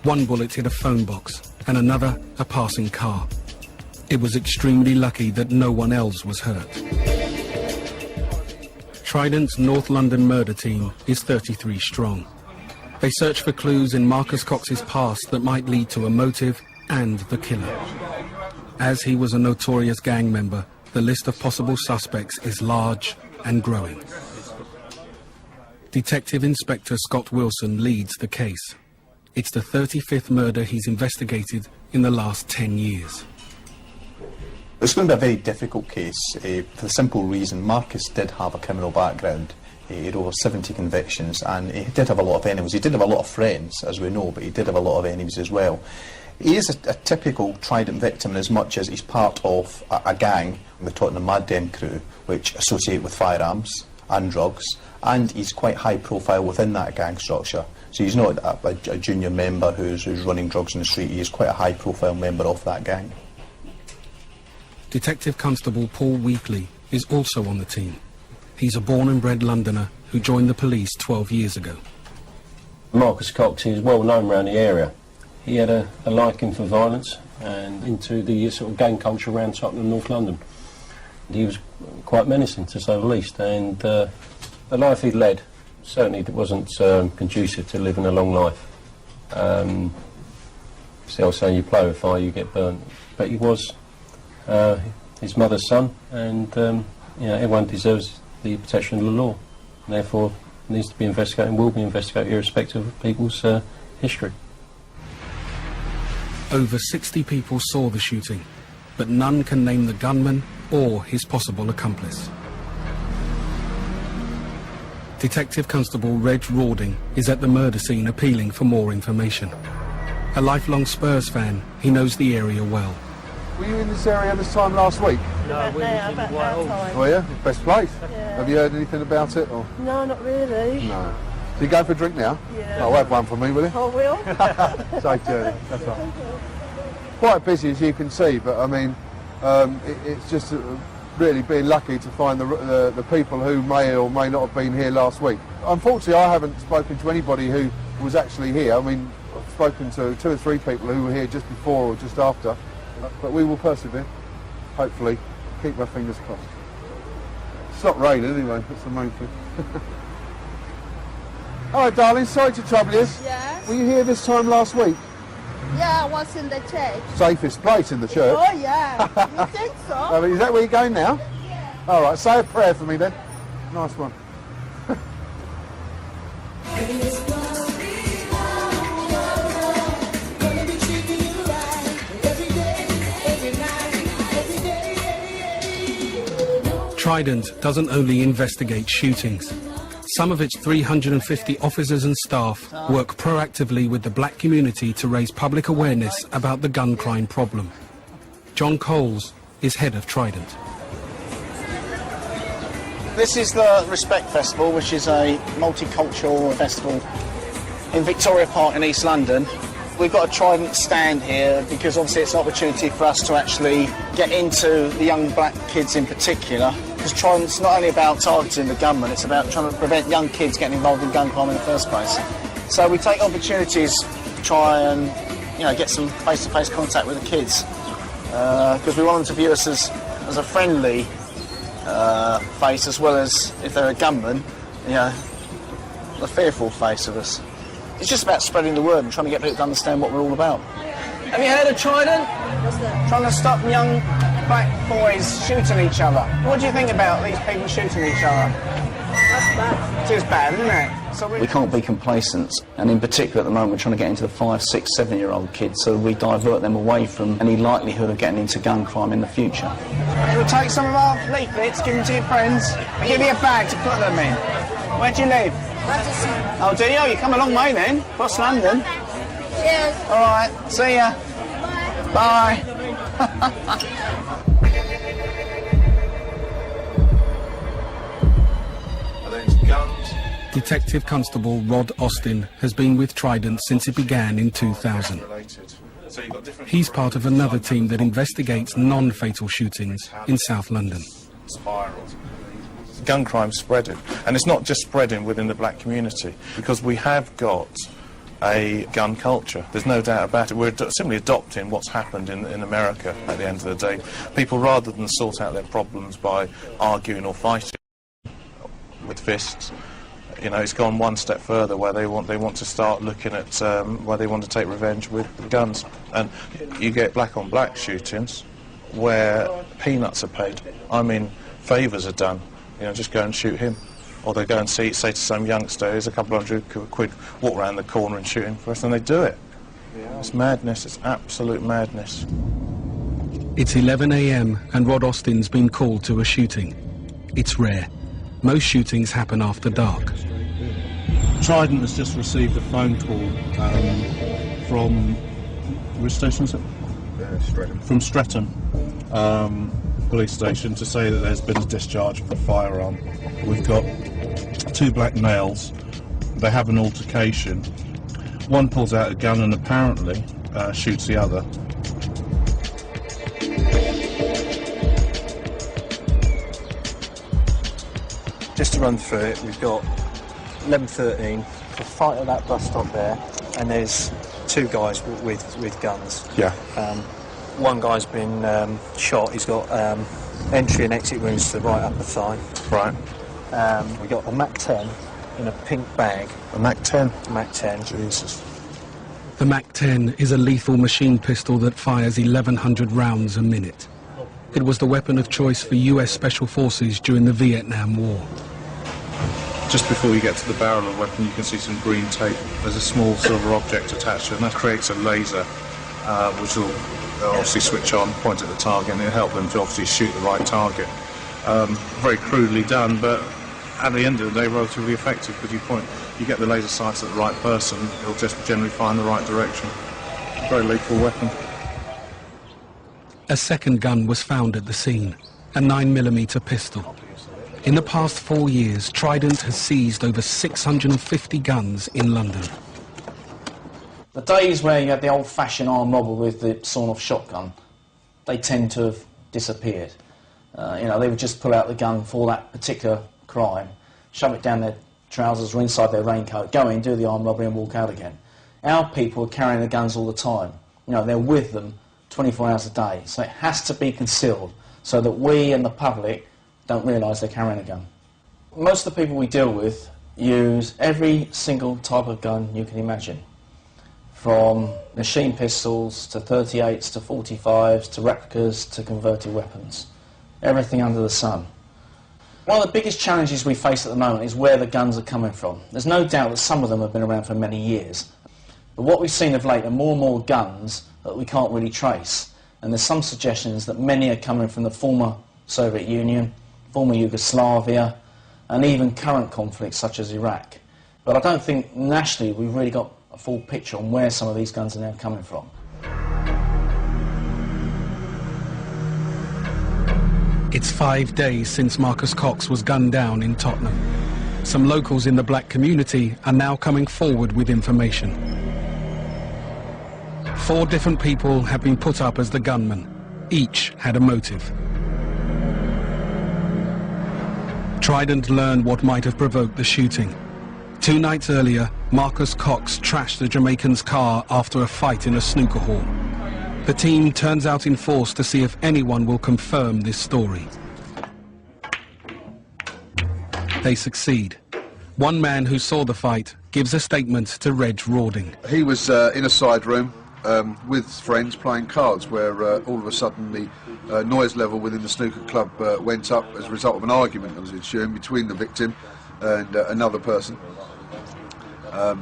1 bullet hit a phone box, and another a passing car. It was extremely lucky that no one else was hurt. Trident's North London murder team is 33 strong. They search for clues in Marcus Cox's past that might lead to a motive and the killer. As he was a notorious gang member, the list of possible suspects is large and growing. Detective Inspector Scott Wilson leads the case. It's the 35th murder he's investigated in the last 10 years. It's going to be a very difficult case for the simple reason Marcus did have a criminal background. He had over 70 convictions, and he did have a lot of enemies. He did have a lot of friends, as we know, but he did have a lot of enemies as well. He is a typical Trident victim in as much as he's part of a gang, the Tottenham Mandem Crew, which associate with firearms and drugs, and he's quite high profile within that gang structure. So he's not a junior member who's running drugs in the street. He is quite a high profile member of that gang. Detective Constable Paul Weekly is also on the team. He's a born and bred Londoner who joined the police 12 years ago. Marcus Cox is well known around the area. He had a liking for violence and into the sort of gang culture around Tottenham, North London. He was quite menacing, to say the least, and the life he led certainly wasn't conducive to living a long life. See, I was saying, you play with fire, you get burnt. But he was his mother's son, and you know, everyone deserves the protection of the law. And therefore, needs to be investigated and will be investigated irrespective of people's history. Over 60 people saw the shooting, but none can name the gunman or his possible accomplice. Detective Constable Reg Rawding is at the murder scene appealing for more information. A lifelong Spurs fan, he knows the area well. Were you in this area this time last week? No, we were in Whitehall. Were you? Best place? Yeah. Have you heard anything about it? Or? No, not really. No. So you going for a drink now? Yeah. I'll have one for me, will you? I will. Safe journey, that's right. Quite busy, as you can see, but I mean, it's just really being lucky to find the people who may or may not have been here last week. Unfortunately, I haven't spoken to anybody who was actually here. I mean, I've spoken to 2 or 3 people who were here just before or just after, but we will persevere, hopefully. Keep our fingers crossed. It's not raining anyway, that's the main thing. Hello, darling, sorry to trouble you. Yes? Were you here this time last week? Yeah, I was in the church. Safest place in the church. Oh, yeah. You think so? I mean, is that where you're going now? Yeah. All right, say a prayer for me then. Nice one. Trident doesn't only investigate shootings. Some of its 350 officers and staff work proactively with the black community to raise public awareness about the gun crime problem. John Coles is head of Trident. This is the Respect Festival, which is a multicultural festival in Victoria Park in East London. We've got a Trident stand here because obviously it's an opportunity for us to actually get into the young black kids in particular, because Trident's not only about targeting the gunman, it's about trying to prevent young kids getting involved in gun crime in the first place. So we take opportunities to try and, you know, get some face-to-face contact with the kids, because we want them to view us as a friendly face, as well as, if they're a gunman, you know, the fearful face of us. It's just about spreading the word and trying to get people to understand what we're all about. Have you heard of Trident? What's that? Trying to stop young black boys shooting each other. What do you think about these people shooting each other? That's bad. It is bad, isn't it? So we can't be complacent, and in particular at the moment we're trying to get into the 5, 6, 7-year-old kids, so we divert them away from any likelihood of getting into gun crime in the future. You'll take some of our leaflets, give them to your friends, and give you a bag to put them in. Where do you live? Oh, do you? You come a long way then, across London. Cheers. All right, see ya. Bye. Detective Constable Rod Austin has been with Trident since it began in 2000. He's part of another team that investigates non-fatal shootings in South London. Spirals. Gun crime spreading, and it's not just spreading within the black community, because we have got a gun culture. There's no doubt about it. We're simply adopting what's happened in America at the end of the day. People, rather than sort out their problems by arguing or fighting with fists, you know, it's gone one step further, where they want to start looking at where they want to take revenge with guns. And you get black on black shootings where peanuts are paid. I mean, favours are done. You know, just go and shoot him. Or they go and say to some youngster, here's a couple £100 walk round the corner and shoot him for us, and they do it. It's madness, it's absolute madness. It's 11 AM and Rod Austin's been called to a shooting. It's rare. Most shootings happen after dark. Trident has just received a phone call from... which station is it? Streatham. From Streatham. Police station, to say that there's been a discharge of a firearm. We've got 2 black males. They have an altercation. One pulls out a gun and apparently shoots the other. Just to run through it, we've got 11-13 a fight at that bus stop there, and there's two guys with guns. Yeah. One guy's been shot. He's got entry and exit wounds to the right upper thigh. Right. We got a Mac-10 in a pink bag. A Mac-10? Mac-10. Jesus. The Mac-10 is a lethal machine pistol that fires 1,100 rounds a minute. It was the weapon of choice for US Special Forces during the Vietnam War. Just before you get to the barrel of the weapon, you can see some green tape. There's a small silver object attached to it, and that creates a laser, which will obviously switch on, point at the target, and it'll help them to obviously shoot the right target. Very crudely done, but at the end of the day, relatively effective, because you get the laser sights at the right person, it'll just generally fire in the right direction. Very lethal weapon. A second gun was found at the scene, a 9mm pistol. In the past 4 years, Trident has seized over 650 guns in London. The days where you had the old-fashioned armed robber with the sawn-off shotgun, they tend to have disappeared. They would just pull out the gun for that particular crime, shove it down their trousers or inside their raincoat, go in, do the armed robbery and walk out again. Our people are carrying the guns all the time. They're with them 24 hours a day, so it has to be concealed so that we and the public don't realise they're carrying a gun. Most of the people we deal with use every single type of gun you can imagine, from machine pistols to 38s to 45s to replicas to converted weapons. Everything under the sun. One of the biggest challenges we face at the moment is where the guns are coming from. There's no doubt that some of them have been around for many years, but what we've seen of late are more and more guns that we can't really trace, and there's some suggestions that many are coming from the former Soviet Union, former Yugoslavia, and even current conflicts such as Iraq. But I don't think nationally we've really got a full picture on where some of these guns are now coming from. It's 5 days since Marcus Cox was gunned down in Tottenham. Some locals in the black community are now coming forward with information. 4 different people have been put up as the gunman. Each had a motive. Trident learned what might have provoked the shooting. 2 nights earlier, Marcus Cox trashed the Jamaican's car after a fight in a snooker hall. The team turns out in force to see if anyone will confirm this story. They succeed. One man who saw the fight gives a statement to Reg Rawding. He was in a side room with friends playing cards, where all of a sudden the noise level within the snooker club went up as a result of an argument that was ensuing between the victim and another person.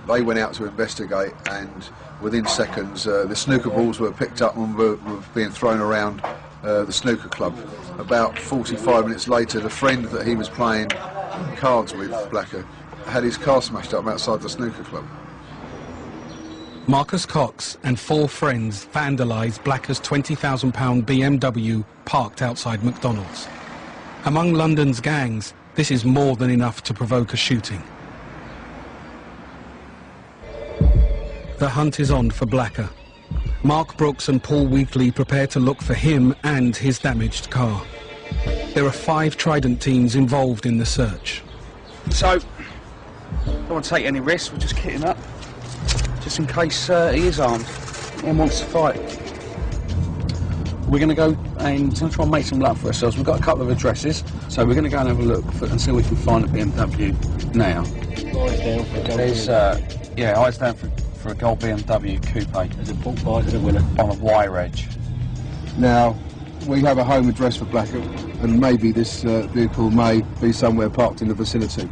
They went out to investigate, and within seconds the snooker balls were picked up and were being thrown around the snooker club. About 45 minutes later, the friend that he was playing cards with, Blacker, had his car smashed up outside the snooker club. Marcus Cox and 4 friends vandalised Blacker's £20,000 BMW parked outside McDonald's. Among London's gangs, this is more than enough to provoke a shooting. The hunt is on for Blacker. Mark Brooks and Paul Wheatley prepare to look for him and his damaged car. There are 5 Trident teams involved in the search. So, don't want to take any risks, we're just kitting up, just in case he is armed and wants to fight. We're going to go and try and make some luck for ourselves. We've got a couple of addresses, so we're going to go and have a look and see if we can find a BMW now. Eyes down for a gold There's, eyes down for a gold BMW coupe. There's a book by the winner. On a Y-Reg. Now, we have a home address for Blacker, and maybe this vehicle may be somewhere parked in the vicinity.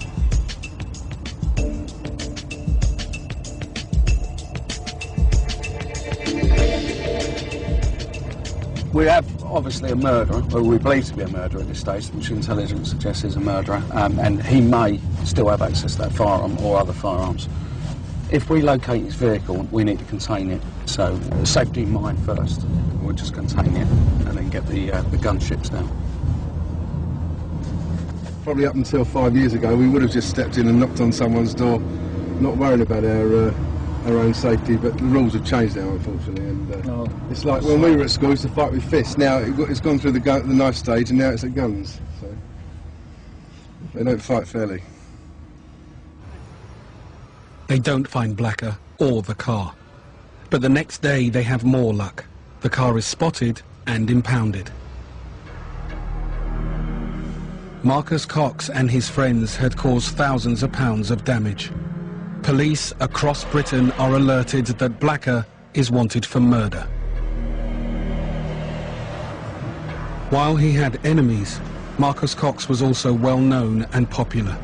We have obviously a murderer, or we believe to be a murderer at this stage, which intelligence suggests is a murderer, and he may still have access to that firearm or other firearms. If we locate his vehicle, we need to contain it. So safety in mind first. We'll just contain it and then get the gunships down. Probably up until 5 years ago, we would have just stepped in and knocked on someone's door, not worrying about our own safety, but the rules have changed now, unfortunately. And it's like when we were at school, we used to fight with fists. Now it's gone through the knife stage, and now it's at guns. So they don't fight fairly. They don't find Blacker or the car. But the next day they have more luck. The car is spotted and impounded. Marcus Cox and his friends had caused thousands of pounds of damage. Police across Britain are alerted that Blacker is wanted for murder. While he had enemies, Marcus Cox was also well known and popular.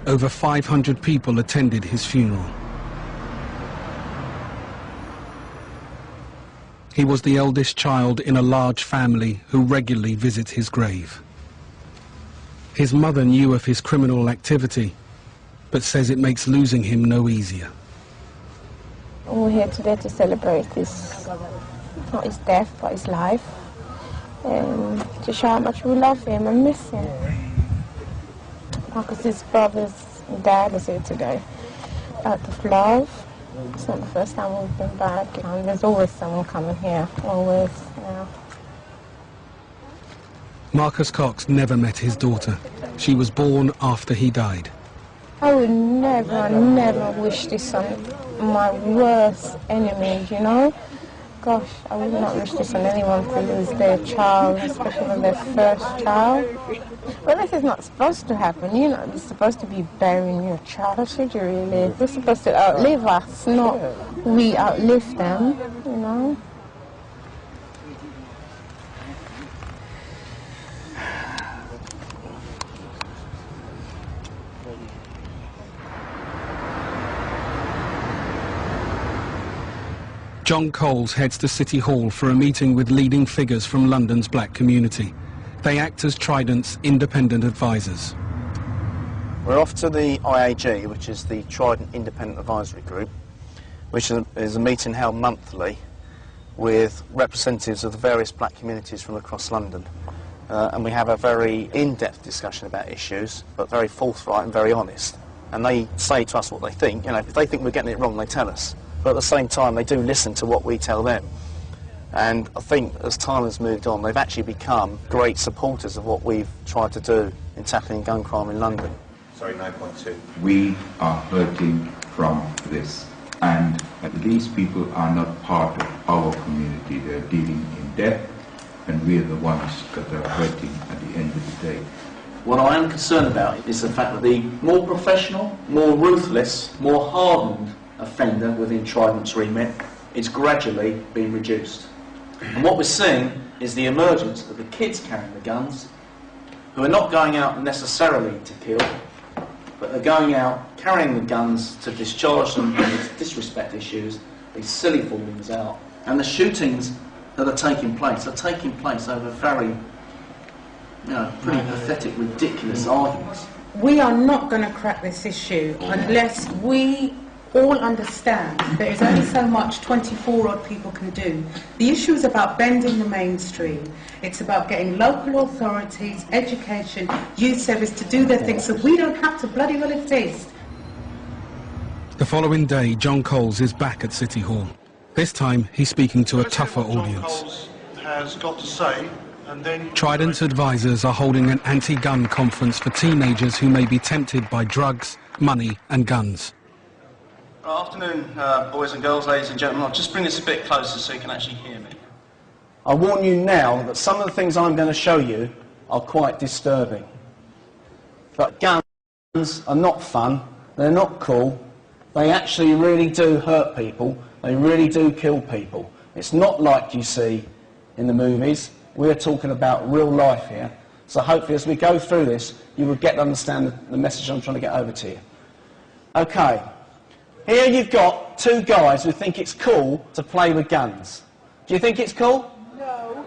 Over 500 people attended his funeral. He was the eldest child in a large family who regularly visit his grave. His mother knew of his criminal activity, but says it makes losing him no easier. We're here today to celebrate not his death, but his life, and to show how much we love him and miss him. Marcus's brother's dad is here today, out of love. It's not the first time we've been back, and there's always someone coming here, always, yeah. Marcus Cox never met his daughter. She was born after he died. I would never wish this on my worst enemy, you know? Gosh, I would not wish this on anyone to lose their child, especially their first child. But this is not supposed to happen, you know? You're supposed to be burying your child, should you really? They're supposed to outlive us, not we outlive them, you know? John Coles heads to City Hall for a meeting with leading figures from London's black community. They act as Trident's independent advisors. We're off to the IAG, which is the Trident Independent Advisory Group, which is a meeting held monthly with representatives of the various black communities from across London. And we have a very in-depth discussion about issues, but very forthright and very honest. And they say to us what they think. You know, if they think we're getting it wrong, they tell us. But at the same time, they do listen to what we tell them. And I think as time has moved on, they've actually become great supporters of what we've tried to do in tackling gun crime in London. Sorry, 9.2. We are hurting from this, and these people are not part of our community. They're dealing in death, and we are the ones that are hurting at the end of the day. What I am concerned about is the fact that the more professional, more ruthless, more hardened offender within Trident's remit is gradually being reduced. And what we're seeing is the emergence of the kids carrying the guns, who are not going out necessarily to kill, but they're going out carrying the guns to discharge them on these disrespect issues, these silly fallings out. And the shootings that are taking place over very, pretty pathetic, ridiculous arguments. We are not going to crack this issue unless we all understand there is only so much 24-odd people can do. The issue is about bending the mainstream. It's about getting local authorities, education, youth service to do their thing so we don't have to bloody well exist. The following day, John Coles is back at City Hall. This time, he's speaking to a tougher audience. Has got to say, and then Trident's advisors are holding an anti-gun conference for teenagers who may be tempted by drugs, money and guns. Afternoon, boys and girls, ladies and gentlemen. I'll just bring this a bit closer so you can actually hear me. I warn you now that some of the things I'm going to show you are quite disturbing. But guns are not fun, they're not cool, they actually really do hurt people, they really do kill people. It's not like you see in the movies, we're talking about real life here. So hopefully as we go through this, you will get to understand the message I'm trying to get over to you. Okay. Here you've got two guys who think it's cool to play with guns. Do you think it's cool? No.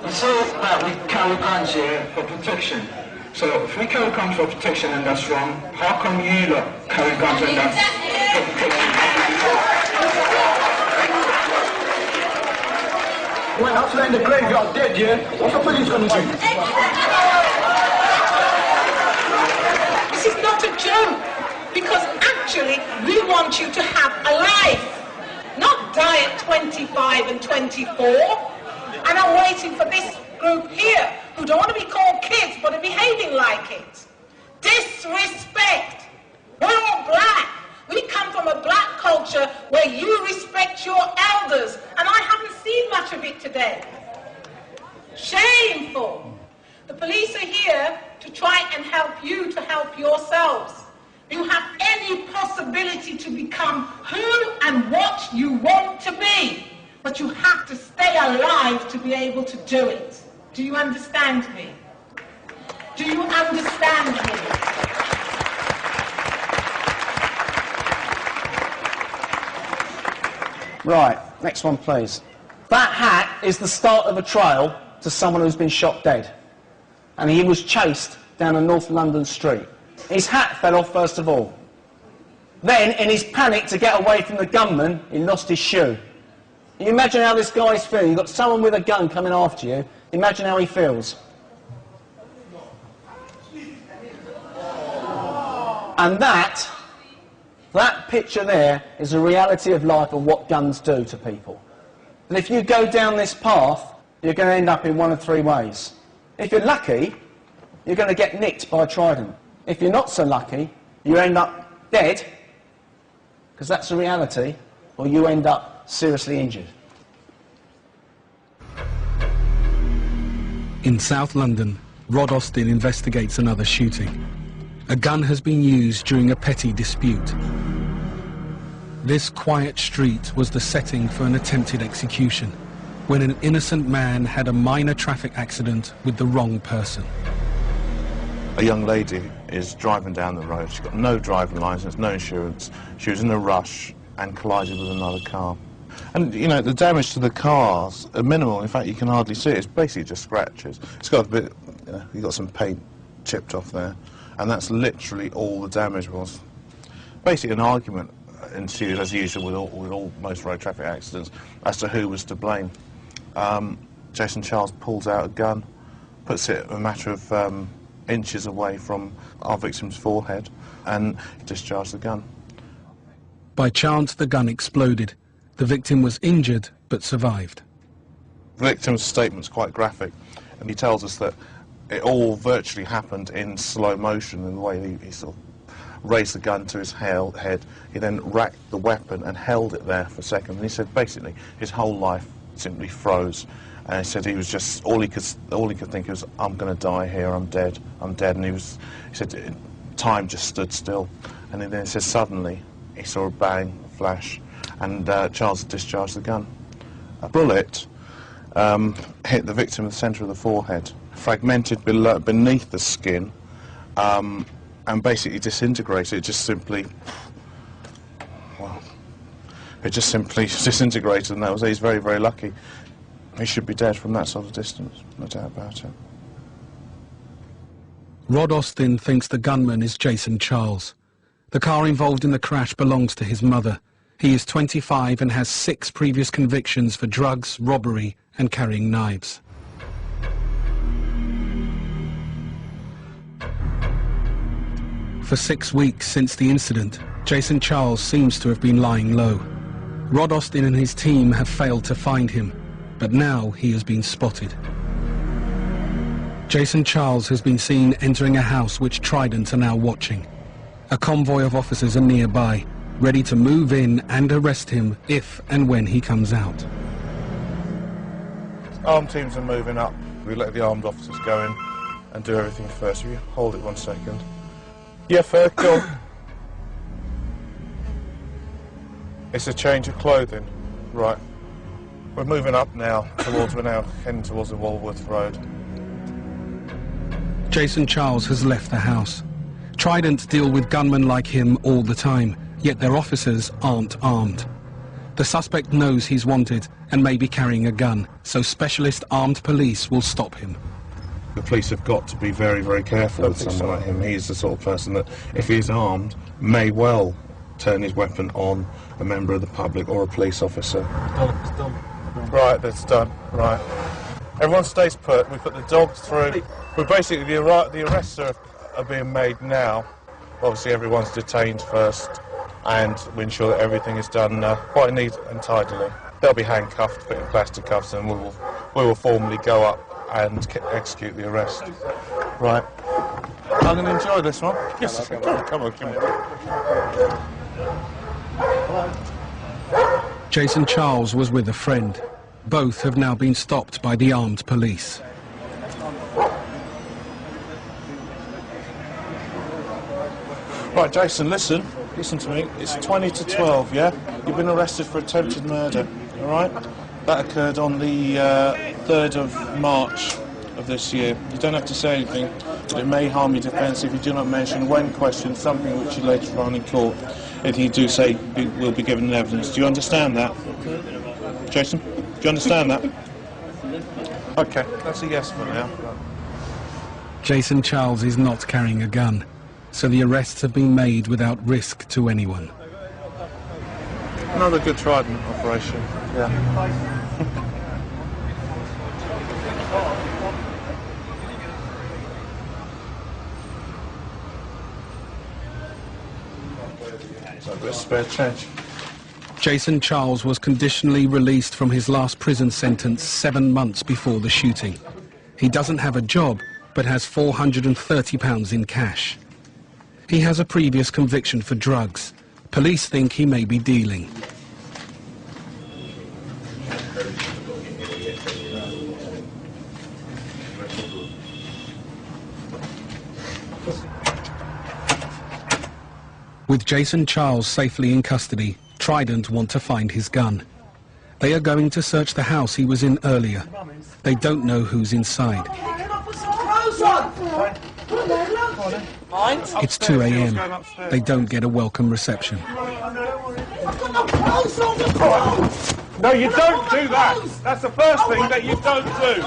You say that we carry guns here for protection. So if we carry guns for protection and that's wrong, how come you lot carry guns and that's for protection? Well, after in the graveyard dead, yeah? What's the police going to do? This is not a joke. Because actually, we want you to have a life, not die at 25 and 24. And I'm waiting for this group here, who don't want to be called kids, but are behaving like it. Disrespect. We're all black. We come from a black culture where you respect your elders, and I haven't seen much of it today. Shameful. The police are here to try and help you to help yourselves. You have any possibility to become who and what you want to be, but you have to stay alive to be able to do it. Do you understand me? Do you understand me? Right, next one please. That hat is the start of a trial to someone who's been shot dead. And he was chased down a North London street. His hat fell off first of all. Then, in his panic to get away from the gunman, he lost his shoe. Can you imagine how this guy's feeling? You've got someone with a gun coming after you. Imagine how he feels. And that picture there is a reality of life of what guns do to people. And if you go down this path, you're going to end up in one of three ways. If you're lucky, you're going to get nicked by a trident. If you're not so lucky, you end up dead, because that's the reality, or you end up seriously injured. In South London, Rod Austin investigates another shooting. A gun has been used during a petty dispute. This quiet street was the setting for an attempted execution, when an innocent man had a minor traffic accident with the wrong person. A young lady is driving down the road. She's got no driving licence, no insurance. She was in a rush and collided with another car. And, you know, the damage to the cars are minimal. In fact, you can hardly see it. It's basically just scratches. It's got a bit, you know, you've got some paint chipped off there. And that's literally all the damage was. Basically, an argument ensued, as usual with most road traffic accidents, as to who was to blame. Jason Charles pulls out a gun, puts it a matter of inches away from our victim's forehead, and discharged the gun. By chance, the gun exploded. The victim was injured, but survived. The victim's statement's quite graphic, and he tells us that it all virtually happened in slow motion in the way he sort of raised the gun to his head. He then racked the weapon and held it there for a second. And he said basically his whole life simply froze. And he said he was just, all he could think was, I'm going to die here, I'm dead. And he said time just stood still. And then he said suddenly he saw a bang, a flash, and Charles had discharged the gun. A bullet hit the victim in the centre of the forehead, fragmented beneath the skin, and basically disintegrated. It just simply disintegrated, and that was it. He's very, very lucky. He should be dead from that sort of distance, no doubt about it. Rod Austin thinks the gunman is Jason Charles. The car involved in the crash belongs to his mother. He is 25 and has 6 previous convictions for drugs, robbery, and carrying knives. For 6 weeks since the incident, Jason Charles seems to have been lying low. Rod Austin and his team have failed to find him, but now he has been spotted. Jason Charles has been seen entering a house which Trident are now watching. A convoy of officers are nearby, ready to move in and arrest him if and when he comes out. Armed teams are moving up. We let the armed officers go in and do everything first. Will you hold it 1 second? Yeah, fair, go. It's a change of clothing. Right. We're moving up now we're now heading towards the Walworth Road. Jason Charles has left the house. Trident deal with gunmen like him all the time, yet their officers aren't armed. The suspect knows he's wanted and may be carrying a gun, so specialist armed police will stop him. The police have got to be very, very careful with someone like him. He's the sort of person that, if he's armed, may well turn his weapon on a member of the public or a police officer. It's done. Right, that's done. Right. Everyone stays put. We put the dogs through. We're basically, the arrests are being made now. Obviously, everyone's detained first, and we ensure that everything is done quite neat and tidily. They'll be handcuffed, put in plastic cuffs, and we will formally go up and execute the arrest. Right. I'm going to enjoy this one. Yes, come on. Jason Charles was with a friend. Both have now been stopped by the armed police. Right, Jason, listen to me. It's 20 to 12, yeah? You've been arrested for attempted murder, all right? That occurred on the 3rd of March of this year. You don't have to say anything, but it may harm your defence if you do not mention, when questioned, something which you later on in court, if you do say will be given in evidence. Do you understand that? Jason, do you understand that? Okay, that's a yes for now. Jason Charles is not carrying a gun, so the arrests have been made without risk to anyone. Another good Trident operation, yeah. So a bit of spare change. Jason Charles was conditionally released from his last prison sentence 7 months before the shooting. He doesn't have a job, but has £430 in cash. He has a previous conviction for drugs. Police think he may be dealing. With Jason Charles safely in custody, Trident want to find his gun. They are going to search the house he was in earlier. They don't know who's inside. It's 2 a.m. They don't get a welcome reception. No, you don't do that. That's the first thing that you don't do.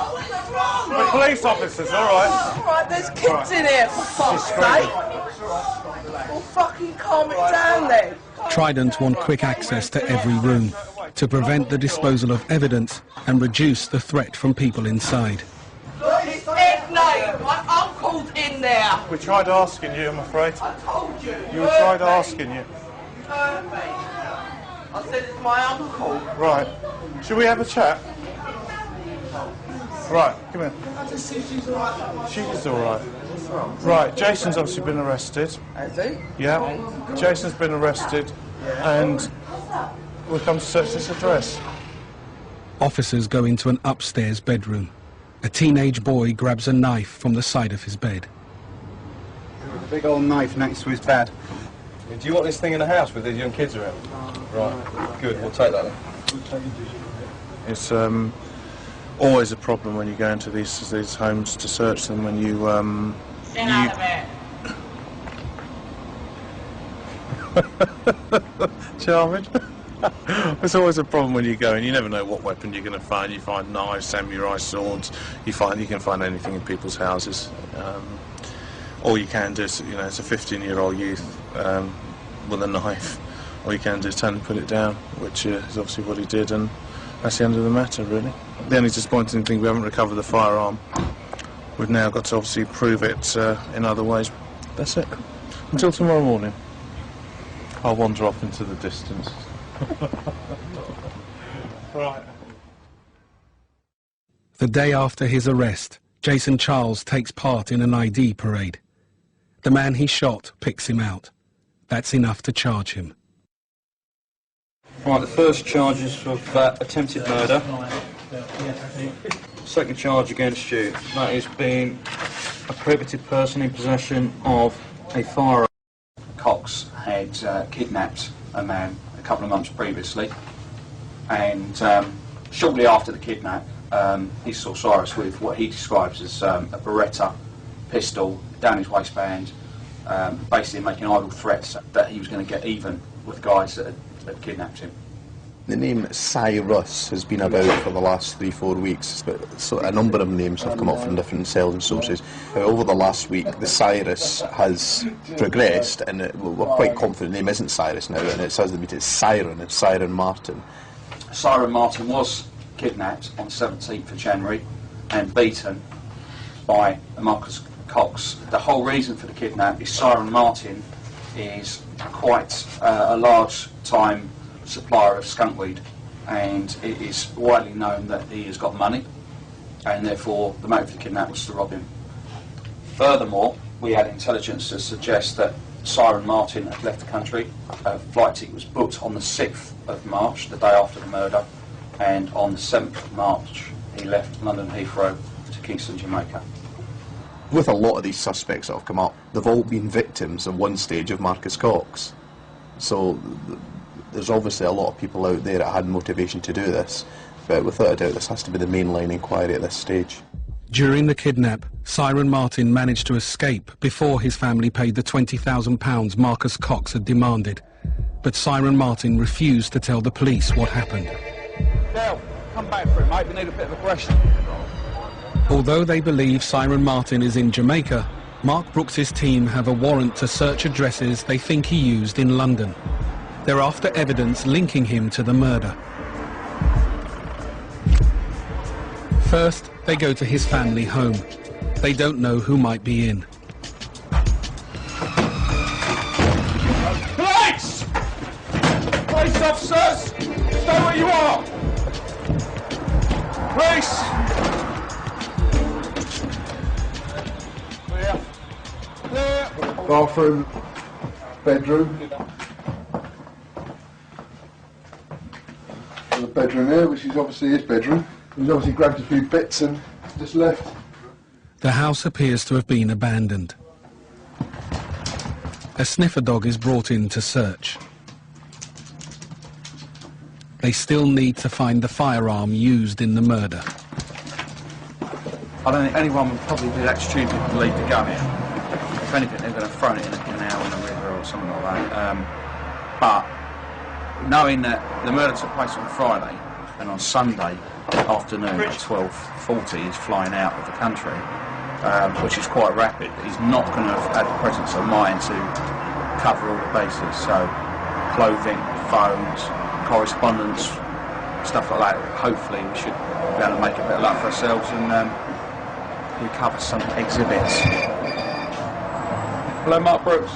We're police officers, all right? All right, there's kids in here, for fuck's sake. Well, fucking calm it down then. Trident want quick access to every room to prevent the disposal of evidence and reduce the threat from people inside. It's Hitman. My uncle's in there. We tried asking you, I'm afraid. I told you. You tried asking you. I said it's my uncle. Right. Should we have a chat? Right, come here. I just see she's all right. She's all right. Right, Jason's obviously been arrested. Has he? Yeah. Jason's been arrested, and we've come to search this address. Officers go into an upstairs bedroom. A teenage boy grabs a knife from the side of his bed. A big old knife next to his bed. Do you want this thing in the house with these young kids around? Right, good, we'll take that then. It's always a problem when you go into these homes to search them, when you Get out of it. Charming. It's always a problem when you go in. You never know what weapon you're going to find. You find knives, samurai swords. You can find anything in people's houses. All you can do is, it's a 15-year-old youth with a knife. All you can do is turn and put it down, which is obviously what he did, and that's the end of the matter, really. The only disappointing thing, we haven't recovered the firearm. We've now got to obviously prove it in other ways. That's it. Until tomorrow morning. I'll wander off into the distance. Right. The day after his arrest, Jason Charles takes part in an ID parade. The man he shot picks him out. That's enough to charge him. Right, the first charge is of attempted murder. Second charge against you, that is being a prohibited person in possession of a firearm. Cox had kidnapped a man a couple of months previously, and shortly after the kidnap, he saw Cyrus with what he describes as a Beretta pistol down his waistband, basically making idle threats that he was going to get even with the guys that had kidnapped him. The name Cyrus has been about for the last 3-4 weeks, but so a number of names have come up from different selling sources. Over the last week, the Cyrus has progressed, and we're quite confident the name isn't Cyrus now, and it says that it's Siren, it's Siren Martin. Siren Martin was kidnapped on 17th of January and beaten by Marcus Cox. The whole reason for the kidnap is Siren Martin is quite a large time supplier of skunkweed, and it is widely known that he has got money, and therefore the motive for the kidnap was to rob him. Furthermore, we had intelligence to suggest that Siren Martin had left the country. A flight ticket was booked on the 6th of March, the day after the murder, and on the 7th of March he left London Heathrow to Kingston, Jamaica. With a lot of these suspects that have come up, they've all been victims at one stage of Marcus Cox. So there's obviously a lot of people out there that had motivation to do this, but without a doubt this has to be the mainline inquiry at this stage. During the kidnap, Siren Martin managed to escape before his family paid the £20,000 Marcus Cox had demanded. But Siren Martin refused to tell the police what happened. Dale, come back for it, mate. We need a bit of aggression. Although they believe Siren Martin is in Jamaica, Mark Brooks's team have a warrant to search addresses they think he used in London. They're after evidence linking him to the murder. First, they go to his family home. They don't know who might be in. Police! Police officers! Stay where you are! Police! Clear. Clear. Bathroom, bedroom. There's a bedroom here, which is obviously his bedroom. He's obviously grabbed a few bits and just left. The house appears to have been abandoned. A sniffer dog is brought in to search. They still need to find the firearm used in the murder. I don't think anyone would probably be that stupid to leave the gun here. If anything, they're going to throw it in a canal in a river or something like that. But knowing that the murder took place on Friday, and on Sunday afternoon at 12:40 he's flying out of the country, which is quite rapid, he's not going to have had the presence of mind to cover all the bases. So clothing, phones, correspondence, stuff like that. Hopefully we should be able to make a bit of luck for ourselves and recover some exhibits. Hello, Mark Brooks.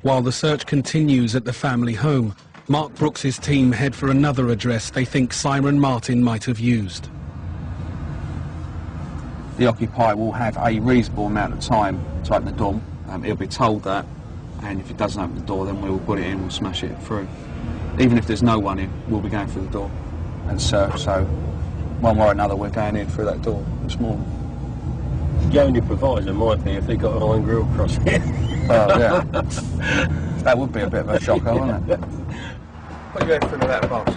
While the search continues at the family home, Mark Brooks's team head for another address they think Siren Martin might have used. The occupier will have a reasonable amount of time to open the door. He'll be told that, and if he doesn't open the door, then we'll put it in, we'll smash it through. Even if there's no one in, we'll be going through the door and search. So one way or another, we're going in through that door this morning. The only proviso might be if they got an iron grill across here. Oh, yeah. That would be a bit of a shocker, wouldn't it? Put your head through that box.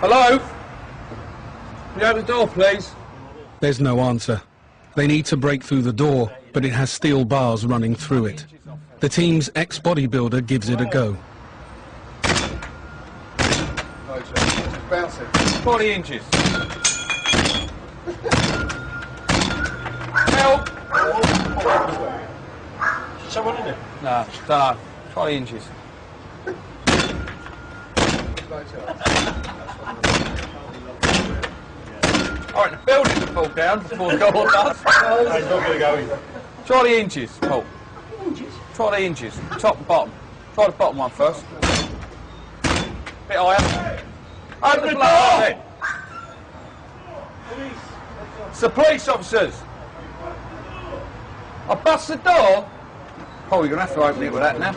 Hello? Can you open the door, please? There's no answer. They need to break through the door, but it has steel bars running through it. The team's ex-bodybuilder gives it a go. Bounce it. 40 inches. Help! Someone in it? No, don't know. 20 inches. Alright, the building to fall down before the door does. It's not going to go in. Try the inches, Paul. Try the inches, top and bottom. Try the bottom one first. Bit higher. Open the door! It's the police officers. I bust the door. Oh, you're going to have to open it with that now.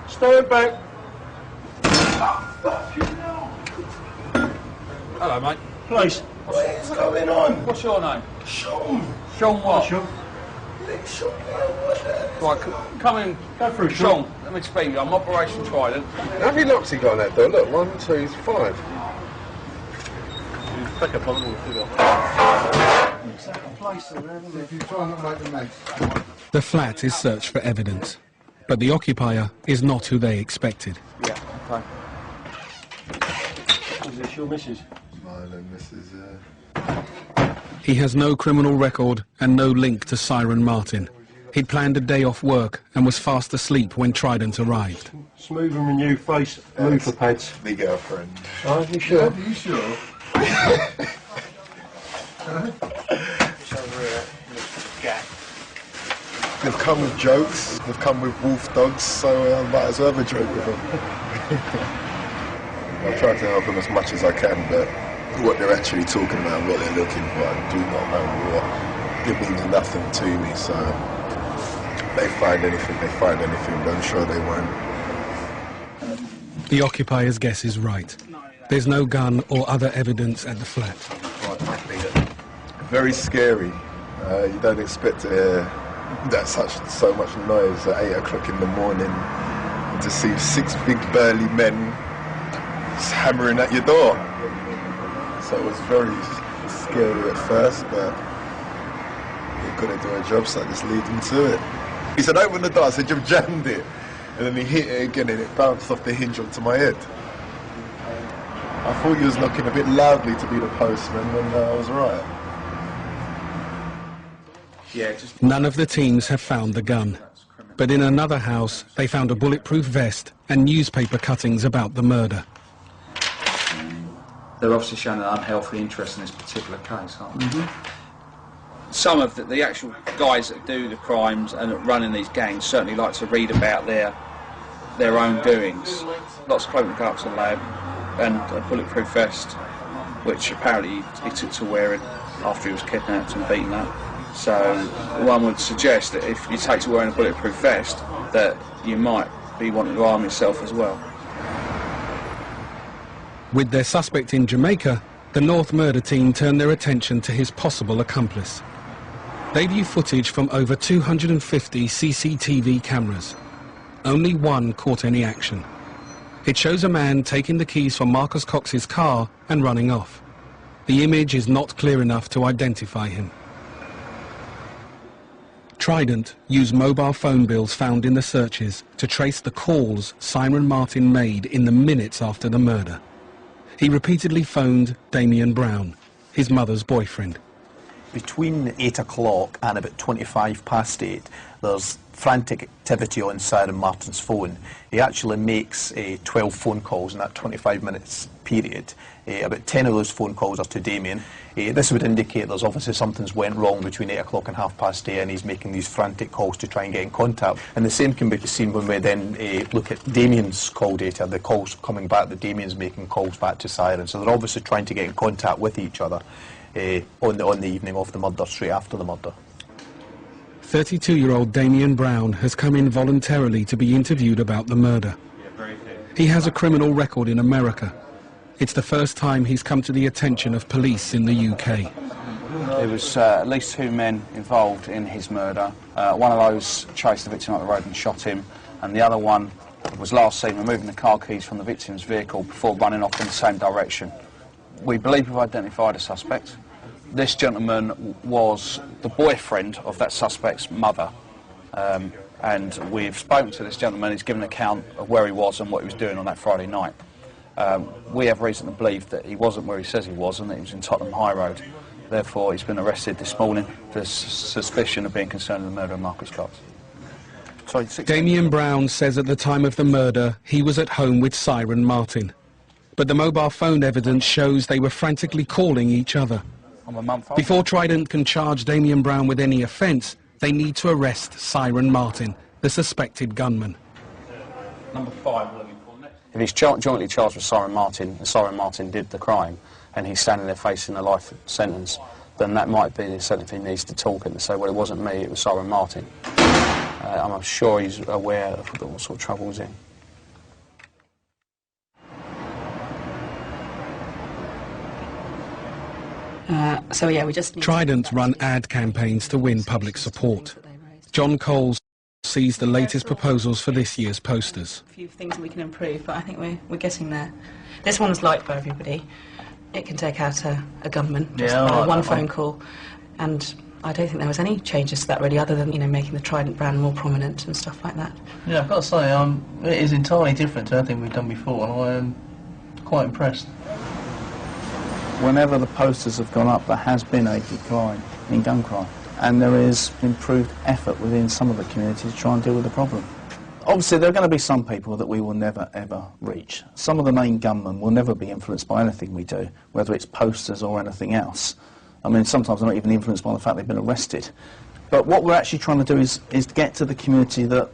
Stand back. Hello, mate. Police. What's going on? What's your name? Sean. Sean what? Sean. Right, come in. Go through, Sean. Let me explain to you. I'm Operation Trident. How many locks he got on that door? Look, 1, 2, 5. Pick up on If you try not to make a mess. The flat is searched for evidence, but the occupier is not who they expected. Yeah, okay. Is this your missus? Mine and Mrs. He has no criminal record and no link to Siren Martin. He'd planned a day off work and was fast asleep when Trident arrived. Smooth and renew face, loofah pads. The girlfriend. Are you sure? Are you sure? They've come with jokes, they've come with wolf dogs, so I might as well have a joke with them. I try to help them as much as I can, but what they're actually talking about, what they're looking for, I do not know what. It means nothing to me, so they find anything, but I'm sure they won't. The occupier's guess is right. There's no gun or other evidence at the flat. Very scary. You don't expect to hear so much noise at 8 o'clock in the morning, and to see 6 big burly men just hammering at your door. So it was very scary at first, but you've got to do a job, so I just lead them to it. He said, open the door. I said, you've jammed it. And then he hit it again and it bounced off the hinge onto my head. I thought he was knocking a bit loudly to be the postman, and I was right. None of the teams have found the gun. But in another house, they found a bulletproof vest and newspaper cuttings about the murder. They're obviously showing an unhealthy interest in this particular case, aren't they? Some of the actual guys that do the crimes and that run in these gangs certainly like to read about their own doings. Lots of cloak and cups in the lab, and a bulletproof vest, which apparently he took to wearing after he was kidnapped and beaten up. So one would suggest that if you take to wearing a bulletproof vest, that you might be wanting to arm yourself as well. With their suspect in Jamaica, the North murder team turned their attention to his possible accomplice. They view footage from over 250 CCTV cameras. Only one caught any action. It shows a man taking the keys from Marcus Cox's car and running off. The image is not clear enough to identify him. Trident used mobile phone bills found in the searches to trace the calls Siren Martin made in the minutes after the murder. He repeatedly phoned Damian Brown, his mother's boyfriend. Between 8 o'clock and about 25 past 8, there's frantic activity on Siren Martin's phone. He actually makes 12 phone calls in that 25 minutes period. About 10 of those phone calls are to Damien. This would indicate there's obviously something's went wrong between 8 o'clock and 8:30, and he's making these frantic calls to try and get in contact. And the same can be seen when we then look at Damien's call data, the calls coming back that Damien's making calls back to Siren. So they're obviously trying to get in contact with each other on the evening of the murder, straight after the murder. 32-year-old Damian Brown has come in voluntarily to be interviewed about the murder. He has a criminal record in America. It's the first time he's come to the attention of police in the UK. There was at least 2 men involved in his murder. One of those chased the victim up the road and shot him, and the other one was last seen removing the car keys from the victim's vehicle before running off in the same direction. We believe we've identified a suspect. This gentleman was the boyfriend of that suspect's mother, and we've spoken to this gentleman. He's given an account of where he was and what he was doing on that Friday night. We have reason to believe that he wasn't where he says he was, and that he was in Tottenham High Road. Therefore, he's been arrested this morning for suspicion of being concerned in the murder of Marcus Cox. Damian Brown says at the time of the murder he was at home with Siren Martin. But the mobile phone evidence shows they were frantically calling each other. Before Trident can charge Damian Brown with any offence, they need to arrest Siren Martin, the suspected gunman. Number 5. If he's jointly charged with Siren Martin, and Siren Martin did the crime, and he's standing there facing a life sentence, then that might be the incentive he needs to talk and say, well, it wasn't me, it was Siren Martin. I'm sure he's aware of what sort of trouble he's in. We just need Trident run ad campaigns to win public support. John Coles sees the latest proposals for this year's posters. a few things we can improve, but I think we're getting there. This one's liked by everybody. It can take out a gunman just by one phone call, and I don't think there was any changes to that really, other than making the Trident brand more prominent and stuff like that. Yeah, I've got to say, it is entirely different to anything we've done before, and I'm quite impressed. Whenever the posters have gone up, there has been a decline in gun crime, and there is improved effort within some of the community to try and deal with the problem. Obviously, there are going to be some people that we will never, ever reach. Some of the main gunmen will never be influenced by anything we do, whether it's posters or anything else. I mean, sometimes they're not even influenced by the fact they've been arrested. But what we're actually trying to do is get to the community that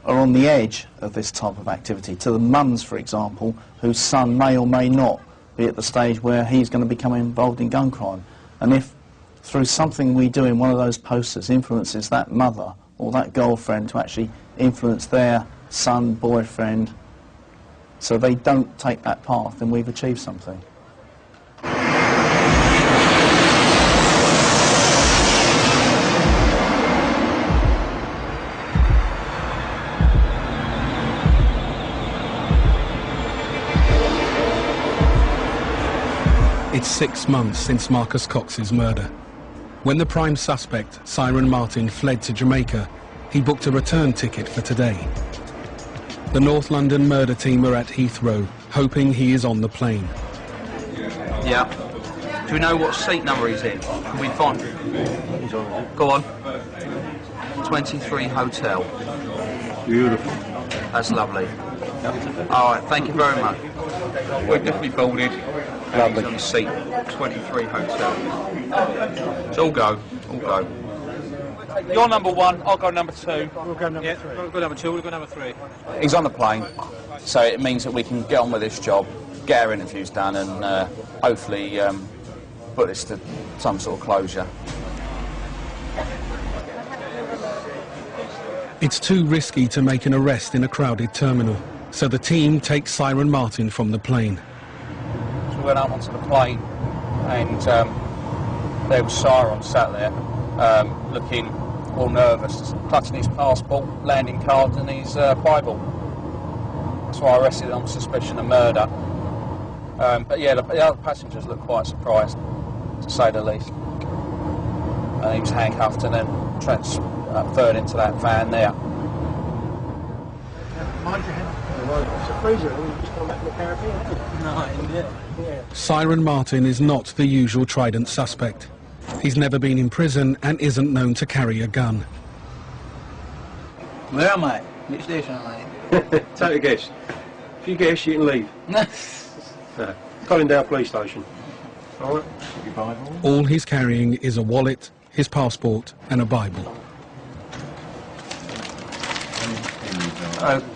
are on the edge of this type of activity, to the mums, for example, whose son may or may not be at the stage where he's going to become involved in gun crime. And if, through something we do in one of those posters, influences that mother or that girlfriend to actually influence their son, boyfriend, so they don't take that path, then we've achieved something. It's 6 months since Marcus Cox's murder. When the prime suspect, Siren Martin, fled to Jamaica, he booked a return ticket for today. The North London murder team are at Heathrow, hoping he is on the plane. Yeah. Do we know what seat number he's in? Can we find him? Go on. 23 Hotel. Beautiful. That's lovely. All right, thank you very much. We're definitely boarded. Lovely. On seat 23 Hotel. So all go. You're number 1, I'll go number 2. We'll go number 3. We'll go number 2, we'll go number 3. He's on the plane, so it means that we can get on with this job, get our interviews done, and hopefully put this to some sort of closure. It's too risky to make an arrest in a crowded terminal, so the team takes Siren Martin from the plane. So we went up onto the plane, and there was Siren sat there, looking all nervous, clutching his passport, landing cards and his Bible. That's why I arrested him on suspicion of murder. But yeah, the other passengers looked quite surprised, to say the least. And he was handcuffed and then transferred into that van there. Mind your head. It's a freezer. We just come back from the Caribbean. No, yeah. Siren Martin is not the usual Trident suspect. He's never been in prison and isn't known to carry a gun. Where am I? Which station am I? Take a guess. If you guess, you can leave. Collindale Police Station. All right. Your Bible. All he's carrying is a wallet, his passport and a Bible.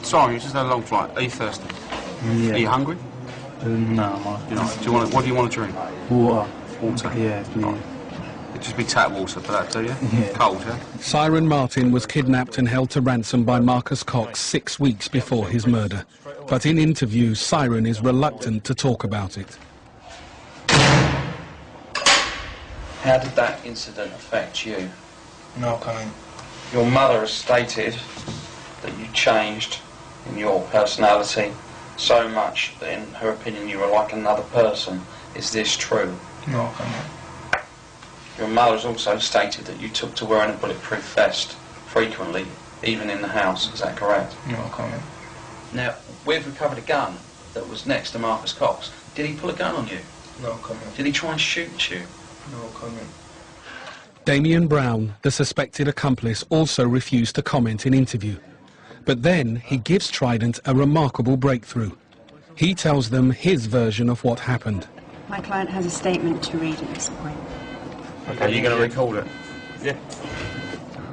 Sorry, it's just a long flight. Are you thirsty? Yeah. Are you hungry? No, You're not. What do you want to drink? Water. Water? Yeah, please. It'd just be tap water for that, do you? Yeah. Cold, yeah? Siren Martin was kidnapped and held to ransom by Marcus Cox 6 weeks before his murder. But in interviews, Siren is reluctant to talk about it. How did that incident affect you? No comment. Your mother has stated that you changed in your personality so much that in her opinion you were like another person. Is this true? No comment. Your mother has also stated that you took to wearing a bulletproof vest frequently, even in the house. Is that correct? No comment. Now, we've recovered a gun that was next to Marcus Cox. Did he pull a gun on you? No comment. Did he try and shoot you? No comment. Damien Brown, the suspected accomplice, also refused to comment in interview. But then he gives Trident a remarkable breakthrough. He tells them his version of what happened. My client has a statement to read at this point. Okay, you're going to record it? Yeah.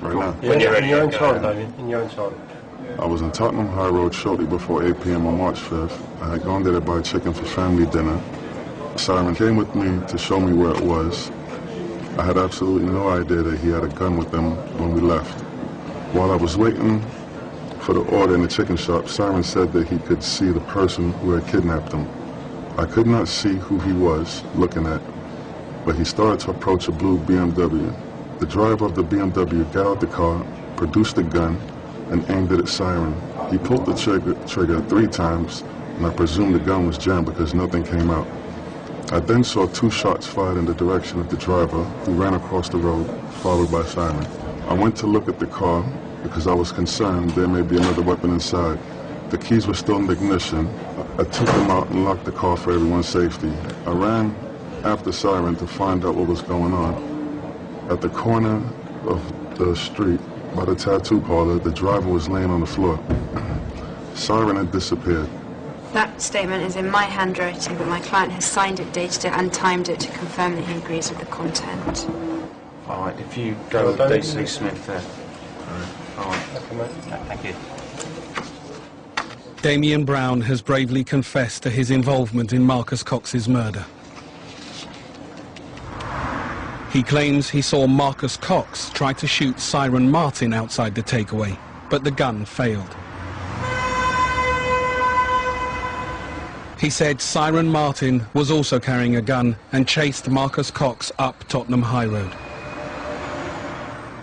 Right now. When you're ready. In your own time, Damien. In your own time. I was in Tottenham High Road shortly before 8 p.m. on March 5th. I had gone there to buy chicken for family dinner. Siren came with me to show me where it was. I had absolutely no idea that he had a gun with him when we left. While I was waiting for the order in the chicken shop, Siren said that he could see the person who had kidnapped him. I could not see who he was looking at, but he started to approach a blue BMW. The driver of the BMW got out the car, produced a gun, and aimed it at Siren. He pulled the trigger 3 times, and I presume the gun was jammed because nothing came out. I then saw 2 shots fired in the direction of the driver, who ran across the road, followed by Siren. I went to look at the car because I was concerned there may be another weapon inside. The keys were still in the ignition. I took them out and locked the car for everyone's safety. I ran after Siren to find out what was going on. At the corner of the street, by the tattoo parlor, the driver was laying on the floor. Siren had disappeared. That statement is in my handwriting, but my client has signed it, dated it, and timed it to confirm that he agrees with the content. All right, if you go with DC Smith there. All right. Thank you. Damien Brown has bravely confessed to his involvement in Marcus Cox's murder. He claims he saw Marcus Cox try to shoot Siren Martin outside the takeaway, but the gun failed. He said Siren Martin was also carrying a gun and chased Marcus Cox up Tottenham High Road.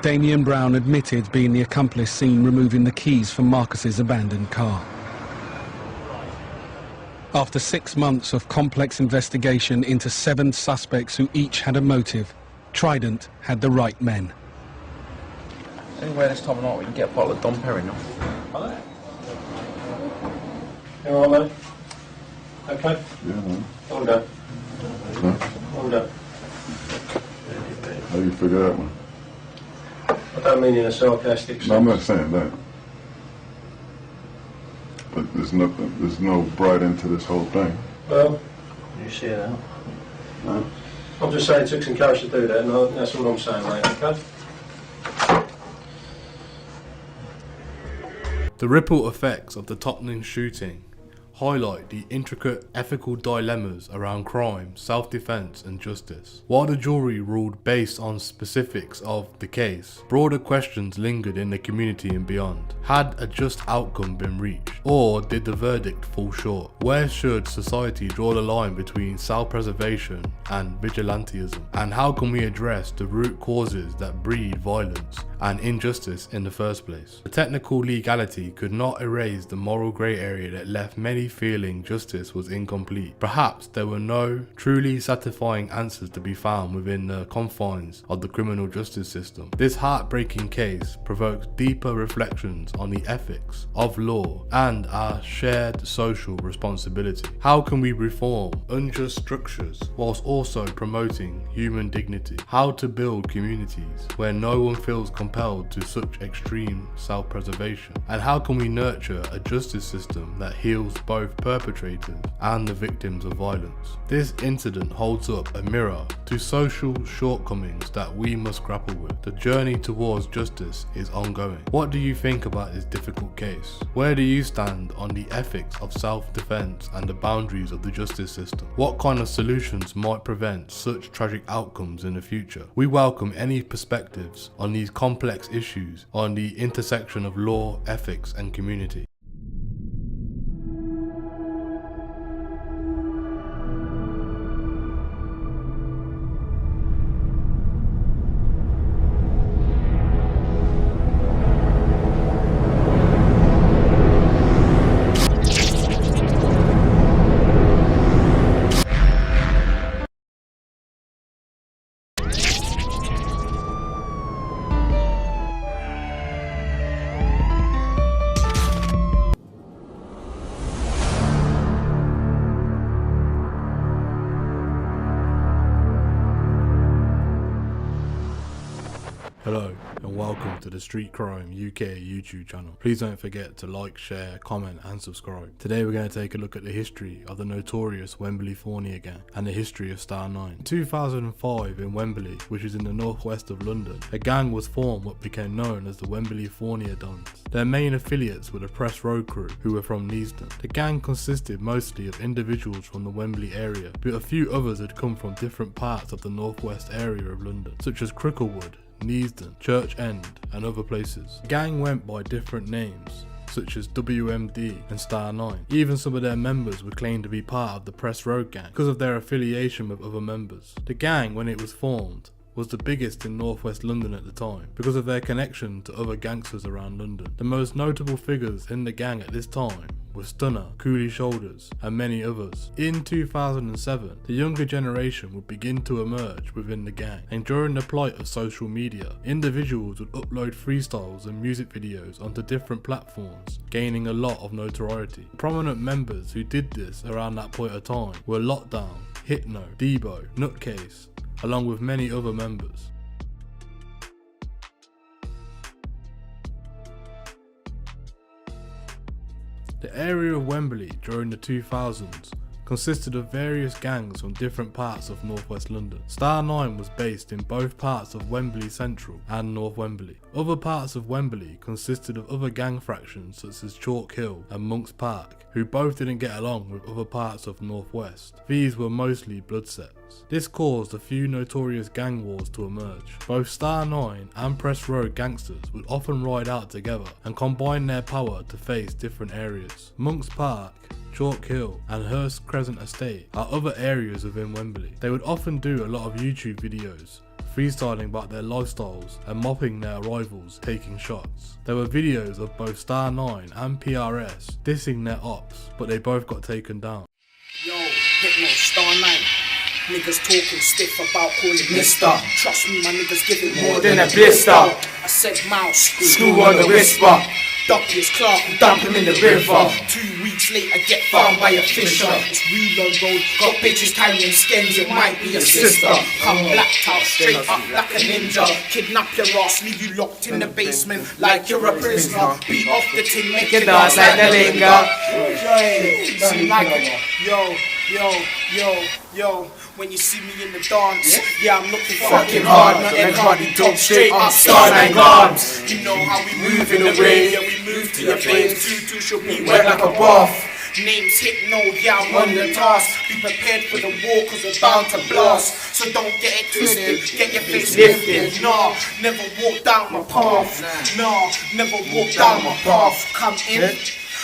Damien Brown admitted being the accomplice seen removing the keys from Marcus's abandoned car. After 6 months of complex investigation into 7 suspects who each had a motive, Trident had the right men. Anywhere this time of night we can get a bottle of Dom Perignon. You all right, mate? Okay? Yeah, man. All done. Huh? All done. How do you figure that one? I don't mean in a sarcastic sense. No, I'm not saying that. But there's no bright end to this whole thing. Well, you see it out. No. I'm just saying it took some courage to do that, and that's all I'm saying, mate, okay? The ripple effects of the Tottenham shooting highlight the intricate ethical dilemmas around crime, self-defense and justice. While the jury ruled based on specifics of the case, broader questions lingered in the community and beyond. Had a just outcome been reached, or did the verdict fall short? Where should society draw the line between self-preservation and vigilantism? And how can we address the root causes that breed violence and injustice in the first place? The technical legality could not erase the moral grey area that left many feeling justice was incomplete. Perhaps there were no truly satisfying answers to be found within the confines of the criminal justice system. This heartbreaking case provokes deeper reflections on the ethics of law and our shared social responsibility. How can we reform unjust structures whilst also promoting human dignity? How to build communities where no one feels compelled to such extreme self-preservation? And how can we nurture a justice system that heals both perpetrators and the victims of violence? This incident holds up a mirror to social shortcomings that we must grapple with. The journey towards justice is ongoing. What do you think about this difficult case? Where do you stand on the ethics of self-defense and the boundaries of the justice system? What kind of solutions might prevent such tragic outcomes in the future? We welcome any perspectives on these complex issues on the intersection of law, ethics and community. Hello and welcome to the Street Crime UK YouTube channel. Please don't forget to like, share, comment and subscribe. Today we're going to take a look at the history of the notorious Wembley Faunia gang and the history of Star 9. In 2005 in Wembley, which is in the northwest of London, a gang was formed what became known as the Wembley Faunia Dons. Their main affiliates were the Press Road crew, who were from Neasden. The gang consisted mostly of individuals from the Wembley area, but a few others had come from different parts of the northwest area of London, such as Cricklewood, Neasden, Church End and other places. The gang went by different names, such as WMD and Star 9. Even some of their members would claim to be part of the Press Road gang because of their affiliation with other members. The gang, when it was formed, was the biggest in northwest London at the time because of their connection to other gangsters around London. The most notable figures in the gang at this time were Stunner, Coolie Shoulders and many others. In 2007, the younger generation would begin to emerge within the gang, and during the plight of social media, individuals would upload freestyles and music videos onto different platforms, gaining a lot of notoriety. Prominent members who did this around that point of time were Lockdown, Hypno, Debo, Nutcase, along with many other members. The area of Wembley during the 2000s consisted of various gangs from different parts of northwest London. Star 9 was based in both parts of Wembley Central and North Wembley. Other parts of Wembley consisted of other gang fractions such as Chalk Hill and Monk's Park, who both didn't get along with other parts of Northwest. These were mostly blood sets. This caused a few notorious gang wars to emerge. Both Star 9 and Press Road gangsters would often ride out together and combine their power to face different areas. Monk's Park, Chalk Hill and Hurst Crescent Estate are other areas within Wembley. They would often do a lot of YouTube videos, freestyling about their lifestyles and mopping their rivals taking shots. There were videos of both Star 9 and PRS dissing their ops, but they both got taken down. Yo, Hitman, Star 9. Niggas talking stiff about calling mister. Trust me, my niggas give it more than a blister. I said mouse, screw on the whisper. Duckiest Clark, dump him in the river. 2 weeks later, get found by a fisher. It's reload road, got bitches carrying skins, it might be a sister. Come blacked out, straight up like a ninja. Kidnap your ass, leave you locked in the basement like you're a prisoner. Beat off the tin, make you dance like the linger. Seem like yo. When you see me in the dance, yeah, I'm looking fucking hard, not everybody dump straight up, Star 9 arms. You know how we move in the rain, yeah, we move to your veins, two should be wet like a bath. Name's Hypno, yeah, I'm on the task. Be prepared for the war, cause we're bound to blast. So don't get it twisted, get your face lifted. Nah, never walk down my path. Nah, never walk down my path. Come in.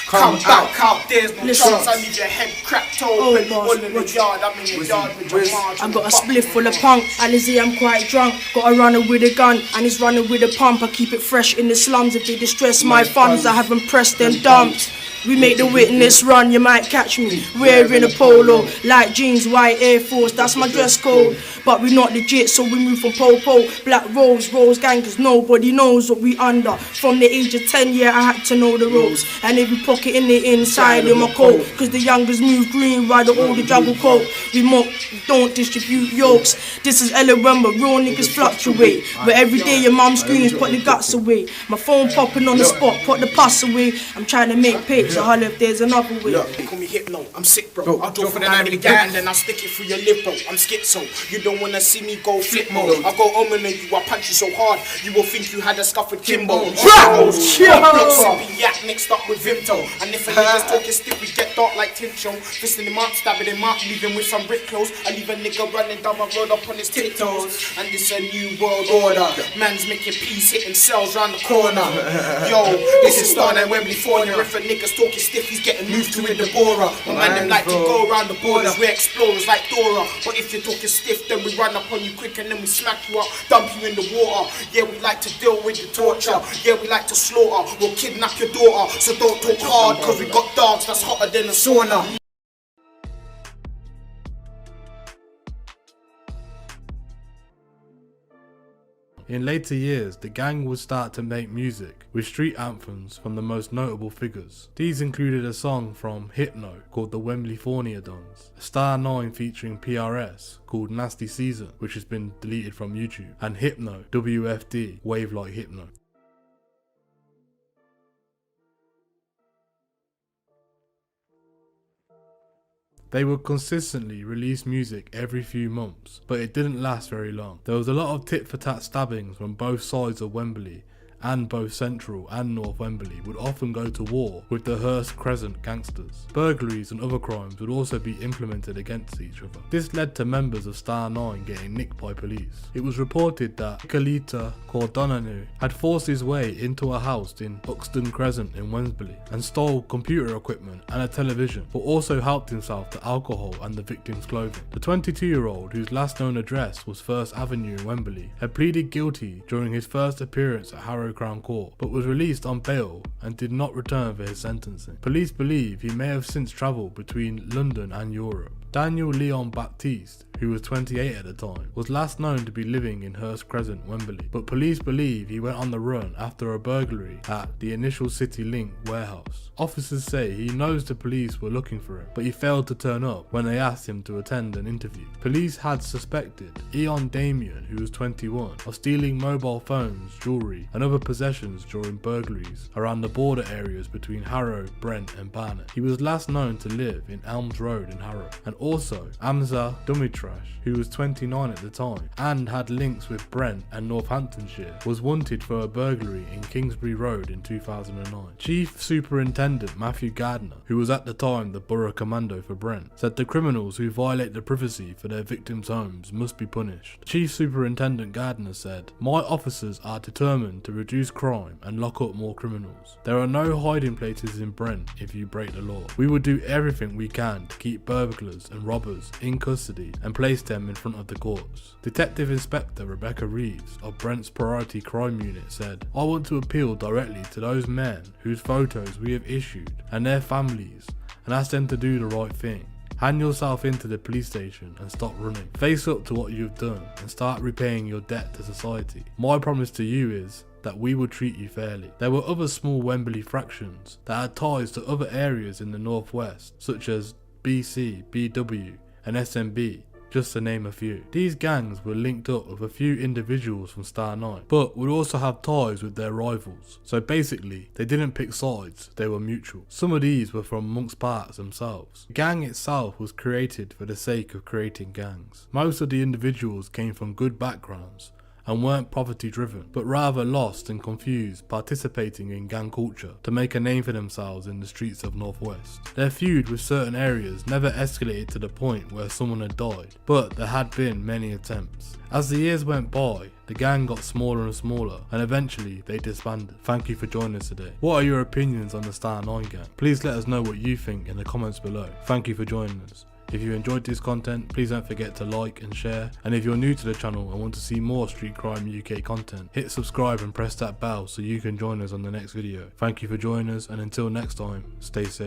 Come back out, there's no chance, I need your head cracked open. All in the yard, I'm in the yard with your margin. I've got a spliff full of punk, Alizé, I'm quite drunk. Got a runner with a gun, and he's running with a pump. I keep it fresh in the slums, if they distress my funds, I haven't pressed and dumped. We make the witness run, you might catch me wearing a polo, light jeans, white Air Force, that's my dress code. But we not legit, so we move from Popo, Black Rose gang, cause nobody knows what we under. From the age of 10, yeah, I had to know the ropes. And every pocket in the inside in my coat, cause the youngers move green, while the older juggle coat. We mock, don't distribute yokes. This is LOM, where real niggas fluctuate. Where every day your mum screams, put the guts away. My phone popping on the spot, put the pus away. I'm trying to make pics. So holler if there's another way. They call me Hypno, I'm sick bro. I'll draw for the 9 gang and then I'll stick it through your lip bro. I'm schizo, you don't wanna see me go flip mode. I'll go omen on you, I'll punch you so hard you will think you had a scuff with Kimbo. Sipping yak mixed up with Vimto. And if a nigga's talking stiff, we get dark like Tincho. Fisting him up, stabbing him up, leaving with some brick clothes. I leave a nigga running down my road up on his tiptoes. And this a new world order. Man's making peace, hitting cells round the corner. Yo, this is Star 9 Wembley 4. If a nigga's talking stiff, he's getting moved to in the Bora. My man them like to go around the borders, we're explorers like Dora. But if you're talking stiff, then we run up on you quick and then we smack you up, dump you in the water. Yeah, we like to deal with the torture. Yeah, we like to slaughter, we'll kidnap your daughter. So don't talk hard, cause we got dogs that's hotter than a sauna. In later years, the gang would start to make music with street anthems from the most notable figures. These included a song from Hypno called the Wembley Dons, a Star 9 featuring PRS called Nasty Season, which has been deleted from YouTube, and Hypno, WFD, Wave Like Hypno. They would consistently release music every few months, but it didn't last very long. There was a lot of tit-for-tat stabbings from both sides of Wembley, and both Central and North Wembley would often go to war with the Hurst Crescent gangsters. Burglaries and other crimes would also be implemented against each other. This led to members of Star 9 getting nicked by police. It was reported that Kalita Cordonanu had forced his way into a house in Buxton Crescent in Wembley and stole computer equipment and a television, but also helped himself to alcohol and the victim's clothing. The 22-year-old, whose last known address was First Avenue in Wembley, had pleaded guilty during his first appearance at Harrow Crown Court, but was released on bail and did not return for his sentencing. Police believe he may have since travelled between London and Europe. Daniel Leon Baptiste, who was 28 at the time, was last known to be living in Hurst Crescent, Wembley, but police believe he went on the run after a burglary at the Initial City Link warehouse. Officers say he knows the police were looking for him, but he failed to turn up when they asked him to attend an interview. Police had suspected Eon Damien, who was 21, of stealing mobile phones, jewellery and other possessions during burglaries around the border areas between Harrow, Brent and Barnet. He was last known to live in Elms Road in Harrow. And also Amza Dumitrash, who was 29 at the time and had links with Brent and Northamptonshire, was wanted for a burglary in Kingsbury Road in 2009. Chief Superintendent Matthew Gardner, who was at the time the Borough Commando for Brent, said the criminals who violate the privacy for their victims' homes must be punished. Chief Superintendent Gardner said, "My officers are determined to reduce crime and lock up more criminals. There are no hiding places in Brent if you break the law. We will do everything we can to keep burglars and robbers in custody and place them in front of the courts." Detective Inspector Rebecca Reeves of Brent's Priority Crime Unit said, "I want to appeal directly to those men whose photos we have issued and their families and ask them to do the right thing. Hand yourself into the police station and stop running. Face up to what you've done and start repaying your debt to society. My promise to you is that we will treat you fairly." There were other small Wembley fractions that had ties to other areas in the northwest, such as BC, BW and SMB, just to name a few. These gangs were linked up with a few individuals from Star 9, but would also have ties with their rivals. So basically, they didn't pick sides, they were mutual. Some of these were from Monk's Parts themselves. The gang itself was created for the sake of creating gangs. Most of the individuals came from good backgrounds and weren't poverty driven, but rather lost and confused participating in gang culture to make a name for themselves in the streets of Northwest. Their feud with certain areas never escalated to the point where someone had died, but there had been many attempts. As the years went by, the gang got smaller and smaller, and eventually they disbanded. Thank you for joining us today. What are your opinions on the Star 9 gang? Please let us know what you think in the comments below. Thank you for joining us. If you enjoyed this content, please don't forget to like and share. And if you're new to the channel and want to see more Street Crime UK content, hit subscribe and press that bell so you can join us on the next video. Thank you for joining us, and until next time, stay safe.